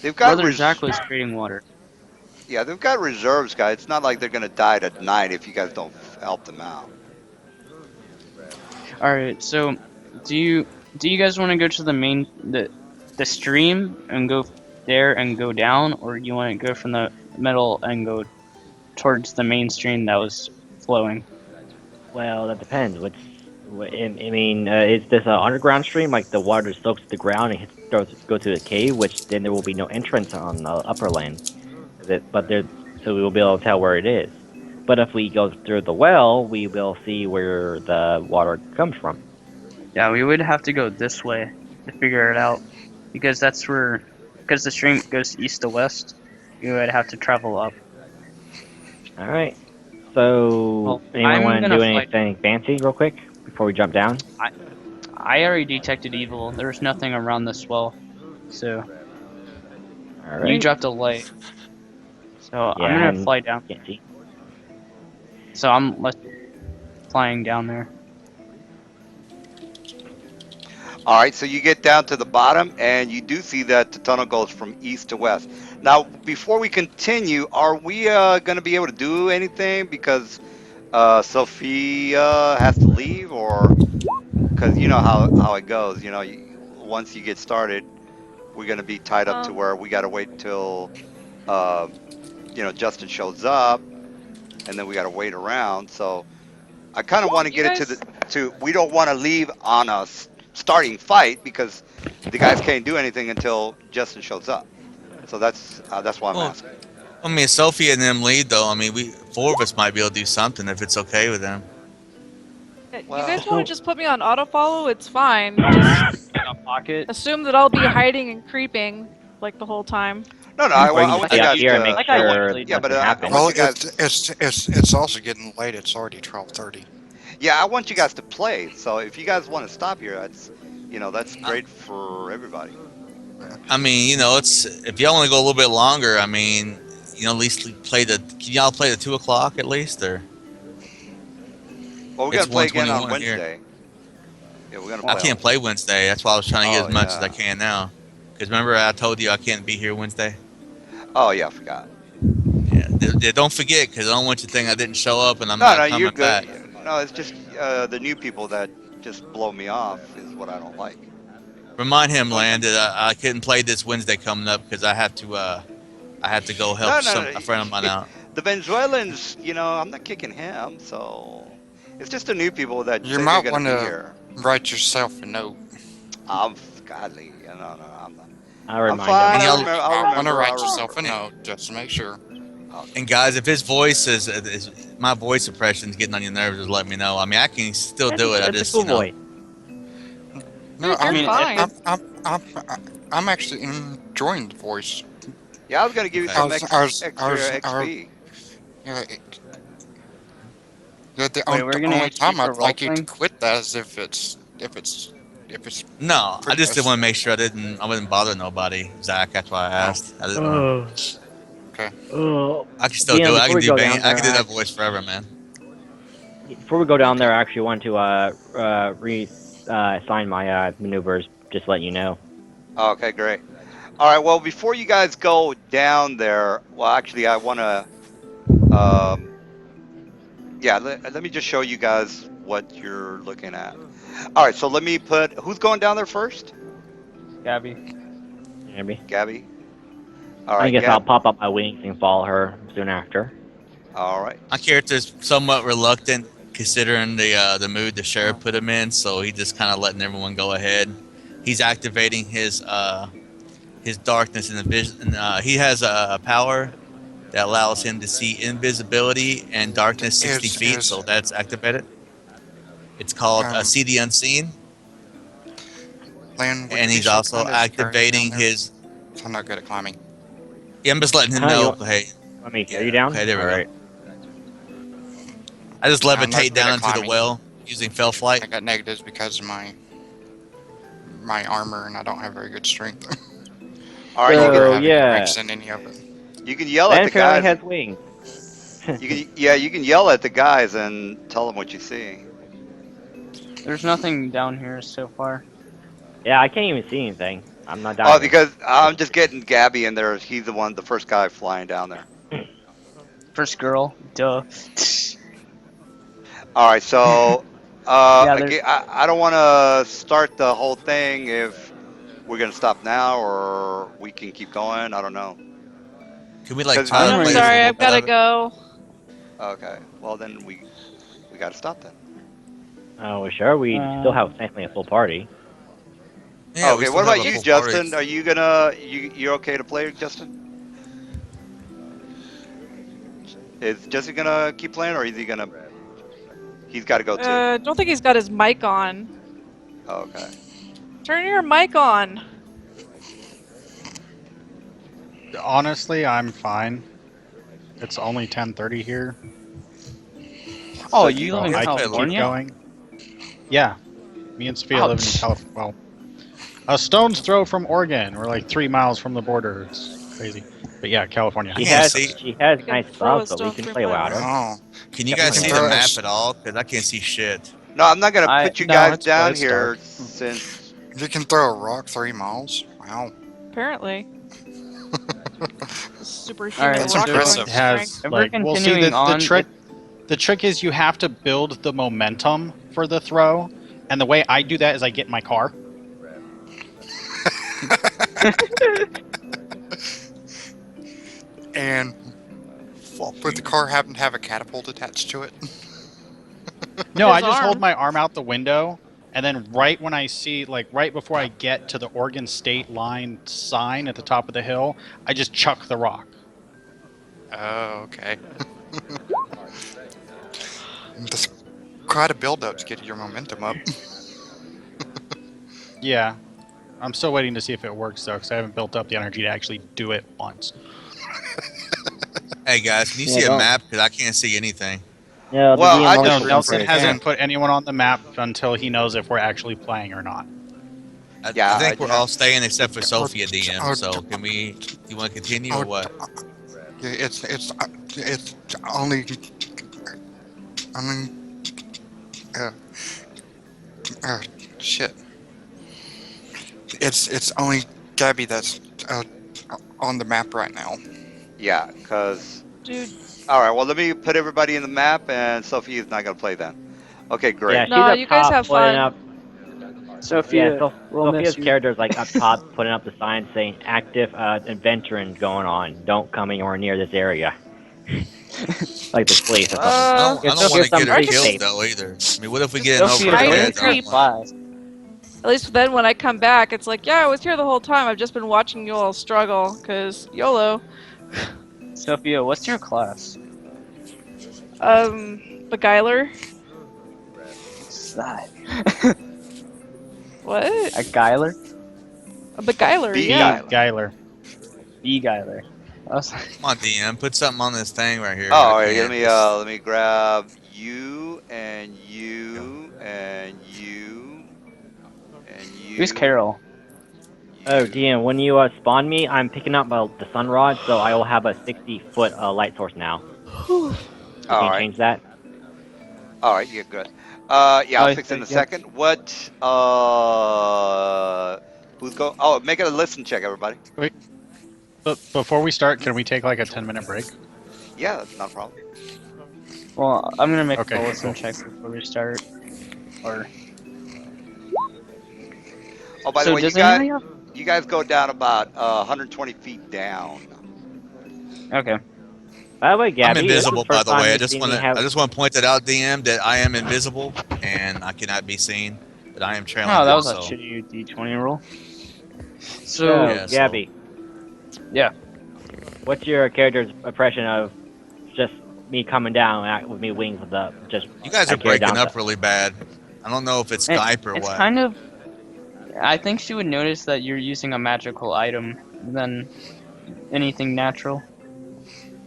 They've got. Brother Zach was creating water. Yeah, they've got reserves, guys. It's not like they're gonna die tonight if you guys don't help them out. All right. So, do you guys want to go to the stream and go there and go down, or do you want to go from the middle and go towards the main stream that was flowing? Well, that depends. I mean, is this an underground stream, like the water soaks to the ground and go to the cave, which then there will be no entrance on the upper land. So we will be able to tell where it is. But if we go through the well, we will see where the water comes from. Yeah, we would have to go this way to figure it out, because because the stream goes east to west. You would have to travel up. All right. So, Well, anyone I'm want to gonna do fly- anything fancy real quick before we jump down? I already detected evil. There's nothing around this well, so All right. you dropped a light. So Yeah, I'm gonna and- fly down. Can't see. So I'm flying down there. All right, so you get down to the bottom, and you do see that the tunnel goes from east to west. Now, before we continue, are we going to be able to do anything because Sophia has to leave, or because you know how it goes? You know, once you get started, we're going to be tied up to where we got to wait till Justin shows up, and then we got to wait around. So I kind of want to get it to we don't want to leave on a starting fight because the guys can't do anything until Justin shows up. So that's why I'm asking. I mean, Sophie and them lead, though. I mean, four of us might be able to do something if it's okay with them. You Well- guys want to just put me on auto follow? It's fine. Just A pocket. assume that I'll be hiding and creeping like the whole time. No, Or I you want can you stay out guys here and make like I sure usually do. Yeah, but nothing I happens. want Well, you guys. it's also getting late. It's already 12:30. Yeah, I want you guys to play. So if you guys want to stop here, that's great for everybody. I mean, it's if y'all want to go a little bit longer. I mean, at least play the. Can y'all play the 2 o'clock at least, or? Well, we're It's gonna play again on 1:21 here. Wednesday. Yeah, we're gonna. I can't play Wednesday. That's why I was trying to get Oh, as much as yeah. I can now. Because remember, I told you I can't be here Wednesday. Oh yeah, I forgot. Yeah, don't forget, because I don't want you to think I didn't show up and I'm not No, coming you're good. back. No, it's just the new people that just blow me off is what I don't like. Remind him, Land, that I couldn't play this Wednesday coming up because I have to go help a friend of mine out. The Venezuelans, I'm not kicking him, so it's just the new people that You say might they're want gonna be to here. write yourself a note. I'm godly, no, I'm not. I'll I'm remind fine. them. y'all- I want to write I'll yourself a remember. note just to make sure. And guys, if his voice is my voice impression is getting on your nerves, just let me know. I mean, I can still do it. I It's just a cool voice. No, You're fine. I'm actually enjoying the voice. Yeah, I was gonna give you Okay. some I was- extra XP. Yeah, the Wait, we're gonna only ask you time for I'd like you to role-playing? quit that is if it's no. I just didn't Progress. want to make sure I wouldn't bother nobody, Zach. That's why I asked. I didn't want I can still Yeah, do it. I before can we do go Bane. down I can do there, that voice forever, man. Before we go down there, I actually want to re-sign my maneuvers. Just let you know. Okay, great. All right, well, before you guys go down there, well, actually, I want to, let me just show you guys what you're looking at. All right, so let me who's going down there first? Gabby. Maybe. Gabby? All I right, guess I'll Gab. pop up my wings and follow her soon after. All right. My character's somewhat reluctant considering the mood the sheriff put him in, so he's just kind of letting everyone go ahead. He's activating his darkness and the vision. He has a power that allows him to see invisibility and darkness 60 feet, so that's activated. It's called See the Unseen. Lan, would And you be he's so also kind as to carry me down activating there? his. I'm not good at climbing. Yeah, I'm just letting him Huh, know. you Hey, want me to carry yeah, you down? okay, there we All go. right. I just I'm not levitate good down at into the climbing. well using fell I flight. got negatives because of my armor, and I don't have very good strength. All right. Or So having yeah, ranks in any of it. You can yell at Lan the apparently guys. has wings. You can yell at the guys and tell them what you see. There's nothing down here so far. Yeah, I can't even see anything. I'm not Oh, diving. because I'm just getting Gabby in there. He's the first guy flying down there. First girl, duh. All right, so Yeah, again, I don't want to start the whole thing if we're gonna stop now or we can keep going. I don't know. Can we like 'Cause- try to I'm I'm play ready this a sorry, little I've bit gotta of it? go. Okay, well then we got to stop then. Oh, well, sure. We still have technically a full party. Yeah, we Okay, still what have about a you, full party. Justin? Are you you're okay to play, Justin? Is Justin gonna keep playing, or is he gonna? He's got to go too. Don't think he's got his mic on. Okay. Turn your mic on. Honestly, I'm fine. It's only 10:30 here. Oh, So you So live in I can keep California? going. Yeah, me and Sophia live in Ouch. California. Well, a stone's throw from Oregon. We're like 3 miles from the border. It's crazy. But yeah, California. I She can't has see. can nice throw a buffs, but we stone can 3 play without miles. her. Oh, Can you Definitely guys see not. the throw map us- at all? Because I can't see shit. No, I'm not gonna put you No, guys it's down good, it's here dark. since. you can throw a rock 3 miles. Wow. Apparently. Alright, Superhuman That's rock throwing impressive. It strength. has if we're like we'll see continuing on, the trick is you have to build the momentum for the throw, and the way I do that is I get in my car. And would the car happen to have a catapult attached to it? No, His I just hold arm. my arm out the window, and then right when I see, like right before I get to the Oregon state line sign at the top of the hill, I just chuck the rock. Oh, okay. That's quite a build-up to get your momentum up. Yeah. I'm still waiting to see if it works though, because I haven't built up the energy to actually do it once. Hey guys, can you Yeah, see a don't. map? Because I can't see anything. No, the Well, DM I wants No, just- to Nelson break. hasn't And- put anyone on the map until he knows if we're actually playing or not. Yeah, I think I we're just- all staying except for Sophia Oh, DM. So can we? You want to continue or what? Yeah, it's only uh, shit. It's only Gabby that's on the map right now. Yeah, because. Dude, All right, well, let me put everybody in the map, and Sophia's not gonna play then. Okay, great. Yeah, she's No, up you guys top have putting fun. up. Sophia, Yeah, we'll miss Sophia's you. character's like up top putting up the sign saying "active adventuring going on. Don't come anywhere near this area." Like the police or something. I don't Here's want to some get her pretty killed safe. though either. I mean, what if we get in Sophia, over our I heads? I agree. don't want- class. At least then when I come back, it's like, yeah, I was here the whole time. I've just been watching you all struggle, because YOLO. Sophia, what's your class? Beguiler? What's that? What? A Geiler? A beguiler, Bee yeah. Geiler. Geiler. Geiler. I was like, Come on, DM, put something on this thing right here. Oh, all I right, can't. let me grab you and you and you and you. who's Carol? Oh, DM, when you spawn me, I'm picking up the sun rod, so I will have a 60-foot light source now. You All can right. change that. All right, yeah, good. Yeah, I'll Oh, fix it in a yeah. second. What? Who's go? Oh, make it a listen check, everybody. But before we start, can we take like a 10-minute break? Yeah, that's not a problem. Well, I'm gonna make Okay, a listen cool. check before we start. Or Oh, by the so way, you does guys. anybody have You guys go down about 120 feet down. Okay. By the way, I'm Gabby, this is invisible, the by first the time way. you've seen me I have. just want to point that out, DM, that I am invisible and I cannot be seen, but I am trailing Oh, that them. was a So shitty D20 roll. So, So, yeah, Gabby, yeah. what's your character's impression of just me coming down with me wings with the just you guys I are carry breaking down up really bad. I don't know if it's Skype or It's what. kind of. I think she would notice that you're using a magical item than anything natural.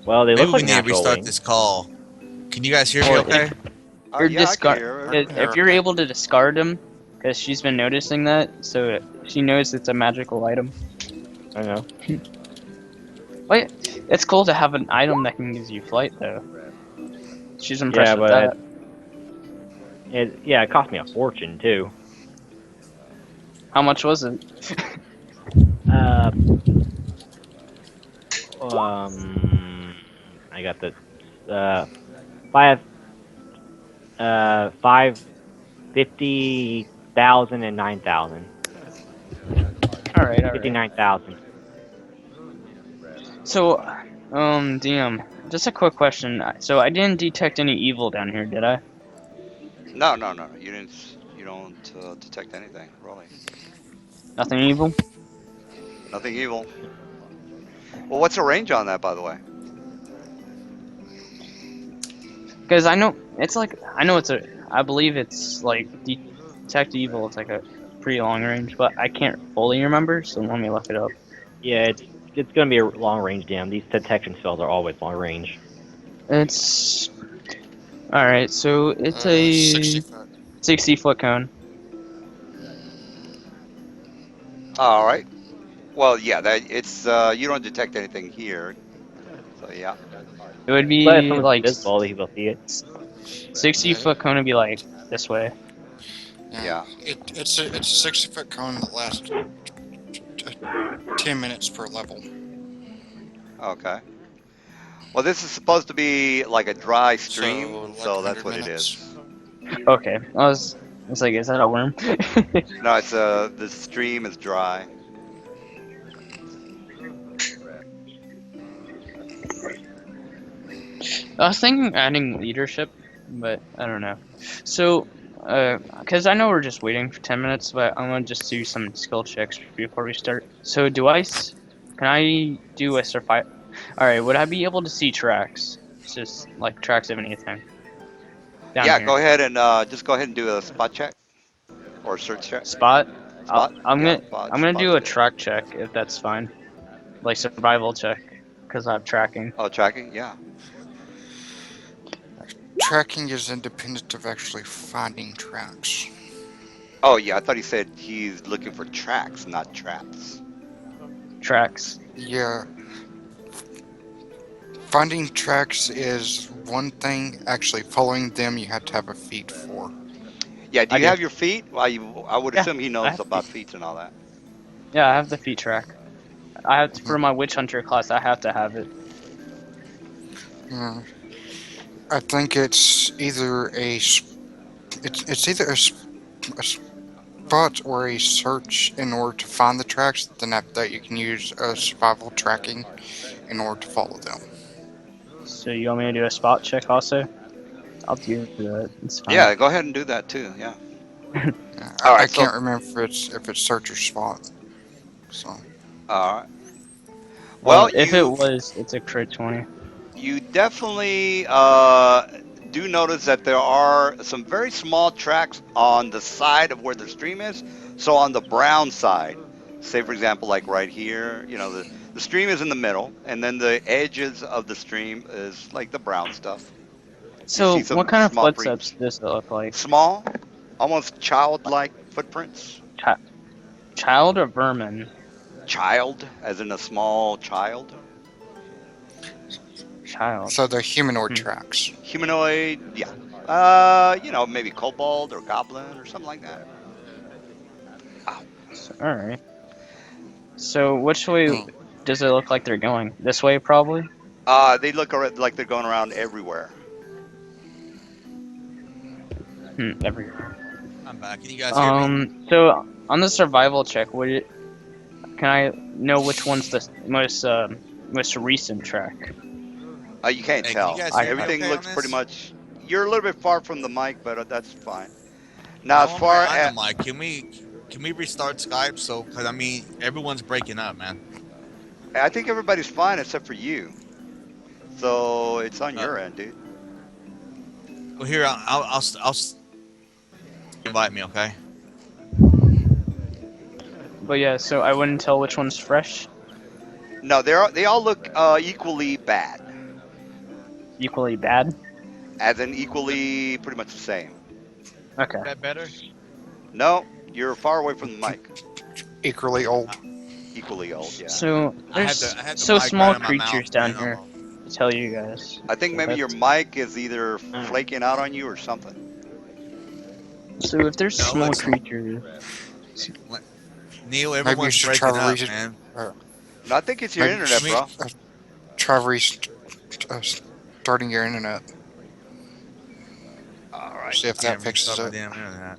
Well, they Maybe look we like need to natural restart wings. this call. Can you guys hear me Well, okay? you're Yeah, I can discard. hear. If you're able to discard them, because she's been noticing that, so she knows it's a magical item. I know. Wait, it's cool to have an item that can give you flight, though. She's impressed Yeah, with but that. it cost me a fortune too. How much was it? Uh, I got the five 50,000 and 9,000. All right. 59,000. So, DM, just a quick question. So I didn't detect any evil down here, did I? No, no, no, no. You didn't. You don't detect anything, really. Nothing evil. Nothing evil. Well, what's the range on that, by the way? Because I know it's like I believe it's like detect evil. It's like a pretty long range, but I can't fully remember. So let me look it up. Yeah, it's gonna be a long range damn. These detection spells are always long range. It's all right. So it's a 60 foot. 60-foot cone. All right. Well, yeah, that it's you don't detect anything here, so yeah. It would But if be someone's like invisible, he will see it. 60-foot cone would be like this way. Yeah. It's a 60-foot cone that lasts 10 minutes per level. Okay. Well, this is supposed to be like a dry So stream, like so that's 100 what it minutes. is. Okay. I was like, is that a worm? No, it's the stream is dry. I was thinking adding leadership, but I don't know. So, because I know we're just waiting for 10 minutes, but I want to just do some skill checks before we start. So, can I do a survive? Alright, would I be able to see tracks? Just like tracks of anything down Yeah, here. go ahead and just go ahead and do a spot check or search check. Spot? Spot? I'm Yeah, gonna spot. I'm gonna do Spot's a good. track check if that's fine, like survival check, because I have tracking. Oh, tracking? Yeah. Tracking is independent of actually finding tracks. Oh, yeah. I thought he said he's looking for tracks, not traps. Tracks. Yeah. Finding tracks is one thing. Actually, following them, you have to have a feat for. Yeah. Do I you do. have your feet? Well, I would Yeah, assume he I knows have about feet. feet and all that. Yeah, I have the feet track. I have for my witch hunter class. I have to have it. Yeah. I think it's either it's either a spot or a search in order to find the tracks. Then after that, you can use survival tracking in order to follow them. So you want me to do a spot check also? I'll do that. It's fine. Yeah. Go ahead and do that too. Yeah. Yeah, All I right. So. can't remember if it's search or spot. So All right. Well, Well, if it was, it's a crit 20. you definitely do notice that there are some very small tracks on the side of where the stream is. So on the brown side, say for example, like right here, the stream is in the middle, and then the edges of the stream is like the brown stuff. You So see what some kind of small footsteps freaks, does it look like? small, almost childlike footprints. Child or vermin? Child, as in a small child. Child. so they're humanoid tracks. Humanoid, yeah. Maybe kobold or goblin or something like that. All right. So which way Hmm. does it look like they're going? This way, probably. They look like they're going around everywhere. Everywhere. I'm back. Can you guys hear me? So on the survival check, would it? can I know which one's the most recent track? You can't Hey, can you tell. guys hear me Everything okay on looks pretty this? much. You're a little bit far from the mic, but that's fine. Now, as No, I'm far right on as the mic. Can we restart Skype? So, cause I mean, everyone's breaking up, man. I think everybody's fine except for you. So it's on Uh, your end, dude. well, here I'll invite me, okay? But yeah, so I wouldn't tell which one's fresh. No, they all look equally bad, Equally bad. as in equally pretty much the same. Okay. Is that better? No, you're far away from the mic. Equally old. Equally old, yeah. So I had there's the so mic right small on my mouth, creatures down man. here. To tell you guys. I think So maybe your that's- mic is either flaking out on you or something. So if there's No, small it's creatures, Neil. Maybe you Everyone's should try breaking up, re- man. No, I think it's your maybe you internet, should bro. try starting your internet. All right. See if that Can't fixes restart my it. damn internet.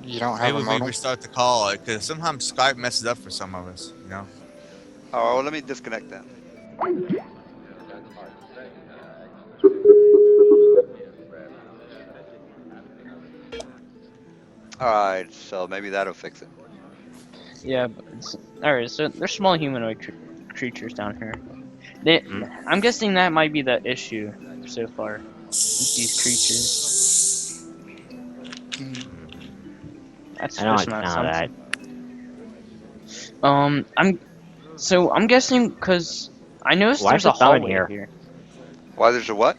You don't have Maybe a we modem? restart the call, because sometimes Skype messes up for some of us, you know. All right, well, let me disconnect then. All right, so maybe that'll fix it. yeah. Alright, so there's small humanoid creatures down here. I'm guessing that might be the issue so far with these creatures. That's I know just it's my kind of that. assumption. I'm guessing because I noticed Why is there's a the summon hallway here? Why there's a what?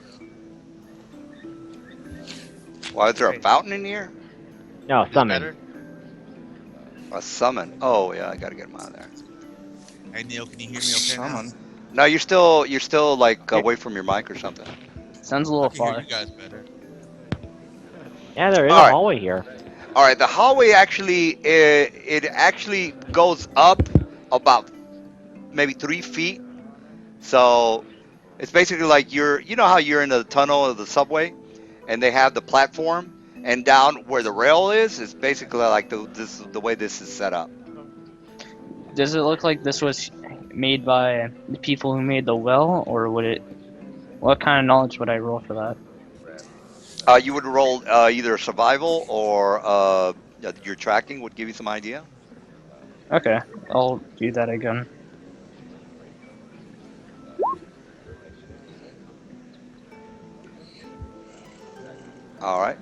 Why is there a fountain in here? No, Is it summon. better? A summon. Oh yeah, I gotta get him out of there. Hey Neil, can you hear me okay now? Summon. No, you're still like away from your mic or something. Sounds a I little can hear far. you guys better. Yeah, there is All a right. hallway here. All right, the hallway actually it actually goes up about maybe 3 feet. So it's basically like you know how you're in the tunnel of the subway, and they have the platform, and down where the rail is basically like the way this is set up. Does it look like this was made by the people who made the well, or would it? What kind of knowledge would I roll for that? You would roll either survival or your tracking would give you some idea. Okay, I'll do that again. All right.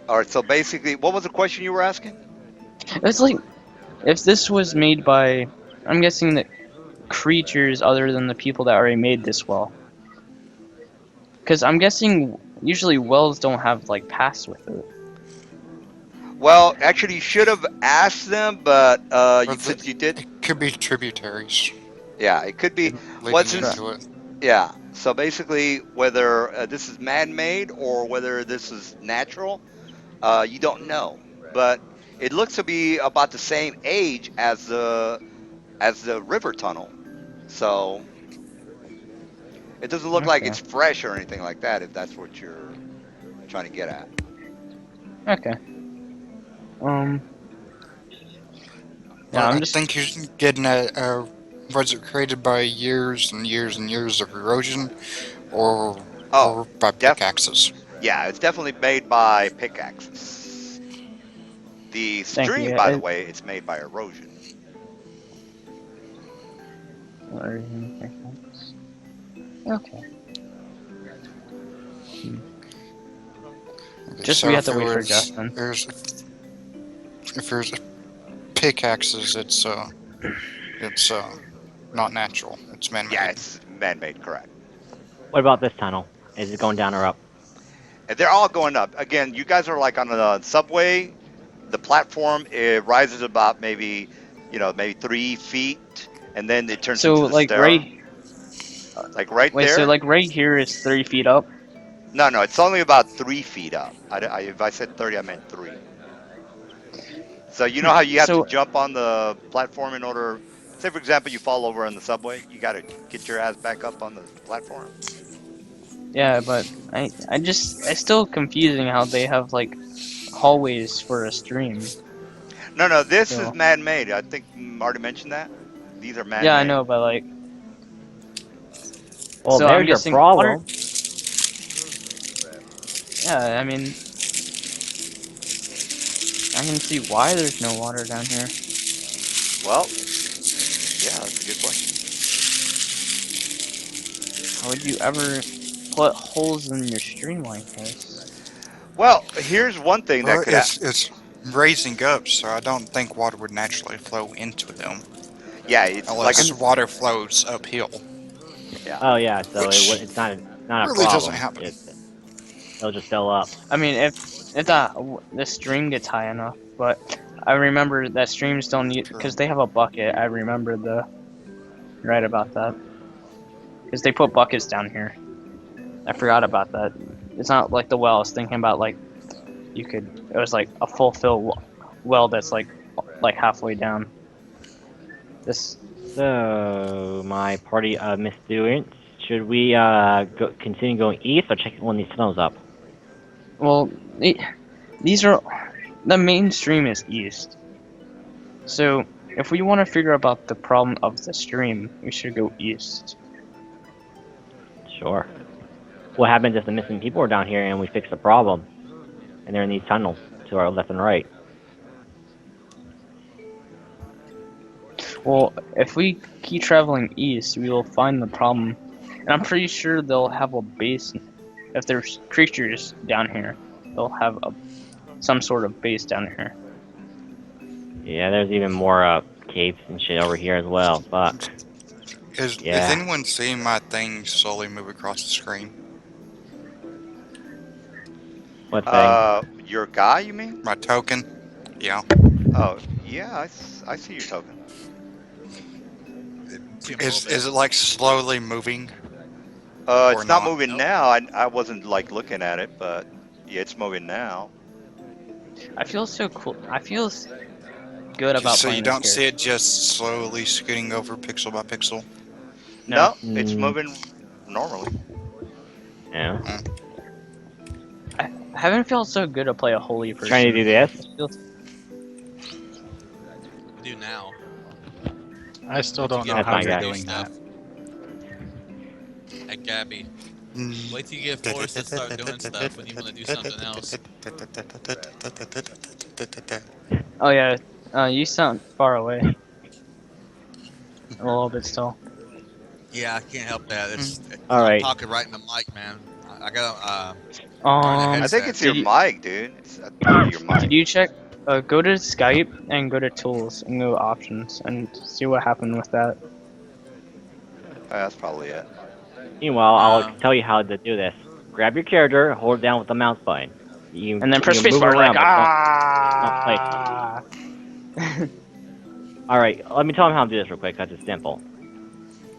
All right. So basically, what was the question you were asking? It's like if this was made by, I'm guessing that creatures other than the people that already made this well. Because I'm guessing usually wells don't have like paths with it. Well, actually, you should have asked them, but since you did, It could be tributaries yeah, it could be. leading Since into it. yeah, so basically, whether this is man-made or whether this is natural, you don't know. But it looks to be about the same age as the river tunnel, so it doesn't look like Okay. it's fresh or anything like that. If that's what you're trying to get at. Okay. Yeah, But I'm I just. think you're getting was it created by years and years and years of erosion, or by pickaxes? Yeah, it's definitely made by pickaxes. The Thank stream, you. by the way, it's made by erosion. Okay. Okay, Just so we have if to it wait for was- Justin. If there's pickaxes, it's not natural. It's man-made. Yeah, it's man-made, correct. What about this tunnel? Is it going down or up? And they're all going up. Again, you guys are like on the subway. The platform it rises about maybe 3 feet, and then it turns So into the like stair. Like right wait, there. so like right here is 3 feet up. No, it's only about 3 feet up. If I said 30, I meant 3. So you know how you have to jump on the platform in order. Say for example, you fall over on the subway. You got to get your ass back up on the platform. Yeah, but it's still confusing how they have like hallways for a stream. No. This is So man-made. I think already mentioned that. These are yeah, I man-made. know, but like, Well, so I'm there's your guessing water. problem. Yeah, I mean, I can see why there's no water down here. Well, yeah, that's a good question. How would you ever put holes in your stream like this? Well, here's one thing that Well, could it's raising up, so I don't think water would naturally flow into them yeah, it's like unless I'm water flows uphill, yeah. Oh yeah, so which it's not a really doesn't problem. happen. It'll just fill up. I mean, if the stream gets high enough, but I remember that streams don't need True. because they have a bucket. I remember right about that because they put buckets down here. I forgot about that. It's not like the well. I was thinking about like it was like a full fill well that's like halfway down. This So, my party of misdoings, should we continue going east or check one of these tunnels up? well, these are the mainstream is east. So if we want to figure about the problem of the stream, we should go east. Sure. What happens if the missing people are down here and we fix the problem? And they're in these tunnels to our left and right. Well, if we keep traveling east, we will find the problem. And I'm pretty sure they'll have a base. If there's creatures down here, they'll have some sort of base down here. Yeah, there's even more caves and shit over here as well, but Is yeah. anyone seeing my thing slowly move across the screen? What thing? Your guy, you mean? My token? Yeah. Oh, yeah, I see your token. Is it like slowly moving? It's Or not not? moving Nope. now. I wasn't like looking at it, but yeah, it's moving now. I feel so cool. I feel good about So playing you this don't see character. it just slowly scooting over pixel by pixel? No. It's moving normally. Yeah. I haven't felt so good to play a holy person. Trying to do this? It feels- Do now. I still don't know That's how fine, you're guys. doing that. Hey, Gabby. Wait till you get forced to start doing stuff when you want to do something else. Oh yeah, you sound far away. A little bit still. Yeah, I can't help that. It's All I'm right. talking right in the mic, man. I got I think it's your Did you- mic, dude. It's probably your mic. Did you check? Go to Skype and go to Tools and go to Options and see what happened with that. That's probably it. Meanwhile, I'll tell you how to do this. Grab your character, hold it down with the mouse button. And then press you move spacebar around, like but don't Alright, let me tell him how to do this real quick, because it's simple.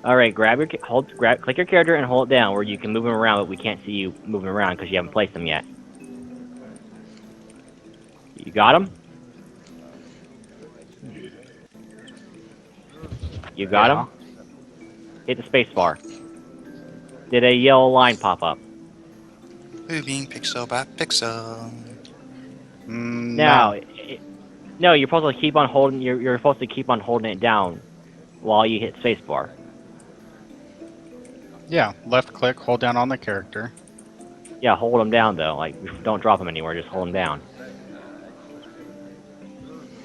Alright, click your character and hold it down where you can move him around, but we can't see you moving around because you haven't placed him yet. You got him? You got him? Hit the spacebar. Did a yellow line pop up? Moving pixel by pixel. No. No, you're supposed to keep on holding. You're supposed to keep on holding it down while you hit spacebar. Yeah, left click, hold down on the character. Yeah, hold him down though. Like, don't drop him anywhere. Just hold him down.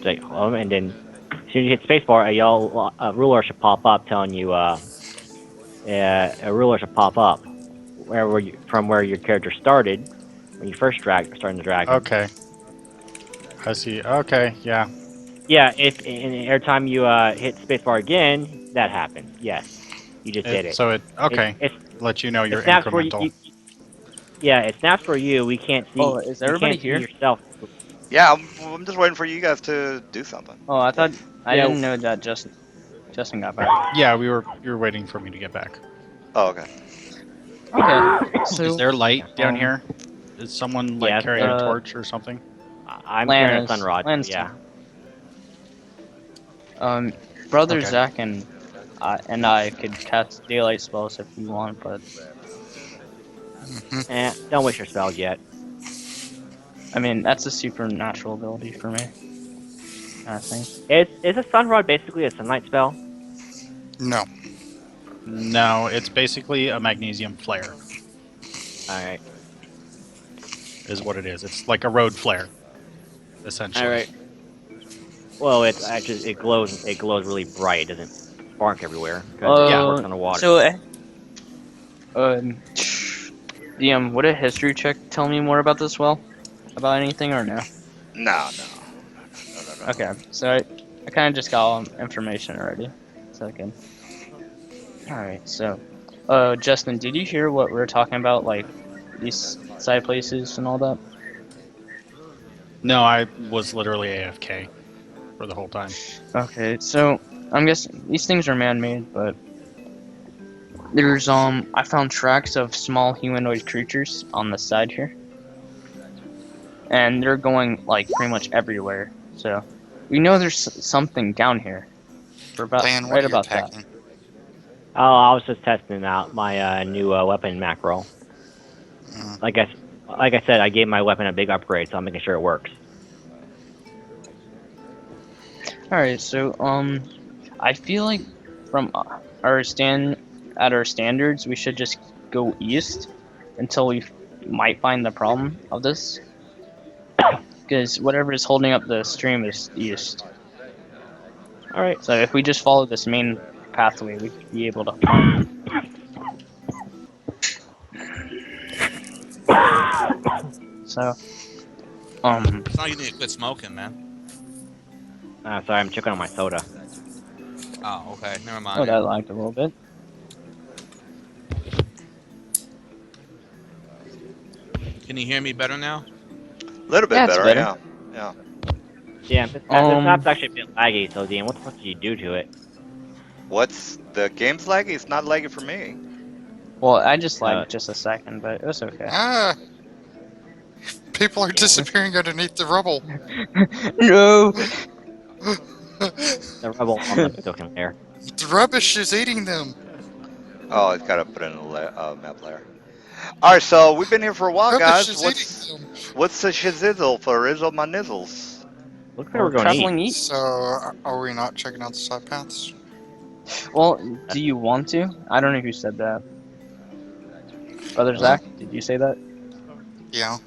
Like, hold him, and then as soon as you hit spacebar, a yellow ruler should pop up telling you. A ruler should pop up from where your character started when you first starting to drag him. Okay. I see. Okay, yeah. Yeah, if every time you hit spacebar again, that happens. Yes, you just did it. So okay. It let you know you're it snaps incremental. yeah, it snaps for you. We can't see. Oh, is everybody you can't here? See yourself. Yeah, I'm just waiting for you guys to do something. Oh, I thought I Yeah. didn't know that Justin got back. Yeah, you were waiting for me to get back. Oh, okay. Okay. So Is there light down here? Is someone like Yes, carrying a torch or something? I'm carrying a Lannis- sun rod. Lannis- Yeah. Brother Okay. Zach and I could cast daylight spells if you want, but Don't waste your spells yet. I mean that's a supernatural ability for me. kind of thing. Is a sun rod basically a sunlight spell? No. No, it's basically a magnesium flare, Alright. is what it is. It's like a road flare, essentially. Alright. Well, it actually it glows really bright. It doesn't spark everywhere because it works underwater. So, DM, would a history check tell me more about this well? About anything or no? No. Okay, so I kind of just got all information already. So good. Alright, so, Justin, did you hear what we were talking about, like, these side places and all that? No, I was literally AFK for the whole time. Okay, so, I'm guessing these things are man-made, but there's, I found tracks of small humanoid creatures on the side here. And they're going, like, pretty much everywhere, so we know there's something down here. For about, Dan, what right are you about that. attacking? Oh, I was just testing out my new weapon macro. Like I said, I gave my weapon a big upgrade, so I'm making sure it works. Alright, so, I feel like from our standards, we should just go east until we might find the problem of this. Because whatever is holding up the stream is east. Alright. So if we just follow this main pathway, we could be able to find So, It's not you need to quit smoking, man. Sorry, I'm checking on my soda. Oh, okay. Never mind. oh, that lagged a little bit. Can you hear me better now? A little bit Yeah, it's better, better. yeah. Yeah, this map's actually a bit laggy, so Dan, what the fuck did you do to it? What's the game's laggy? It's not laggy for me. Well, I just lagged just a second, but it was okay. Ah! People are disappearing underneath the rubble. No! The rubble on the token layer. The rubbish is eating them. Oh, it's got to put in a map layer. All right, so we've been here for a while, Rubbish guys. is eating them. What's the shizzle for Rizzle my nizzles? Looks like we're going traveling east. east. So, are we not checking out the side paths? Well, do you want to? I don't know who said that. Brother Zach, did you say that? Yeah.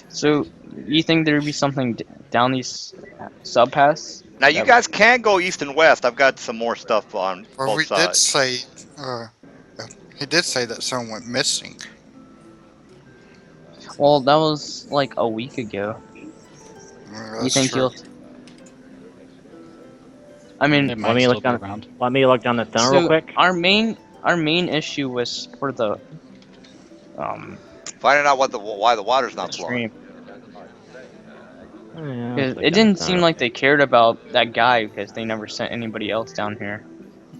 So, you think there'd be something down these sub-paths? Now, you guys can go east and west. I've got some more stuff on Well, both we sides. did say, he did say that someone went missing. Well, that was like a week ago. That's You think true. you'll... I mean, It Let might me still look be down. around. Let me look down the tunnel so real quick. our main issue was for the Finding out why the water's not flowing. stream. Oh, yeah, let's 'Cause look it down didn't the seem tunnel. like they cared about that guy because they never sent anybody else down here.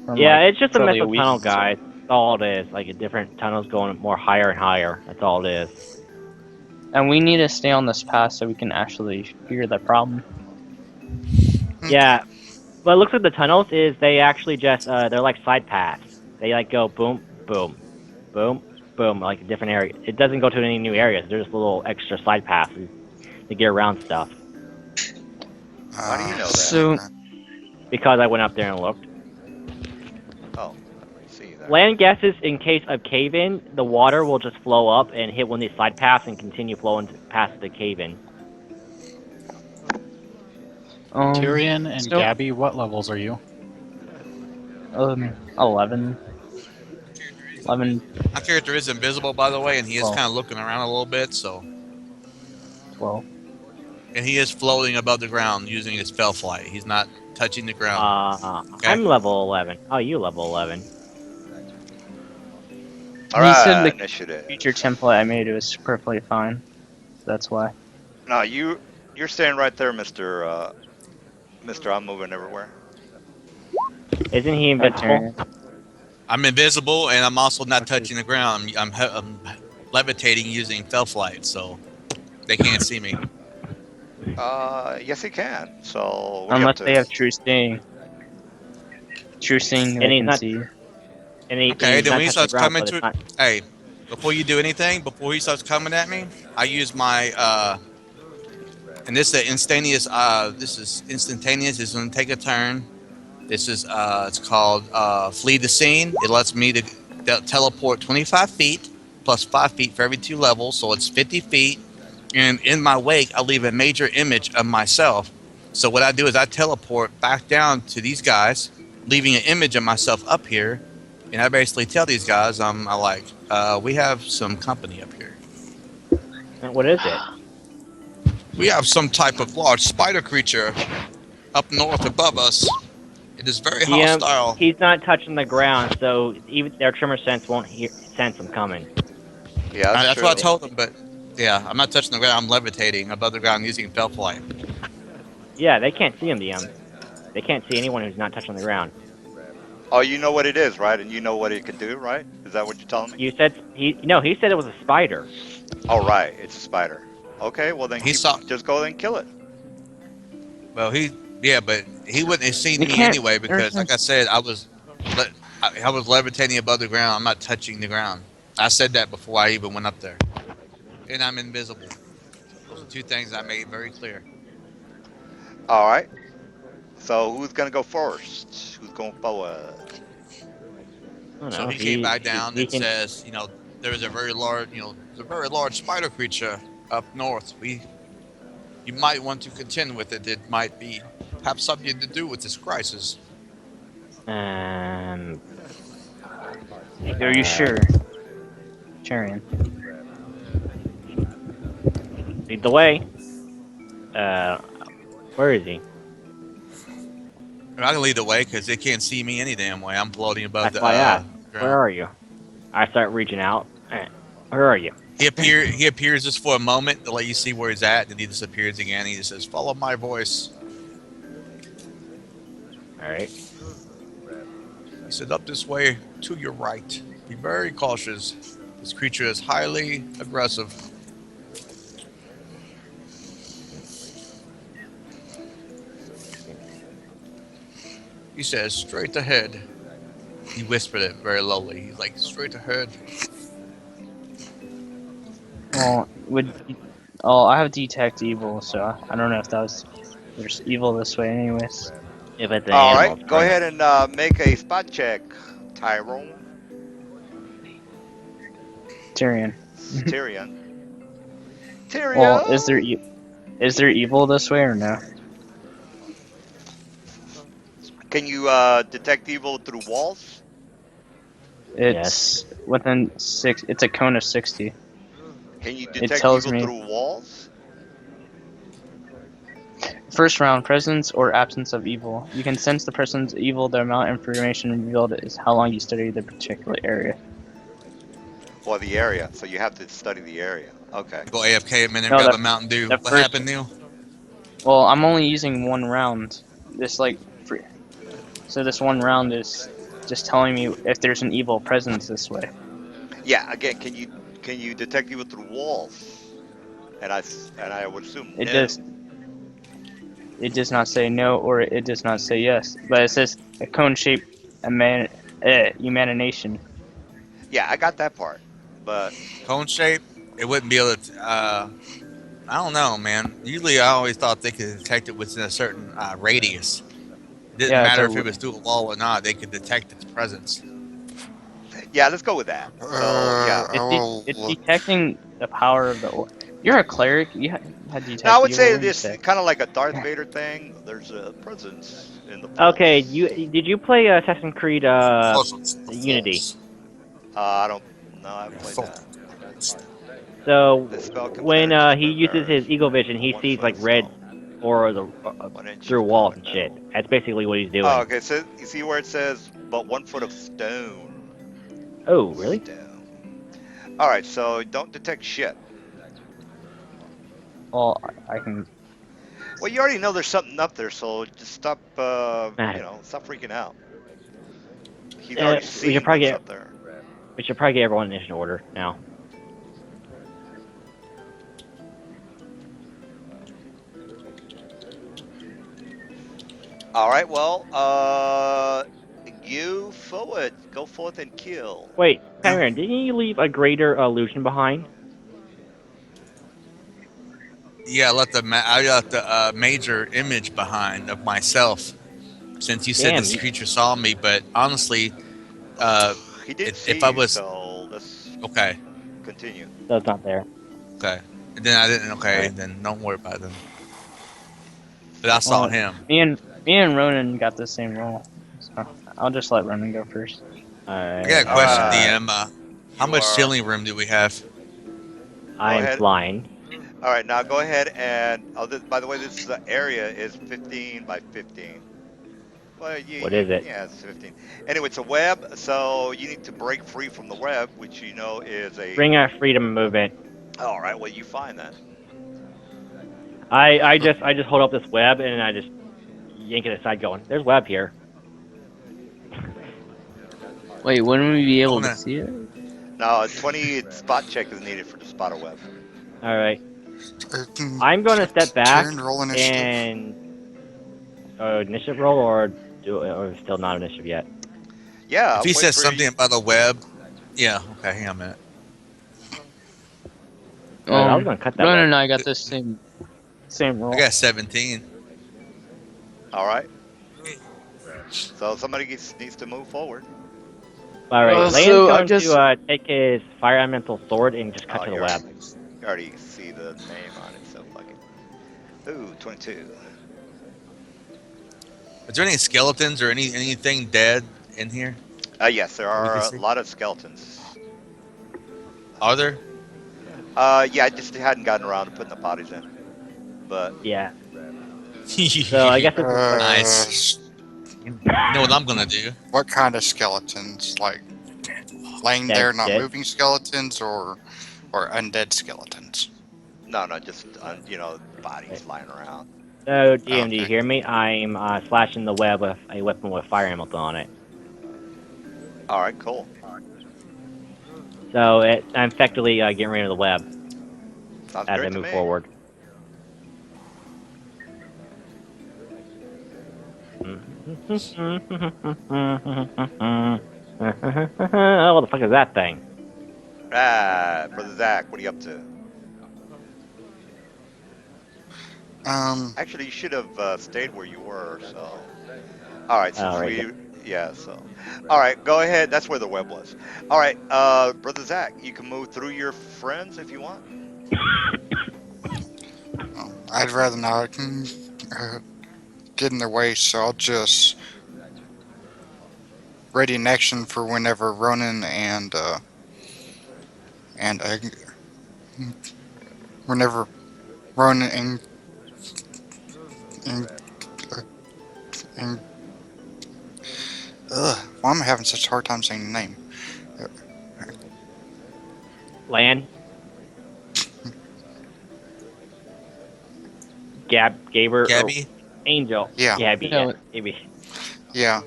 From, Yeah, like, it's just a probably mess of week tunnel, or so. guys. That's all it is. Like, a different tunnels going more higher and higher. That's all it is. And we need to stay on this path so we can actually figure the problem. Yeah, but it looks like the tunnels is they actually just they're like side paths. They like go boom, boom, boom, boom, like different areas. It doesn't go to any new areas. They're just little extra side paths to get around stuff. How do you know that? So, Because I went up there and looked. Oh, I see that. Land guesses in case of cave-in, the water will just flow up and hit one of these side paths and continue flowing past the cave-in. Tyrion and so- Gabby, what levels are you? 11. My character is invisible, by the way, and he is Well. kind of looking around a little bit. So, 12. and he is floating above the ground using his spell flight. He's not touching the ground. I'm level 11. Oh, you level 11. All He said right, the initiative. feature template I made was perfectly fine. That's why. No, you're staying right there, Mister. Mister, I'm moving everywhere. Isn't he invisible? I'm invisible, and I'm also not touching the ground. I'm levitating using spell flight, so they can't see me. Yes, he can. So what do you Unless have they to- have true seeing. True seeing, And they he's can not- see. And he, Okay, he's then not when he touching starts the ground, coming but to it's not- hey, before you do anything, before he starts coming at me, I use my And this is instantaneous. This is instantaneous. It's going to take a turn. This is it's called flee the scene. It lets me to teleport 25 feet plus 5 feet for every 2 levels, so it's 50 feet. And in my wake, I leave a major image of myself. So what I do is I teleport back down to these guys, leaving an image of myself up here, and I basically tell these guys, we have some company up here. And what is it? We have some type of large spider creature up north above us. It is very hostile. He's not touching the ground, so even their tremor sense won't sense him coming. Yeah, That's true. what I told them, but yeah, I'm not touching the ground. I'm levitating above the ground using fell flight. Yeah, they can't see him, DM. They can't see anyone who's not touching the ground. Oh, you know what it is, right? And you know what it can do, right? Is that what you're telling me? You said he said it was a spider. Oh, right. It's a spider. Okay, well then just go and kill it. Well, but he wouldn't have seen You me can't- anyway because, like I said, I was levitating above the ground. I'm not touching the ground. I said that before I even went up there, and I'm invisible. Those are 2 things I made very clear. All right. So who's gonna go first? Who's going forward? So he came back down and says, there's a very large, spider creature up north. You might want to contend with it. It might have something to do with this crisis. Are you sure, Tyrion? Lead the way. Where is he? I can lead the way because they can't see me any damn way. I'm floating above That's the why I asked. ground. Where are you? I start reaching out. Where are you? He appears just for a moment to let you see where he's at, and he disappears again. He just says, "Follow my voice." All right. He said, "Up this way to your right. Be very cautious. This creature is highly aggressive." He says, "Straight ahead." He whispered it very lowly. He's like, "Straight ahead." Well, I have detect evil, so I don't know if there's evil this way, anyways. If it's an All animal, right, go ahead and make a spot check, Tyrone. Tyrion. Tyrion. Tyrion. Well, is there evil this way or no? Can you detect evil through walls? It's within 6. It's a cone of 60. Can you It detect tells evil me. through walls? First round, presence or absence of evil. You can sense the person's evil. The amount of information revealed is how long you study the particular area. Well, the area. So you have to study the area. Okay. Go AFK a minute and No, grab a Mountain Dew. What happened, Neil? Well, I'm only using 1 round. So this 1 round is just telling me if there's an evil presence this way. Yeah. Again, can you detect evil through walls? And I would assume It no. does. It does not say no, or it does not say yes, but it says a cone-shaped emanation. Yeah, I got that part, but Cone shape. It wouldn't be able to. I don't know, man. Usually, I always thought they could detect it within a certain radius. It didn't matter if it was through a wall or not. They could detect its presence. yeah, let's go with that. So yeah, It's detecting the power of the. You're a cleric. You had detect. now I would say evil, this what do you kind of like a Darth Vader thing. There's a presence in the. Okay, did you play Assassin's Creed Unity? I don't know. I haven't played that. So The spell can when protect he uses his eagle vision, he sees like red auras through walls and shit. That's basically what he's doing. Oh, okay. So you see where it says, "But 1 foot of stone." Oh, really? Stone. All right. So don't detect shit. Well, I can. Well, you already know there's something up there, so just stop. Stop freaking out. He's already seen what's up there. We should probably get everyone in mission order now. All right. Well, you forward. Go forth and kill. Wait, Tyrion, didn't you leave a greater illusion behind? I left the major image behind of myself. Since you said Damn, this you- creature saw me, but honestly, He did if see I you, was so let's okay, continue. So it's not there. okay, and then I didn't. Okay, Alright. then don't worry about it. Then. But I saw Well, him. me and Ronan got the same role. So I'll just let Ronan go first. I got a Alright. question, Alright. DM. How You much are. ceiling room do we have? I am ahead. flying. All right, now go ahead and. Oh, by the way, this area is 15 by 15. Well, What is it? yeah, it's 15. Anyway, it's a web, so you need to break free from the web, which you know is a. Bring out freedom movement. All right, well, you find that. I just hold up this web and I just yank it aside, going, "There's web here." Wait, wouldn't we be I able to wanna. see it? Now, a 20 spot check is needed for the spot a web. All right. Can I'm going to step back Karen roll initiative? and initiative roll, or still not initiative yet. Yeah, If he wait says for something you. about the web, yeah. Okay, hang on a minute. I was going to cut that Ronan web. and I got the same role. I got 17. All right. So somebody needs to move forward. All right. Land's so I going guess- to take his fire elemental sword and just cut Oh, to the you web. You already see the name on it, so fuck it. Ooh, 22. Is there any skeletons or anything dead in here? Yes, there We can are a see. lot of skeletons. Are there? Yeah, I just hadn't gotten around to putting the bodies in. But Yeah. So I guess it's Nice. You know what I'm gonna do? What kind of skeletons? Like laying Dead, there, not dead. moving skeletons, or undead skeletons? no, just bodies lying around. So GM, do you Okay. hear me? I'm slashing the web with a weapon with fire elemental on it. All right, cool. So I'm effectively getting rid of the web Sounds as great I to move me. forward. Oh, what the fuck is that thing? Brother Zach, what are you up to? Actually, you should have stayed where you were. So, all right. Since right. So, all right. Go ahead. That's where the web was. All right, brother Zach, you can move through your friends if you want. I'd rather not get in their way, so I'll just ready an action for whenever Ronan and whenever Ronan and why am I having such a hard time saying the name? Land. Gaber. Gabby? Angel. Yeah. Gabby. No. Yeah. Gabby. Yeah.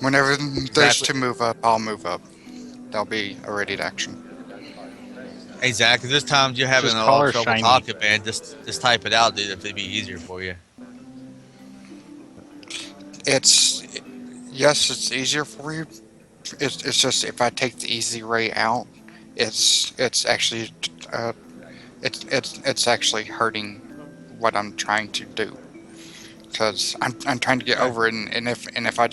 Whenever there's Exactly. to move up, I'll move up. That'll be a ready to action. Hey Zach, if there's times you're having Just a call lot her of trouble shiny. talking, man, just type it out, dude. If it'd be easier for you. Yes, it's easier for you. It's just if I take the easy way out, it's actually it's actually hurting what I'm trying to do, because I'm trying to get over it, and if I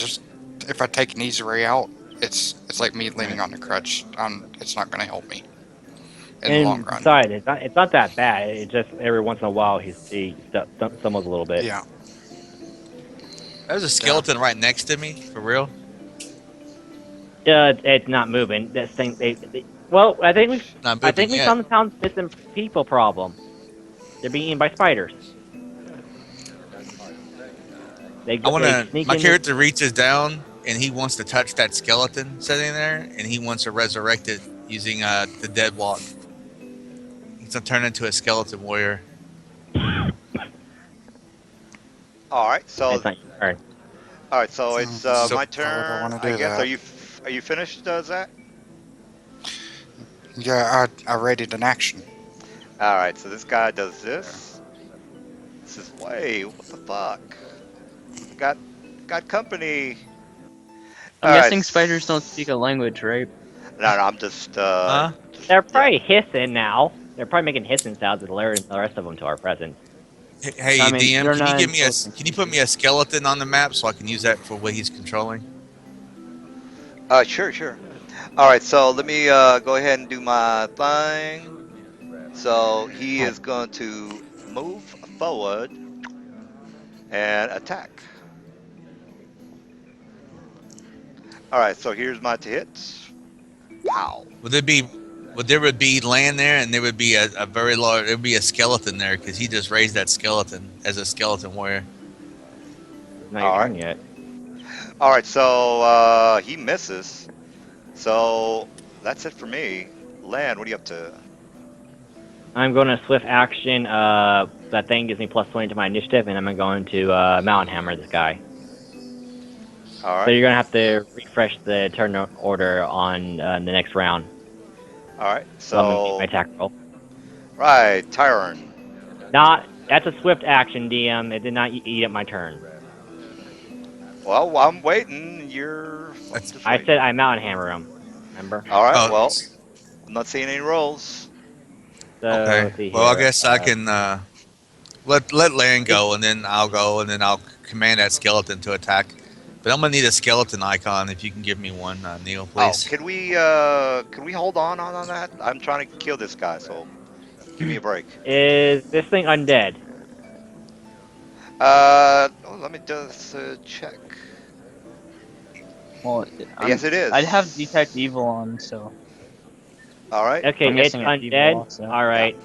take an easy way out, it's like me leaning on the crutch. It's not going to help me in the long run. Besides, it's not that bad. It's just every once in a while he stumbles a little bit. Yeah. There's a skeleton right next to me, for real. It's not moving. This thing. Well, I think Not I think moving we yet. found the town's missing people problem. They're being eaten by spiders. They sneak My in. character reaches down and he wants to touch that skeleton sitting there, and he wants to resurrect it using the dead walk. He's gonna turn into a skeleton warrior. All right. So, It's not your turn. all right. So it's So- my Why would I turn. wanna I do guess. that? Are you finished, Zach? Yeah, I readied an action. All right. So this guy does this. This is way. What the fuck? Got company. I'm All right. guessing spiders don't speak a language, right? No, I'm just. Huh? They're probably hissing now. They're probably making hissing sounds that alert the rest of them to our presence. Hey, I mean, DM, you're can you not give me a? influencing Can you put me a skeleton on the map so I can use that for what he's controlling? Sure, sure. All right, so let me go ahead and do my thing. So he is going to move forward and attack. All right, so here's my to hit. Pow. Would there be? There would be land there, and there would be a very large. There would be a skeleton there because he just raised that skeleton as a skeleton warrior. It's not your All right. turn yet. All right, so he misses. So that's it for me. Land, what are you up to? I'm going to swift action. That thing gives me plus 20 to my initiative, and I'm going to mountain hammer this guy. All So right. you're going to have to refresh the turn order on the next round. All right. So I'm going to make my So, attack roll. right, Tyron. That's a swift action, DM. It did not eat up my turn. Well, I'm waiting. I'm That's just I waiting. said I mountain hammer him. Remember? All right. oh, Well, I'm not seeing any rolls. So okay. let's see Well, I here. guess I can let Land go, and then I'll go, and then I'll command that skeleton to attack. But I'm gonna need a skeleton icon if you can give me one, Neil, Oh, please. can we hold on that? I'm trying to kill this guy, so give me a break. Is this thing undead? Let me just check. Well, Yes, it I'd have is. detect evil on, so All right. Okay, I'm it's guessing it's evil undead. also. All Yeah. right.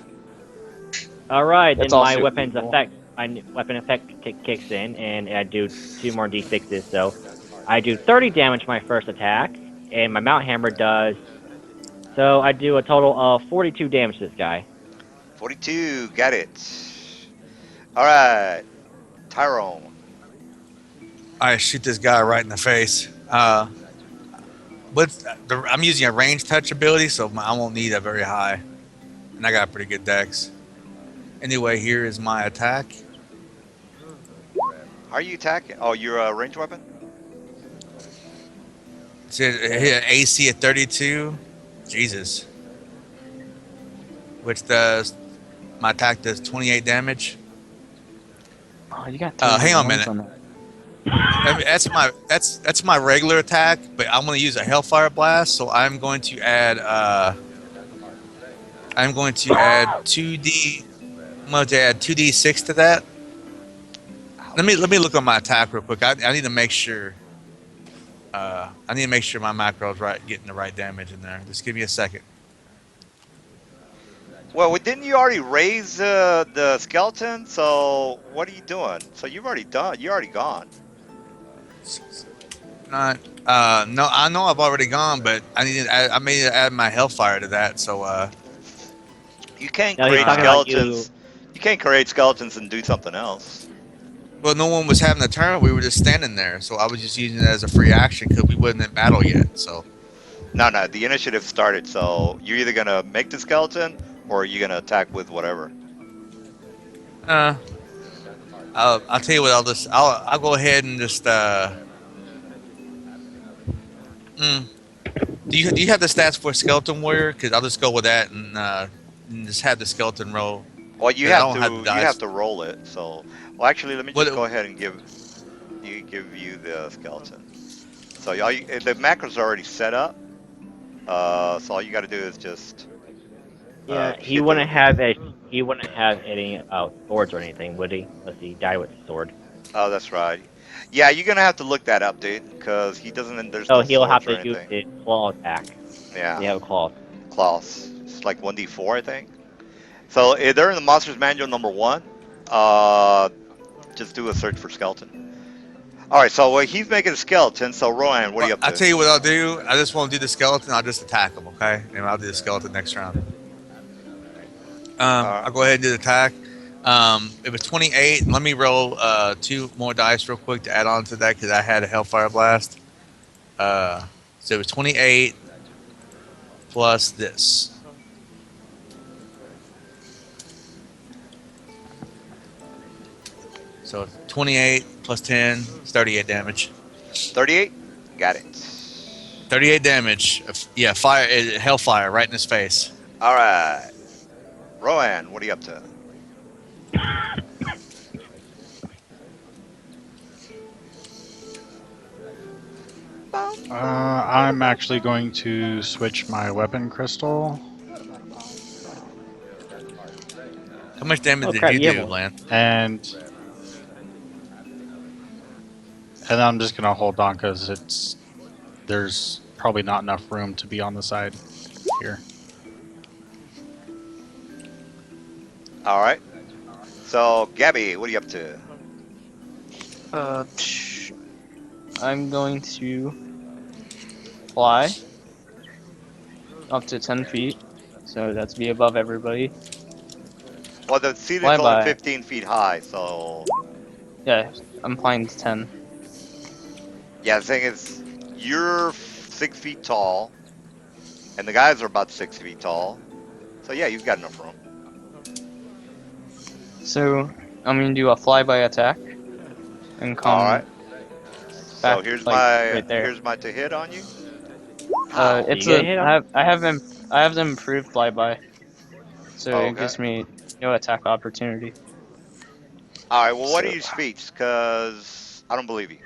All right, It's then my also weapon's evil. effect, my weapon effect kicks in, and I do 2 more d6s. So I do 30 damage my first attack, and my mount hammer does. So I do a total of 42 damage to this guy. 42. Got it. All right. Tyrone. I shoot this guy right in the face. I'm using a range touch ability, so I won't need a very high, and I got pretty good dex. Anyway, here is my attack. How are you attacking? Oh, you're a ranged weapon? It's hit AC at 32. Jesus. Which does my attack does 28 damage. Oh, you got Hang on a 3 minute. on that. I mean, that's my regular attack, but I'm going to use a Hellfire Blast, so I'm going to add 2d. I'm going to add 2d6 to that. Let me look on my attack real quick. I need to make sure. I need to make sure my macro is right, getting the right damage in there. Just give me a second. Well, didn't you already raise the skeleton? So what are you doing? So you've already done. You're already gone. Not. No, I know I've already gone, but I may need to add my Hellfire to that. So You can't No, he's create talking about you. skeletons. You can't create skeletons and do something else. well, no one was having a turn. We were just standing there, so I was just using it as a free action because we wasn't in battle yet. So No, no. The initiative started. So you're either gonna make the skeleton or you're gonna attack with whatever. I'll tell you what. I'll go ahead and just. Do you have the stats for Skeleton Warrior? Because I'll just go with that and just have the skeleton roll. Well, you 'Cause I have don't to. have the You have dice. to roll it. So, well, actually, let me What- just go ahead and give you the skeleton. So the macros are already set up. So all you got to do is just. Yeah, he hit wouldn't the- have any swords or anything, would he? Unless he died with a sword. Oh, that's right. Yeah, you're gonna have to look that up, dude, because he doesn't. There's So no he'll have swords or to use anything. his claw attack. Yeah, They have a claw. claws. It's like 1d4, I think. So if they're in the Monsters Manual #1. Just do a search for skeleton. All right, so he's making a skeleton. So Rowan, what are you up I'll to? tell you what I'll do. I just won't do the skeleton. I'll just attack him, okay? And I'll do the skeleton next round. I'll go ahead and do the attack. It was 28. Let me roll 2 more dice real quick to add on to that because I had a Hellfire Blast. So it was 28 plus this. So 28 plus 10 is 38 damage. 38. Got it. 38 damage. Yeah, fire, hellfire right in his face. All right, Rowan, what are you up to? I'm actually going to switch my weapon crystal, How much damage Oh did crap! you You have do, one. Lan? and I'm just gonna hold on because there's probably not enough room to be on the side here. All right. So, Gabby, what are you up to? I'm going to fly up to 10 feet, so that's be above everybody. Well, the ceiling's Fly only by. 15 feet high, so Yeah, I'm flying to 10. yeah. The thing is, you're 6 feet tall, and the guys are about 6 feet tall. So yeah, you've got enough room. So I'm gonna do a flyby attack and All come right. So back like right there. here's my to hit on you. How? Do you It's get a a hit on? I have them improved flyby, so Oh, it okay. gives me no attack opportunity. All right. Well, what are So your feats? Cause I don't believe you.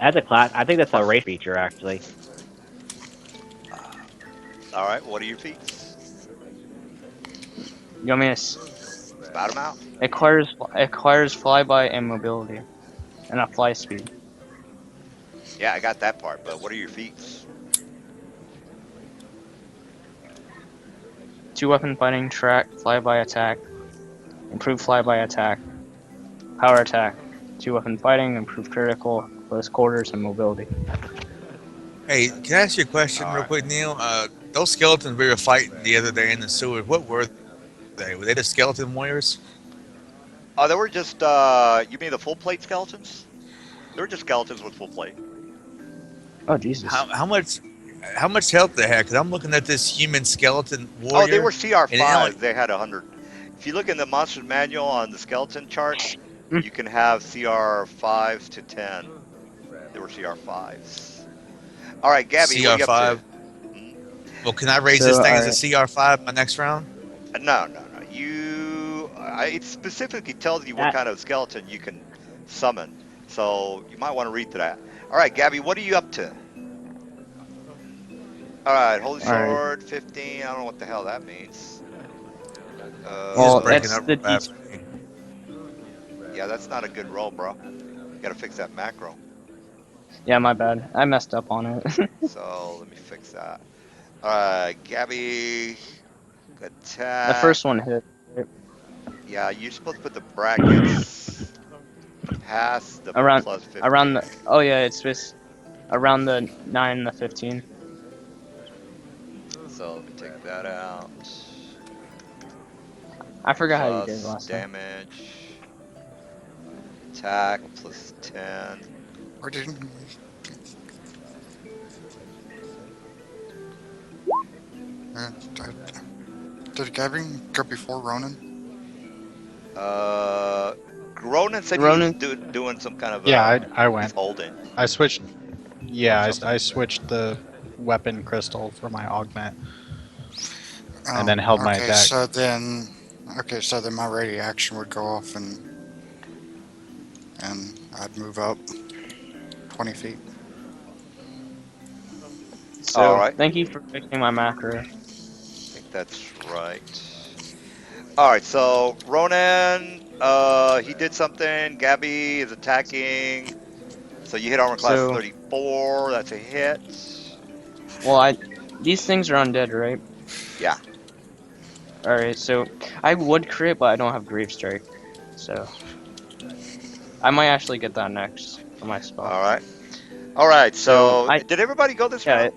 That's a class. I think that's a Plus. race feature actually. All right. What are your feats? you want me to Spout them out. acquires flyby and mobility and a fly speed. Yeah, I got that part. But what are your feats? 2 weapon fighting, track, flyby attack, improved flyby attack, power attack, 2 weapon fighting, improved critical, close quarters, and mobility. Hey, can I ask you a question All real right. quick, Neil? Those skeletons we were fighting the other day in the sewer, what were they? Were they the skeleton warriors? Oh, they were just. You mean the full plate skeletons? They were just skeletons with full plate. Oh Jesus! How much health they had? Because I'm looking at this human skeleton Oh, they warrior, were CR and it only fives. They had 100. If you look in the monster's manual on the skeleton chart, Hmm. you can have CR fives to 10. They were CR fives. All right, Gabby, what are you up to? CR5. Hmm? Well, can I raise So this thing as a alright, CR5 my next round? No, no, no. It specifically tells you what That kind of skeleton you can summon. So you might want to read to that. All right, Gabby, what are you up to? All right, Holy alright. Sword, 15. I don't know what the hell that means. You're Well, just breaking that's Uh, up the real bad D. for me. yeah, that's not a good roll, bro. You gotta fix that macro. Yeah, my bad. I messed up on it. So let me fix that. All right, Gabby, The attack. first one hit. Right? Yeah, you're supposed to put the brackets past the Around plus around 15. the. Oh yeah, it's just around the 9 and the 15. So let me take that out. I forgot how you did it Plus last time. damage. Attack plus 10. Or didn't uh, did Gavin go before Ronan? Ronan said he's Ronan. doing some kind of Yeah, I he's went. holding I switched. or Yeah, something. I switched the weapon crystal for my augment, and Oh, then held my okay. attack. So then my ready action would go off, and I'd move up 20 feet. All So right. thank you for fixing my macro. I think that's right. All right, so Ronan, he did something. Gabby is attacking. So you hit armor class So 34. That's a hit. well, these things are undead, right? Yeah. All right. So I would crit, but I don't have grave strike. So I might actually get that next for my spell. All right. All right. So So did everybody go this yeah. round?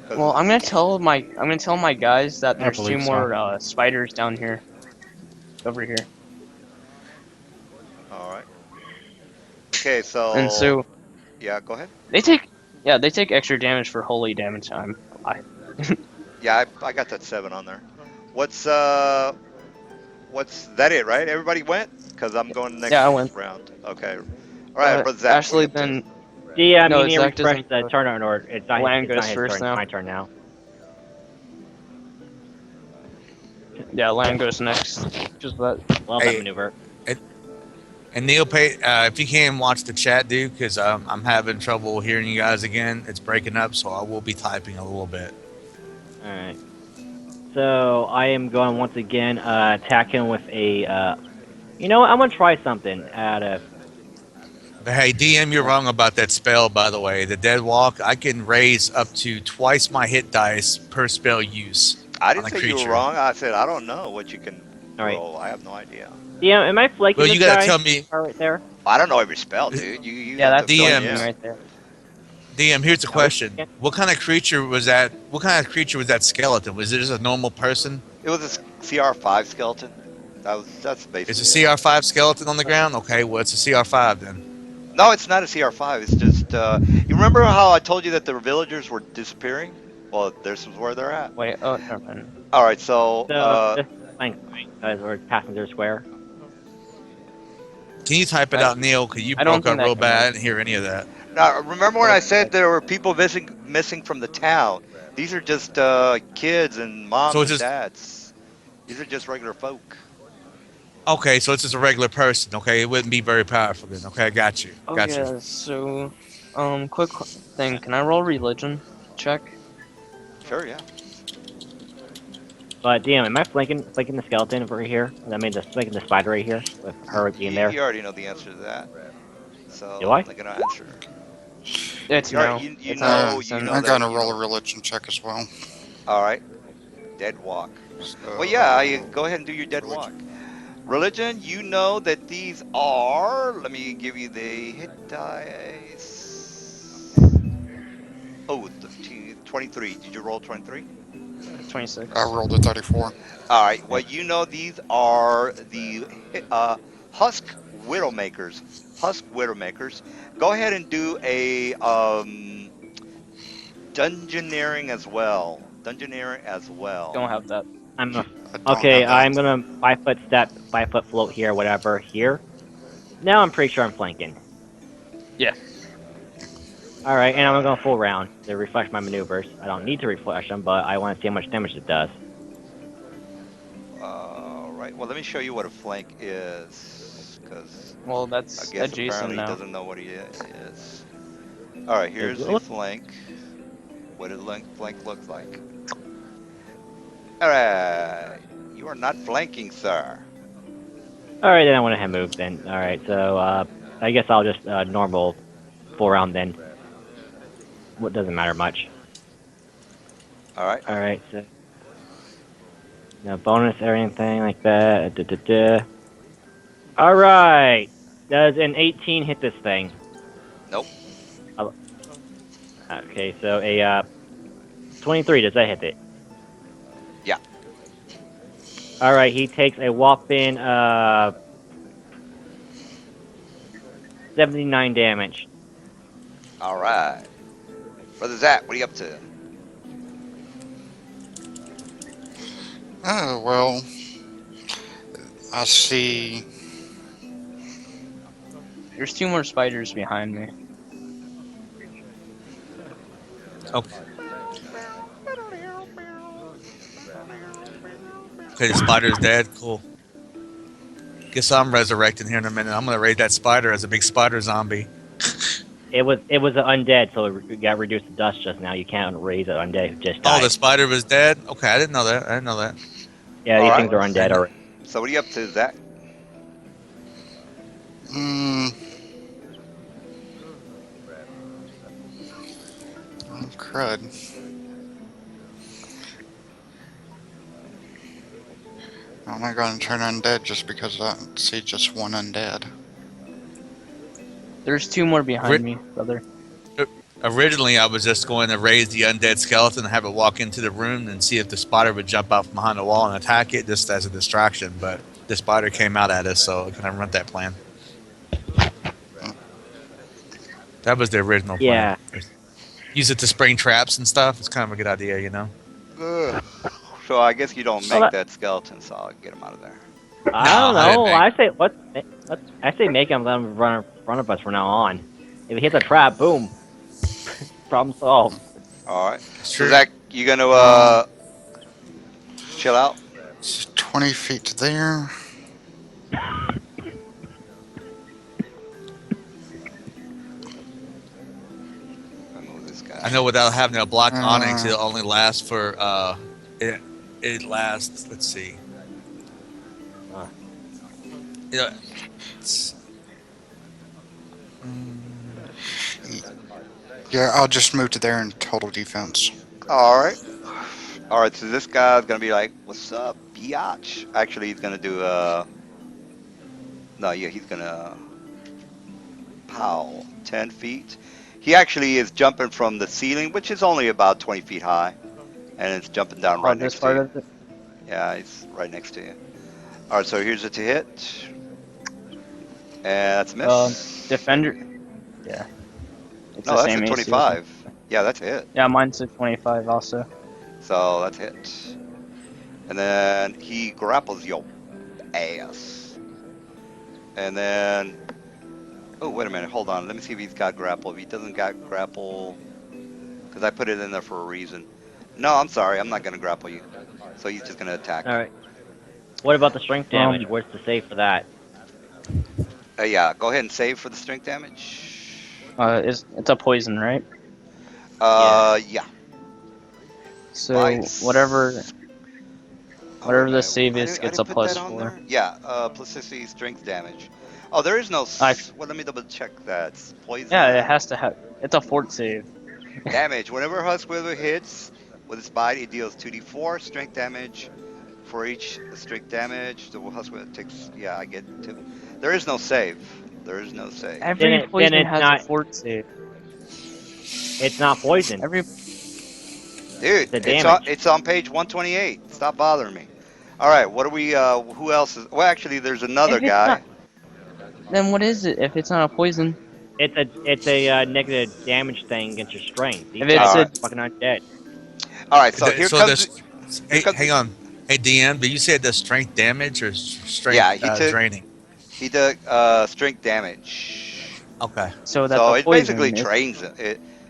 'Cause Well, I'm gonna tell my guys that I there's 2 believe so. more spiders down here, over here, all right. Okay. and So so yeah, go ahead. they take extra damage for holy damage. Yeah, I got that 7 on there. What's that it, right? Everybody went? Because I'm going Yeah, I next went. round. Okay. All right, brother Zach, what are you Actually, up to? then yeah, no, you need to Zach refresh doesn't the go. turn order. Lan It's not goes his first turn. It's now. my turn now. Yeah, Lan goes next. Just that. Love that Hey, maneuver. and And Neil, if you can watch the chat, dude, because I'm having trouble hearing you guys again. It's breaking up, so I will be typing a little bit. All right. So I am going once again attack him with a. You know what? I'm gonna try something at a. But hey, DM, you're wrong about that spell, by the way. The Dead Walk, I can raise up to twice my hit dice per spell use I on didn't a say you were creature. wrong. I said I don't know what you can All right. roll. I have no idea. Yeah, am I flanking Well, this you gotta guy? tell me, Right there. I don't know every spell, dude. You Yeah, have to that's fill me flanking DMs. in. right there. DM. Here's the Now, which question: What kind of creature was that? What kind of creature was that skeleton? Was it just a normal person? It was a CR5 skeleton. That's It's basically a it. CR5 skeleton on the ground. Okay, well, it's a CR5 then. No, it's not a CR5. It's just you remember how I told you that the villagers were disappearing? Well, this is where they're at. Wait, oh, never mind. All right, so So this flank, guys, or passenger square. Can you type it out, Neil? Because you I don't broke think up that real can work. bad. I didn't hear any of that. now remember when I said there were people missing from the town? These are just kids and So moms it's and just dads. These are just regular folk. okay. So it's just a regular person. Okay, it wouldn't be very powerful then. Okay, I got you. Oh Got you. yeah, so, quick thing. Can I roll religion check? Sure, yeah. But damn, am I flanking the skeleton over here? I mean, just flanking the spider right here with her being there. You already know the answer to that. So Do I? I'm not gonna answer. It's You, already, no. you It's know not. I'm that gonna roll a religion check as well. All right, dead walk. So, Well, yeah, go ahead and do your dead religion. walk. Religion, you know that these are. Let me give you the hit dice. Oh, 23. Did you roll 23? 26. I rolled a 34. All right. Well, you know these are the husk widowmakers. Husk widowmakers. Go ahead and do a dungeoneering as well. Dungeoneering as well. Don't have that. I'm a, I don't okay. have that. I'm gonna 5 foot step, 5 foot float here, whatever here. Now I'm pretty sure I'm flanking. Yeah. All right, and I'm gonna go full round to refresh my maneuvers. I don't need to refresh them, but I want to see how much damage it does. All right. Well, let me show you what a flank is, because Well, I that's guess adjacent apparently he now. doesn't know what he is. All right. Here's the flank. What does flank look like? All right. You are not flanking, sir. All right, then I want to move then. All right, so I guess I'll just normal full round then. What doesn't matter much. All right. All right, so no bonus or anything like that. All right, does an 18 hit this thing? Nope. Okay, so a 23. Does that hit it? Yeah. All right, he takes a whopping 79 damage. All right. Brother Zach, what are you up to? Oh, well. I see. There's 2 more spiders behind me. Okay. Okay, the spider's dead. Cool. Guess I'm resurrecting here in a minute. I'm gonna raid that spider as a big spider zombie. It was an undead, so it got reduced to dust just now. You can't raise an undead who just died. Oh, the spider was dead. Okay, I didn't know that. Yeah, these things are undead already. So what are you up to, Zach? Oh, crud. I'm not going to turn undead just because I see just one undead. There's 2 more behind me, brother. Originally, I was just going to raise the undead skeleton and have it walk into the room and see if the spider would jump out from behind the wall and attack it just as a distraction. But the spider came out at us, so I couldn't run that plan. That was the original plan. Yeah. Use it to spring traps and stuff. It's kind of a good idea, you know? So I guess you don't make that skeleton, so I'll get him out of there. I don't know. I say make him let him run in front of us from now on. If he hits a trap, boom. Problem solved. All right. So Zach, you gonna chill out? It's 20 feet to there. guy. I know without having a block Uh. onyx, it'll only last for it lasts. Let's see. Uh. Yeah. Yeah, I'll just move to there in total defense. All right. All right. So this guy's gonna be like, "What's up, biatch?" Actually, he's gonna do no, yeah, he's gonna pow 10 feet. He actually is jumping from the ceiling, which is only about 20 feet high, and it's jumping down Oh, right this next to part you. of it. Yeah, it's right next to you. All right. So here's it to hit, and that's a miss. Defender. Yeah, it's No, the that's a same AC as me. 25. Yeah, that's a hit. Yeah, mine's a 25 also. So that's a hit. And then he grapples your ass. And then, oh, wait a minute, hold on. Let me see if he's got grapple. If he doesn't got grapple, because I put it in there for a reason. No, I'm sorry, I'm not going to grapple you. So he's just going to attack. All right. What about the strength damage? Where's the save for that? Yeah, go ahead and save for the strength damage. It's a poison, right? Yeah. So Bites. whatever Oh, wait a the minute. save I is didn't, I gets a didn't put that plus on 4. there? Yeah, plus 60 strength damage. Oh, there is no. Well, let me double check that. Poison. Yeah, it has to have. It's a fort save. Damage. Whenever Huskwither hits with its bite, it deals 2d4 strength damage. For each strength damage, the Huskwither takes. Yeah, I get 2. There is no save. There is no save. Every Then poison it's has not. a fort save. It's not poison. Every Dude, The damage. it's on page 128. Stop bothering me. All right, what are we? Who else is? Well, actually, there's another if it's guy. not, then what is it? If it's not a poison, It's a negative damage thing against your strength. These if guys it's All a right. are fucking undead. All right. So here So comes. this. Here Hey, comes. hang on. Hey, DM, did you say the strength damage or Yeah, strength draining? he took strength damage. Okay. so that So the it basically poison is drains him.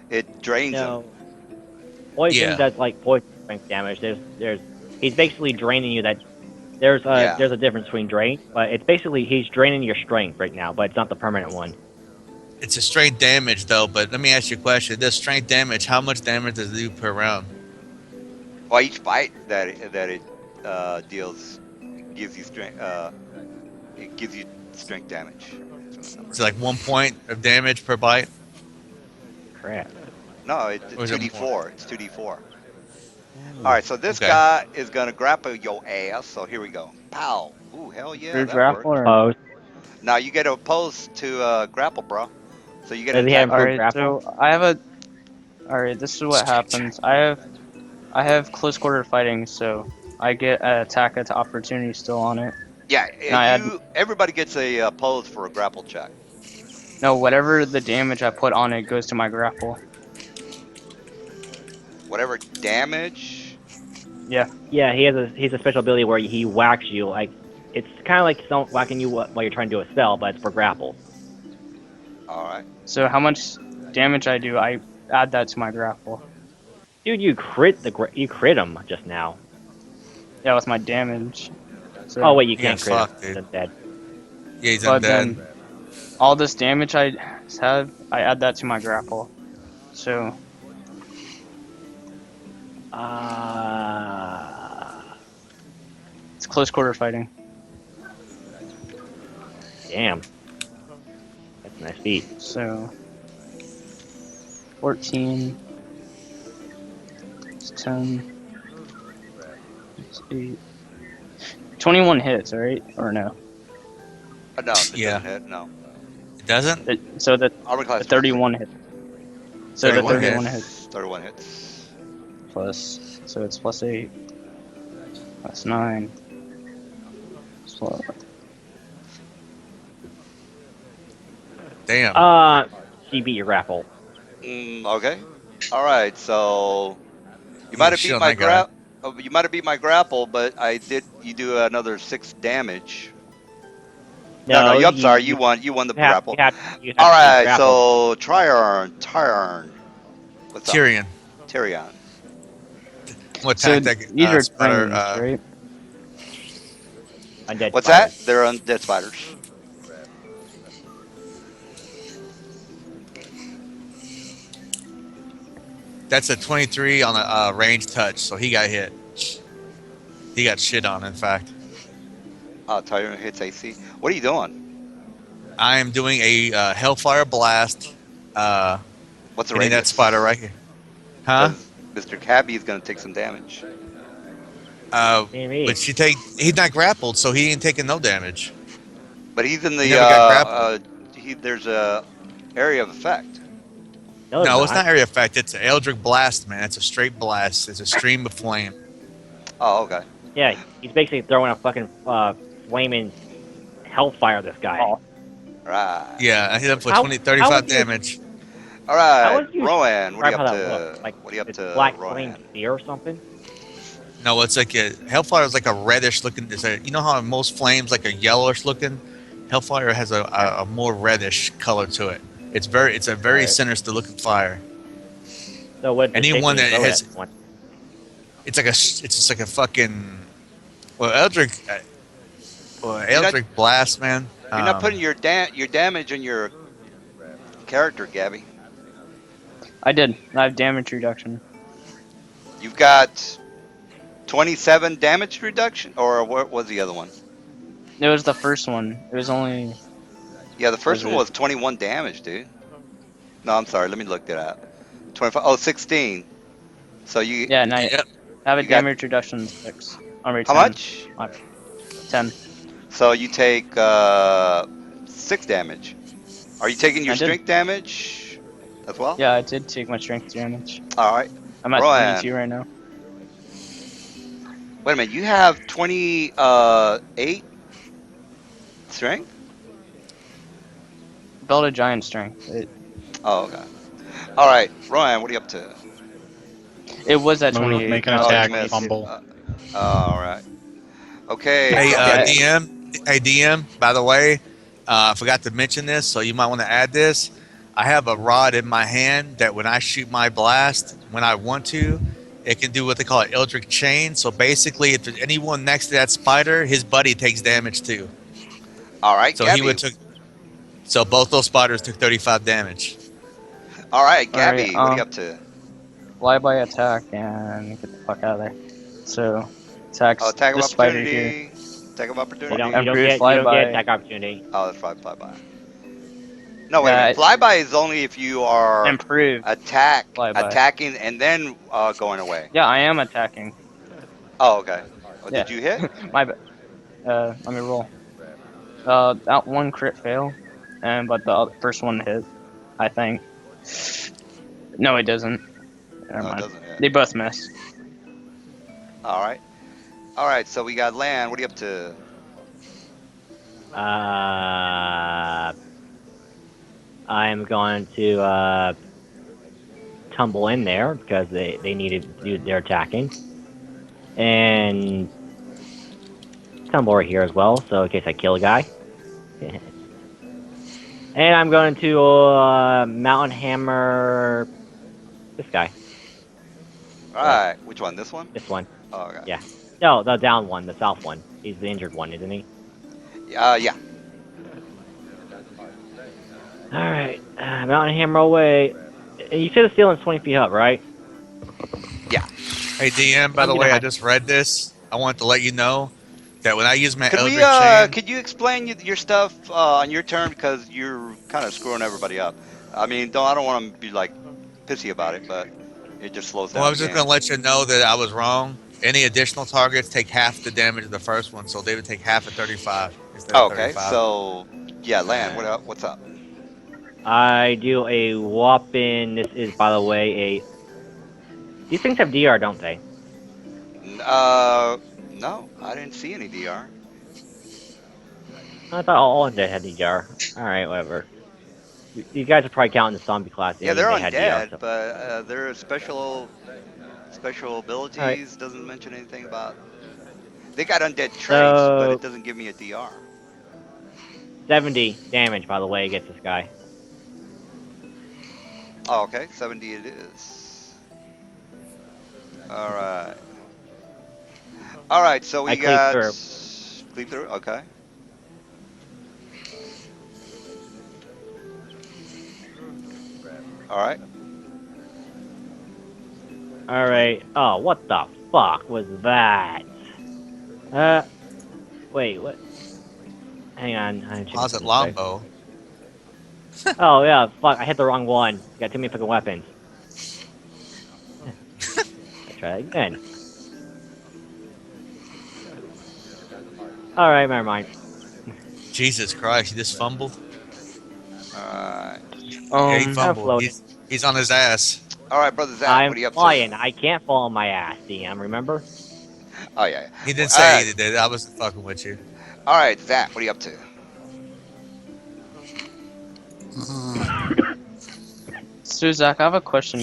It drains him. No, poison Yeah. does like poison strength damage. There's he's basically draining you. That Yeah. there's a difference between drain, but it's basically he's draining your strength right now, but it's not the permanent one. It's a strength damage though, but let me ask you a question. This strength damage, how much damage does it do per round? Well, each bite that it deals gives you strength. It gives you strength damage. It's like 1 point of damage per bite. Crap. No, it's Or is it 2d4. It's 2d4. All right, so this Okay. guy is gonna grapple your ass. So here we go. Pow! Ooh, hell yeah, through that grapple worked. or. Opposed. Now you get opposed to grapple, bro. So you get Does an he have attack. improved Alright, grapple? so I have a. Alright, this is what happens. I have close quarter fighting, so I get an attack of opportunity still on it. Yeah, And I add everybody gets a opposed for a grapple check. no whatever the damage I put on it goes to my grapple. Whatever damage. Yeah. Yeah, he's a special ability where he whacks you like it's kind of like someone whacking you while you're trying to do a spell, but it's for grapple. All right. So how much damage I do, I add that to my grapple. Dude, you crit him just now. Yeah, with my damage. So, Oh wait, you Yeah, can't crit fuck, him. dude. That's dead. Yeah, he's but undead. then all this damage I have, I add that to my grapple. So it's close quarter fighting. Damn. That's a nice feat. So 14. It's 10. It's 8. 21 hits, right? Or no? No, it Yeah. doesn't hit. No. It doesn't? So the Armor class 31 hits. So the 31 31 hits. hits 31 hits. plus. So it's plus 8. Plus 9. Plus 12. Damn. She beat your grapple. Okay. All right. So you might have shit beat on my that guy. You might have beat my grapple, but you do another 6 damage. No, I'm sorry. You won the grapple. You have All to right. grapple. So Tyron. What's up? Tyrion. Tyrion. What So attack that these are spider, drains, right? Undead What's spiders. that? They're undead spiders. That's a 23 on a range touch, so he got hit. He got shit on, in fact. Tyrant hits AC. What are you doing? I am doing a Hellfire Blast, What's the hitting that radius? spider right here. Huh? Because Mr. Cabby is going to take some damage. Me. But he's not grappled, so he ain't taking no damage. But he's in He the never got grappled. there's a area of effect. No, it's No, not. it's not area effect. It's an Eldritch Blast, man. It's a straight blast. It's a stream of flame. Oh, okay. Yeah, he's basically throwing a fucking flaming hellfire. This guy. Oh, Right. Yeah, I hit him for How- 35 how would you- damage. All How right, would you Rowan, what are you describe up how that to? looks? Like What are you up it's to, black flame Rowan? spear or something? No, it's like a Hellfire is like a reddish looking. You know how most flames like a yellowish looking. Hellfire has a more reddish color to it. It's a very Right. sinister looking fire. So what? Anyone that has, it's just like a fucking Eldritch Blast, man. You're not putting your damage on your character, Gabby. I did. I have damage reduction. You've got 27 damage reduction, or what was the other one? It was the first one. It was only. Yeah, the first Was one it- was 21 damage, dude. No, I'm sorry. Let me look that up. 25. Oh, 16. So you. Yeah, and I have a You got- damage reduction 6. How 10. much? 10. So you take 6 damage. Are you taking your I did. strength damage as well? Yeah, I did take my strength damage. All right. I'm at Rowan. 22 right now. Wait a minute. You have 28 strength? Build a giant strength. Oh, okay. All right, Ryan, what are you up to? It was at Move, 28. make an now it's attack, at 22. fumble. All right. Okay. Hey, okay. DM. By the way, I forgot to mention this, so you might want to add this. I have a rod in my hand that when I shoot my blast, when I want to, it can do what they call an Eldritch Chain. So basically, if there's anyone next to that spider, his buddy takes damage too. All right, So Gabby. So both those spiders took 35 damage. All right, Gabby, Alright, what are you up to? Flyby attack and get the fuck out of there. So, attacks Attack of this spider here. opportunity. Attack of opportunity. You don't Improved get flyby. attack opportunity. Oh, that's flyby. No, wait. Yeah, a minute. Flyby is only if you are Improved. Flyby. attacking and then going away. Yeah, I am attacking. Oh, okay. Oh, Yeah. Did you hit? My bad. Let me roll. That one crit fail, but the first one hit, I think. No, it doesn't. Never No, it mind. doesn't hit. They both miss. All right. All right. So we got Land. What are you up to? I'm going to tumble in there because they needed to do their attacking, and tumble right here as well, so in case I kill a guy. And I'm going to mountain hammer this guy. All right. Which one? This one? This one. Oh, okay. Yeah. No, the down one, the south one. He's the injured one, isn't he? Yeah. Alright, mountain hammer away. And you said the ceiling's 20 feet up, right? Yeah. Hey, DM, by I'm the gonna way, I hide- just read this. I wanted to let you know that when I use my Could Eldritch we? Chain... Could you explain your stuff on your turn because you're kind of screwing everybody up? I mean, I don't want to be like pissy about it, but it just slows down. Well, I was the just game. going to let you know that I was wrong. Any additional targets take half the damage of the first one, so they would take half of 35 instead of Okay, 35. so yeah, Land. What's up? I do a whopping. This is, by the way, a. These things have DR, don't they? No, I didn't see any DR. I thought all undead had DR. Alright, whatever. You guys are probably counting the zombie class. Yeah, they're they had undead, DR, so. but their special abilities doesn't mention anything about. They got undead traits, but it doesn't give me a DR. 70 damage, by the way, against this guy. Oh, okay, 70 it is. All right. All right, so we I cleave got through. Cleave through. Okay. All right. Alright. Oh, what the fuck was that? Wait, what? Hang on, I'm checking How's it something quick. longbow? Oh, yeah, fuck, I hit the wrong one. Got too many fucking weapons. Let's try that again. Alright, never mind. Jesus Christ, he just fumbled. Alright. Yeah, he Um, I'm fumbled. floating. He's on his ass. Alright, Brother Zach, I'm what are you up flying. to? I can't fall on my ass, DM, remember? Oh, yeah. He didn't say Alright. he did. I wasn't fucking with you. Alright, Zach, what are you up to? so Zach, I have a question.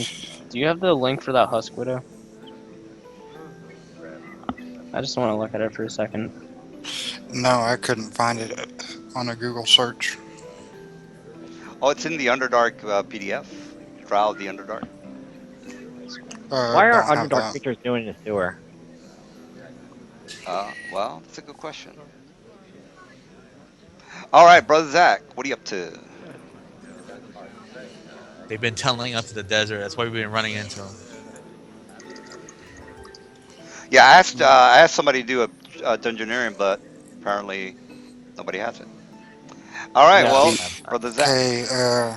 Do you have the link for that Husk Widow? I just want to look at it for a second. No, I couldn't find it on a Google search. Oh, it's in the Underdark PDF. Trial of the Underdark. Why are Don't have Underdark that. creatures doing in the sewer? Well, that's a good question. Alright, Brother Zach, what are you up to? They've been tunneling up to the desert. That's why we've been running into them. Yeah, I asked somebody to do a Dungeoneering, but apparently nobody has it. Alright, Yeah, well, see, Brother Zach, Okay,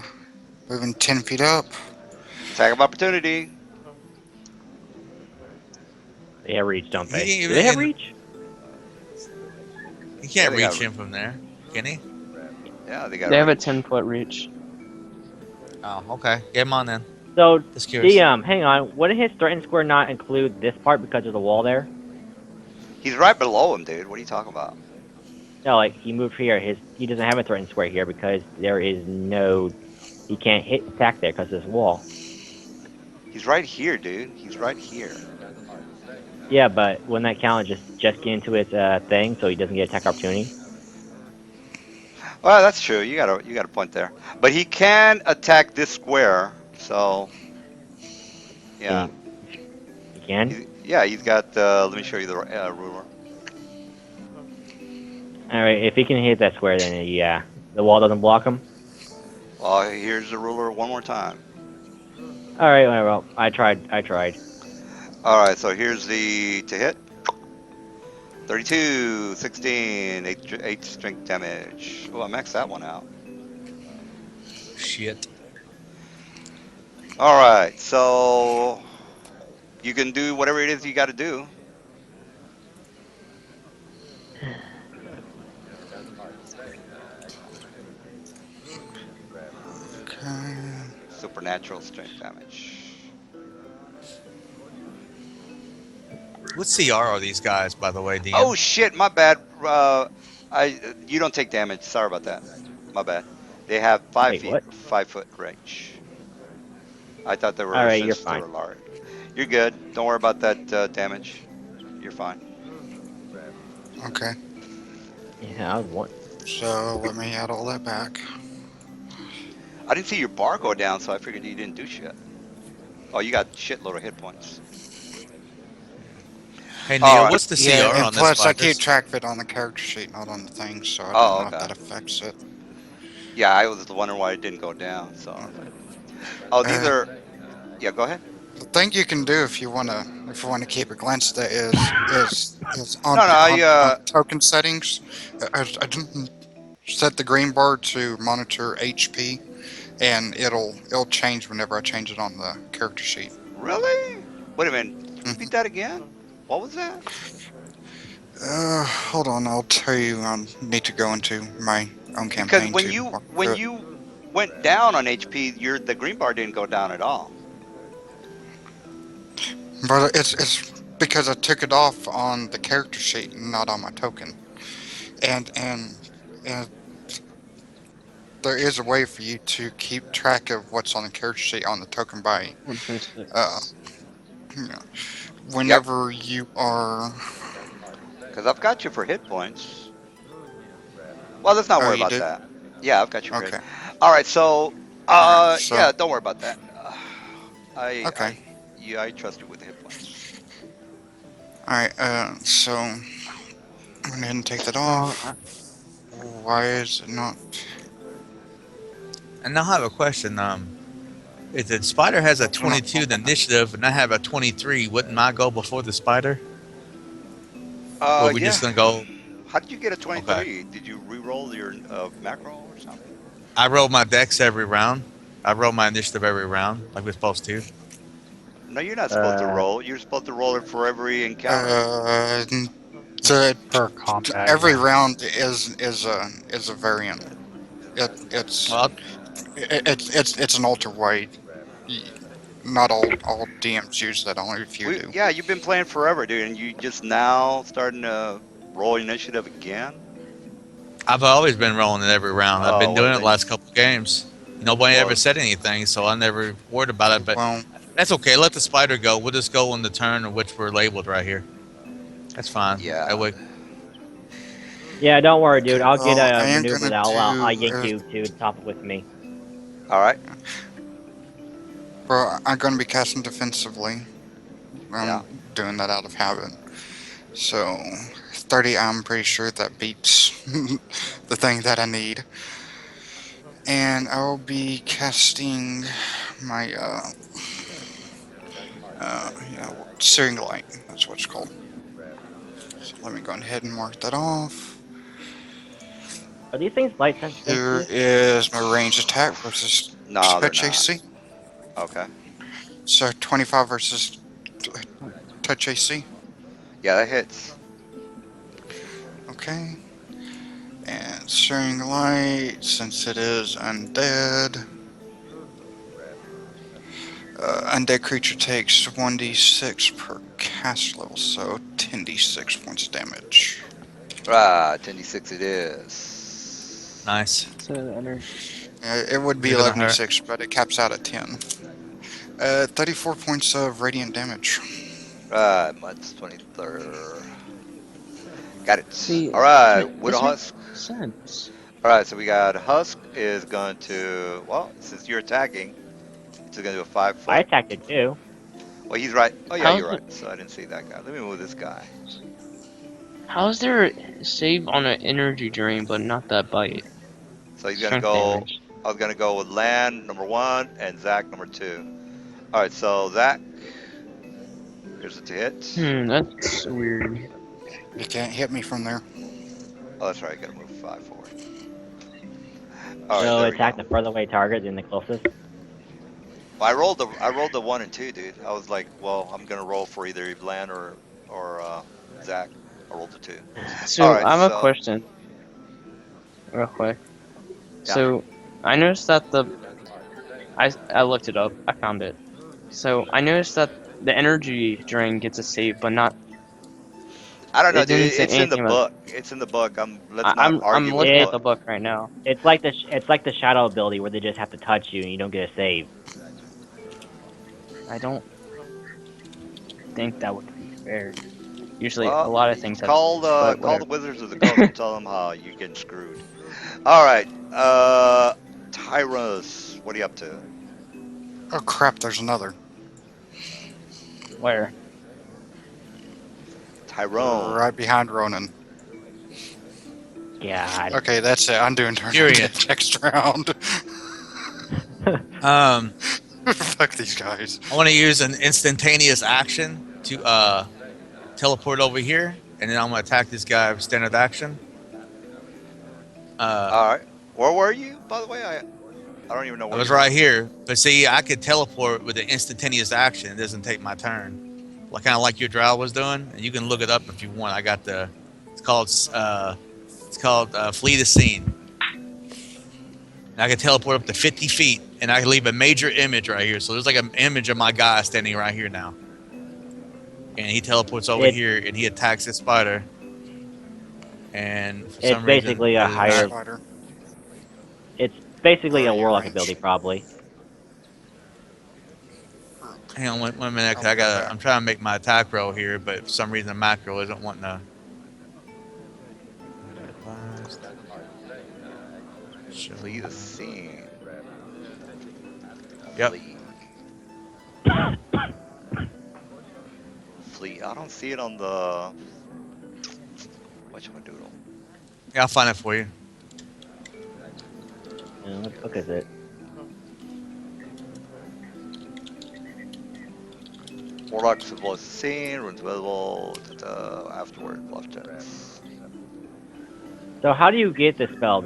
moving 10 feet up. attack of opportunity. They have reach, don't He they? ain't Do even they have in. reach? He Yeah, can't they got reach him from there, can he? Yeah, they got they have a reach. 10-foot reach. Oh, okay. Get him on then. So, Just curious. DM, hang on. Wouldn't his threatened square not include this part because of the wall there? He's right below him, dude. What are you talking about? No, like, he moved here. He doesn't have a threatened square here because there is no... He can't attack there because of this wall. He's right here, dude. He's right here. Yeah, but wouldn't that count just get into his thing so he doesn't get attack opportunity? Well, that's true. You got a point there. But he can attack this square, so yeah. He can? He's got. Let me show you the ruler. Alright, if he can hit that square, then yeah. The wall doesn't block him? Well, here's the ruler one more time. Alright, well, I tried. All right, so here's the to hit. 32, 16, 8 strength damage. Oh, I maxed that one out. Shit. All right, so you can do whatever it is you got to do. Okay. Supernatural strength damage. What CR are these guys, by the way, DM? Oh shit, my bad. You don't take damage. Sorry about that. My bad. They have 5 Wait, feet, what? 5 foot range. I thought they were Alright, you're since they fine. were large. You're good. Don't worry about that damage. You're fine. Okay. Yeah, I was one. So let me add all that back. I didn't see your bar go down, so I figured you didn't do shit. Oh, you got shitload of hit points. Hey, All Neil, right. what's the CR Yeah, and on this plus I fight? keep track of it on the character sheet, not on the thing, so I Oh, don't know okay. if that affects it. Yeah, I was wondering why it didn't go down. So I was like, oh, these are. Yeah, go ahead. The thing you can do if you wanna keep a glance at that is on, No, no, on token settings. I didn't set the green bar to monitor HP, and it'll change whenever I change it on the character sheet. Really? Wait a minute. Repeat that again. What was that? Hold on, I'll tell you. I need to go into my own Because campaign when to you walk when through it. you went down on HP, the green bar didn't go down at all. But it's because I took it off on the character sheet and not on my token. And there is a way for you to keep track of what's on the character sheet on the token by 126. you know, whenever you are. Because I've got you for hit points. Well, let's not Oh, worry you about did? that. Yeah, I've got you for hit. Okay. All right, so Alright, so yeah, don't worry about that. okay. I trust you with the hit points. Alright, so I'm gonna go ahead and take that off. Why is it not? And now I have a question. If the spider has a I'm not 22 in wrong. initiative and I have a 23, wouldn't I go before the spider? Or are we Yeah. just gonna go? How did you get a Okay. 23? Did you re-roll your macro or something? I roll my dex every round. I roll my initiative every round, like we're supposed to. No, you're not supposed to roll. You're supposed to roll it for every encounter. The Per combat, every yeah. round is a variant. It's Well, it's an ultra wide. Not all DMs use that. Only a few do. Yeah, you've been playing forever, dude, and you just now starting to roll initiative again. I've always been rolling it every round. I've Oh been well, doing it the then, last couple of games. Nobody ever well, said anything, so I never worried about it. But Well, that's okay. Let the spider go. We'll just go on the turn of which we're labeled right here. That's fine. That yeah. way, Yeah, don't worry, dude. okay. I'll get Well, I a am maneuver gonna that I'll do. yank you to the top with me. All right. Well, I'm gonna be casting defensively. Yeah. I'm doing that out of habit. So 30. I'm pretty sure that beats the thing that I need. And I'll be casting my searing light. That's what it's called. So let me go ahead and mark that off. Are these things light Here sensitive? is my range attack versus No, they're touch not. AC. Okay. So 25 versus touch AC. Yeah, that hits. Okay. And searing light, since it is undead. Undead creature takes 1d6 per cast level, so 10d6 points of damage. Right, 10d6 it is. nice. So the energy. It would be Is it gonna hurt? 11d6, but it caps out at 10. 34 points of radiant damage. Right, Mud's 23rd. Got it. See, All right, this Widow makes Husk. sense. All right, so we got Husk is going to, well, since you're attacking, it's going to do a 5 I foot. attacked it too. Well, he's right. Oh, yeah, you're How's it? right. So I didn't see that guy. Let me move this guy. How's there a save on an energy drain but not that bite? So he's going to Strength go, damage. I was going to go with Land, number 1, and Zach, number 2. All right, so Zach, here's it to hit. That's weird. You can't hit me from there. Oh, that's right. I got to move 5 forward. All right, So there we attack go. the further away target than the closest. Well, I rolled the 1 and 2, dude. I was like, well, I'm going to roll for either Land or Zach. I rolled the 2. All So right, I have a so, question, real quick. yeah. So I noticed that I looked it up. I found it. So I noticed that the energy drain gets a save, but not. I don't know, It dude. didn't say It's in the anything about. book. It's in the book. Let's not I'm argue with the looking at It the book. book right now. it's like the shadow ability where they just have to touch you and you don't get a save. I don't think that would be fair. Usually, a Well, lot of things have call saves, but call the whatever. Wizards of the Coast and tell them how you're getting screwed. All right, Tyrus, what are you up to? Oh crap, there's another. Where? Tyrone. Right behind Ronan. God. Okay, that's it. I'm doing turn Furious. next round. Um, Fuck these guys. I want to use an instantaneous action to teleport over here, and then I'm gonna attack this guy with standard action. All right, where were you, by the way? I don't even know I where was you right were. here, but see, I could teleport with an instantaneous action. It doesn't take my turn. Like kind of like your drow was doing, and you can look it up if you want. I got the. It's called flee the scene. And I can teleport up to 50 feet, and I can leave a major image right here. So there's like an image of my guy standing right here now. And he teleports over here, and he attacks this spider. And for It's some reason, basically a it is higher. not- Spider. It's basically Oh, a your warlock range. ability, probably. Hang on one minute. 'Cause I'll go I'm trying to make my attack roll here, but for some reason, macro isn't wanting to. Flee the scene. Yep. Flee. Flee. I don't see it on the. Whatchamadoodle. Yeah, I'll find it for you. What book is it? Warlock's ability seen, runes available afterward, bluff checks. So how do you get the spell,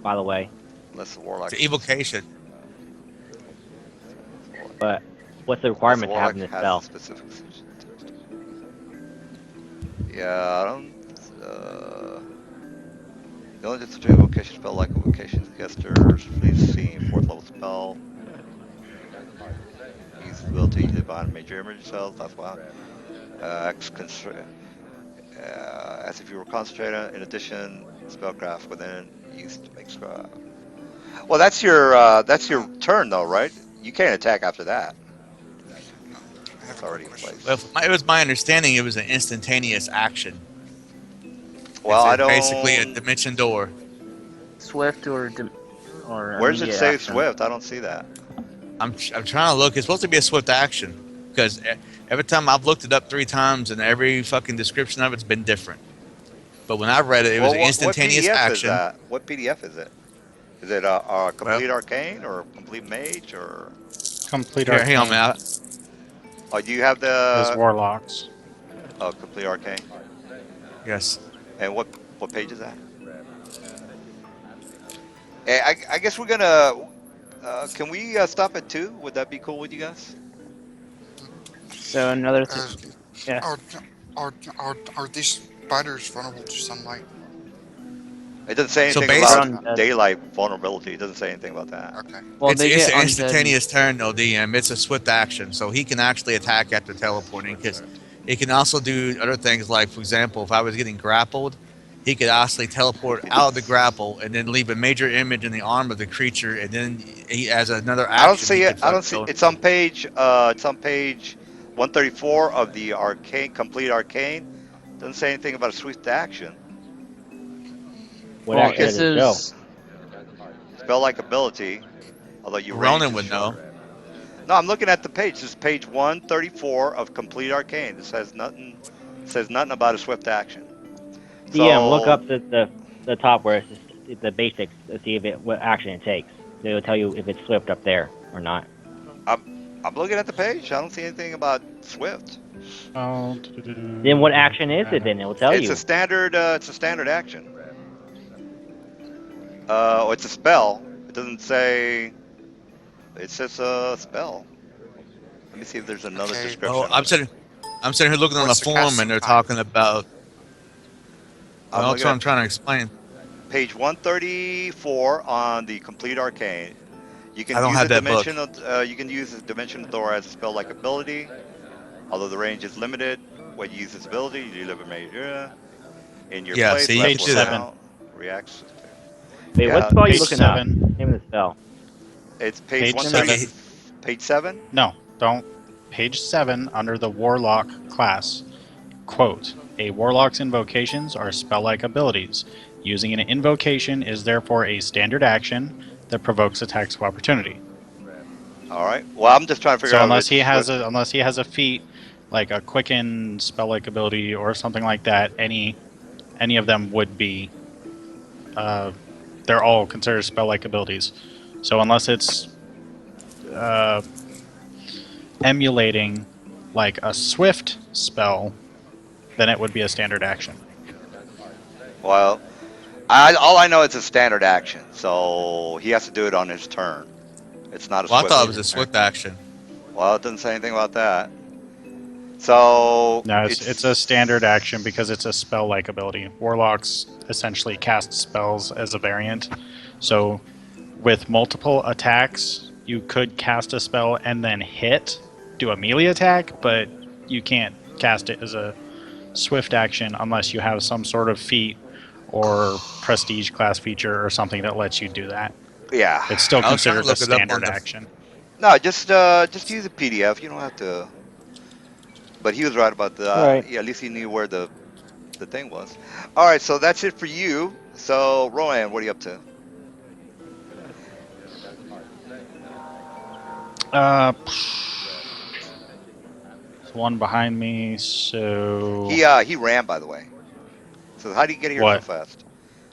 by the way? Unless the Warlock. It's evocation. But what's the Unless requirement the to Warlock having the has spell? a specific. Yeah, I don't. The only difference between evocation spell like evocation gestures, please see 4th level spell. Use the ability to bind major image cells. That's why. As if you were concentrating. In addition, spellcraft within used to make scrap. Well, that's your turn though, right? You can't attack after that. I have It's a quick already in question. place. Well, it was my understanding it was an instantaneous action. Well, I It's basically a don't. dimension door. Swift or Where does it immediate say action. Swift? I don't see that. I'm trying to look. It's supposed to be a swift action because every time I've looked it up 3 times and every fucking description of it's been different. But when I read it, it was Well, an what instantaneous PDF is action. that? What PDF is it? Is it a Well, complete arcane or complete mage or? Complete here, hang on, arcane man. Oh, do you have is the warlocks. complete arcane? Yes. And what page is that? Hey, I guess we're gonna. Can we stop at 2? Would that be cool with you guys? So another Uh, yeah. are, are these spiders vulnerable to sunlight? It doesn't say So anything They're about undead. daylight vulnerability. It doesn't say anything about that. Okay. Well, it's they it's get an undead. instantaneous turn, though, DM. It's a swift action, so he can actually attack after teleporting. Because he can also do other things, like, for example, if I was getting grappled, he could actually teleport out of the grapple and then leave a major image in the arm of the creature, and then he, as another I don't action, see he it. could I don't fucking see. go. It's on page. It's on page 134 of the arcane complete arcane. Doesn't say anything about a swift action. What Well, action this does it show? is Spell-like ability, although your range Ronan is would know. shorter. No, I'm looking at the page. This is page 134 of complete arcane. It says nothing. Says nothing about a swift action. DM, look So up the top where it's just the basics to see if what action it takes. It'll tell you if it's swift up there or not. I'm looking at the page. I don't see anything about swift. Oh, Then what action is it? Then it will tell It's you. a standard. It's a standard action. It's a spell. It doesn't say. It says a spell. Let me see if there's another Okay. Well, description of it. I'm sitting here looking on the What's the forum, and casting they're time? talking about. I'm Well, that's looking what at I'm trying to explain. page 134 on the complete arcane. You I can don't use have a that book. dimension. You can use a dimension door as a spell-like ability. Although the range is limited, when you use this ability, you deliver major in your Yeah, place. see, you Last page can one do that. 7. out reacts. Wait, what Yeah, spell are you Page looking up? 7. Name of the spell. it's page Page 130. 7. Page 7. No, don't. Page 7 under the warlock class. Quote, a warlock's invocations are spell-like abilities. Using an invocation is therefore a standard action that provokes attacks of opportunity. All right. Well, I'm just trying to figure So out if unless it's he has swift. a feat like a quicken spell-like ability or something like that, any of them would be they're all considered spell-like abilities. So unless it's emulating like a swift spell, then it would be a standard action. Well, all I know is a standard action, so he has to do it on his turn. It's not a Well, I swift. thought it was a swift action. Well, it doesn't say anything about that. So No, it's a standard action because it's a spell-like ability. Warlocks essentially cast spells as a variant. So with multiple attacks, you could cast a spell and then do a melee attack, but you can't cast it as a swift action unless you have some sort of feat or prestige class feature or something that lets you do that. Yeah. It's still I was trying to considered a look it up on standard the. action. No, just use a PDF. You don't have to. But he was right about the. Right. Yeah, at least he knew where the thing was. All right, so that's it for you. So, Rowan, what are you up to? There's one behind me, so He ran, by the way. So how did he get here What? so fast?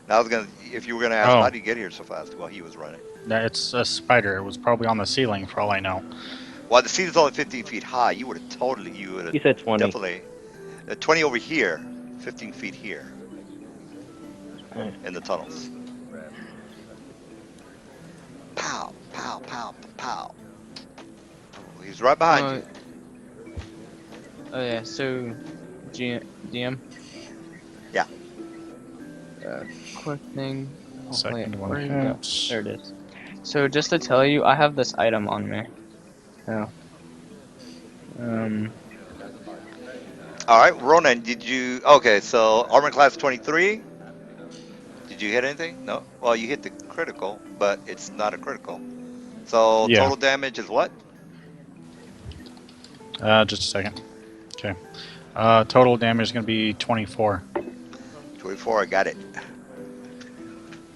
Now I was gonna, if you were gonna ask, Oh. how did he get here so fast? Well, he was running. it's a spider. It was probably on the ceiling for all I know. Well, the seat is only 15 feet high. You would have You said 20. definitely 20 over here, 15 feet here Alright. in the tunnels. Pow, pow, pow, pow. He's right behind you. Oh yeah. So, DM. Yeah. Quick thing. Hopefully, Second one where did it go? hits. There it is. So just to tell you, I have this item on me. So, All right, Ronan, did you? Okay, so armor class 23. Did you hit anything? No. Well, you hit the critical, but it's not a critical. So Yeah. total damage is what? Just a second. Okay. Total damage is going to be 24. 24. I got it.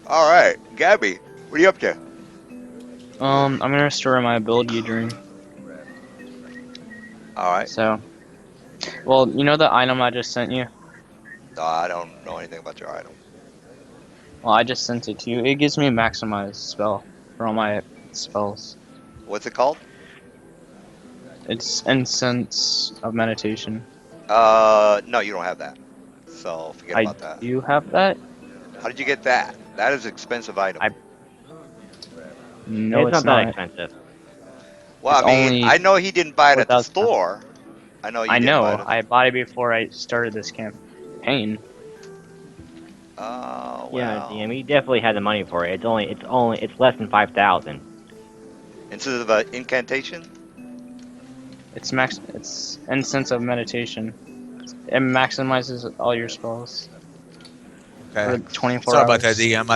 All right, Gabby, what are you up to? I'm gonna restore my ability during. All right. So, well, you know the item I just sent you? I don't know anything about your item. Well, I just sent it to you. It gives me a maximized spell for all my spells. What's it called? It's Incense of Meditation. No, you don't have that. So forget I about that. do have that. How did you get that? That is an expensive item. No, It's it's not that not. expensive. Well, It's I mean, only I know he didn't buy it at the 4,000. store. I know you I didn't buy know. it. I bought it before I started this campaign. Well. Yeah, DM, he definitely had the money for it. It's less than 5,000. Instead of an incantation? It's Incense of Meditation. It maximizes all your spells for Okay. 24 Sorry hours. about that, DM.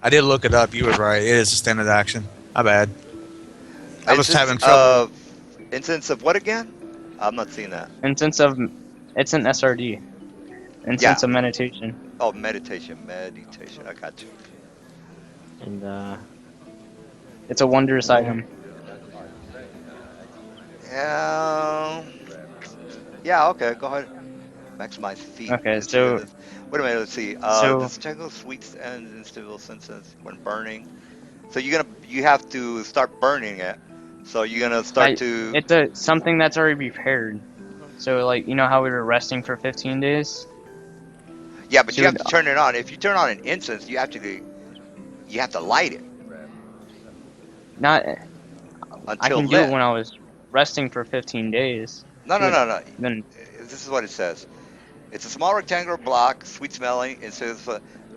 I did look it up. You were right. It is a standard action. My bad. I was having trouble. Instance of what again? I'm not seeing that. Incense of, it's an SRD. Incense Yeah. of Meditation. Oh, meditation. I got you. And, It's a wondrous item. Yeah. Yeah. Okay. Go ahead. Maximize feet. Okay, Let's see so what wait a minute. Let's see. so This jangle sweets and unstable senses when burning. So you have to start burning it. So you're gonna start to. it's something that's already prepared. So like you know how we were resting for 15 days? Yeah, but So you have to turn it on. If you turn on an incense, you have to light it not I until can do it lit. when I was resting for 15 days. No. Then This is what it says. It's a small rectangular block, sweet smelling. It says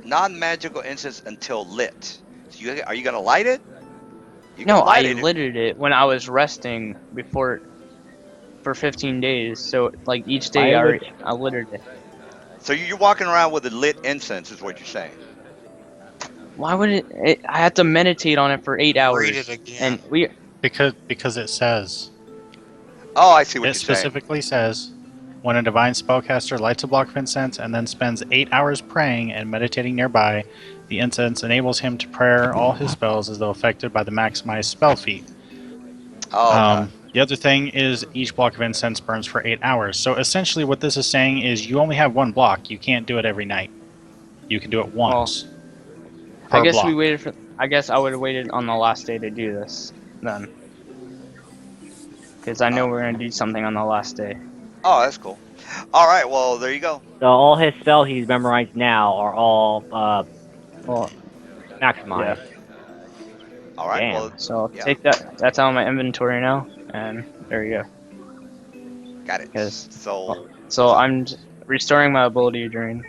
non-magical incense until lit. So are you gonna light it? You no, can light I it. lit it when I was resting before for 15 days. So like each day I lit it. So you're walking around with a lit incense, is what you're saying. Why would I had to meditate on it for 8 hours. Read it again. And Because it says. Oh, I see what It you're saying. specifically says, when a divine spellcaster lights a block of incense and then spends 8 hours praying and meditating nearby, the incense enables him to prayer all his spells as though affected by the maximized spell feat. Oh, okay. The other thing is each block of incense burns for 8 hours. So essentially what this is saying is you only have one block. You can't do it every night. You can do it once. I per guess block. I guess I would have waited on the last day to do this then. Because I know we're gonna do something on the last day. Oh, that's cool. All right, well, there you go. So all his spells he's memorized now are all, maximized. Yeah. All right, Damn. well, So I'll yeah. take that. That's on my inventory now, and there you go. Got it. Because So I'm restoring my ability drain.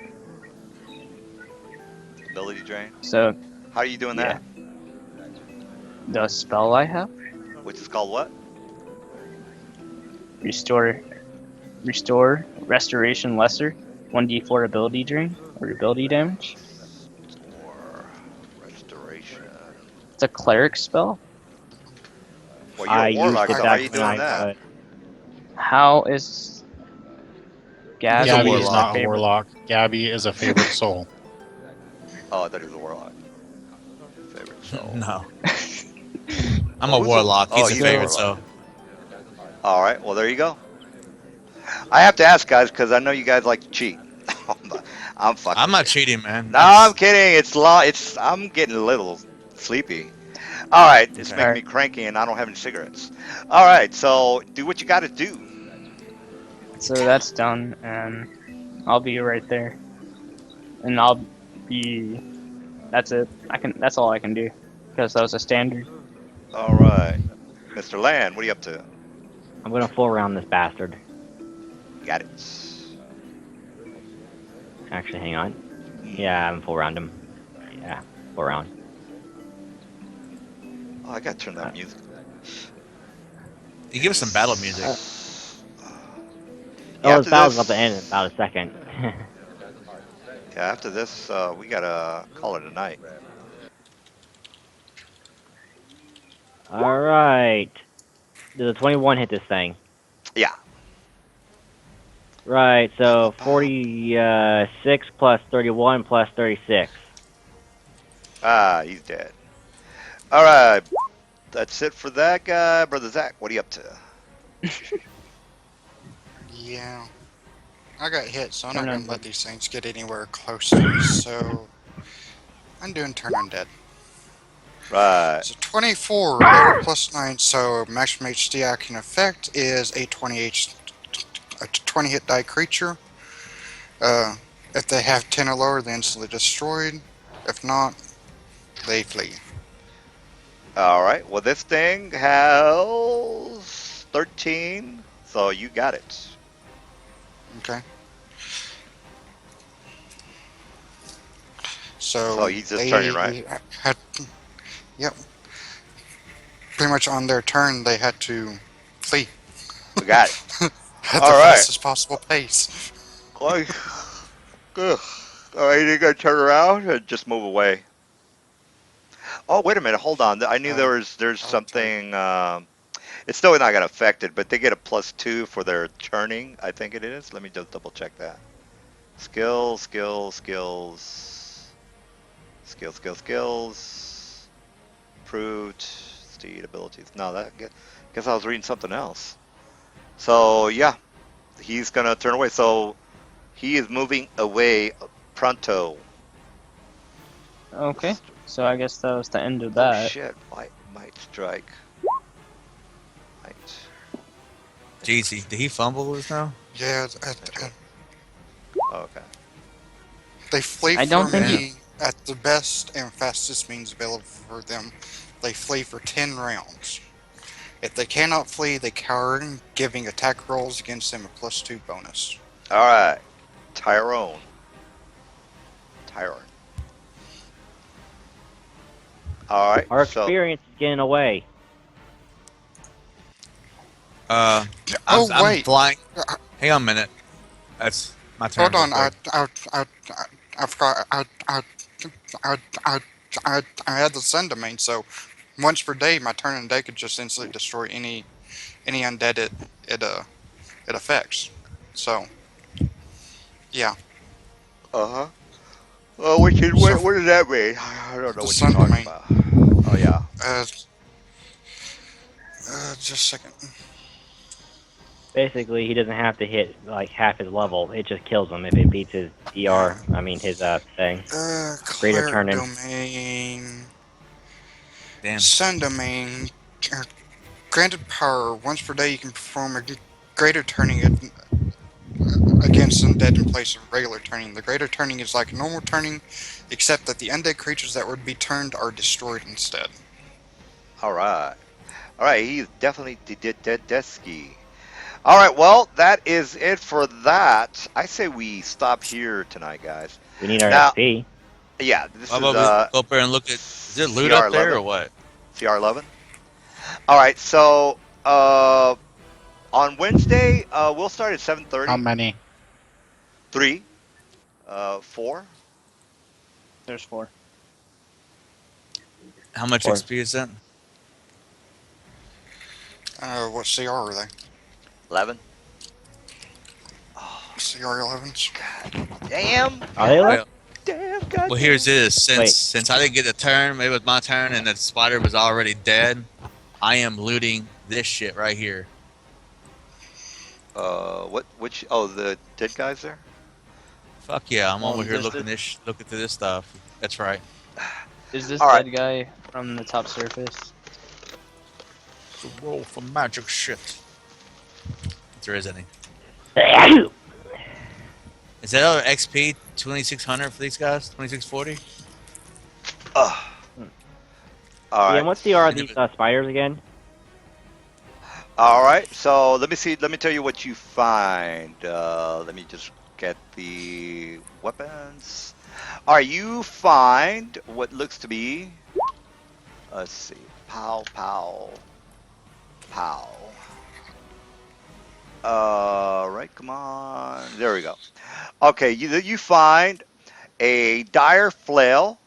ability drain. So How are you doing that? the spell I have, Which is called what? restoration lesser, 1d4 ability drain or ability damage. Or restoration. It's a cleric spell. Well, you're a warlock, used so it how are back you when doing that? How is Gabby Gabby warlock. is my not a favorite? warlock. Gabby is a favorite soul. Oh, I thought he was a warlock. Favorite soul. No. I'm a Who's warlock. oh, He's a he's a favorite, warlock. so. All right, well, there you go. I have to ask, guys, because I know you guys like to cheat. I'm fucking. I'm not cheating, man. No, I'm kidding. I'm getting a little sleepy. All right, it's Okay. making me cranky, and I don't have any cigarettes. All right, so do what you got to do. So that's done, and I'll be right there. And I'll be. That's it. That's all I can do, because that was a standard. All right, Mr. Land, what are you up to? I'm gonna full round this bastard. Got it. Actually, hang on. Yeah, I'm full round him. Yeah, full round. Oh, I got to turn that music. You give us some battle music. Yeah, Oh, after this battle's this, about to end in about a second. yeah, after this, we gotta call it a night. All right. Does a 21 hit this thing? Yeah. Right. So Ba-ba-ba. 46 plus 31 plus 36. Ah, he's dead. All right, that's it for that guy, brother Zach. What are you up to? Yeah. I got hit, so I'm not Turn gonna on. let these things get anywhere close to me, so I'm doing turn undead. Right. So 24 level plus 9, so maximum HD I can affect is a 20 hit die creature. If they have 10 or lower, they're instantly destroyed. If not, they flee. All right. Well, this thing has 13, so you got it. Okay. So So he's just turning, right? they had, yep. Pretty much on their turn, they had to flee We got it. at the All right. fastest possible pace. Like, ugh. All right, you gotta turn around and just move away. Oh, wait a minute. Hold on. I knew there's Okay. something. It's still not gonna affect it, but they get a +2 for their turning. I think it is. Let me just double check that. Skills, skills, skills, skills, skills, skills. Improved steed abilities. No, that guess I was reading something else. So yeah, he's gonna turn away. So he is moving away pronto. Okay. So I guess that was the end of Oh that. shit! Might strike. Might. Jeezy, did he fumble this now? Yeah, Okay. they flee I don't from think me at the best and fastest means available for them. They flee for 10 rounds. If they cannot flee, they cower, giving attack rolls against them a +2 bonus. All right. Tyrone. All right. Our So experience is getting away. I'm wait. flying. Hang on a minute. That's my turn. Hold on, real I quick. forgot. I had the sun domain, so once per day, my turn and day could just instantly destroy any undead it affects. So, yeah. uh-huh. Oh, what So does that mean? I don't know the what you're sun talking domain. about. Oh yeah. Just a second. Basically, he doesn't have to hit like half his level. It just kills him if it beats his DR. I mean his thing. Greater Cleric turn-in. domain. Damn. Sun domain. Granted power. Once per day, you can perform a greater turning against undead in place of regular turning. The greater turning is like normal turning, except that the undead creatures that would be turned are destroyed instead. All right. All right. He's definitely Dedesky. All right. Well, that is it for that. I say we stop here tonight, guys. We need our Now, XP. yeah, this How is about we go up there and look at? Is there loot up there or what? CR11. All right. So on Wednesday, we'll start at 7:30. How many? 3, 4. There's 4. How much Or- XP is that? What CR are they? 11. CR 11s? Damn. Are they left? Well, Damn. God. well, here's this. Wait. Since I didn't get a turn, maybe it was my turn, and the spider was already dead. I am looting this shit right here. What? Which? Oh, the dead guys there. Fuck yeah, I'm over here Is looking through this stuff. That's right. this All right. dead guy from the top surface. So roll for magic shit. If there is any. Is that other XP 2600 for these guys? 2640? All right. Yeah, what's the R of these spiders again? All right. So let me see. Let me tell you what you find. Let me just get the weapons. All right. You find what looks to be. Let's see. Pow, pow, pow. All right. Come on. There we go. Okay. You find a dire flail,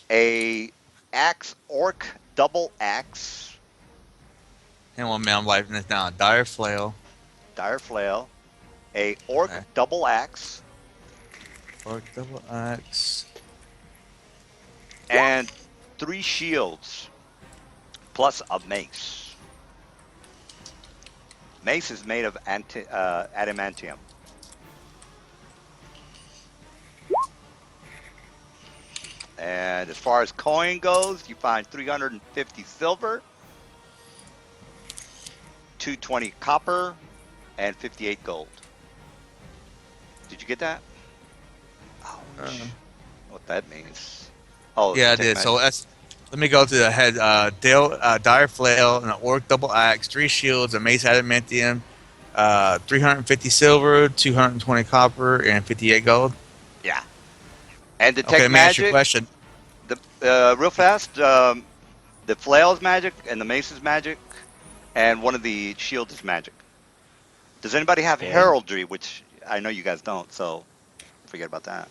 a axe orc double axe. Hang on, man, I'm writing this down. Dire flail. Dire flail, a orc Okay. double axe, Orc double axe. and 3 shields, plus a mace. Mace is made of adamantium. And as far as coin goes, you find 350 silver, 220 copper, and 58 gold. Did you get that? Ouch. What that means? Oh, Yeah, I take did. magic. So that's. Let me go to the head. Dire flail, an orc double axe, 3 shields, a mace adamantium, 350 silver, 220 copper, and 58 gold. Yeah. And detect Okay, let me ask you a magic. question. Real fast. The flail is magic, and the mace is magic, and one of the shields is magic. Does anybody have Okay. heraldry? Which I know you guys don't, so forget about that.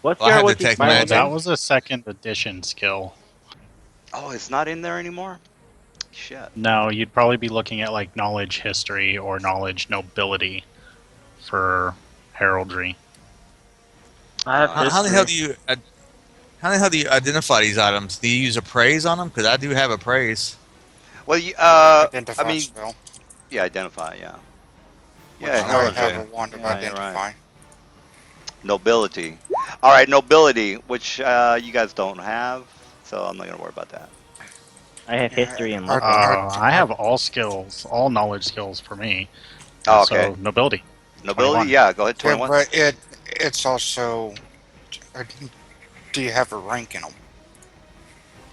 What's Well, I the R have with these detect spiders magic. That again? was a second edition skill. Oh, it's not in there anymore? Shit. No, you'd probably be looking at like knowledge history or knowledge nobility for heraldry. I have How the hell do you? How the hell do you identify these items? Do you use appraise on them? Because I do have appraise. Well, Identify I mean, spell. yeah, identify, yeah. Which Yeah, I heraldry. have a wand of Yeah, you're identify. right. Nobility. All right, nobility, which you guys don't have, so I'm not gonna worry about that. I have history and I- luck. I have all skills, all knowledge skills for me. Oh, okay. So nobility. Nobility, 21. yeah, go ahead, Yeah, 21. but it's also. Do you have a rank in them?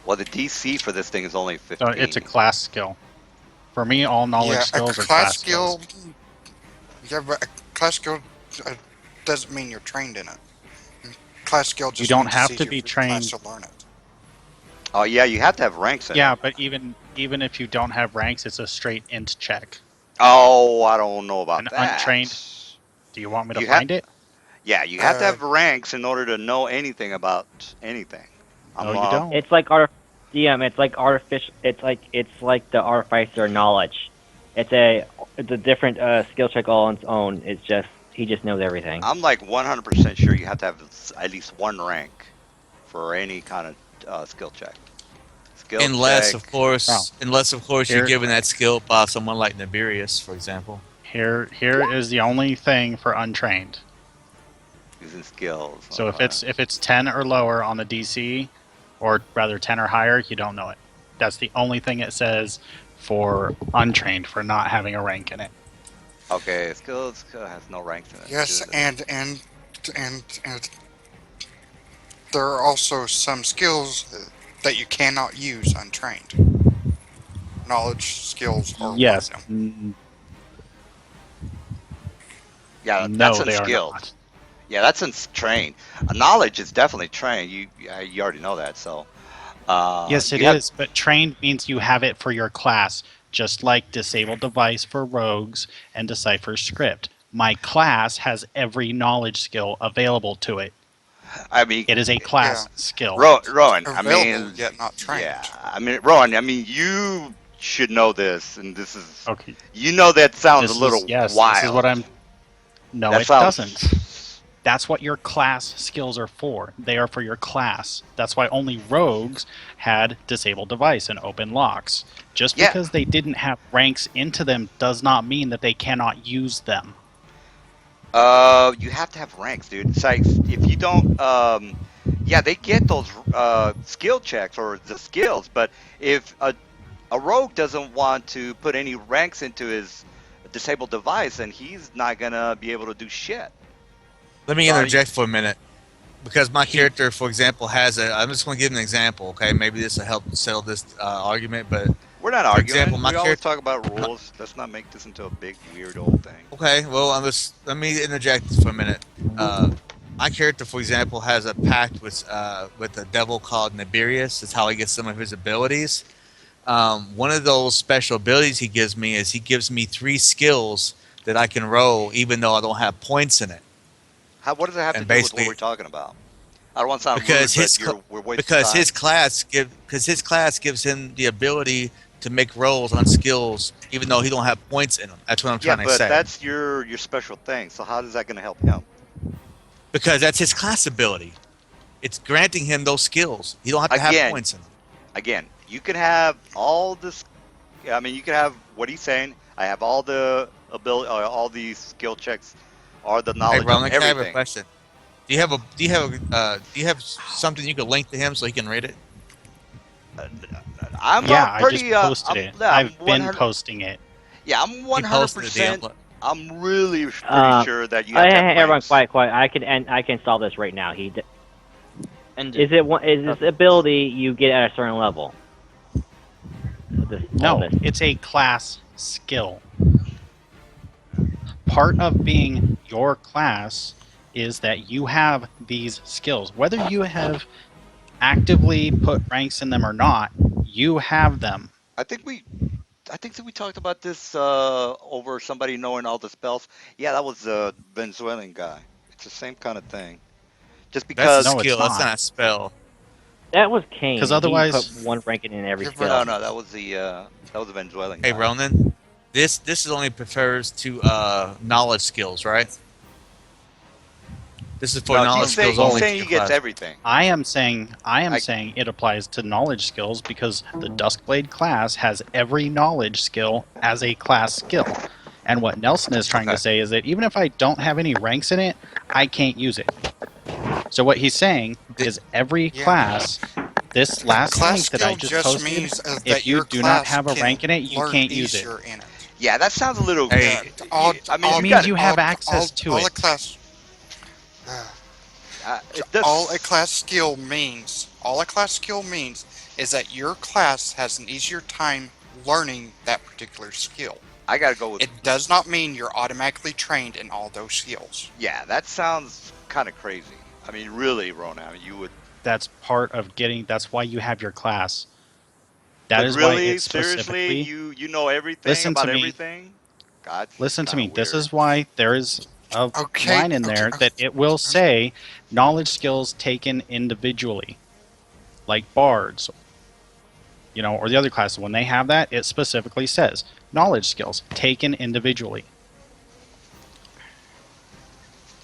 Well, the DC for this thing is only So 15. it's a class skill. For me, all knowledge Yeah, skills a are class class skill. skills. Yeah, but a class skill doesn't mean you're trained in it. Class skill just You don't means have it's to easier be for your class trained. to learn it. Oh, yeah, you have to have ranks in Yeah, it. but even if you don't have ranks, it's a straight int check. Oh, I don't know about An that. untrained. Do you want me to You find it? Yeah, you have to have ranks in order to know anything about anything. No, you don't. It's like DM. It's like artificial. It's like the artificer knowledge. It's a different skill check all on its own. It's just he just knows everything. I'm like 100% sure you have to have at least 1 rank for any kind of skill check. Skill Unless, check. of course, Here- you're given that skill by someone like Nibirius, for example. Here is the only thing for untrained. Using skills. So if it's 10 or lower on the DC, or rather 10 or higher, you don't know it. That's the only thing it says for untrained, for not having a rank in it. Okay, skills has no ranks in it. Yes, and there are also some skills that you cannot use untrained. Knowledge skills are Yes. one of them. Yeah, No, that's they are unskilled. not. Yeah, that's trained. Knowledge is definitely trained. You already know that. So. Yes, it is. But trained means you have it for your class, just like disable device for rogues and decipher script. My class has every knowledge skill available to it. I mean, It is a class skill. Rowan, I Available, mean, yet not trained. yeah, I mean, Rowan, I mean, you should know this, and this is, Okay. you know, that sounds This a little is, yes, wild. this is what I'm. No, That it sounds- doesn't. That's what your class skills are for. They are for your class. That's why only rogues had disable device and open locks. Just Yeah. because they didn't have ranks into them does not mean that they cannot use them. You have to have ranks, dude. It's like if you don't, Yeah, they get those skill checks or the skills, but if a rogue doesn't want to put any ranks into his disabled device, then he's not gonna be able to do shit. Let me So, interject for a minute. Because my He- character, for example, has a. I'm just going to give an example, okay? Maybe this will help settle this argument. But we're not for arguing. example, my We always character. talk about rules. Let's not make this into a big weird old thing. Okay, well, let me interject for a minute. My character, for example, has a pact with a devil called Nibirius. That's how he gets some of his abilities. One of those special abilities he gives me is he gives me 3 skills that I can roll, even though I don't have points in it. What does it have to And do with what basically, we're talking about? I don't want to sound rude, because but his we're wasting because time. his class gives him the ability to make rolls on skills, even though he don't have points in them. That's what I'm Yeah, trying to but say. that's your special thing. So how is that going to help him? Because that's his class ability. It's granting him those skills. You don't have to have Again, points in them. again, you can have all this. I mean, you can have what he's saying. I have all the ability, all these skill checks, or the Hey, knowledge of Roman, can I have a everything. question? Do you have something you can link to him so he can read it? I'm yeah, I just pretty. posted it. I've been 100. posting it. Yeah, I'm He posted it. 100%. I'm really pretty Uh, sure that you have to have everyone, ranks. quiet. I can solve this right now. And Is this ability you get at a certain level? No, it's a class skill. Part of being your class is that you have these skills. Whether you have actively put ranks in them or not, you have them. I think that we talked about this over somebody knowing all the spells. Yeah, that was the Venezuelan guy. It's the same kind of thing. Just That's a because. No, it's skill. That's not. not a spell. That was Kane. Because He otherwise, put one ranking in every You're skill. right. No, that was the Venezuelan Hey, guy. Ronan, this only refers to knowledge skills, right? This is for No, knowledge he's skills saying only. he gets everything. I am saying it applies to knowledge skills because the Duskblade class has every knowledge skill as a class skill. And what Nelson is trying to say is that even if I don't have any ranks in it, I can't use it. So what he's saying is every Yeah. class, this last Class link that I skill just posted, means that if you your do not class have a can rank in it, you learn can't use it. easier in it. Yeah, that sounds a little. Hey, I mean, It means you have access to all it. A class, it does, all a class skill means is that your class has an easier time learning that particular skill. I gotta go with. It does not mean you're automatically trained in all those skills. Yeah, that sounds kind of crazy. I mean, really, Ronan, you would. That's part of getting. That's why you have your class. That But is why really, it's specifically. seriously, you know everything Listen to about me. everything. God, Listen to me. weird. This is why there is a Okay, line in there okay. that it will say knowledge skills taken individually, like bards, or the other classes. When they have that, it specifically says knowledge skills taken individually.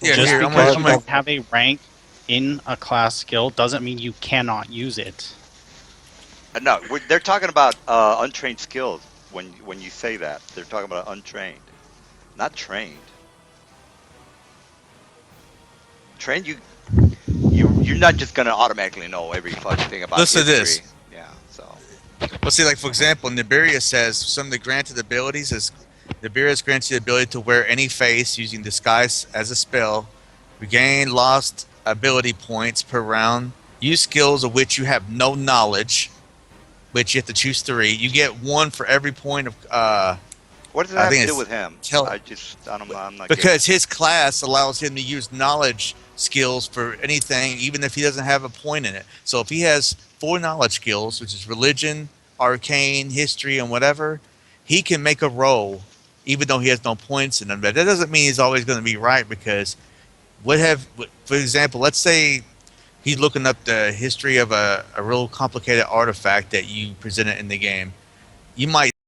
Yeah, Just here, because I'm you gonna- don't have a rank in a class skill doesn't mean you cannot use it. No, they're talking about untrained skills. When you say that, they're talking about untrained, not trained. Trained, you're not just gonna automatically know every fucking thing about Listen to history. this. Yeah, so. Well, see, like for example, Nibirius says some of the granted abilities is Nibirius grants you the ability to wear any face using disguise as a spell, regain lost ability points per round, use skills of which you have no knowledge, which you have to choose 3. You get 1 for every point of. What does I that have think to do it's with him? I'm not because his class allows him to use knowledge skills for anything, even if he doesn't have a point in it. So if he has 4 knowledge skills, which is religion, arcane, history, and whatever, he can make a roll, even though he has no points in them. But that doesn't mean he's always going to be right, because for example, let's say he's looking up the history of a real complicated artifact that you presented in the game. You might